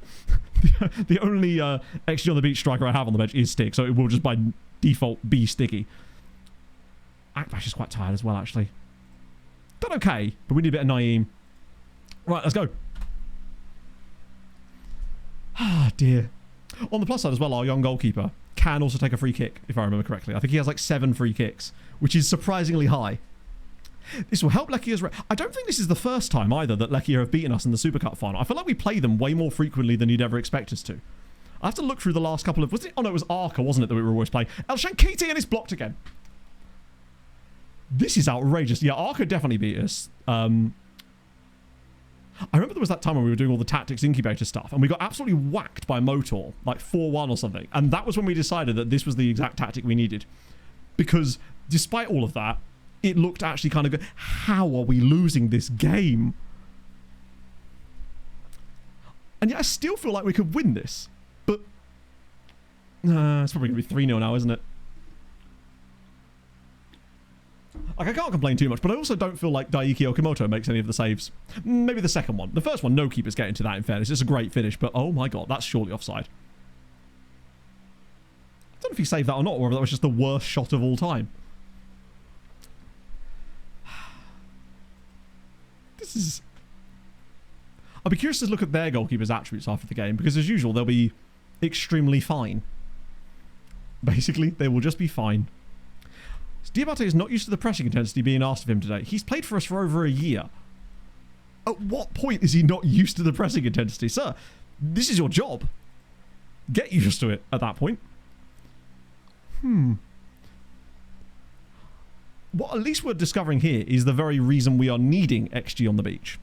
The only XG on the beach striker I have on the bench is Stig, so it will just by default be Stiggy. Akbash is quite tired as well, actually. Done okay, but we need a bit of Naeem. Right, let's go. Ah, dear. On the plus side as well, our young goalkeeper can also take a free kick, if I remember correctly. I think he has like 7 free kicks, which is surprisingly high. This will help Lechia's... I don't think this is the first time either that Lechia have beaten us in the Super Cup final. I feel like we play them way more frequently than you'd ever expect us to. I have to look through the last couple of... Was it? Oh no, it was Arca, wasn't it, that we were always playing? El Shankiti, and it's blocked again. This is outrageous. Yeah, Arca definitely beat us. I remember there was that time when we were doing all the tactics incubator stuff and we got absolutely whacked by Motor, like 4-1 or something. And that was when we decided that this was the exact tactic we needed. Because despite all of that, it looked actually kind of good. How are we losing this game? And yet I still feel like we could win this. But it's probably going to be 3-0 now, isn't it? Like, I can't complain too much, but I also don't feel like Daiki Okamoto makes any of the saves. Maybe the second one. The first one, no keepers get into that, in fairness. It's a great finish, but oh my god, that's surely offside. I don't know if he saved that or not, or whether that was just the worst shot of all time. This is... I'll be curious to look at their goalkeeper's attributes after the game, because as usual, they'll be extremely fine. Basically, they will just be fine. Diabate is not used to the pressing intensity being asked of him today. He's played for us for over a year. At what point is he not used to the pressing intensity? Sir, this is your job. Get used to it at that point. What at least we're discovering here is the very reason we are needing XG on the beach.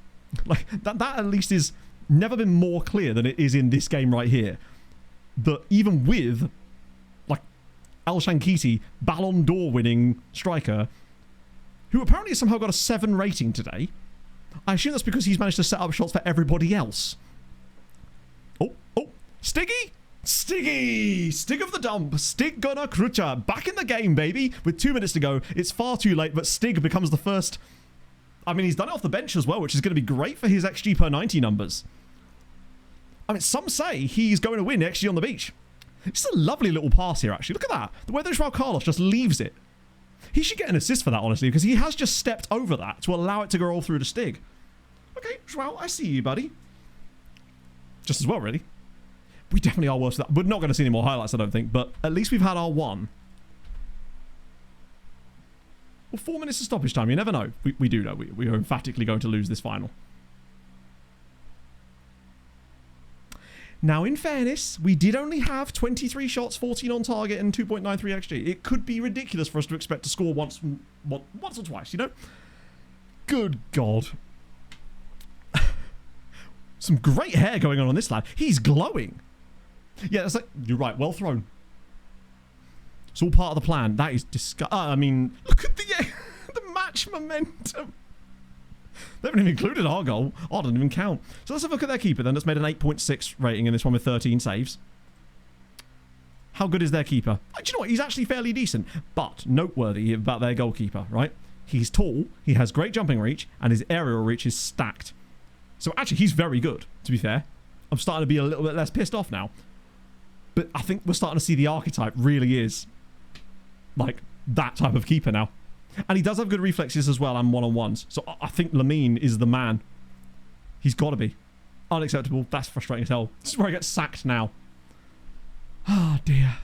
Like, that at least is never been more clear than it is in this game right here. That even with... El Shankiti, Ballon d'Or winning striker, who apparently somehow got a 7 rating today. I assume that's because he's managed to set up shots for everybody else. Oh, Stiggy! Stiggy! Stig of the dump. Stig Gunnar Krucha. Back in the game, baby. With 2 minutes to go. It's far too late, but Stig becomes the first... I mean, he's done it off the bench as well, which is going to be great for his XG per 90 numbers. I mean, some say he's going to win XG on the beach. It's a lovely little pass here, actually. Look at that. The way that Joao Carlos just leaves it. He should get an assist for that, honestly, because he has just stepped over that to allow it to go all through the Stig. Okay, Joao, I see you, buddy. Just as well, really. We definitely are worse for that. We're not going to see any more highlights, I don't think, but at least we've had our one. Well, 4 minutes of stoppage time. You never know. We do know. We are emphatically going to lose this final. Now, in fairness, we did only have 23 shots, 14 on target, and 2.93 XG. It could be ridiculous for us to expect to score once or twice, you know? Good God. Some great hair going on this lad. He's glowing. Yeah, that's like, you're right, well thrown. It's all part of the plan. That is disgusting. I mean, look at the match momentum. They haven't even included our goal. Oh, I didn't even count. So let's have a look at their keeper then. That's made an 8.6 rating in this one with 13 saves. How good is their keeper? Do you know what? He's actually fairly decent. But noteworthy about their goalkeeper, right? He's tall, he has great jumping reach, and his aerial reach is stacked. So actually, he's very good, to be fair. I'm starting to be a little bit less pissed off now. But I think we're starting to see the archetype really is like that type of keeper now. And he does have good reflexes as well and one-on-ones. So I think Lamine is the man. He's got to be. Unacceptable. That's frustrating as hell. This is where I get sacked now. Oh, dear.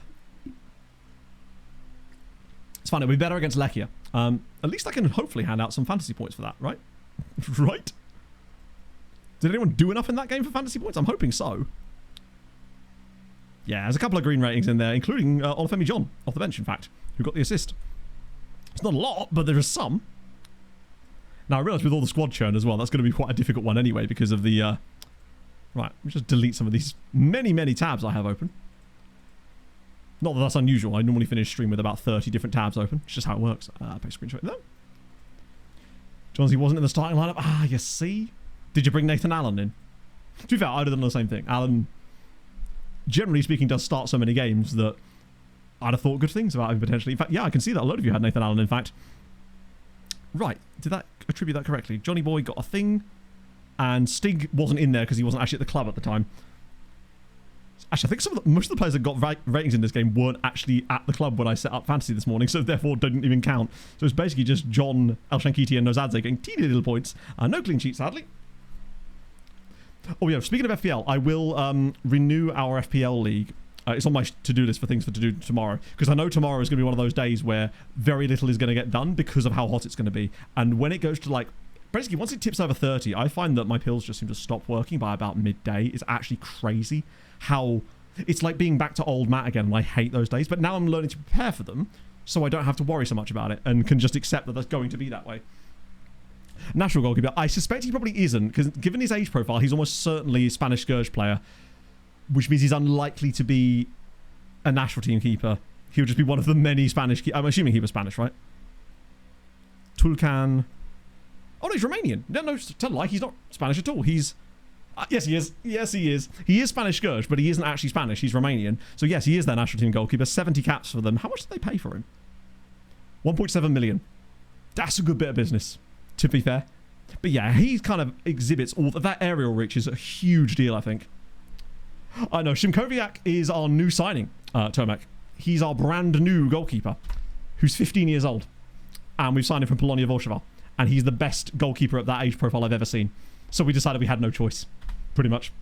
It's fine. It'll be better against Lechia. At least I can hopefully hand out some fantasy points for that, right? Right? Did anyone do enough in that game for fantasy points? I'm hoping so. Yeah, there's a couple of green ratings in there, including Olufemi John, off the bench, in fact, who got the assist. It's not a lot, but there is some. Now, I realise with all the squad churn as well, that's going to be quite a difficult one anyway because of the... Right, let me just delete some of these many tabs I have open. Not that that's unusual. I normally finish stream with about 30 different tabs open. It's just how it works. Paste screenshot there. Johnsy wasn't in the starting lineup. Ah, you see? Did you bring Nathan Allen in? To be fair, I'd have done the same thing. Allen, generally speaking, does start so many games that I'd have thought good things about him potentially. In fact, yeah, I can see that a load of you had Nathan Allen, in fact. Right. Did that attribute that correctly? Johnny Boy got a thing, and Stig wasn't in there because he wasn't actually at the club at the time. Actually, I think most of the players that got ratings in this game weren't actually at the club when I set up fantasy this morning, so therefore didn't even count. So it's basically just John, El Shankiti, and Nozadze getting teeny little points. No clean sheet, sadly. Oh yeah, speaking of FPL, I will renew our FPL league. It's on my to-do list for things to do tomorrow, because I know tomorrow is going to be one of those days where very little is going to get done because of how hot it's going to be. And when it goes to like, basically once it tips over 30, I find that my pills just seem to stop working by about midday. It's actually crazy how it's like being back to old Matt again, and I hate those days. But now I'm learning to prepare for them, so I don't have to worry so much about it and can just accept that that's going to be that way. National goalkeeper, I suspect he probably isn't, because given his age profile, he's almost certainly a Spanish Scourge player, which means he's unlikely to be a national team keeper. He'll just be one of the many Spanish I'm assuming he was Spanish, right? Tulcan. Oh no, he's Romanian. No, tell a lie, he's not Spanish at all. He's yes, he is. Yes, he is. He is Spanish Scourge, but he isn't actually Spanish. He's Romanian. So yes, he is their national team goalkeeper. 70 caps for them. How much did they pay for him? 1.7 million. That's a good bit of business, to be fair. But yeah, he kind of exhibits all that aerial reach is a huge deal, I think. I know Shimkoviak is our new signing, Tomek. He's our brand new goalkeeper, who's 15 years old, and we've signed him from Polonia Warsaw, and he's the best goalkeeper at that age profile I've ever seen. So we decided we had no choice, pretty much.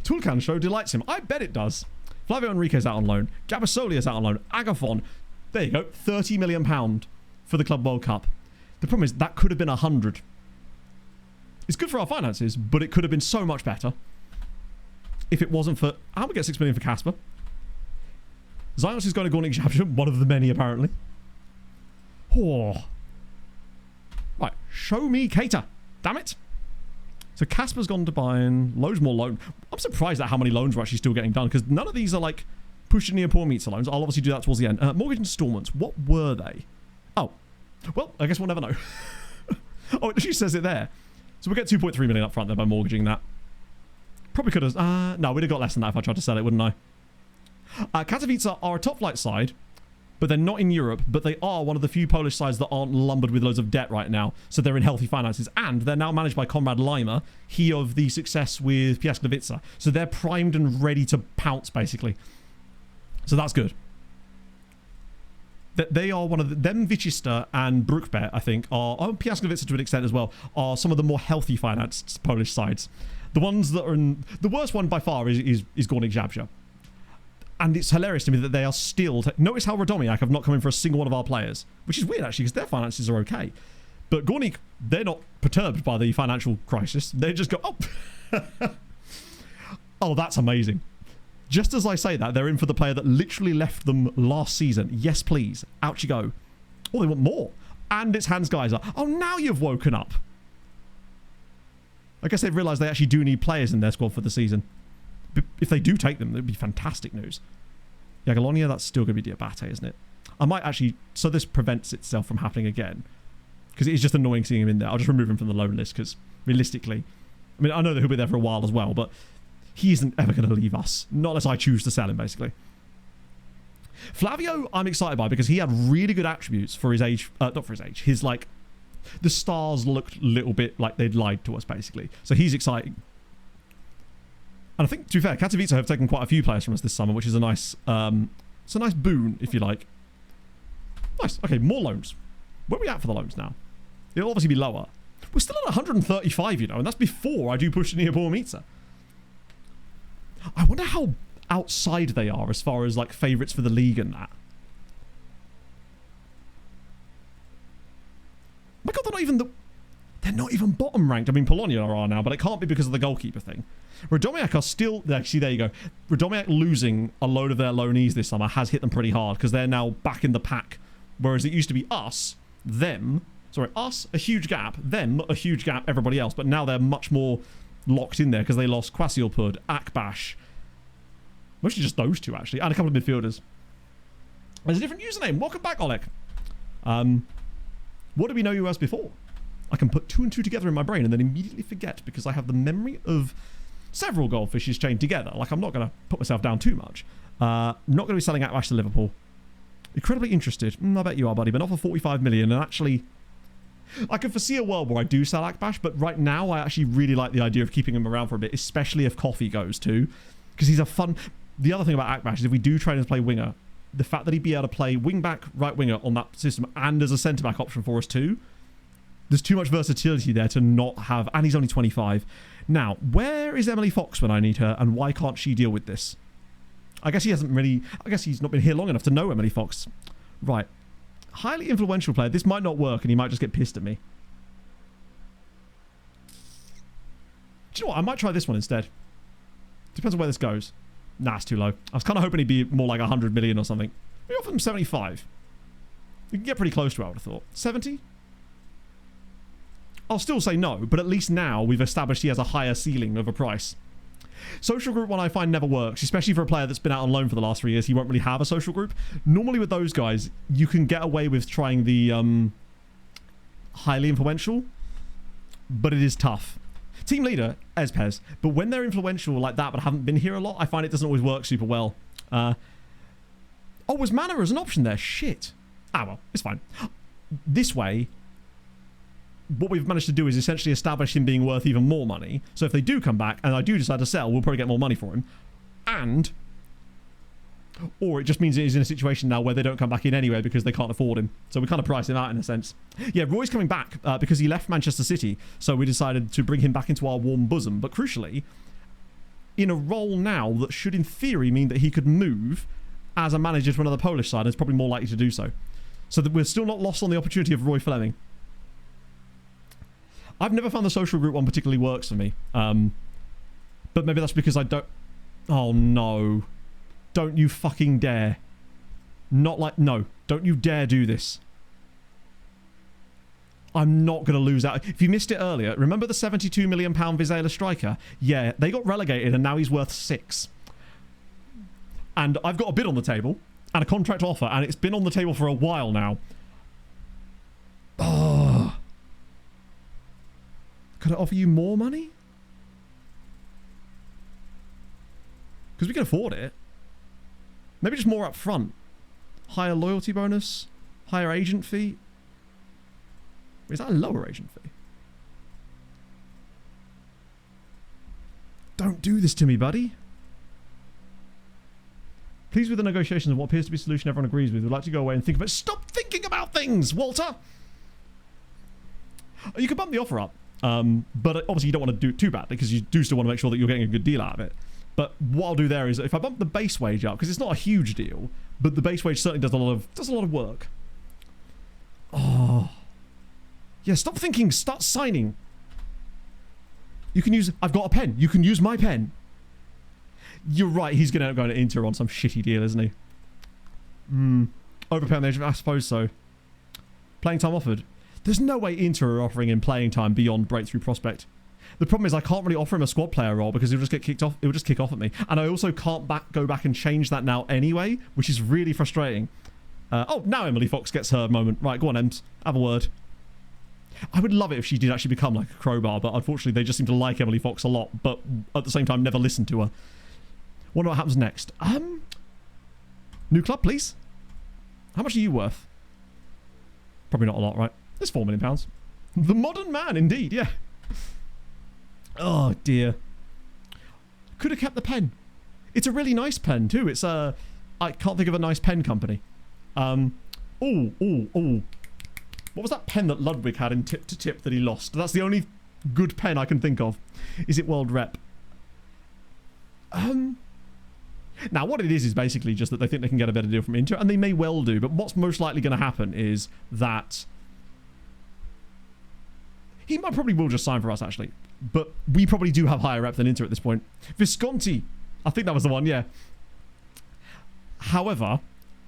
Tulcan show delights him. I bet it does. Flavio Enrique's out on loan. Gabasoli is out on loan. Agafon, there you go, £30 million for the Club World Cup. The problem is that could have been 100. It's good for our finances, but it could have been so much better if it wasn't for... How do we get 6 million for Casper? Zions is going to Gornik Jabsham, one of the many apparently. Oh. Right, show me Cater. Damn it. So Casper's gone to Bayern. Loads more loan. I'm surprised at how many loans we're actually still getting done, because none of these are like pushing near poor meets loans. I'll obviously do that towards the end. Mortgage installments. What were they? Oh. Well, I guess we'll never know. Oh, she says it there. So we'll get 2.3 million up front there by mortgaging that. Probably could have... no, we'd have got less than that if I tried to sell it, wouldn't I? Katowice are a top flight side, but they're not in Europe, but they are one of the few Polish sides that aren't lumbered with loads of debt right now. So they're in healthy finances. And they're now managed by Konrad Lima, he of the success with Piasklewice. So they're primed and ready to pounce, basically. So that's good. They are one of the... Them, Wichista and Brookbet, I think, are... Oh, Piasklewice to an extent as well, are some of the more healthy financed Polish sides. The ones that are in... The worst one by far is Górnik Zabrze. And it's hilarious to me that they are still... Notice how Radomiak have not come in for a single one of our players. Which is weird, actually, because their finances are okay. But Górnik, they're not perturbed by the financial crisis. They just go, oh... Oh, that's amazing. Just as I say that, they're in for the player that literally left them last season. Yes, please. Out you go. Oh, they want more. And it's Hans Geiser. Oh, now you've woken up. I guess they've realised they actually do need players in their squad for the season. If they do take them, that would be fantastic news. Jagiellonia, that's still going to be Diabate, isn't it? I might actually... So this prevents itself from happening again. Because it is just annoying seeing him in there. I'll just remove him from the loan list because realistically... I mean, I know that he'll be there for a while as well, but... He isn't ever going to leave us. Not unless I choose to sell him, basically. Flavio, I'm excited by because he had really good attributes for his age. Not for his age. His, like... The stars looked a little bit like they'd lied to us, basically. So he's exciting. And I think, to be fair, Katowice have taken quite a few players from us this summer, which is a nice... it's a nice boon, if you like. Nice. Okay, more loans. Where are we at for the loans now? It'll obviously be lower. We're still at 135, you know, and that's before I do push the Neapol-Mica. I wonder how outside they are as far as like favourites for the league and that. My God, they're not even bottom ranked. I mean, Polonia are now, but it can't be because of the goalkeeper thing. Radomiak are still... Actually, there you go. Radomiak losing a load of their loanees this summer has hit them pretty hard because they're now back in the pack. Whereas it used to be us, them... Sorry, us, a huge gap. Them, a huge gap, everybody else. But now they're much more... locked in there because they lost Kwasiolpud, Akbash. Mostly just those two, actually. And a couple of midfielders. There's a different username. Welcome back, Oleg. What did we know you as before? I can put 2 and 2 together in my brain and then immediately forget because I have the memory of several goldfishes chained together. Like, I'm not going to put myself down too much. Not going to be selling Akbash to Liverpool. Incredibly interested. I bet you are, buddy. But not for 45 million. And actually... I can foresee a world where I do sell Akbash, but right now I actually really like the idea of keeping him around for a bit, especially if Coffee goes too, because he's a fun... The other thing about Akbash is if we do train him to play winger, the fact that he'd be able to play wing-back, right winger on that system and as a centre-back option for us too, there's too much versatility there to not have... And he's only 25. Now, where is Emily Fox when I need her, and why can't she deal with this? I guess he hasn't really... I guess he's not been here long enough to know Emily Fox. Right. Highly influential player. This might not work and he might just get pissed at me. Do you know what? I might try this one instead. Depends on where this goes. Nah, it's too low. I was kind of hoping he'd be more like 100 million or something. We offered him 75. We can get pretty close to it, I would have thought. 70? I'll still say no, but at least now we've established he has a higher ceiling of a price. Social group one I find never works, especially for a player that's been out on loan for the last 3 years. He won't really have a social group. Normally with those guys, you can get away with trying the highly influential, but it is tough. Team leader, Espez, but when they're influential like that but haven't been here a lot, I find it doesn't always work super well. Oh, was mana as an option there? Shit. Ah, well, it's fine. This way... What we've managed to do is essentially establish him being worth even more money. So if they do come back and I do decide to sell, we'll probably get more money for him. And... Or it just means he's in a situation now where they don't come back in anyway because they can't afford him. So we kind of price him out in a sense. Yeah, Roy's coming back because he left Manchester City. So we decided to bring him back into our warm bosom. But crucially, in a role now that should in theory mean that he could move as a manager to another Polish side. And is probably more likely to do so. So that we're still not lost on the opportunity of Roy Fleming. I've never found the social group one particularly works for me. But maybe that's because I don't... Oh, no. Don't you fucking dare. Not like... No. Don't you dare do this. I'm not going to lose out. If you missed it earlier, remember the £72 million Vizela striker? Yeah, they got relegated and now he's worth 6. And I've got a bid on the table and a contract offer, and it's been on the table for a while now. Oh... Could I offer you more money? Because we can afford it. Maybe just more up front. Higher loyalty bonus. Higher agent fee. Is that a lower agent fee? Don't do this to me, buddy. Pleased with the negotiations and what appears to be a solution everyone agrees with. Would like to go away and think about... Stop thinking about things, Walter! You can bump the offer up. But obviously you don't want to do it too badly because you do still want to make sure that you're getting a good deal out of it. But what I'll do there is if I bump the base wage up, because it's not a huge deal, but the base wage certainly does a lot of work. Oh. Yeah, stop thinking, start signing. You can use... I've got a pen. You can use my pen. You're right, he's going to end up going to Inter on some shitty deal, isn't he? Overpay on the age of... I suppose so. Playing time offered. There's no way Inter are offering him playing time beyond breakthrough prospect. The problem is I can't really offer him a squad player role because he'll just get kicked off. It will just kick off at me. And I also can't go back and change that now anyway, which is really frustrating. Oh, now Emily Fox gets her moment. Right, go on, Ems. Have a word. I would love it if she did actually become like a crowbar, but unfortunately they just seem to like Emily Fox a lot, but at the same time never listen to her. Wonder what happens next. New club, please. How much are you worth? Probably not a lot, right? There's £4 million. The modern man, indeed, yeah. Oh, dear. Could have kept the pen. It's a really nice pen, too. It's I can't think of a nice pen company. Oh. What was that pen that Ludwig had in Tip to Tip that he lost? That's the only good pen I can think of. Is it World Rep? Now, what it is basically just that they think they can get a better deal from Inter, and they may well do, but what's most likely going to happen is that... He probably will just sign for us, actually. But we probably do have higher rep than Inter at this point. Visconti. I think that was the one, yeah. However,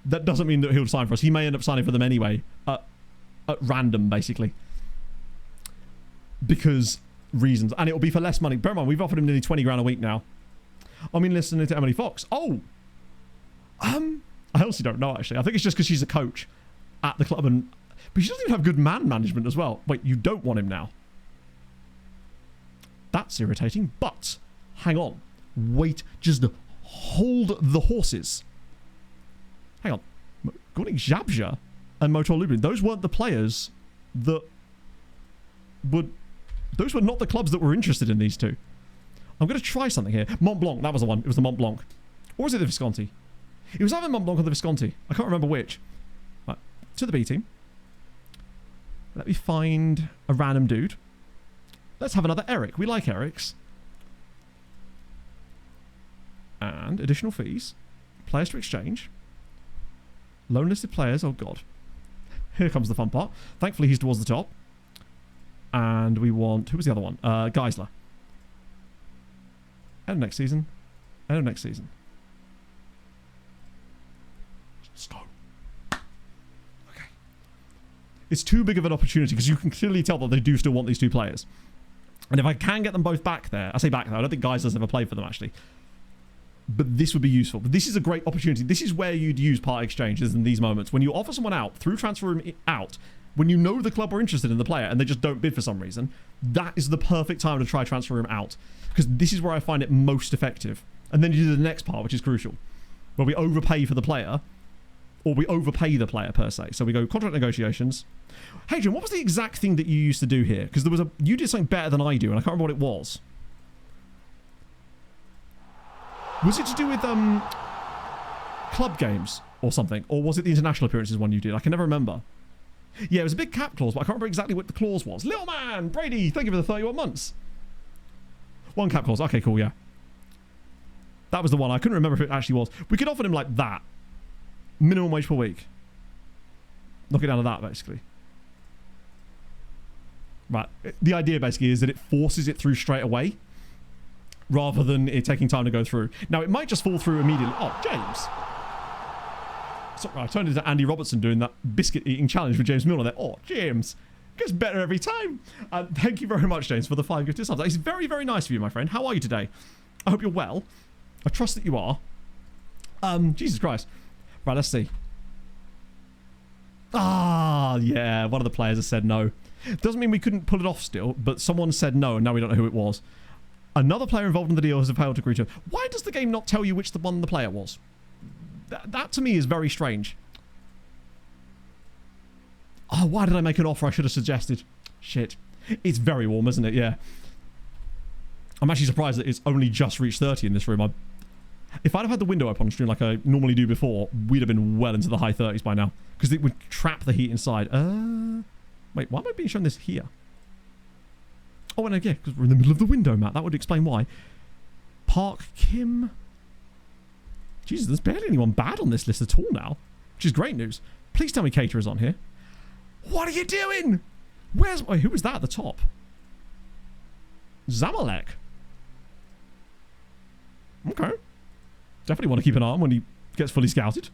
that doesn't mean that he'll sign for us. He may end up signing for them anyway. At random, basically. Because reasons. And it'll be for less money. Bear in mind, we've offered him nearly 20 grand a week now. I mean, listening to Emily Fox. Oh! I honestly don't know, actually. I think it's just because she's a coach at the club. But she doesn't even have good man management as well. Wait, you don't want him now? That's irritating. But, hang on. Wait, just hold the horses. Hang on. Gornik Jabja and Motor Lublin, those weren't the players that would... Those were not the clubs that were interested in these two. I'm going to try something here. Mont Blanc, that was the one. It was the Mont Blanc. Or was it the Visconti? It was either Mont Blanc or the Visconti. I can't remember which. Right, to the B team. Let me find a random dude. Let's have another Eric. We like Erics. And additional fees. Players to exchange. Loan listed players. Oh, God. Here comes the fun part. Thankfully, he's towards the top. And we want... Who was the other one? Geisler. End of next season. End of next season. Let's go. Okay. It's too big of an opportunity because you can clearly tell that they do still want these two players. And if I can get them both back there... I say back there. I don't think Geisler's ever played for them, actually. But this would be useful. But this is a great opportunity. This is where you'd use part exchanges in these moments. When you offer someone out, through transfer room out, when you know the club are interested in the player and they just don't bid for some reason, that is the perfect time to try transfer room out. Because this is where I find it most effective. And then you do the next part, which is crucial. Where we overpay for the player, or we overpay the player per se. So we go contract negotiations. Hadrian, what was the exact thing that you used to do here? Because there was a... You did something better than I do, and I can't remember what it was. Was it to do with club games or something? Or was it the international appearances one you did? I can never remember. Yeah, it was a big cap clause, but I can't remember exactly what the clause was. Little man! Brady, thank you for the 31 months. One cap clause. Okay, cool, yeah. That was the one. I couldn't remember if it actually was. We could offer him like that. Minimum wage per week. Knock it down to that, basically. Right. The idea, basically, is that it forces it through straight away, rather than it taking time to go through. Now, it might just fall through immediately. Oh, James. Sorry, I turned into Andy Robertson doing that biscuit eating challenge with James Milner there. Oh, James. Gets better every time. Thank you very much, James, for the 5 gifted subs. That is very, very nice of you, my friend. How are you today? I hope you're well. I trust that you are. Jesus Christ. Right, let's see. Ah, yeah. One of the players has said no. Doesn't mean we couldn't pull it off still, but someone said no, and now we don't know who it was. Another player involved in the deal has failed to agree to. Why does the game not tell you which one the player was? That to me is very strange. Oh, why did I make an offer I should have suggested? Shit. It's very warm, isn't it? Yeah. I'm actually surprised that it's only just reached 30 in this room. If I'd have had the window open on stream like I normally do before, we'd have been well into the high 30s by now. Because it would trap the heat inside. Wait, why am I being shown this here? Oh, and yeah, because we're in the middle of the window, Matt. That would explain why. Park Kim. Jesus, there's barely anyone bad on this list at all now. Which is great news. Please tell me Caterer's on here. What are you doing? Wait, who was that at the top? Zamalek. Okay. Definitely want to keep an eye on when he gets fully scouted.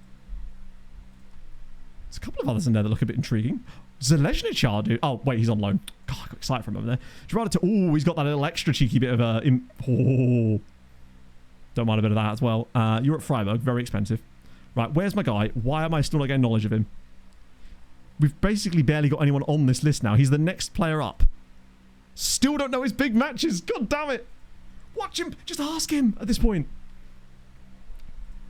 There's a couple of others in there that look a bit intriguing. Zeleznichar, dude. Oh, wait, he's on loan. God, I got excited for a moment there. Gerardo, oh, he's got that little extra cheeky bit of a... Oh. Don't mind a bit of that as well. You're at Freiburg. Very expensive. Right, where's my guy? Why am I still not getting knowledge of him? We've basically barely got anyone on this list now. He's the next player up. Still don't know his big matches. God damn it. Watch him. Just ask him at this point.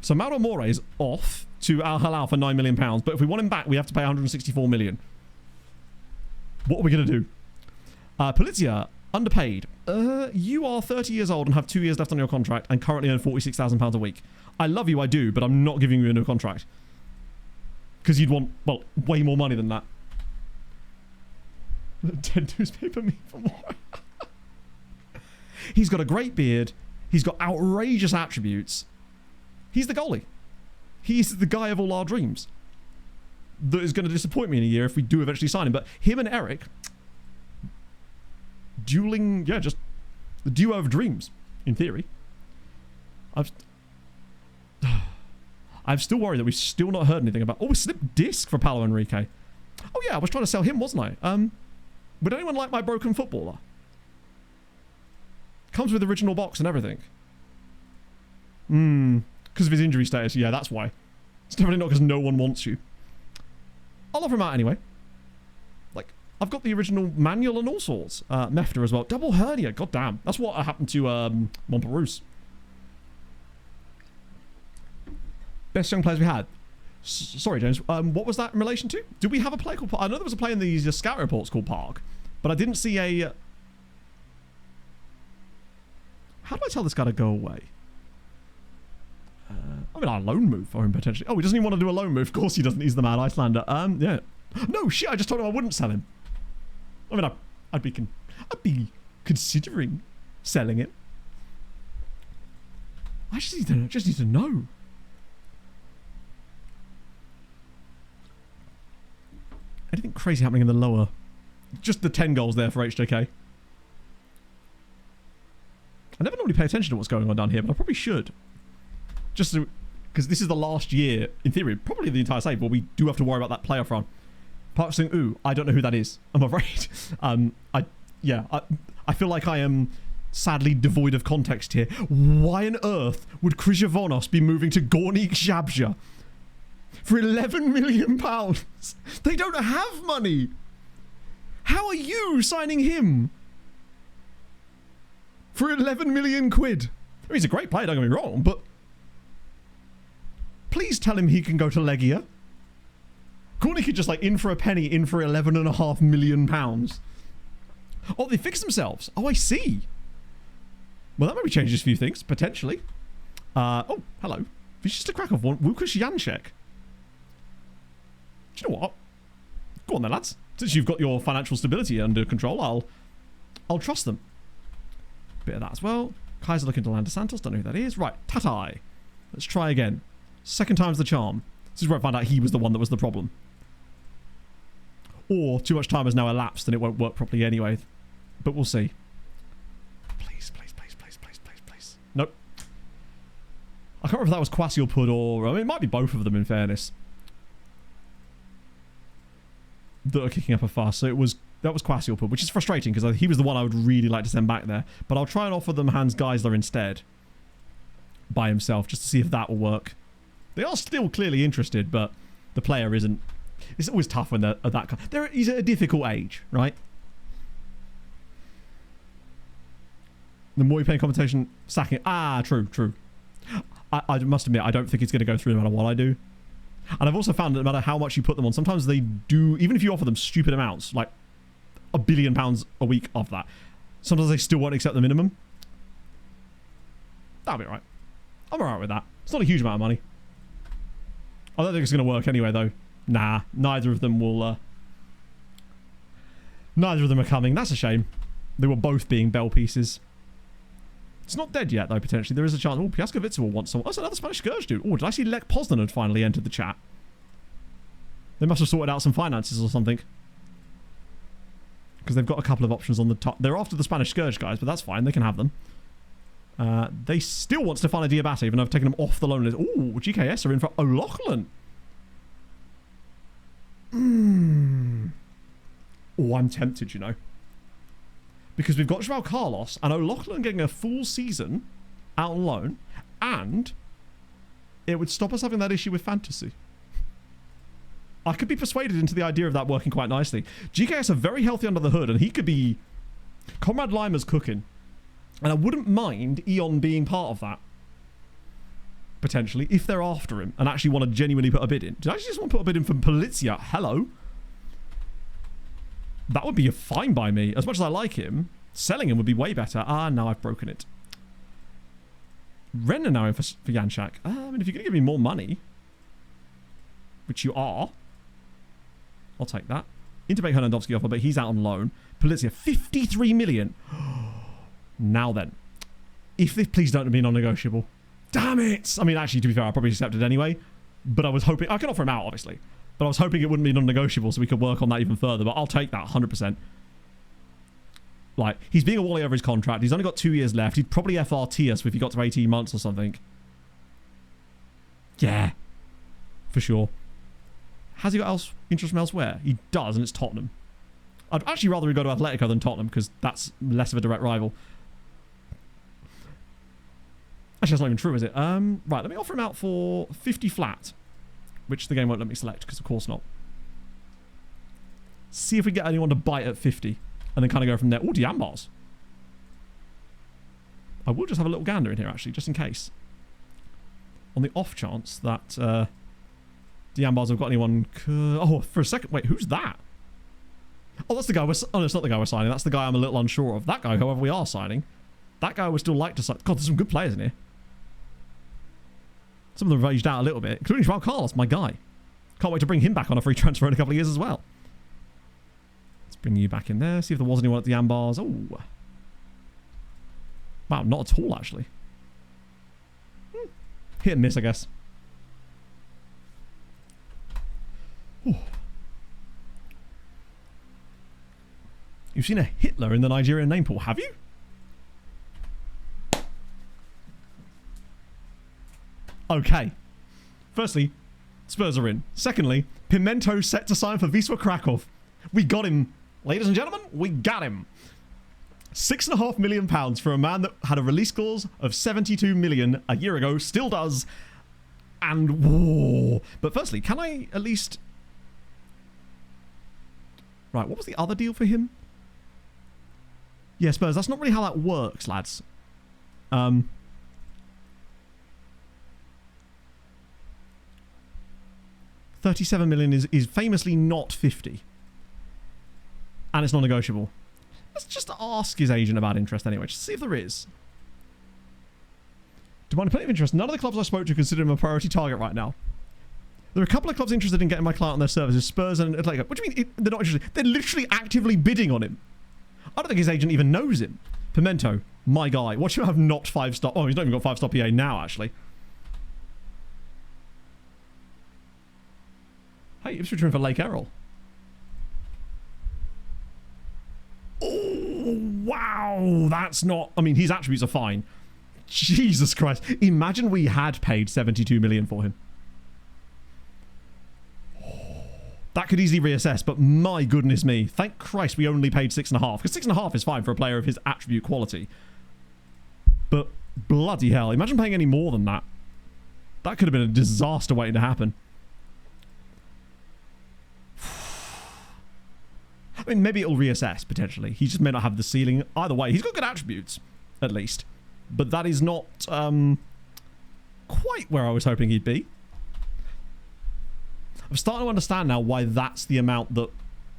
So Mauro More is off to Al Hilal for £9 million. But if we want him back, we have to pay 164 million. What are we going to do? Polizia, underpaid. You are 30 years old and have 2 years left on your contract and currently earn £46,000 a week. I love you, I do, but I'm not giving you a new contract. Because you'd want, well, way more money than that. Dead newspaper me for more. He's got a great beard. He's got outrageous attributes. He's the goalie. He's the guy of all our dreams. That is going to disappoint me in a year if we do eventually sign him. But him and Eric, dueling, yeah, just the duo of dreams, in theory. I'm still worried that we've still not heard anything about... Oh, we slipped disc for Paolo Enrique. Oh yeah, I was trying to sell him, wasn't I? Would anyone like my broken footballer? Comes with original box and everything. Because of his injury status. Yeah, that's why. It's definitely not because no one wants you. I'll offer him out anyway. Like, I've got the original manual and all sorts. Mefta as well. Double hernia. God damn. That's what happened to Montperouse. Best young players we had. Sorry, James. What was that in relation to? Did we have a player called Park? I know there was a player in the scout reports called Park, but I didn't see a... How do I tell this guy to go away? I mean, our loan move for him, potentially. Oh, he doesn't even want to do a loan move. Of course he doesn't. He's the mad Icelander. Yeah. No, shit, I just told him I wouldn't sell him. I mean, I'd be considering selling it. I just need to know. Anything crazy happening in the lower? Just the 10 goals there for HJK. I never normally pay attention to what's going on down here, but I probably should. Just because this is the last year, in theory, probably the entire save, but we do have to worry about that player from. Park Sung-woo, I don't know who that is, I'm afraid. I feel like I am sadly devoid of context here. Why on earth would Krzyzewski be moving to Górnik Zabrze for £11 million? They don't have money. How are you signing him for 11 million quid? I mean, he's a great player, don't get me wrong, but please tell him he can go to Legia. Górnik is just like in for a penny, in for £11.5 million. Oh, they fixed themselves. Oh, I see. Well, that maybe changes a few things, potentially. Oh, hello. Wisła Kraków, Łukasz Janczek. Do you know what? Go on then, lads. Since you've got your financial stability under control, I'll trust them. Bit of that as well. Kaiser looking to Landa Santos. Don't know who that is. Right, Tatai. Let's try again. Second time's the charm. This is where I found out he was the one that was the problem. Or too much time has now elapsed and it won't work properly anyway. But we'll see. Please, please, please, please, please, please, please. Nope. I can't remember if that was Kwasiopud or... I mean, it might be both of them in fairness. That are kicking up a fuss. So that was Kwasiopud, which is frustrating because he was the one I would really like to send back there. But I'll try and offer them Hans Geisler instead. By himself, just to see if that will work. They are still clearly interested, but the player isn't. It's always tough when they're at that kind. He's at a difficult age, right? The more you pay in compensation, sacking. Ah, true. I must admit, I don't think it's going to go through no matter what I do. And I've also found that no matter how much you put them on, sometimes they do, even if you offer them stupid amounts, like £1 billion a week of that, sometimes they still won't accept the minimum. That'll be alright. I'm alright with that. It's not a huge amount of money. I don't think it's going to work anyway, though. Nah, neither of them will, neither of them are coming. That's a shame. They were both being bell pieces. It's not dead yet, though, potentially. There is a chance. Oh, Piaskovica will want someone. Oh, that's another Spanish Scourge dude. Oh, did I see Lech Poznan had finally entered the chat? They must have sorted out some finances or something. Because they've got a couple of options on the top. They're after the Spanish Scourge guys, but that's fine. They can have them. They still want Stefano Diabate, even though I've taken them off the loan list. Ooh, GKS are in for O'Loughlin. Oh, I'm tempted, you know. Because we've got Joao Carlos and O'Loughlin getting a full season out on loan, and it would stop us having that issue with fantasy. I could be persuaded into the idea of that working quite nicely. GKS are very healthy under the hood, and he could be... Conrad Limer's cooking. And I wouldn't mind Eon being part of that. Potentially, if they're after him and actually want to genuinely put a bid in. Did I just want to put a bid in for Polizia? Hello? That would be fine by me. As much as I like him, selling him would be way better. Ah, no, I've broken it. Renner now in for Janšák. I mean, if you're going to give me more money, which you are, I'll take that. Interbake Hernandovsky offer, but he's out on loan. Polizia, 53 million. Now then. If this, please don't be non-negotiable. Damn it! I mean, actually, to be fair, I probably accept it anyway. But I was hoping... I can offer him out, obviously. But I was hoping it wouldn't be non-negotiable so we could work on that even further. But I'll take that 100%. Like, he's being a wally over his contract. He's only got 2 years left. He'd probably FRT us if he got to 18 months or something. Yeah. For sure. Has he got interest from elsewhere? He does, and it's Tottenham. I'd actually rather he go to Atletico than Tottenham because that's less of a direct rival. Actually, that's not even true, is it? Right, let me offer him out for 50 flat. Which the game won't let me select, because of course not. See if we get anyone to bite at 50. And then kind of go from there. Oh, Diambars. I will just have a little gander in here, actually, just in case. On the off chance that Diambars have got anyone... Oh, for a second. Wait, who's that? Oh, that's the guy we're... Oh, no, it's not the guy we're signing. That's the guy I'm a little unsure of. That guy, however, we are signing. That guy would still like to sign... God, there's some good players in here. Some of them have aged out a little bit, including Joao Carlos, my guy. Can't wait to bring him back on a free transfer in a couple of years as well. Let's bring you back in there, see if there was anyone at the Ambars. Oh. Wow, not at all, actually. Hit and miss, I guess. Ooh. You've seen a Hitler in the Nigerian name pool, have you? Okay. Firstly, Spurs are in. Secondly, Pimento set to sign for Wisła Kraków. We got him. Ladies and gentlemen, we got him. £6.5 million for a man that had a release clause of 72 million a year ago, still does. And whoa. But firstly, can I at least... Right, what was the other deal for him? Yeah, Spurs, that's not really how that works, lads. 37 million is famously not 50. And it's non-negotiable. Let's just ask his agent about interest anyway, just to see if there is. Demanding plenty of interest. None of the clubs I spoke to consider him a priority target right now. There are a couple of clubs interested in getting my client on their services, Spurs and Atletico. What do you mean they're not interested? They're literally actively bidding on him. I don't think his agent even knows him. Pimento, my guy. Watch him have not 5-star... Oh, he's not even got 5-star PA now, actually. Hey, it's returning for Lake Errol. Oh, wow. That's not... I mean, his attributes are fine. Jesus Christ. Imagine we had paid 72 million for him. That could easily reassess, but my goodness me. Thank Christ we only paid 6.5. Because 6.5 is fine for a player of his attribute quality. But bloody hell. Imagine paying any more than that. That could have been a disaster waiting to happen. I mean, maybe it'll reassess, potentially. He just may not have the ceiling. Either way, he's got good attributes, at least. But that is not quite where I was hoping he'd be. I'm starting to understand now why that's the amount that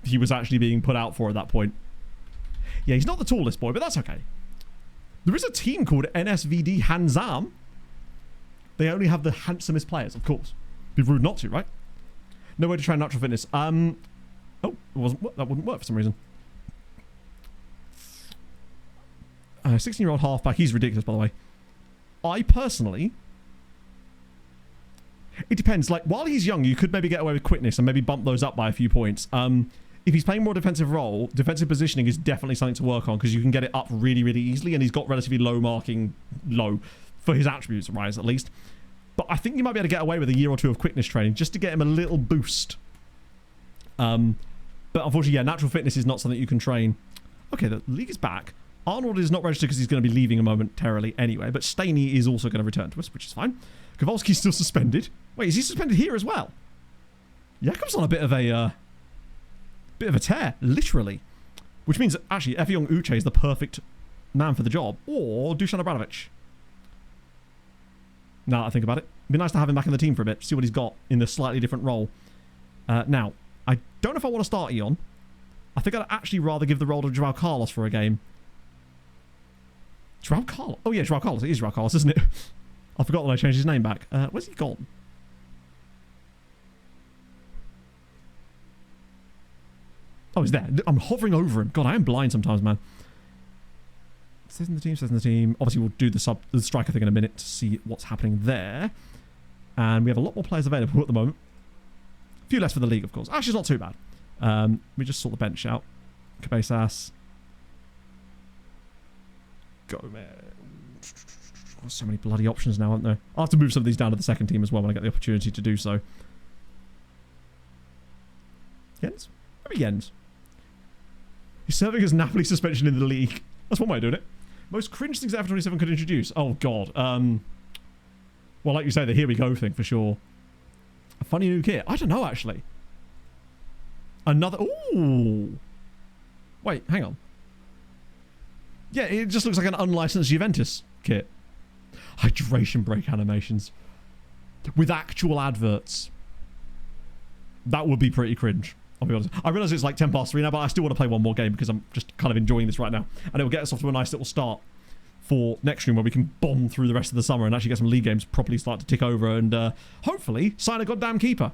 he was actually being put out for at that point. Yeah, he's not the tallest boy, but that's okay. There is a team called NSVD Handsam. They only have the handsomest players, of course. Be rude not to, right? No way to train natural fitness. Oh, that wouldn't work for some reason. 16-year-old halfback. He's ridiculous, by the way. I personally... It depends. Like, while he's young, you could maybe get away with quickness and maybe bump those up by a few points. If he's playing more defensive role, defensive positioning is definitely something to work on because you can get it up really, really easily, and he's got relatively low marking, low, for his attributes, rise at least. But I think you might be able to get away with a year or two of quickness training just to get him a little boost. But unfortunately, yeah, natural fitness is not something you can train. Okay, the league is back. Arnold is not registered because he's going to be leaving momentarily anyway, but Staney is also going to return to us, which is fine. Kowalski's still suspended. Wait, is he suspended here as well? Jakob's on a bit of a tear, literally. Which means that actually Effiong Uche is the perfect man for the job. Or Dusan Abramovich. Now that I think about it. It'd be nice to have him back in the team for a bit, see what he's got in a slightly different role. Now, I don't know if I want to start Eon. I think I'd actually rather give the role to Joao Carlos for a game. Joao Carlos? Oh yeah, Joao Carlos. It is Joao Carlos, isn't it? I forgot when I changed his name back. Where's he gone? Oh, he's there. I'm hovering over him. God, I am blind sometimes, man. Says in the team, says in the team. Obviously, we'll do the striker thing in a minute to see what's happening there. And we have a lot more players available at the moment. A few less for the league, of course. Actually, it's not too bad. We just sort the bench out. Cabezas. Gomez. Oh, so many bloody options now, aren't there? I'll have to move some of these down to the second team as well when I get the opportunity to do so. Jens? Maybe Jens. He's serving as Napoli suspension in the league. That's one way of doing it. Most cringe things that F27 could introduce. Oh, God. Well, like you say, the here we go thing for sure. A funny new kit. I don't know, actually. Another... Ooh. Wait, hang on. Yeah, it just looks like an unlicensed Juventus kit. Hydration break animations. With actual adverts. That would be pretty cringe. I'll be honest. I realise it's like 10 past 3 now, but I still want to play one more game because I'm just kind of enjoying this right now. And it will get us off to a nice little start for next stream where we can bomb through the rest of the summer and actually get some league games properly start to tick over and hopefully sign a goddamn keeper.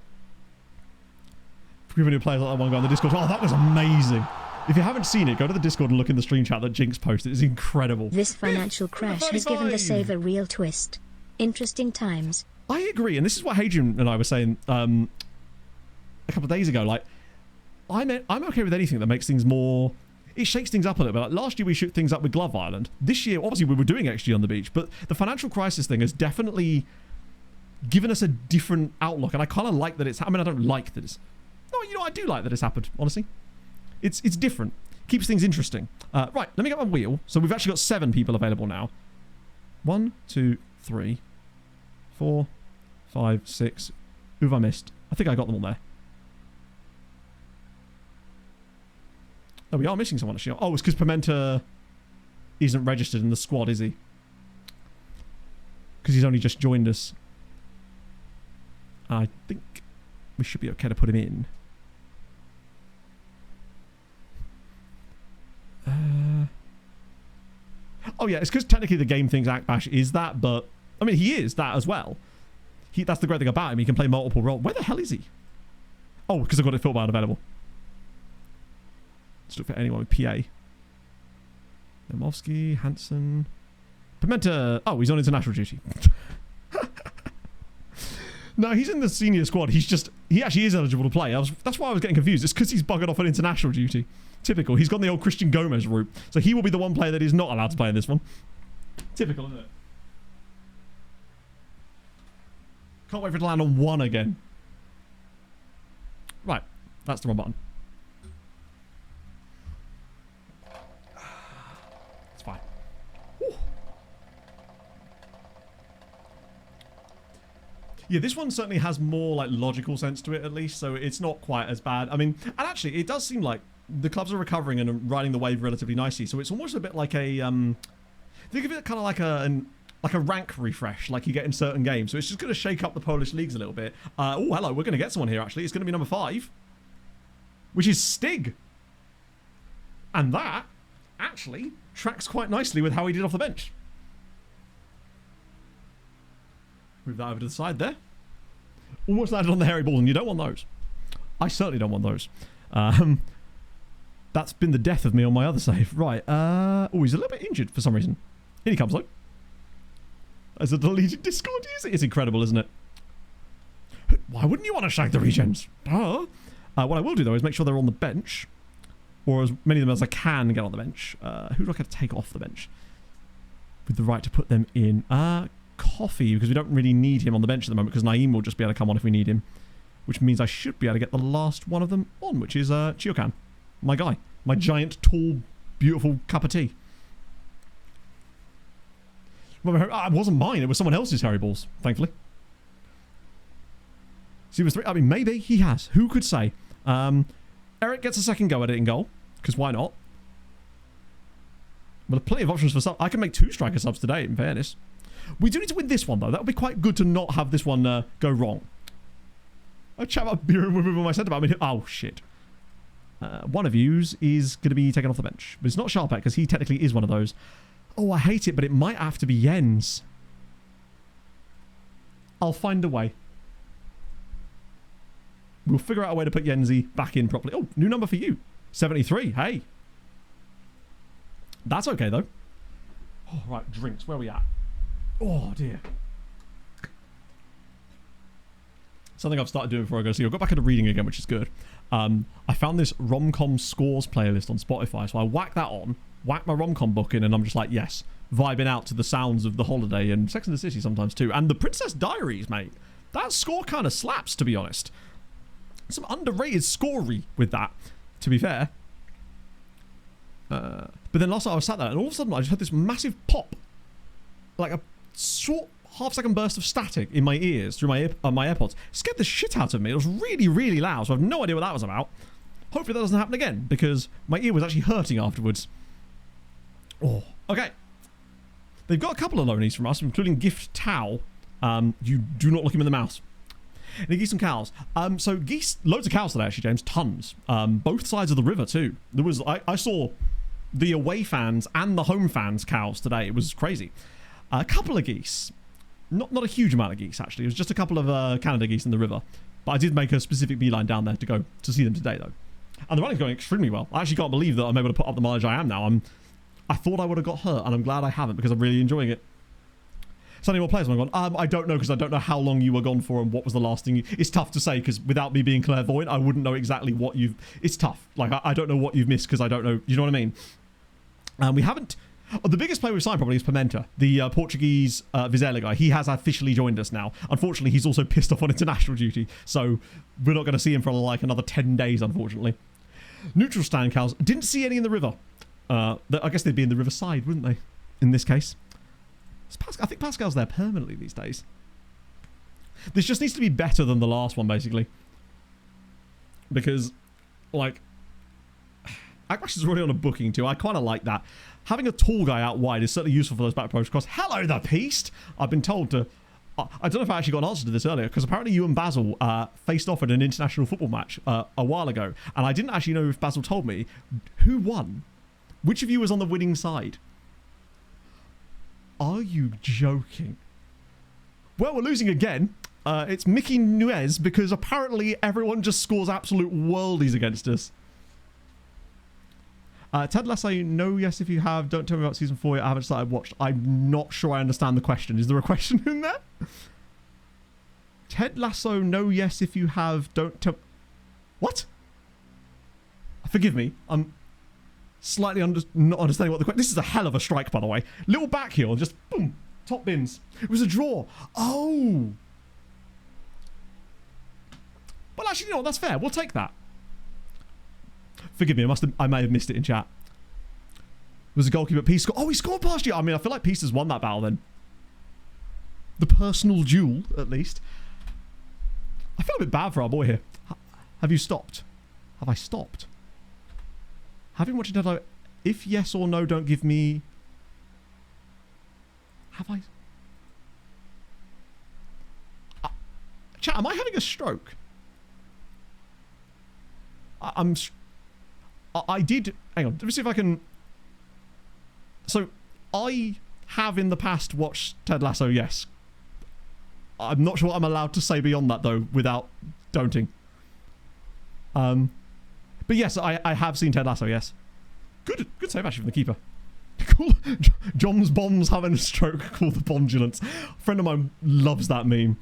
Forgive any players like that one guy on the Discord. Oh, that was amazing. If you haven't seen it, go to the Discord and look in the stream chat that Jinx posted. It's incredible. This financial crash has given the save a real twist. Interesting times. I agree, and this is what Hadrian and I were saying a couple of days ago. Like, I'm okay with anything that makes things more... It shakes things up a little bit. Like last year we shook things up with Glove Island. This year, obviously, we were doing XG on the beach, but the financial crisis thing has definitely given us a different outlook, and I kind of like that it's... I mean, I don't like that it's... No, you know, I do like that it's happened, honestly. It's different. Keeps things interesting. Right, let me get my wheel. So we've actually got 7 people available now. 1, 2, 3, 4, 5, 6. Who have I missed? I think I got them all there. Oh, we are missing someone actually. Oh, it's because Pimenta isn't registered in the squad, is he? Because he's only just joined us. I think we should be okay to put him in. Oh yeah, it's because technically the game thinks Akbash is that, but I mean he is that as well. That's the great thing about him. He can play multiple roles. Where the hell is he? Oh, because I've got it football available. Let's look for anyone with PA. Lemovsky, Hansen, Pimenta. Oh, he's on international duty. No, he's in the senior squad. He actually is eligible to play. That's why I was getting confused. It's because he's buggered off on international duty. Typical. He's gone the old Christian Gomez route. So he will be the one player that is not allowed to play in this one. Typical, isn't it? Can't wait for it to land on 1 again. Right. That's the wrong button. It's fine. Whew. Yeah, this one certainly has more like logical sense to it at least, so it's not quite as bad. I mean, and actually it does seem like the clubs are recovering and riding the wave relatively nicely, so it's almost a bit like a think of it kind of like like a rank refresh like you get in certain games. So it's just going to shake up the Polish leagues a little bit. Oh, hello. We're going to get someone here, actually. It's going to be number 5, which is Stig. And that actually tracks quite nicely with how he did off the bench. Move that over to the side there. Almost landed on the hairy balls, and you don't want those. I certainly don't want those. That's been the death of me on my other save. Right. Oh, he's a little bit injured for some reason. In he comes, though. As a deleted Discord user. It's incredible, isn't it? Why wouldn't you want to shag the regens? What I will do, though, is make sure they're on the bench. Or as many of them as I can get on the bench. Who do I get to take off the bench? With the right to put them in. Coffee, because we don't really need him on the bench at the moment, because Naeem will just be able to come on if we need him. Which means I should be able to get the last one of them on, which is Chiokan. My guy. My giant, tall, beautiful cup of tea. It wasn't mine. It was someone else's hairy balls, thankfully. So he was 3. I mean, maybe he has. Who could say? Eric gets a second go at it in goal, because why not? Well, there are plenty of options for sub. I can make 2 striker subs today, in fairness. We do need to win this one, though. That would be quite good to not have this one go wrong. I chat about beer and women with my centre back. I mean, oh, shit. One of yous is going to be taken off the bench. But it's not Sharpek, because he technically is one of those. Oh, I hate it, but it might have to be Jens. I'll find a way. We'll figure out a way to put Yenzi back in properly. Oh, new number for you. 73. Hey. That's okay, though. Oh, right, drinks. Where are we at? Oh, dear. Something I've started doing before I go to sleep. I got back into reading again, which is good. I found this rom-com scores playlist on Spotify, so I whack that on, whack my rom-com book in, and I'm just like, yes, vibing out to the sounds of The Holiday and Sex and the City sometimes too. And The Princess Diaries, mate. That score kind of slaps, to be honest. Some underrated scorery with that, to be fair. But then last night I was sat there, and all of a sudden I just heard this massive pop. Like a short half-second burst of static in my ears through my AirPods. It scared the shit out of me. It was really, really loud, so I have no idea what that was about. Hopefully that doesn't happen again, because my ear was actually hurting afterwards. Oh, okay. They've got a couple of loanies from us, including Gift Tao. You do not look him in the mouth. And the geese and cows. So geese, loads of cows today, actually, James. Tons. Both sides of the river, too. There was, I saw the away fans and the home fans' cows today. It was crazy. A couple of geese. Not a huge amount of geese, actually. It was just a couple of Canada geese in the river. But I did make a specific beeline down there to go to see them today, though. And the running's going extremely well. I actually can't believe that I'm able to put up the mileage I am now. I thought I would have got hurt, and I'm glad I haven't, because I'm really enjoying it. So any more players am I gone? I don't know, because I don't know how long you were gone for and what was the last thing It's tough to say, because without me being clairvoyant, I wouldn't know exactly what you've... It's tough. Like, I don't know what you've missed, because I don't know... You know what I mean? We haven't... The biggest player we've signed probably is Pimenta, the Portuguese Vizela guy. He has officially joined us now. Unfortunately, he's also pissed off on international duty, so we're not going to see him for like another 10 days, unfortunately. Neutral stand cows. Didn't see any in the river. I guess they'd be in the riverside, wouldn't they? In this case. I think Pascal's there permanently these days. This just needs to be better than the last one, basically. Because, like... Akbash is already on a booking too. I kind of like that. Having a tall guy out wide is certainly useful for those back approach cross. Hello, the Peast! I've been told to... I don't know if I actually got an answer to this earlier, because apparently you and Basil faced off at an international football match a while ago, and I didn't actually know if Basil told me. Who won? Which of you was on the winning side? Are you joking? Well, we're losing again. It's Mickey Nuez, because apparently everyone just scores absolute worldies against us. Ted Lasso, no, yes, if you have. Don't tell me about season 4 yet. I haven't started watched. I'm not sure I understand the question. Is there a question in there? Ted Lasso, no, yes, if you have. Don't tell... What? Forgive me. I'm slightly not understanding what the question... This is a hell of a strike, by the way. Little back heel, just boom. Top bins. It was a draw. Oh. Well, actually, you know what? That's fair. We'll take that. Forgive me, I may have missed it in chat. Was a goalkeeper Peace score? Oh, he scored past you. I mean, I feel like Peace has won that battle then. The personal duel, at least. I feel a bit bad for our boy here. Have you stopped? Have I stopped? Having watched it, if yes or no, don't give me... Have I... Chat, am I having a stroke? I did... Hang on, let me see if I can... So, I have in the past watched Ted Lasso, yes. I'm not sure what I'm allowed to say beyond that, though, without don'ting. But yes, I have seen Ted Lasso, yes. Good save, actually, from the keeper. Cool. John's bombs having a stroke, called the bombulance. A friend of mine loves that meme.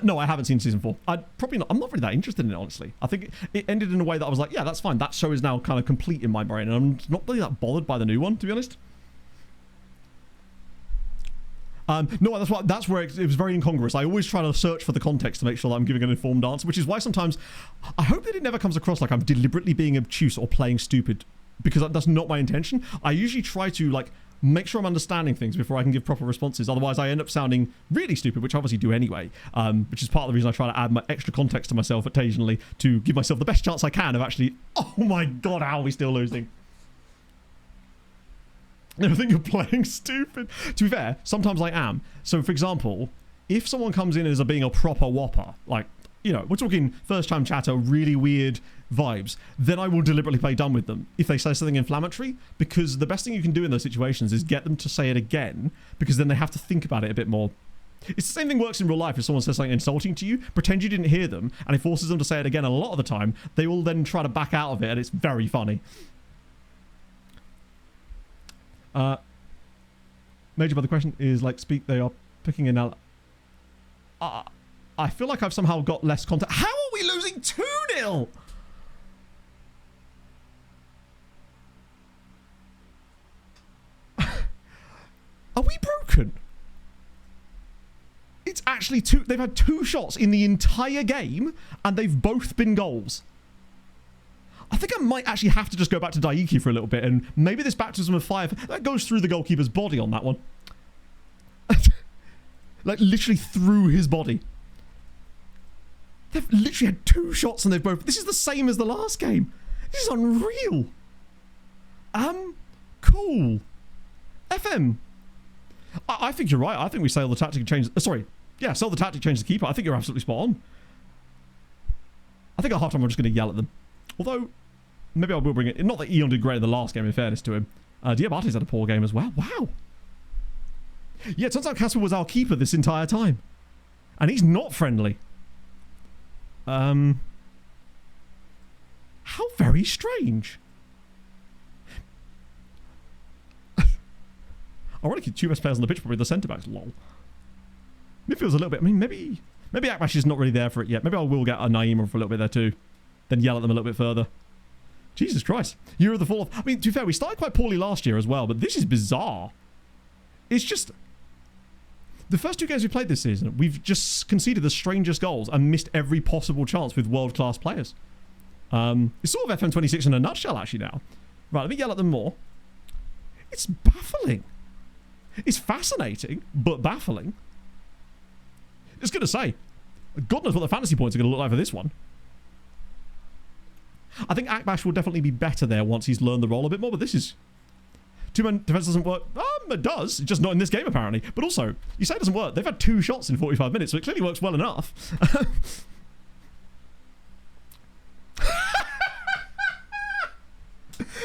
No, I haven't seen season 4. I'm not really that interested in it, honestly. I think it ended in a way that I was like, yeah, that's fine. That show is now kind of complete in my brain, and I'm not really that bothered by the new one, to be honest. No, that's where it was very incongruous. I always try to search for the context to make sure that I'm giving an informed answer, which is why sometimes I hope that it never comes across like I'm deliberately being obtuse or playing stupid, because that's not my intention. I usually try to like make sure I'm understanding things before I can give proper responses. Otherwise, I end up sounding really stupid, which I obviously do anyway, which is part of the reason I try to add my extra context to myself occasionally to give myself the best chance I can of actually... Oh my god, how are we still losing? I think you're playing stupid. To be fair, sometimes I am. So, for example, if someone comes in as being a proper whopper, like, you know, we're talking first-time chatter, really weird vibes, then I will deliberately play dumb with them if they say something inflammatory, because the best thing you can do in those situations is get them to say it again, because then they have to think about it a bit more. It's the same thing works in real life. If someone says something insulting to you, pretend you didn't hear them, and it forces them to say it again. A lot of the time, they will then try to back out of it, and it's very funny. Major, but the question is, like, they are picking an I feel like I've somehow got less contact. How are we losing 2-0? Are we broken? It's actually they've had 2 shots in the entire game, and they've both been goals. I think I might actually have to just go back to Daiki for a little bit, and maybe this baptism of fire, that goes through the goalkeeper's body on that one. Like, literally through his body. They've literally had 2 shots and they've both... This is the same as the last game. This is unreal. Cool. FM. I think you're right. I think we sell the tactic and change... sell the tactic, change the keeper. I think you're absolutely spot on. I think at halftime I'm just going to yell at them. Although, maybe I will bring it... Not that Eon did great in the last game, in fairness to him. Diabate's had a poor game as well. Wow. Yeah, it turns out Casper was our keeper this entire time. And he's not friendly. How very strange. Ironically, 2 best players on the pitch, probably the centre-backs, lol. Midfield's a little bit... I mean, maybe Akbash is not really there for it yet. Maybe I will get a Naima for a little bit there too. Then yell at them a little bit further. Jesus Christ. Year of the Fall. I mean, to be fair, we started quite poorly last year as well, but this is bizarre. It's just... The first 2 games we played this season, we've just conceded the strangest goals and missed every possible chance with world-class players. It's sort of FM26 in a nutshell, actually, now. Right, let me yell at them more. It's baffling. It's fascinating, but baffling. It's going to say, God knows what the fantasy points are going to look like for this one. I think Akbash will definitely be better there once he's learned the role a bit more, but this is... 2-man defense doesn't work. It does. It's just not in this game, apparently. But also, you say it doesn't work. They've had 2 shots in 45 minutes, so it clearly works well enough.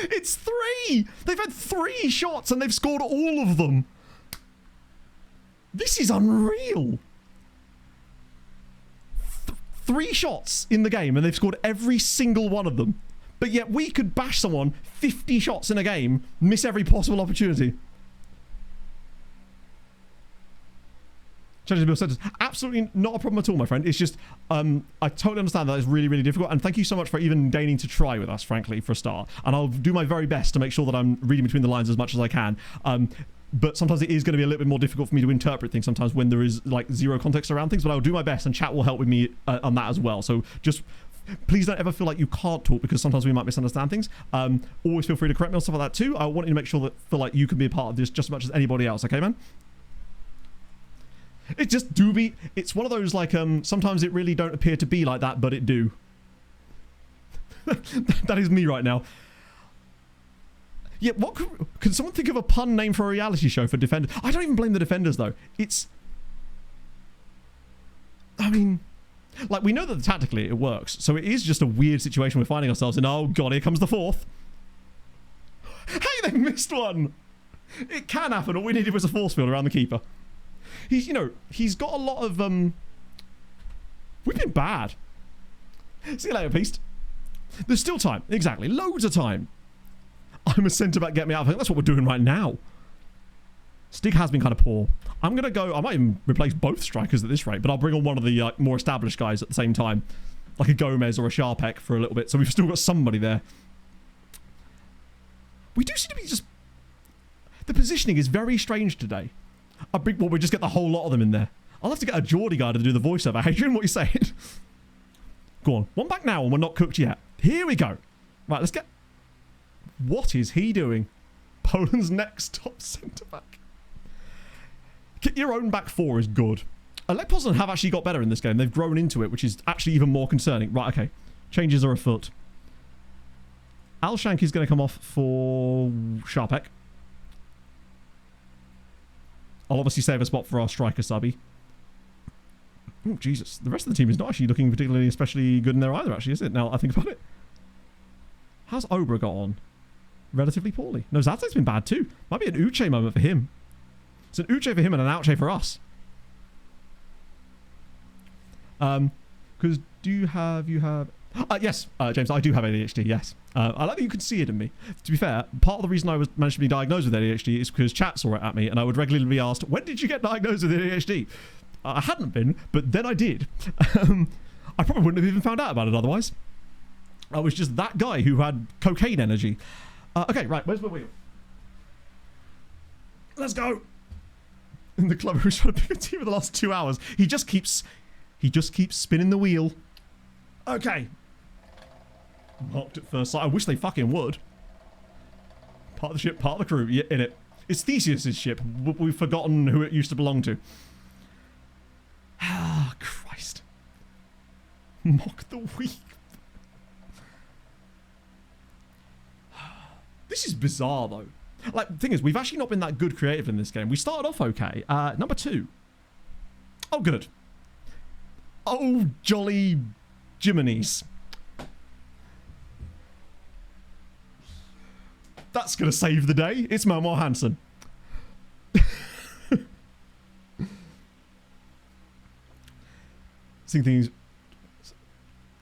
It's 3! They've had 3 shots, and they've scored all of them. This is unreal. 3 shots in the game, and they've scored every single one of them. But yet we could bash someone 50 shots in a game, miss every possible opportunity. Absolutely not a problem at all, my friend. It's just, I totally understand that it's really, really difficult. And thank you so much for even deigning to try with us, frankly, for a start. And I'll do my very best to make sure that I'm reading between the lines as much as I can. But sometimes it is going to be a little bit more difficult for me to interpret things sometimes when there is, like, zero context around things. But I'll do my best, and chat will help with me on that as well. So just... Please don't ever feel like you can't talk, because sometimes we might misunderstand things. Always feel free to correct me on stuff like that too. I want you to make sure that feel like you can be a part of this just as much as anybody else. Okay, man? It just do be... It's one of those, like, sometimes it really don't appear to be like that, but it do. That is me right now. Yeah, what can someone think of a pun name for a reality show for Defenders? I don't even blame the Defenders, though. It's... I mean, like, we know that tactically it works. So it is just a weird situation we're finding ourselves in. Oh, God, here comes the fourth. Hey, they missed one. It can happen. All we needed was a force field around the keeper. He's, you know, he's got a lot of, we've been bad. See you later, Beast. There's still time. Exactly. Loads of time. I'm a centre-back, get me out. I think that's what we're doing right now. Stig has been kind of poor. I'm going to go... I might even replace both strikers at this rate, but I'll bring on one of the more established guys at the same time. Like a Gomez or a Sharpek for a little bit. So we've still got somebody there. We do seem to be just... The positioning is very strange today. Well, we just get the whole lot of them in there. I'll have to get a Geordie guy to do the voiceover. Adrian, what are you saying? Go on. One back now and we're not cooked yet. Here we go. Right, let's get... What is he doing? Poland's next top centre-back. Your own back four is good. Lech Poznan have actually got better in this game. They've grown into it, which is actually even more concerning. Right, okay. Changes are afoot. Alshank is going to come off for Sharpek. I'll obviously save a spot for our striker subby. Oh, Jesus. The rest of the team is not actually looking particularly especially good in there either, actually, is it? Now I think about it. How's Obra got on? Relatively poorly. No, Zate's been bad too. Might be an Uche moment for him. It's an Uche for him and an Ouche for us. Because you have... yes, James, I do have ADHD, yes. I like that you can see it in me. To be fair, part of the reason I was managed to be diagnosed with ADHD is because chat saw it at me and I would regularly be asked, when did you get diagnosed with ADHD? I hadn't been, but then I did. I probably wouldn't have even found out about it otherwise. I was just that guy who had cocaine energy. Okay, right, where's my wheel? Let's go. In the club who's trying to pick a team for the last 2 hours. He just keeps spinning the wheel. Okay. Marked at first sight. I wish they fucking would. Part of the ship, part of the crew. Yeah, in it. It's Theseus's ship. We've forgotten who it used to belong to. Ah, Christ. Mock the weak. This is bizarre, though. Like, the thing is, we've actually not been that good creative in this game. We started off okay. Number 2. Oh, good. Oh, jolly Jiminy's. That's going to save the day. It's Melmar Hansen. Seeing things...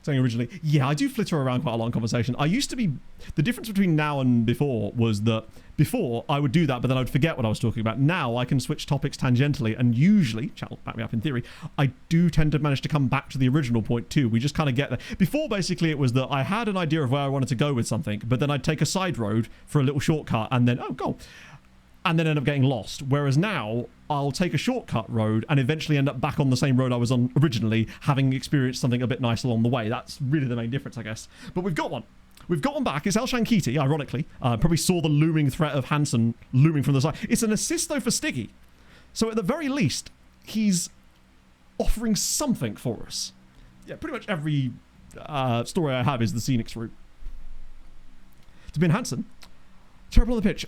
Saying originally, yeah, I do flitter around quite a lot in conversation. I used to be... The difference between now and before was that before I would do that, but then I would forget what I was talking about. Now I can switch topics tangentially, and usually, chat will back me up in theory, I do tend to manage to come back to the original point too. We just kind of get there. Before, basically, it was that I had an idea of where I wanted to go with something, but then I'd take a side road for a little shortcut, and then, oh, go. And then end up getting lost. Whereas now, I'll take a shortcut road and eventually end up back on the same road I was on originally, having experienced something a bit nice along the way. That's really the main difference, I guess. But we've got one. We've got one back. It's El Shankiti, ironically. Probably saw the looming threat of Hansen looming from the side. It's an assist, though, for Stiggy. So at the very least, he's offering something for us. Yeah, pretty much every story I have is the scenics route. To Ben Hansen. Terrible on the pitch.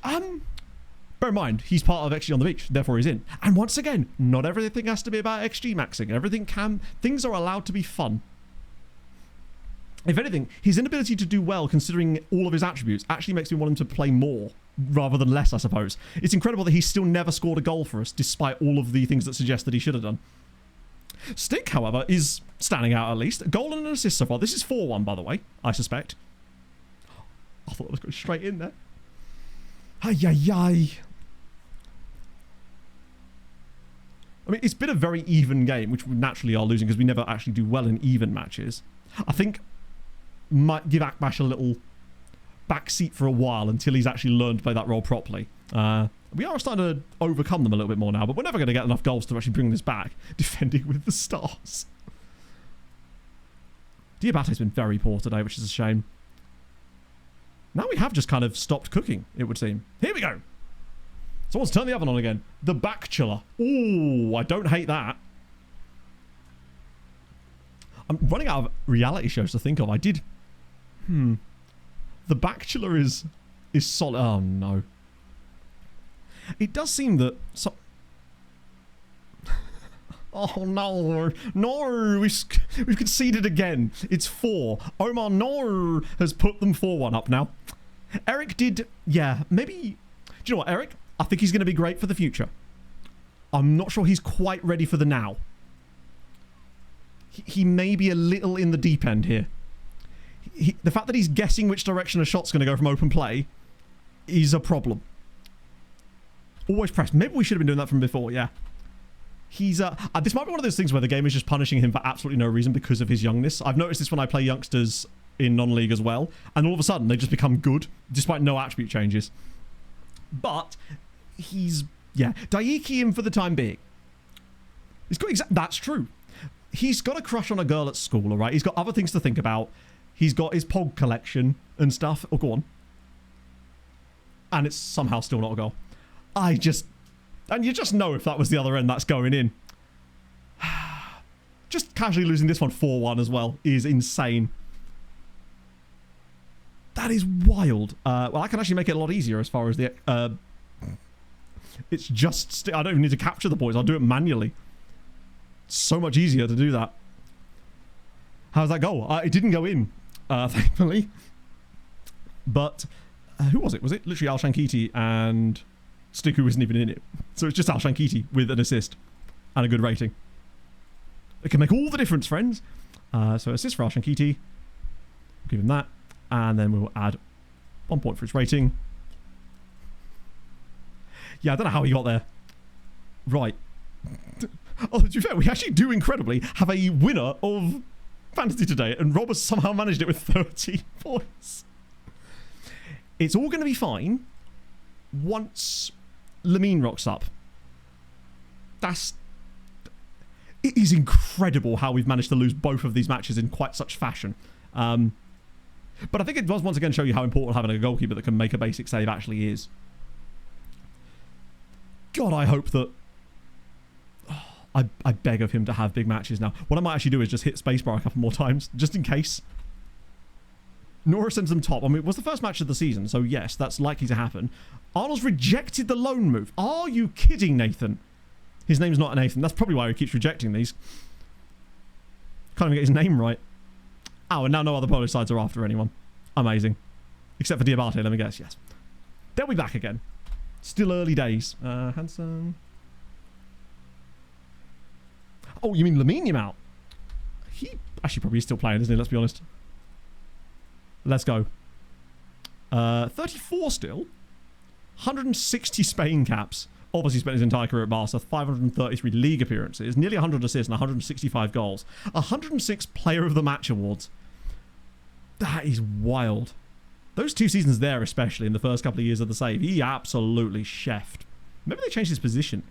Bear in mind, he's part of XG on the beach, therefore he's in. And once again, not everything has to be about XG maxing. Things are allowed to be fun. If anything, his inability to do well, considering all of his attributes, actually makes me want him to play more, rather than less, I suppose. It's incredible that he's still never scored a goal for us, despite all of the things that suggest that he should have done. Stick, however, is standing out at least. A goal and an assist so far. This is 4-1, by the way, I suspect. I thought it was going straight in there. Ay, ay, ay. I mean, it's been a very even game, which we naturally are losing because we never actually do well in even matches. I think might give Akbash a little backseat for a while until he's actually learned to play that role properly. We are starting to overcome them a little bit more now, but we're never going to get enough goals to actually bring this back. Defending with the stars. Diabate's been very poor today, which is a shame. Now we have just kind of stopped cooking, it would seem. Here we go. Someone's turned the oven on again. The Bachelor. Ooh, I don't hate that. I'm running out of reality shows to think of. I did... The Bachelor is solid. Oh, no. It does seem that... Oh, no. No, we've conceded again. It's 4. Omar, no, has put them 4-1 up now. Eric did, yeah, maybe... Do you know what, Eric? I think he's going to be great for the future. I'm not sure he's quite ready for the now. He may be a little in the deep end here. The fact that he's guessing which direction a shot's going to go from open play is a problem. Always pressed. Maybe we should have been doing that from before, yeah. He's this might be one of those things where the game is just punishing him for absolutely no reason because of his youngness. I've noticed this when I play youngsters in non-league as well, and all of a sudden they just become good despite no attribute changes. But he's, yeah, Daiki him for the time being. He's got that's true. He's got a crush on a girl at school, all right? He's got other things to think about. He's got his POG collection and stuff. Oh, go on. And it's somehow still not a goal. And you just know if that was the other end, that's going in. Just casually losing this one 4-1 as well is insane. That is wild. Well, I can actually make it a lot easier as far as the... it's just... I don't even need to capture the points. I'll do it manually. So much easier to do that. How's that go? It didn't go in, thankfully. But who was it? Was it literally Al Shankiti and Stick, who isn't even in it? So it's just Al Shankiti with an assist and a good rating. It can make all the difference, friends. So assist for Al Shankiti. Give him that. And then we'll add 1 point for his rating. Yeah, I don't know how he got there. Right. Oh, to be fair, we actually do incredibly have a winner of Fantasy today, and Rob has somehow managed it with 30 points. It's all going to be fine once Lamine rocks up. It is incredible how we've managed to lose both of these matches in quite such fashion. But I think it does once again show you how important having a goalkeeper that can make a basic save actually is. God, I hope that... I beg of him to have big matches now. What I might actually do is just hit spacebar a couple more times, just in case. Nora sends them top. I mean, it was the first match of the season, so yes, that's likely to happen. Arnold's rejected the loan move. Are you kidding, Nathan? His name's not Nathan. That's probably why he keeps rejecting these. Can't even get his name right. Oh, and now no other Polish sides are after anyone. Amazing. Except for Diabate, let me guess, yes. They'll be back again. Still early days. Handsome. Oh, you mean Lamine out? He actually probably is still playing, isn't he? Let's be honest. Let's go. 34 still. 160 Spain caps. Obviously spent his entire career at Barca. 533 league appearances. Nearly 100 assists and 165 goals. 106 Player of the Match awards. That is wild. Those 2 seasons there, especially in the first couple of years of the save, he absolutely chefed. Maybe they changed his position.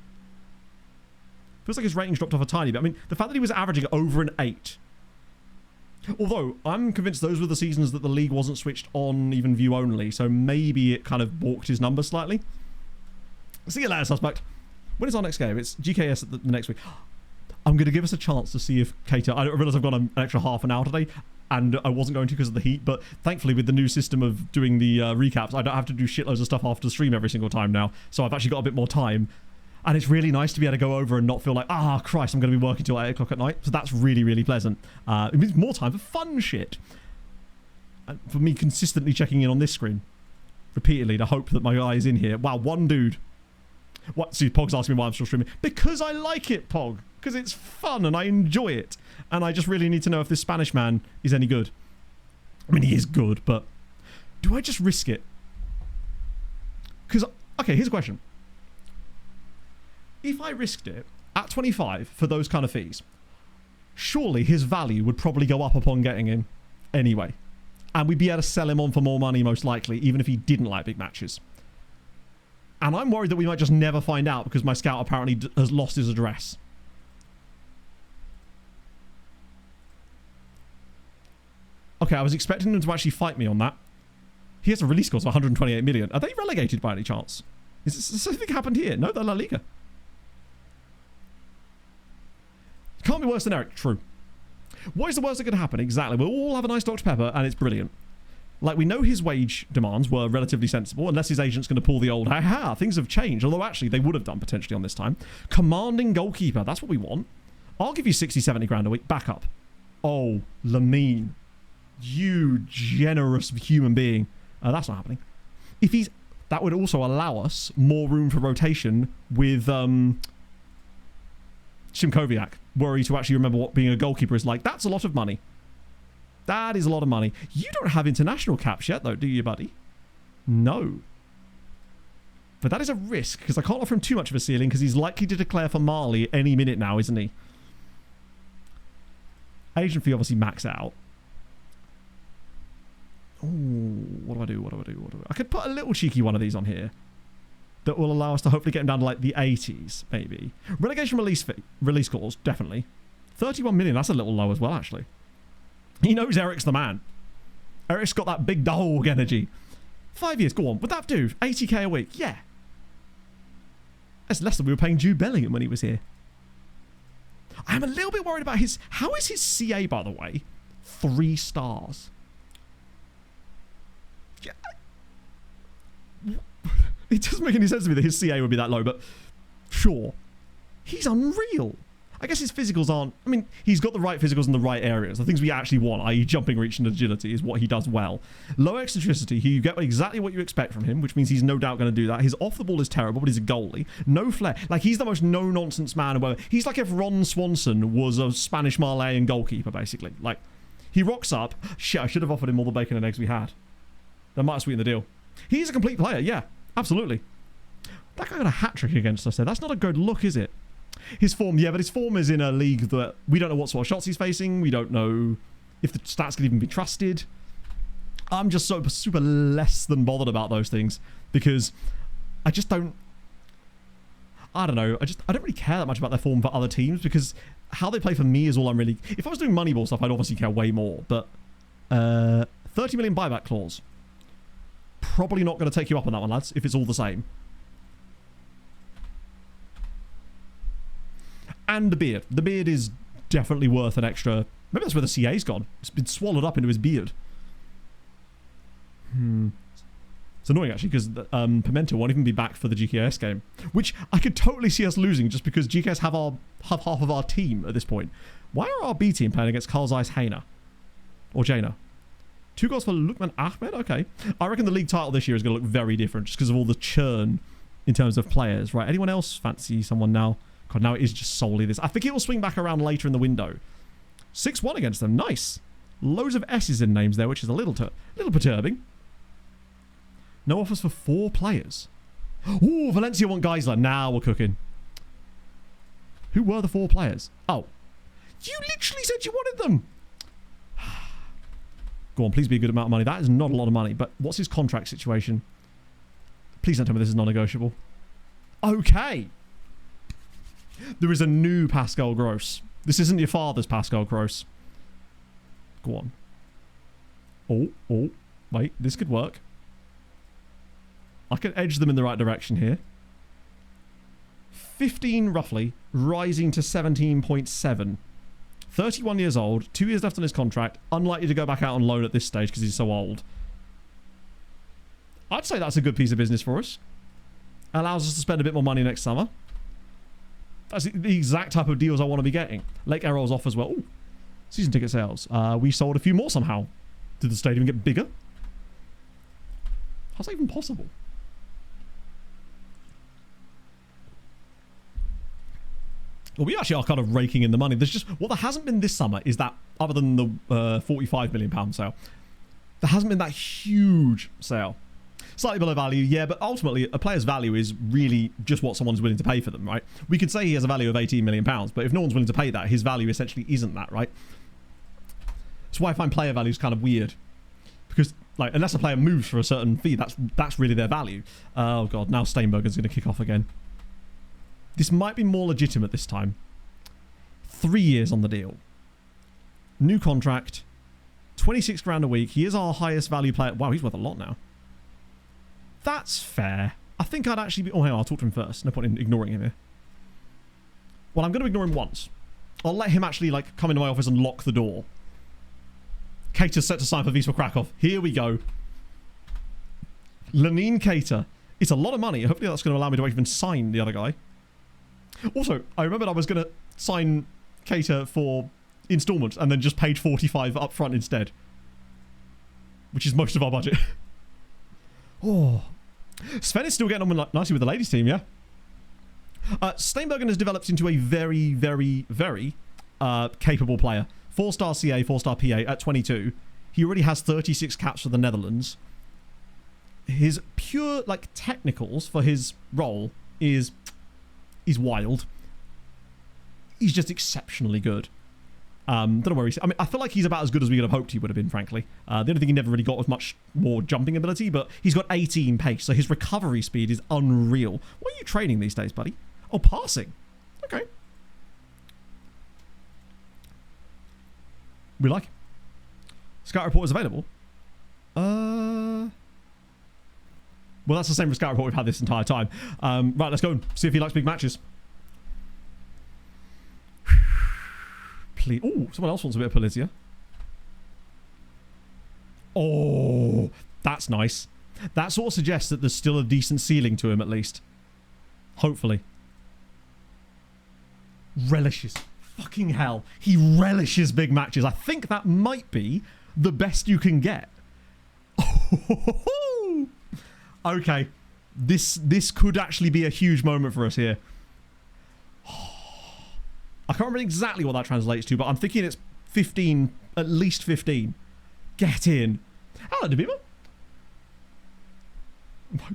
Feels like his ratings dropped off a tiny bit. I mean, the fact that he was averaging over an 8. Although, I'm convinced those were the seasons that the league wasn't switched on even view only, so maybe it kind of balked his number slightly. See you later, suspect. When is our next game? It's GKS at the next week. I'm going to give us a chance to see if Keita... I realise I've gone an extra half an hour today, and I wasn't going to because of the heat, but thankfully with the new system of doing the recaps, I don't have to do shitloads of stuff after the stream every single time now, so I've actually got a bit more time. And it's really nice to be able to go over and not feel like, Christ, I'm going to be working till 8 o'clock at night. So that's really, really pleasant. It means more time for fun shit. And for me consistently checking in on this screen repeatedly to hope that my guy is in here. Wow, one dude. What? See, Pog's asking me why I'm still streaming. Because I like it, Pog. Because it's fun and I enjoy it. And I just really need to know if this Spanish man is any good. I mean, he is good, but do I just risk it? Because, okay, here's a question. If I risked it at 25 for those kind of fees, surely his value would probably go up upon getting him anyway. And we'd be able to sell him on for more money, most likely, even if he didn't like big matches. And I'm worried that we might just never find out because my scout apparently has lost his address. Okay, I was expecting him to actually fight me on that. He has a release cost of 128 million. Are they relegated by any chance? Is something happened here? No, they're La Liga. Can't be worse than Eric. True. What is the worst that could happen? Exactly. We'll all have a nice Dr. Pepper and it's brilliant. Like, we know his wage demands were relatively sensible, unless his agent's going to pull the old, things have changed. Although, actually, they would have done potentially on this time. Commanding goalkeeper. That's what we want. I'll give you 60, 70 grand a week. Back up. Oh, Lamine. You generous human being. That's not happening. If he's... That would also allow us more room for rotation with Shimkoviak, were he to actually remember what being a goalkeeper is like. That's a lot of money. That is a lot of money. You don't have international caps yet, though, do you, buddy? No. But that is a risk, because I can't offer him too much of a ceiling, because he's likely to declare for Mali any minute now, isn't he? Agent fee obviously max out. Oh, what do I do? I could put a little cheeky one of these on here that will allow us to hopefully get him down to like the 80s, maybe. Relegation release clause, definitely. 31 million, that's a little low as well, actually. He knows Eric's the man. Eric's got that big dog energy. 5 years, go on. Would that do? 80k a week? Yeah. That's less than we were paying Jude Bellingham when he was here. I'm a little bit worried about his... How is his CA, by the way? 3 stars. Yeah. It doesn't make any sense to me that his CA would be that low, but sure. He's unreal. I guess his physicals aren't... I mean, he's got the right physicals in the right areas. The things we actually want, i.e. jumping, reach, and agility, is what he does well. Low eccentricity, you get exactly what you expect from him, which means he's no doubt going to do that. His off the ball is terrible, but he's a goalie. No flair. Like, he's the most no-nonsense man. He's like if Ron Swanson was a Spanish Malayan goalkeeper, basically. Like, he rocks up. Shit, I should have offered him all the bacon and eggs we had. That might have sweetened the deal. He's a complete player, yeah. Absolutely. That guy got a hat-trick against us there. That's not a good look, is it? His form, yeah, but his form is in a league that we don't know what sort of shots he's facing. We don't know if the stats can even be trusted. I'm just so super less than bothered about those things because I just don't... I don't know. I don't really care that much about their form for other teams because how they play for me is all I'm really... If I was doing Moneyball stuff, I'd obviously care way more. But 30 million buyback clause. Probably not going to take you up on that one, lads, if it's all the same. And the beard. The beard is definitely worth an extra... Maybe that's where the CA's gone. It's been swallowed up into his beard. It's annoying, actually, because Pimento won't even be back for the GKS game. Which I could totally see us losing just because GKS have half of our team at this point. Why are our B team playing against Carl Zeiss Heiner? Or Jaina? 2 goals for Lukman Ahmed? Okay. I reckon the league title this year is going to look very different just because of all the churn in terms of players. Right, anyone else fancy someone now? God, now it is just solely this. I think it will swing back around later in the window. 6-1 against them. Nice. Loads of S's in names there, which is a little perturbing. No offers for 4 players. Ooh, Valencia want Geisler. Now we're cooking. Who were the 4 players? Oh. You literally said you wanted them. Go on, please be a good amount of money. That is not a lot of money, but what's his contract situation? Please don't tell me this is non-negotiable. Okay. There is a new Pascal Gross. This isn't your father's Pascal Gross. Go on. Oh, wait, this could work. I can edge them in the right direction here. 15 roughly, rising to 17.7. 31 years old, 2 years left on his contract, unlikely to go back out on loan at this stage because he's so old. I'd say that's a good piece of business for us. Allows us to spend a bit more money next summer. That's the exact type of deals I want to be getting. Lake Errol's off as well. Ooh, season ticket sales. We sold a few more somehow. Did the stadium get bigger? How's that even possible? Well, we actually are kind of raking in the money. There's just... What there hasn't been this summer is that, other than the £45 million sale, there hasn't been that huge sale. Slightly below value, yeah, but ultimately a player's value is really just what someone's willing to pay for them, right? We could say he has a value of £18 million, but if no one's willing to pay that, his value essentially isn't that, right? That's why I find player value is kind of weird. Because, like, unless a player moves for a certain fee, that's really their value. Oh, God, now Steinberger's going to kick off again. This might be more legitimate this time. 3 years on the deal. New contract. 26 grand a week. He is our highest value player. Wow, he's worth a lot now. That's fair. I think I'd actually be... Oh, hang on, I'll talk to him first. No point in ignoring him here. Well, I'm going to ignore him once. I'll let him actually, like, come into my office and lock the door. Cater's set to sign for Wisła Kraków. Here we go. Lenine Cater. It's a lot of money. Hopefully that's going to allow me to even sign the other guy. Also, I remembered I was going to sign cater for installments and then just paid 45 up front instead, which is most of our budget. Oh, Sven is still getting on nicely with the ladies team, yeah. Steinbergen has developed into a very, very, very capable player. 4-star CA, 4-star PA at 22. He already has 36 caps for the Netherlands. His pure, like, technicals for his role is wild. He's just exceptionally good. Don't know where he's... I mean, I feel like he's about as good as we could have hoped he would have been, frankly. The only thing he never really got was much more jumping ability, but he's got 18 pace, so his recovery speed is unreal. What are you training these days, buddy? Oh, passing. Okay. We like him. Scout report is available. Well, that's the same scout report we've had this entire time. Right, let's go and see if he likes big matches. Please. Oh, someone else wants a bit of Polizia. Oh, that's nice. That sort of suggests that there's still a decent ceiling to him, at least. Hopefully. Relishes. Fucking hell. He relishes big matches. I think that might be the best you can get. Okay. This could actually be a huge moment for us here. I can't remember exactly what that translates to, but I'm thinking it's 15, at least 15. Get in. Hello, Dabima.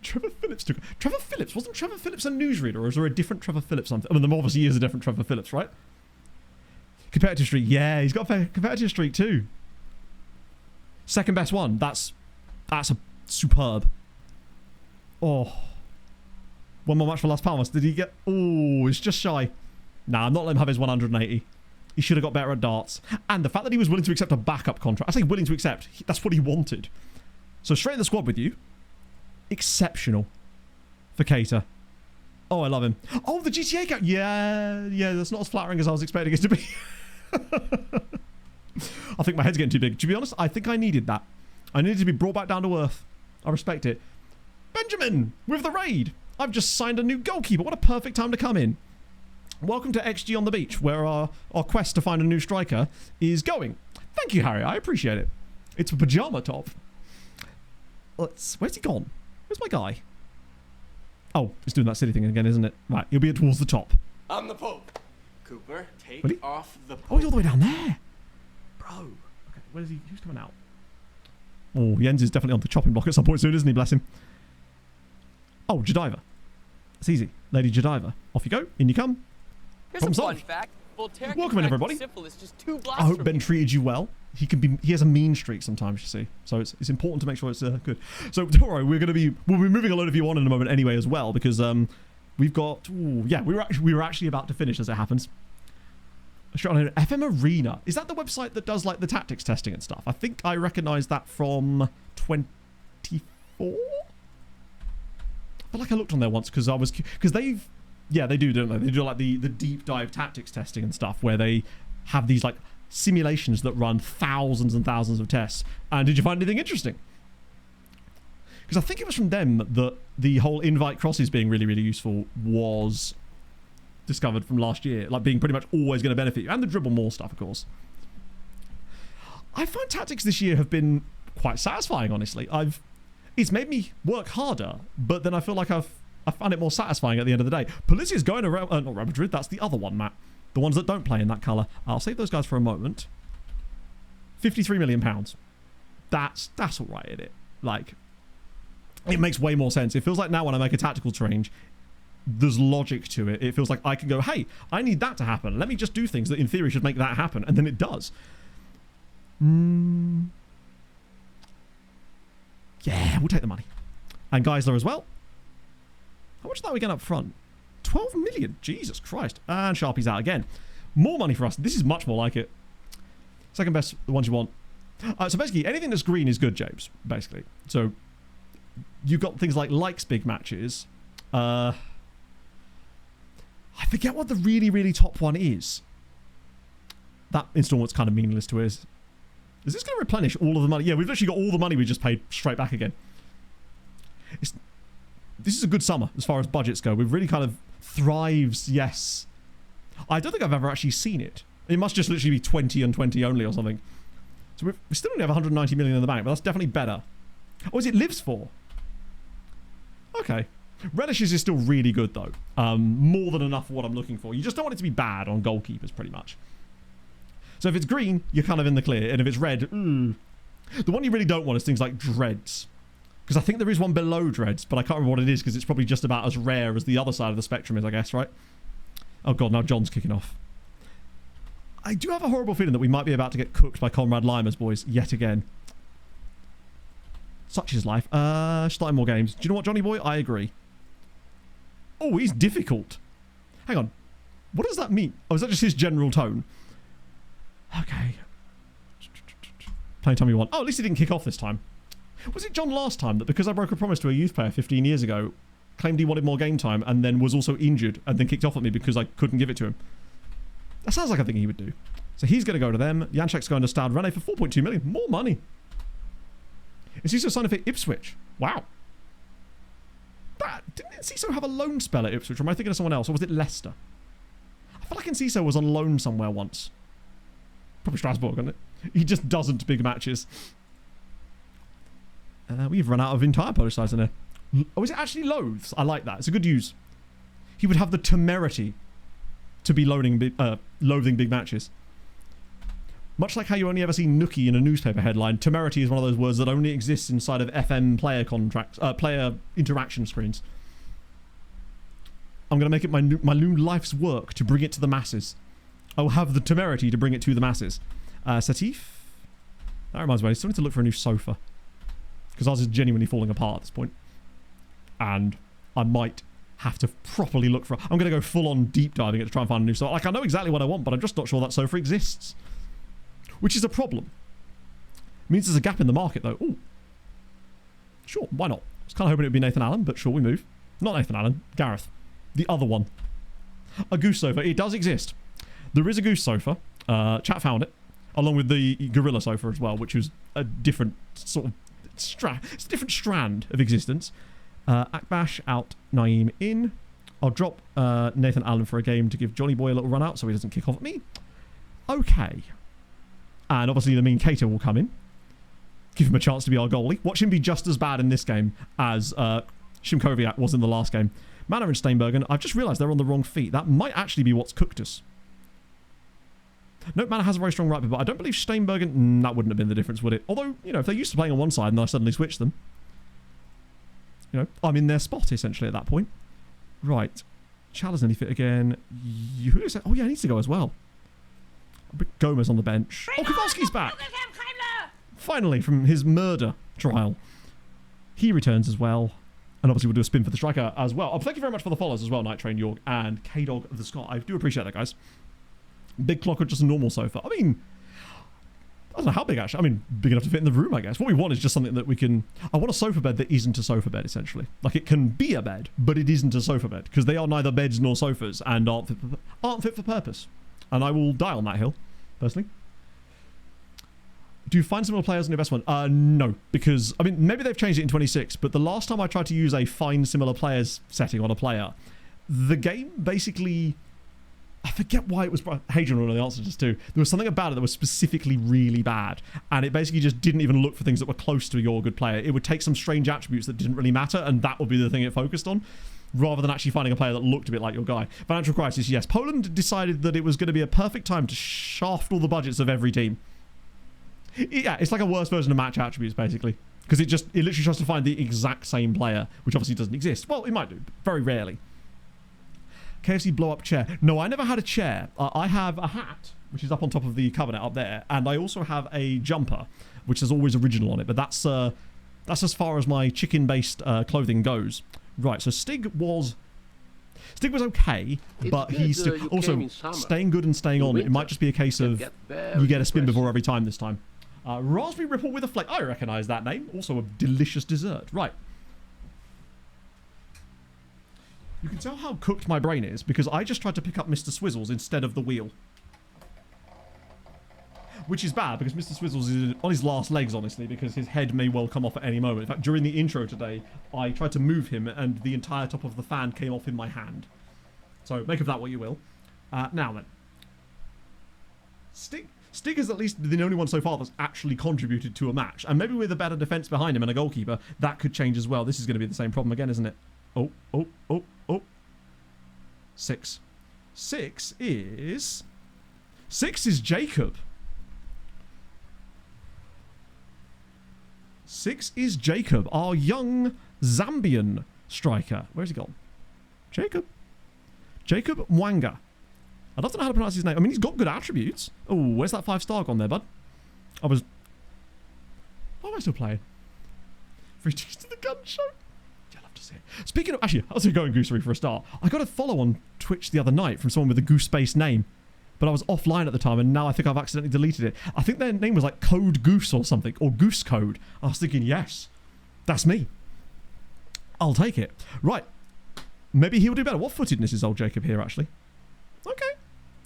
Trevor Phillips took... Trevor Phillips? Wasn't Trevor Phillips a newsreader, or is there a different Trevor Phillips? I mean, there obviously is a different Trevor Phillips, right? Competitive streak. Yeah, he's got a competitive streak too. Second best one. That's a superb. Oh. One more match for Las Palmas. Did he get... Oh, it's just shy. Nah, I'm not letting him have his 180. He should have got better at darts. And the fact that he was willing to accept a backup contract. I say willing to accept. That's what he wanted. So straight in the squad with you. Exceptional. For Cater. Oh, I love him. Oh, the GTA guy. Yeah, that's not as flattering as I was expecting it to be. I think my head's getting too big. To be honest, I think I needed that. I needed to be brought back down to earth. I respect it. Benjamin, with the raid. I've just signed a new goalkeeper. What a perfect time to come in. Welcome to XG on the Beach, where our quest to find a new striker is going. Thank you, Harry. I appreciate it. It's a pajama top. Where's he gone? Where's my guy? Oh, he's doing that silly thing again, isn't it? Right, he'll be towards the top. I'm the Pope. Cooper, take off the Pope. Oh, he's all the way down there. Bro. Okay, where's he? Who's coming out? Oh, Jens is definitely on the chopping block at some point soon, isn't he? Bless him. Oh, Jediva. It's easy. Lady Jediva. Off you go. In you come. Here's a fun fact. Welcome in, everybody. Just 2 blocks I hope Ben treated you well. He has a mean streak sometimes, you see. So it's important to make sure it's good. So don't worry, we'll be moving a load of you on in a moment anyway as well, because we've got we were actually about to finish as it happens. FM Arena. Is that the website that does like the tactics testing and stuff? I think I recognize that from 24. I feel like I looked on there once because they do, don't they? They do like the deep dive tactics testing and stuff where they have these like simulations that run thousands and thousands of tests. And did you find anything interesting? Because I think it was from them that the whole invite crosses being really, really useful was discovered from last year, like being pretty much always going to benefit you, and the dribble more stuff, of course. I find tactics this year have been quite satisfying, honestly. It's made me work harder, but then I feel like I found it more satisfying at the end of the day. Policia's going around, not Real Madrid, that's the other one, Matt. The ones that don't play in that colour. I'll save those guys for a moment. £53 million. That's all right, isn't it? Like, it makes way more sense. It feels like now when I make a tactical change, there's logic to it. It feels like I can go, hey, I need that to happen. Let me just do things that in theory should make that happen. And then it does. Yeah, we'll take the money. And Geisler as well. How much of that we get up front? 12 million. Jesus Christ. And Sharpie's out again. More money for us. This is much more like it. Second best, the ones you want. So basically, anything that's green is good, James. Basically. So you've got things like likes big matches. I forget what the really, really top one is. That installment's kind of meaningless to us. Is this going to replenish all of the money? Yeah, we've literally got all the money we just paid straight back again. This is a good summer as far as budgets go. We've really kind of thrives, yes. I don't think I've ever actually seen it It must just literally be 20 and 20 only or something. So we still only have 190 million in the bank, but that's definitely better. Oh, is it lives for? Okay. Relishes is still really good, though. More than enough for what I'm looking for. You just don't want it to be bad on goalkeepers, pretty much. So if it's green, you're kind of in the clear. And if it's red, The one you really don't want is things like dreads. Because I think there is one below dreads, but I can't remember what it is because it's probably just about as rare as the other side of the spectrum is, I guess, right? Oh, God, now John's kicking off. I do have a horrible feeling that we might be about to get cooked by Conrad Limers, boys, yet again. Such is life. Starting more games. Do you know what, Johnny boy? I agree. Oh, he's difficult. Hang on. What does that mean? Oh, is that just his general tone? Okay. Playing time you want. Oh, at least he didn't kick off this time. Was it John last time that because I broke a promise to a youth player 15 years ago, claimed he wanted more game time and then was also injured and then kicked off at me because I couldn't give it to him? That sounds like a thing he would do. So he's going to go to them. Janczek's going to Stade Rennais for 4.2 million. More money. Is he so signed for Ipswich? Wow. Didn't Enciso have a loan spell at Ipswich? Or am I thinking of someone else? Or was it Leicester? I feel like Enciso was on loan somewhere once. Probably Strasbourg, isn't it? He just doesn't big matches. We've run out of entire Polish sides in there. Oh, is it actually loathes? I like that. It's a good use. He would have the temerity to be loathing big matches. Much like how you only ever see Nookie in a newspaper headline, temerity is one of those words that only exists inside of FM player contracts, player interaction screens. I'm going to make it my new life's work to bring it to the masses. I will have the temerity to bring it to the masses. Setif. That reminds me, I still need to look for a new sofa. Because ours is genuinely falling apart at this point. And I might have to properly look for... I'm going to go full on deep diving it to try and find a new sofa. Like, I know exactly what I want, but I'm just not sure that sofa exists. Which is a problem. Means there's a gap in the market, though. Ooh. Sure, why not? I was kind of hoping it would be Nathan Allen, but sure, we move. Not Nathan Allen, Gareth. The other one. A goose sofa. It does exist. There is a goose sofa. Chat found it. Along with the gorilla sofa as well, which was a different sort of... It's a different strand of existence. Akbash out, Naeem in. I'll drop Nathan Allen for a game to give Johnny Boy a little run out so he doesn't kick off at me. Okay. And obviously the mean Cater will come in. Give him a chance to be our goalie. Watch him be just as bad in this game as Szymkowiak was in the last game. Manor and Steinbergen, I've just realised they're on the wrong feet. That might actually be what's cooked us. Nope, Manor has a very strong right, but I don't believe Steinbergen... that wouldn't have been the difference, would it? Although, you know, if they're used to playing on one side and I suddenly switch them, you know, I'm in their spot, essentially, at that point. Right. Challer's nearly fit again. Oh, yeah, he needs to go as well. Gomez on the bench. Oh, Kowalski's back! Finally, from his murder trial. He returns as well. And obviously we'll do a spin for the striker as well. Oh, thank you very much for the follows as well, Night Train York and K-Dog of the Scott. I do appreciate that, guys. Big clock or just a normal sofa? I mean, I don't know how big, actually. I mean, big enough to fit in the room, I guess. What we want is just something that we can... I want a sofa bed that isn't a sofa bed, essentially. Like, it can be a bed, but it isn't a sofa bed. Because they are neither beds nor sofas and aren't fit for purpose. And I will die on that hill, personally. Do you find similar players in your best one? No. Because, I mean, maybe they've changed it in 26, but the last time I tried to use a find similar players setting on a player, the game basically... I forget why it was... Hadrian will know the answer to this too. There was something about it that was specifically really bad. And it basically just didn't even look for things that were close to your good player. It would take some strange attributes that didn't really matter, and that would be the thing it focused on, rather than actually finding a player that looked a bit like your guy. Financial crisis, yes. Poland decided that it was going to be a perfect time to shaft all the budgets of every team. Yeah, it's like a worse version of match attributes, basically. Because it literally tries to find the exact same player, which obviously doesn't exist. Well, it might do, but very rarely. KFC blow-up chair. No, I never had a chair. I have a hat, which is up on top of the cabinet up there, and I also have a jumper, which is always original on it, but that's as far as my chicken-based clothing goes. Right, so Stig was okay, but he's still... Also, staying good and staying on, it might just be a case of you get a spin before every time this time. Raspberry Ripple with a flake. I recognise that name. Also a delicious dessert. Right. You can tell how cooked my brain is because I just tried to pick up Mr. Swizzles instead of the wheel. Which is bad because Mr. Swizzles is on his last legs, honestly, because his head may well come off at any moment. In fact, during the intro today, I tried to move him and the entire top of the fan came off in my hand. So make of that what you will. Now then. Stig is at least the only one so far that's actually contributed to a match. And maybe with a better defence behind him and a goalkeeper, that could change as well. This is going to be the same problem again, isn't it? Oh. 6. 6 is Jacob. 6 is Jacob, our young Zambian striker. Where's he gone? Jacob Mwanga. I don't know how to pronounce his name. I mean, he's got good attributes. Oh, where's that 5-star gone there, bud? Why am I still playing? Free tickets to the gun show. Yeah, I love to see it. Speaking of, actually, how's it going, Goosery, for a start? I got a follow on Twitch the other night from someone with a goose-based name, but I was offline at the time, and now I think I've accidentally deleted it. I think their name was like Code Goose or something, or Goose Code. I was thinking, yes, that's me. I'll take it. Right. Maybe he'll do better. What footedness is old Jacob here, actually? Okay.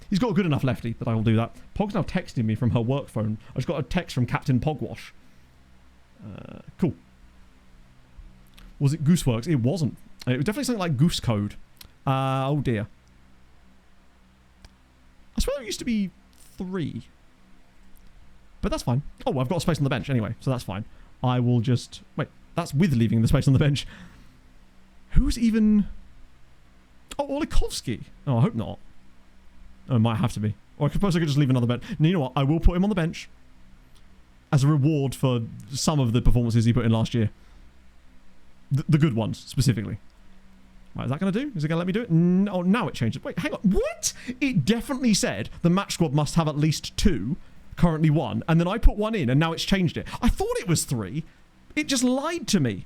He's got a good enough lefty that I will do that. Pog's now texting me from her work phone. I just got a text from Captain Pogwash. Cool. Was it Gooseworks? It wasn't. It was definitely something like Goose Code. Oh dear. I swear there used to be 3. But that's fine. Oh, I've got a space on the bench anyway, so that's fine. I will just... Wait, that's with leaving the space on the bench. Who's even... Oh, Olikovsky. Oh, I hope not. Oh, it might have to be. Or I suppose I could just leave another bench. No, you know what? I will put him on the bench as a reward for some of the performances he put in last year. The good ones, specifically. Right, is that going to do? Is it going to let me do it? No, now it changed. Wait, hang on. What? It definitely said the match squad must have at least 2, currently 1, and then I put 1 in, and now it's changed it. I thought it was 3. It just lied to me.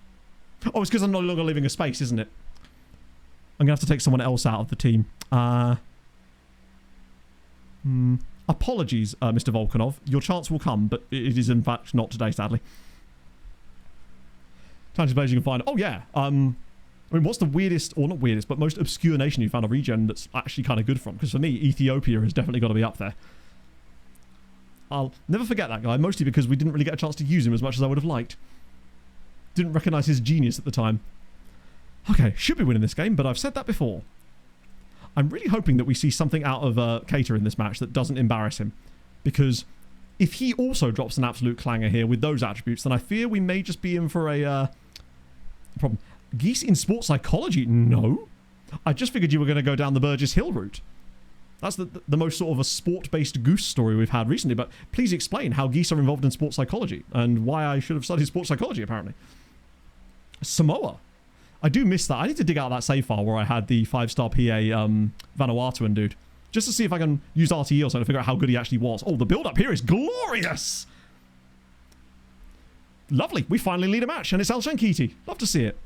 Oh, it's because I'm no longer leaving a space, isn't it? I'm going to have to take someone else out of the team. Apologies, Mr. Volkanov. Your chance will come, but it is in fact not today, sadly. Time to place you can find. Oh, yeah. I mean, what's the weirdest, or not weirdest, but most obscure nation you found a regen that's actually kind of good from? Because for me, Ethiopia has definitely got to be up there. I'll never forget that guy, mostly because we didn't really get a chance to use him as much as I would have liked. Didn't recognise his genius at the time. Okay, should be winning this game, but I've said that before. I'm really hoping that we see something out of Cater in this match that doesn't embarrass him. Because if he also drops an absolute clanger here with those attributes, then I fear we may just be in for a problem. Geese in sports psychology? No. I just figured you were going to go down the Burgess Hill route. That's the most sort of a sport-based goose story we've had recently, but please explain how geese are involved in sports psychology and why I should have studied sports psychology, apparently. Samoa. I do miss that. I need to dig out that save file where I had the 5-star PA Vanuatuan dude. Just to see if I can use RTE or something to figure out how good he actually was. Oh, the build-up here is glorious! Lovely. We finally lead a match, and it's El Shankiti. Love to see it.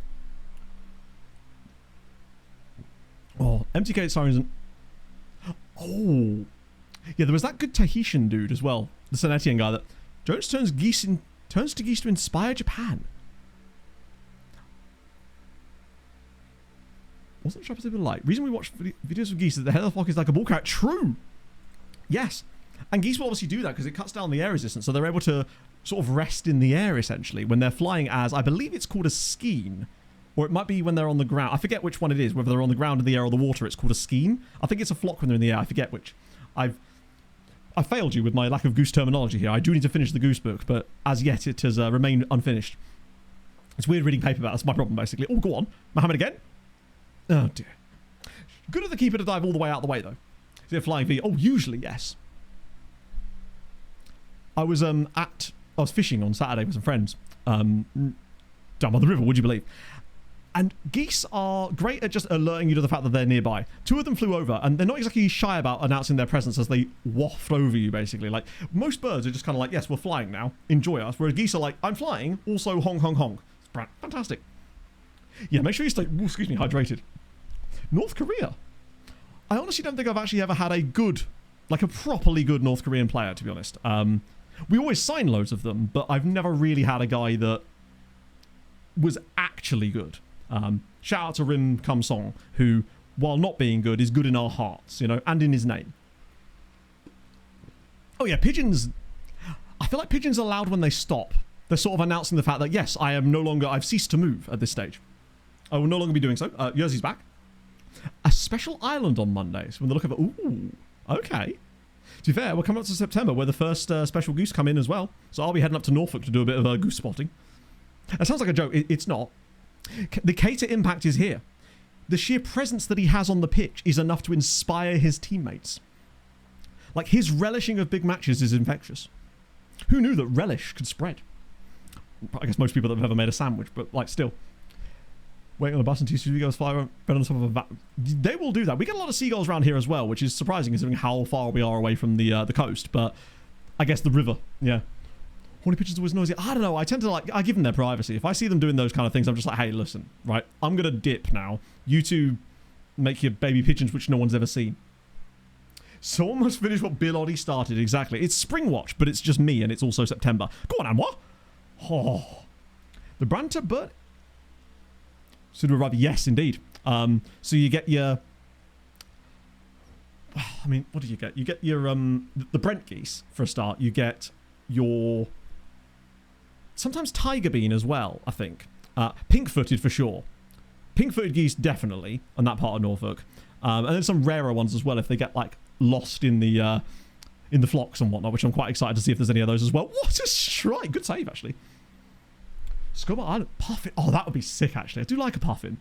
Oh, MTK Sirens and... Oh. Yeah, there was that good Tahitian dude as well. The Senetian guy that... Jones turns to geese to inspire Japan. Wasn't sure what like. Reason we watch videos of geese is that the head of the flock is like a bull carrot. True. Yes. And geese will obviously do that because it cuts down the air resistance, so they're able to sort of rest in the air, essentially, when they're flying as, I believe it's called a skein. Or it might be when they're on the ground. I forget which one it is, whether they're on the ground, in the air, or the water. It's called a skein. I think it's a flock when they're in the air. I forget which. I failed you with my lack of goose terminology here. I do need to finish the goose book, but as yet it has remained unfinished. It's weird reading paperback. That's my problem, basically. Oh, go on. Mohammed again. Oh, dear. Good of the keeper to dive all the way out the way, though. Is it a flying V? Oh, usually, yes. I was fishing on Saturday with some friends. Down by the river, would you believe? And geese are great at just alerting you to the fact that they're nearby. 2 of them flew over, and they're not exactly shy about announcing their presence as they waft over you, basically. Like, most birds are just kind of like, yes, we're flying now. Enjoy us. Whereas geese are like, I'm flying, also honk, honk, honk. It's fantastic. Yeah, make sure you stay, hydrated. North Korea. I honestly don't think I've actually ever had a good, like a properly good North Korean player, to be honest. We always sign loads of them, but I've never really had a guy that was actually good. Shout out to Rim Kum Song, who, while not being good, is good in our hearts, you know, and in his name. Oh yeah, pigeons. I feel like pigeons are loud when they stop. They're sort of announcing the fact that, yes, I've ceased to move at this stage. I will no longer be doing so. Jersey's back. A special island on Mondays. When they look at it, ooh, okay. To be fair, we're coming up to September where the first special goose come in as well. So I'll be heading up to Norfolk to do a bit of goose spotting. That sounds like a joke. It's not. The Cater impact is here. The sheer presence that he has on the pitch is enough to inspire his teammates. Like, his relishing of big matches is infectious. Who knew that relish could spread? I guess most people that have ever made a sandwich, but, like, still. Waiting on the bus and two seagulls fly around on the top of a vat. They will do that. We get a lot of seagulls around here as well, which is surprising considering how far we are away from the coast. But I guess the river, yeah. Horny pigeons are always noisy. I don't know. I tend to I give them their privacy. If I see them doing those kind of things, I'm just like, hey, listen, right? I'm gonna dip now. You two make your baby pigeons, which no one's ever seen. Someone must finish what Bill Oddie started. Exactly. It's Spring Watch, but it's just me, and it's also September. Go on, Anwar. Oh, the Branter bird. Soon to arrive. Yes, indeed. So you get your... I mean, what do you get? You get your... the Brent geese, for a start. You get your... Sometimes tiger bean as well, I think. Pink-footed for sure. Pink-footed geese, definitely, on that part of Norfolk. And then some rarer ones as well, if they get, like, lost in the flocks and whatnot, which I'm quite excited to see if there's any of those as well. What a strike! Good save, actually. Scumber Island. Puffin. Oh, that would be sick, actually. I do like a puffin.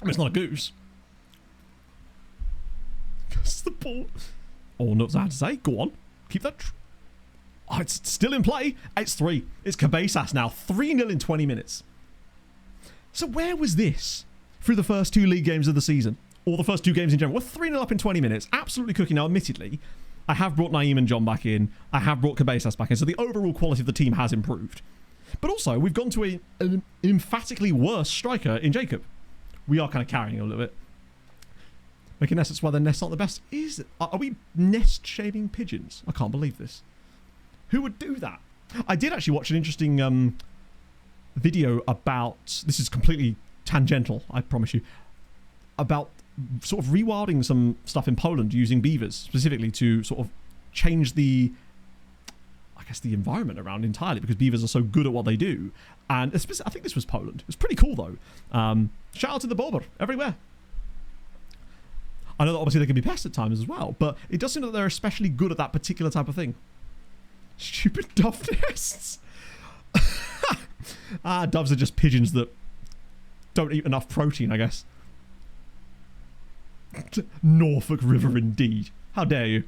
I mean, it's not a goose. It's the ball. Oh, no, I have to say. Go on. Keep that... Oh, it's still in play. It's 3. It's Cabezas now. 3-0 in 20 minutes. So where was this through the first 2 league games of the season? Or the first 2 games in general? We're 3-0 up in 20 minutes. Absolutely cooking. Now, admittedly, I have brought Naeem and John back in. I have brought Cabezas back in. So the overall quality of the team has improved. But also, we've gone to an emphatically worse striker in Jacob. We are kind of carrying a little bit. Making nests, that's why their nests aren't the best. Are we nest shaving pigeons? I can't believe this. Who would do that? I did actually watch an interesting video about... This is completely tangential, I promise you. About sort of rewilding some stuff in Poland using beavers, specifically to sort of change the... I guess the environment around entirely, because beavers are so good at what they do. And I think this was Poland. It was pretty cool, though. Shout out to the bobber everywhere. I know that obviously they can be pests at times as well, but it does seem that they're especially good at that particular type of thing. Stupid dove nests. Doves are just pigeons that don't eat enough protein, I guess. Norfolk River, indeed. How dare you?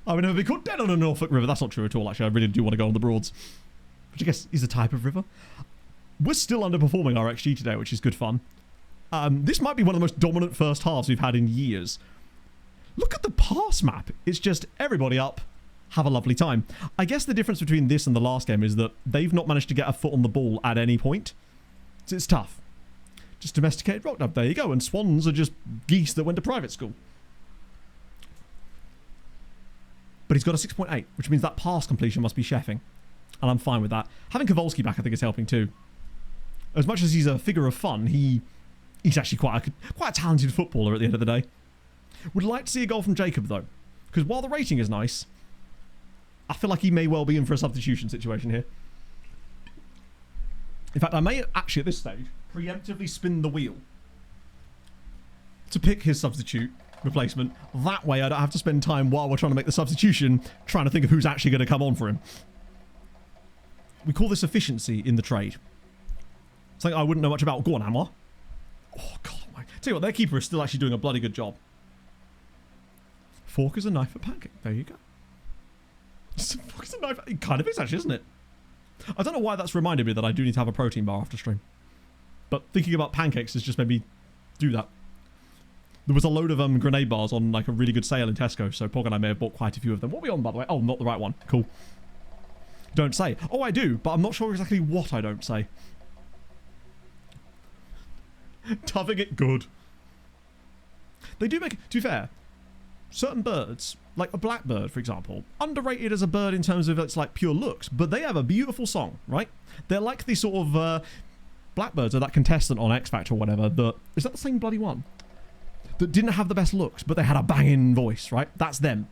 I would never be caught dead on a Norfolk River. That's not true at all, actually. I really do want to go on the Broads. Which I guess is a type of river. We're still underperforming our XG today, which is good fun. This might be one of the most dominant first halves we've had in years. Look at the pass map. It's just everybody up. Have a lovely time. I guess the difference between this and the last game is that they've not managed to get a foot on the ball at any point. So it's tough. Just domesticated rock dove. There you go. And swans are just geese that went to private school. But he's got a 6.8, which means that pass completion must be chefing. And I'm fine with that. Having Kowalski back, I think, is helping too. As much as he's a figure of fun, he's actually quite a talented footballer at the end of the day. Would like to see a goal from Jacob, though. Because while the rating is nice, I feel like he may well be in for a substitution situation here. In fact, I may actually, at this stage, preemptively spin the wheel to pick his substitute replacement. That way I don't have to spend time while we're trying to make the substitution trying to think of who's actually going to come on for him. We call this efficiency in the trade. Something I wouldn't know much about. Go on, Anwar. Oh, God. Tell you what, their keeper is still actually doing a bloody good job. Fork is a knife for pancake. There you go. Fork is a knife. It kind of is, actually, isn't it? I don't know why that's reminded me that I do need to have a protein bar after stream. But thinking about pancakes has just made me do that. There was a load of grenade bars on like a really good sale in Tesco, so Pog and I may have bought quite a few of them. What are we on, by the way? Oh, not the right one. Cool. Don't say. Oh, I do, but I'm not sure exactly what I don't say. Tuffing it good. They do make... To be fair, certain birds, like a blackbird, for example, underrated as a bird in terms of its like pure looks, but they have a beautiful song, right? They're like the sort of... blackbirds are that contestant on X Factor or whatever that... Is that the same bloody one? That didn't have the best looks, but they had a banging voice, right? That's them.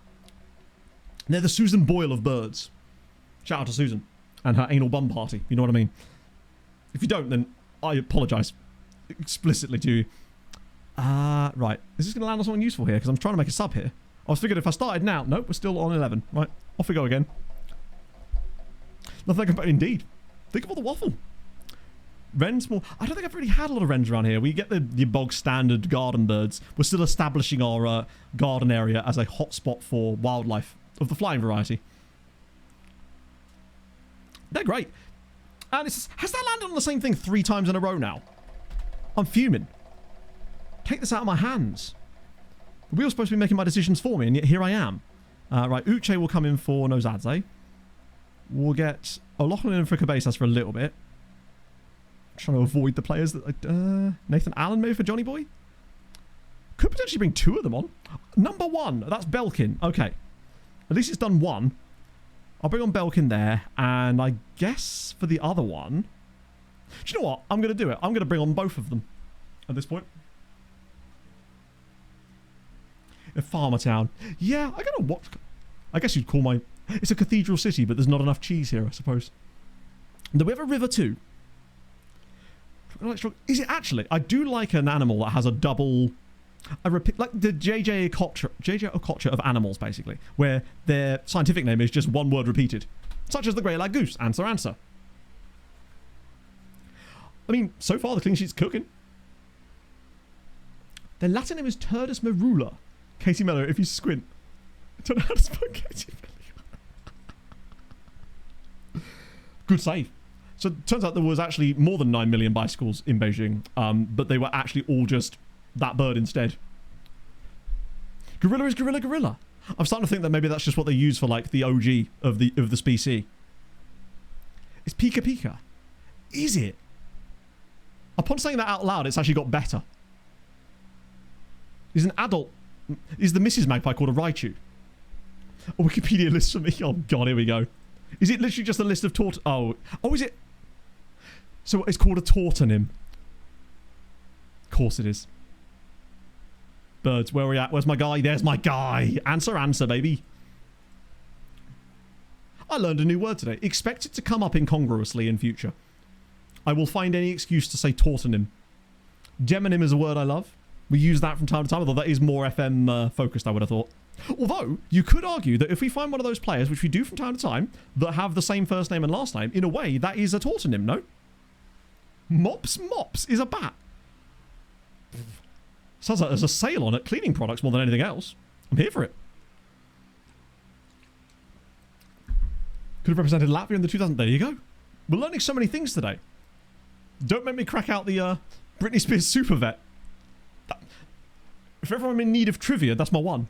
They're the Susan Boyle of birds. Shout out to Susan and her anal bum party. You know what I mean? If you don't, then I apologise explicitly to you. Right. Is this going to land on something useful here? Because I'm trying to make a sub here. I was figuring if I started now... Nope, we're still on 11. Right, off we go again. Nothing about... Indeed. Think of all the waffle. Wrens more... I don't think I've really had a lot of wrens around here. We get the bog standard garden birds. We're still establishing our garden area as a hotspot for wildlife of the flying variety. They're great. And it's... Has that landed on the same thing 3 times in a row now? I'm fuming. Take this out of my hands. The wheel's supposed to be making my decisions for me, and yet here I am. Right, Uche will come in for Nozadze. We'll get O'Loughlin in for Cabezas for a little bit. Trying to avoid the players that... Nathan Allen maybe for Johnny Boy? Could potentially bring 2 of them on. Number 1, that's Belkin. Okay. At least it's done 1. I'll bring on Belkin there, and I guess for the other one... Do you know what? I'm going to do it. I'm going to bring on both of them at this point. A farmer town. Yeah, I don't know what... I guess you'd call my... It's a cathedral city, but there's not enough cheese here, I suppose. Do we have a river too? Is it actually? I do like an animal that has a double... like the J.J. Okocha of animals, basically, where their scientific name is just one word repeated. Such as the grey lag goose. Answer, answer. I mean, so far the clean sheet's cooking. Their Latin name is Turdus merula. Katie Mello, if you squint. I don't know how to spell Katie Mello. Good save. So it turns out there was actually more than 9 million bicycles in Beijing, but they were actually all just that bird instead. Gorilla is gorilla gorilla. I'm starting to think that maybe that's just what they use for like the OG of the species. It's Pika Pika. Is it? Upon saying that out loud, it's actually got better. Is an adult... Is the Mrs. Magpie called a Raichu? A Wikipedia list for me. Oh god, here we go. Is it literally just a list of Oh, is it? So it's called a tautonym. Of course it is. Birds, where are we at? Where's my guy? There's my guy. Answer, answer, baby. I learned a new word today. Expect it to come up incongruously in future. I will find any excuse to say tautonym. Gemonym is a word I love. We use that from time to time, although that is more FM focused, I would have thought. Although, you could argue that if we find one of those players, which we do from time to time, that have the same first name and last name, in a way, that is a tautonym, no? Mops is a bat. Sounds like there's a sale on it, cleaning products more than anything else. I'm here for it. Could have represented Latvia in the 2000... There you go. We're learning so many things today. Don't make me crack out the Britney Spears super vet. If ever I'm in need of trivia, that's my one.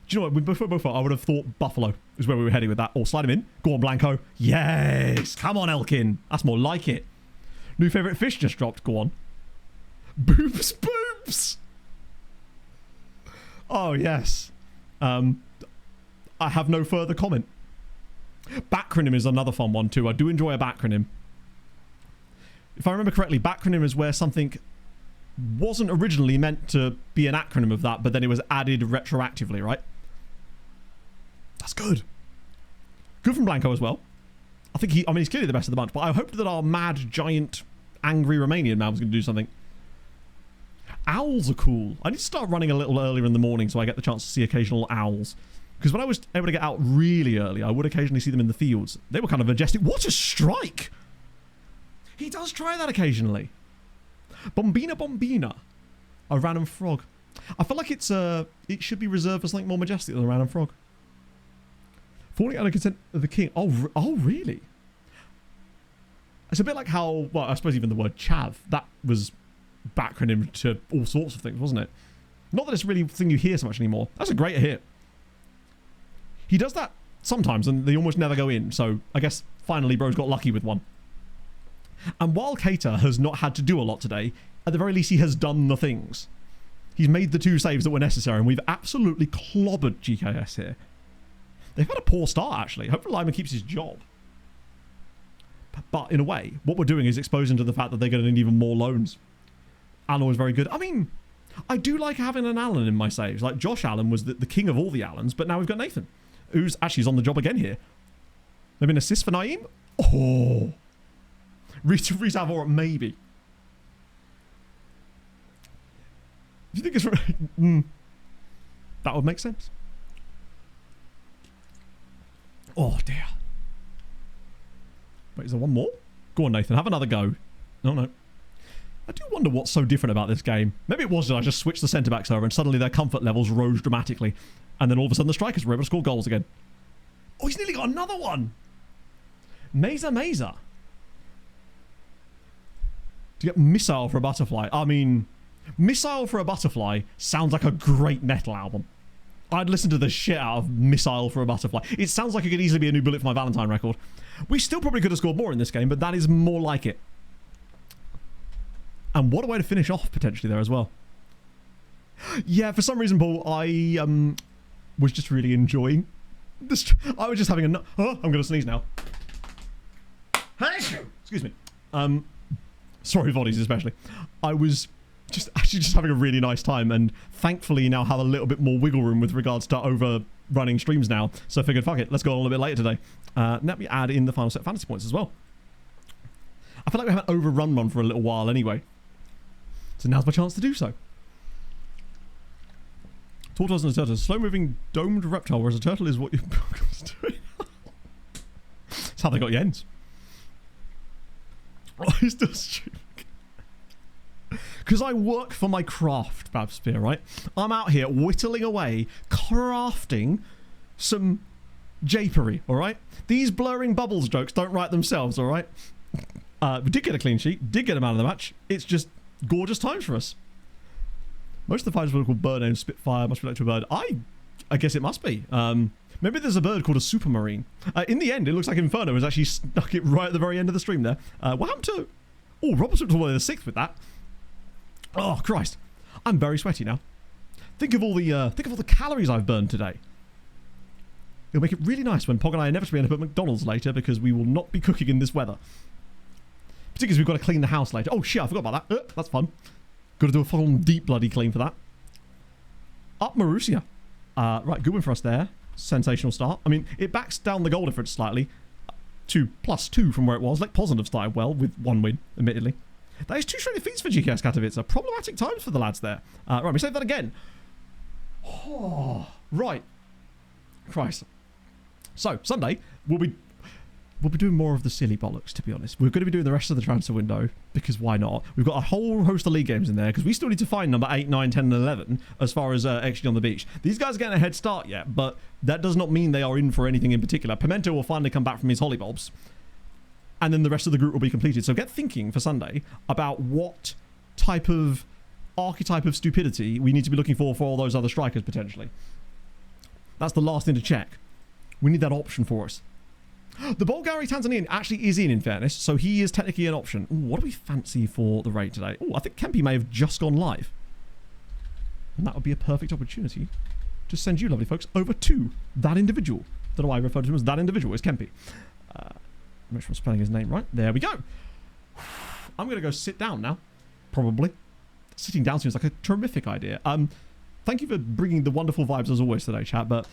Do you know what? Before I would have thought Buffalo is where we were heading with that. Or slide him in. Go on, Blanco. Yes. Come on, Elkin. That's more like it. New favourite fish just dropped. Go on. Boobs, boobs. Oh, yes. I have no further comment. Backronym is another fun one too. I do enjoy a backronym. If I remember correctly, backronym is where something wasn't originally meant to be an acronym of that, but then it was added retroactively, right? That's good. Good from Blanco as well. I think he's clearly the best of the bunch, but I hoped that our mad, giant, angry Romanian man was going to do something. Owls are cool. I need to start running a little earlier in the morning so I get the chance to see occasional owls. Because when I was able to get out really early, I would occasionally see them in the fields. They were kind of majestic. What a strike! He does try that occasionally. Bombina Bombina. A random frog. I feel like it should be reserved for something more majestic than a random frog. Falling under consent of the king. Oh, really? It's a bit like how, well, I suppose even the word chav, that was backronym to all sorts of things, wasn't it? Not that it's really a thing you hear so much anymore. That's a great hit. He does that sometimes, and they almost never go in, so I guess finally bro's got lucky with one. And while Keita has not had to do a lot today, at the very least he has done the things. He's made the 2 saves that were necessary, and we've absolutely clobbered GKS here. They've had a poor start, actually. Hopefully Lyman keeps his job. But in a way, what we're doing is exposing to the fact that they're going to need even more loans. Allen was very good. I mean, I do like having an Allen in my saves. Like, Josh Allen was the king of all the Allens, but now we've got Nathan, who's actually on the job again here. Maybe an assist for Naeem? Oh. Rita Avora, maybe. If you think it's that would make sense. Oh dear. Wait, is there one more? Go on, Nathan. Have another go. No. I do wonder what's so different about this game. Maybe it was that I just switched the centre-backs over and suddenly their comfort levels rose dramatically. And then all of a sudden the strikers were able to score goals again. Oh, he's nearly got another one. Mesa. To get Missile for a Butterfly. I mean, Missile for a Butterfly sounds like a great metal album. I'd listen to the shit out of Missile for a Butterfly. It sounds like it could easily be a new Bullet for My Valentine record. We still probably could have scored more in this game, but that is more like it. And what a way to finish off potentially there as well. Yeah, for some reason, Paul, I was just really enjoying this. I was just having a... Oh, I'm going to sneeze now. Excuse me. Sorry, bodies especially. I was just having a really nice time, and thankfully now have a little bit more wiggle room with regards to overrunning streams now. So I figured, fuck it, let's go on a little bit later today. Let me add in the final set of fantasy points as well. I feel like we haven't overrun one for a little while anyway. So now's my chance to do so. Tortoise and a turtle. Slow-moving domed reptile, whereas a turtle is what you're doing. That's how they got your ends. Oh, he's still streaming. Because I work for my craft, Babsphere, right? I'm out here whittling away, crafting some japery, alright? These blurring bubbles jokes don't write themselves, alright? We did get a clean sheet, did get him out of the match. It's just gorgeous times for us. Most of the fighters were called bird names. Spitfire must relate to a bird. I guess it must be. Maybe there's a bird called a supermarine. In the end, it looks like Inferno has actually stuck it right at the very end of the stream there. What happened to... Oh, Robertson was one of the sixth with that. Oh, Christ. I'm very sweaty now. Think of all the calories I've burned today. It'll make it really nice when Pog and I inevitably end up at McDonald's later because we will not be cooking in this weather. Particularly as we've got to clean the house later. Oh, shit, I forgot about that. That's fun. Got to do a full deep bloody clean for that. Up Marussia. Right, good win for us there. Sensational start. I mean, it backs down the goal difference slightly to +2 from where it was. Like Positive started well with one win, admittedly. That is 2 straight defeats for GKS Katowice. Problematic times for the lads there. Right, we save that again. Oh, right. Christ. So, Sunday, we'll be doing more of the silly bollocks, to be honest. We're going to be doing the rest of the transfer window, because why not? We've got a whole host of league games in there, because we still need to find number 8, 9, 10, and 11, as far as XG on the beach. These guys are getting a head start yet, but that does not mean they are in for anything in particular. Pimento will finally come back from his hollybobs, and then the rest of the group will be completed. So get thinking for Sunday about what type of archetype of stupidity we need to be looking for all those other strikers, potentially. That's the last thing to check. We need that option for us. The Bulgari Tanzanian actually is in fairness, so he is technically an option. Ooh, what do we fancy for the raid today? Oh, I think Kempy may have just gone live. And that would be a perfect opportunity to send you, lovely folks, over to that individual. Don't know why I refer to him as that individual. It's Kempy. Make sure I'm spelling his name right. There we go. I'm going to go sit down now. Probably. Sitting down seems like a terrific idea. Thank you for bringing the wonderful vibes as always today, chat, but...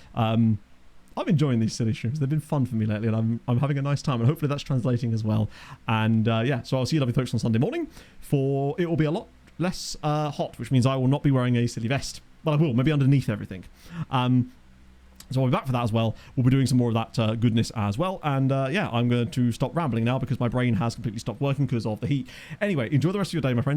I'm enjoying these silly streams. They've been fun for me lately, and I'm having a nice time, and hopefully that's translating as well. And yeah, so I'll see you lovely folks on Sunday morning. It will be a lot less hot, which means I will not be wearing a silly vest. Well, I will, maybe underneath everything. So I'll be back for that as well. We'll be doing some more of that goodness as well. And yeah, I'm going to stop rambling now because my brain has completely stopped working because of the heat. Anyway, enjoy the rest of your day, my friends.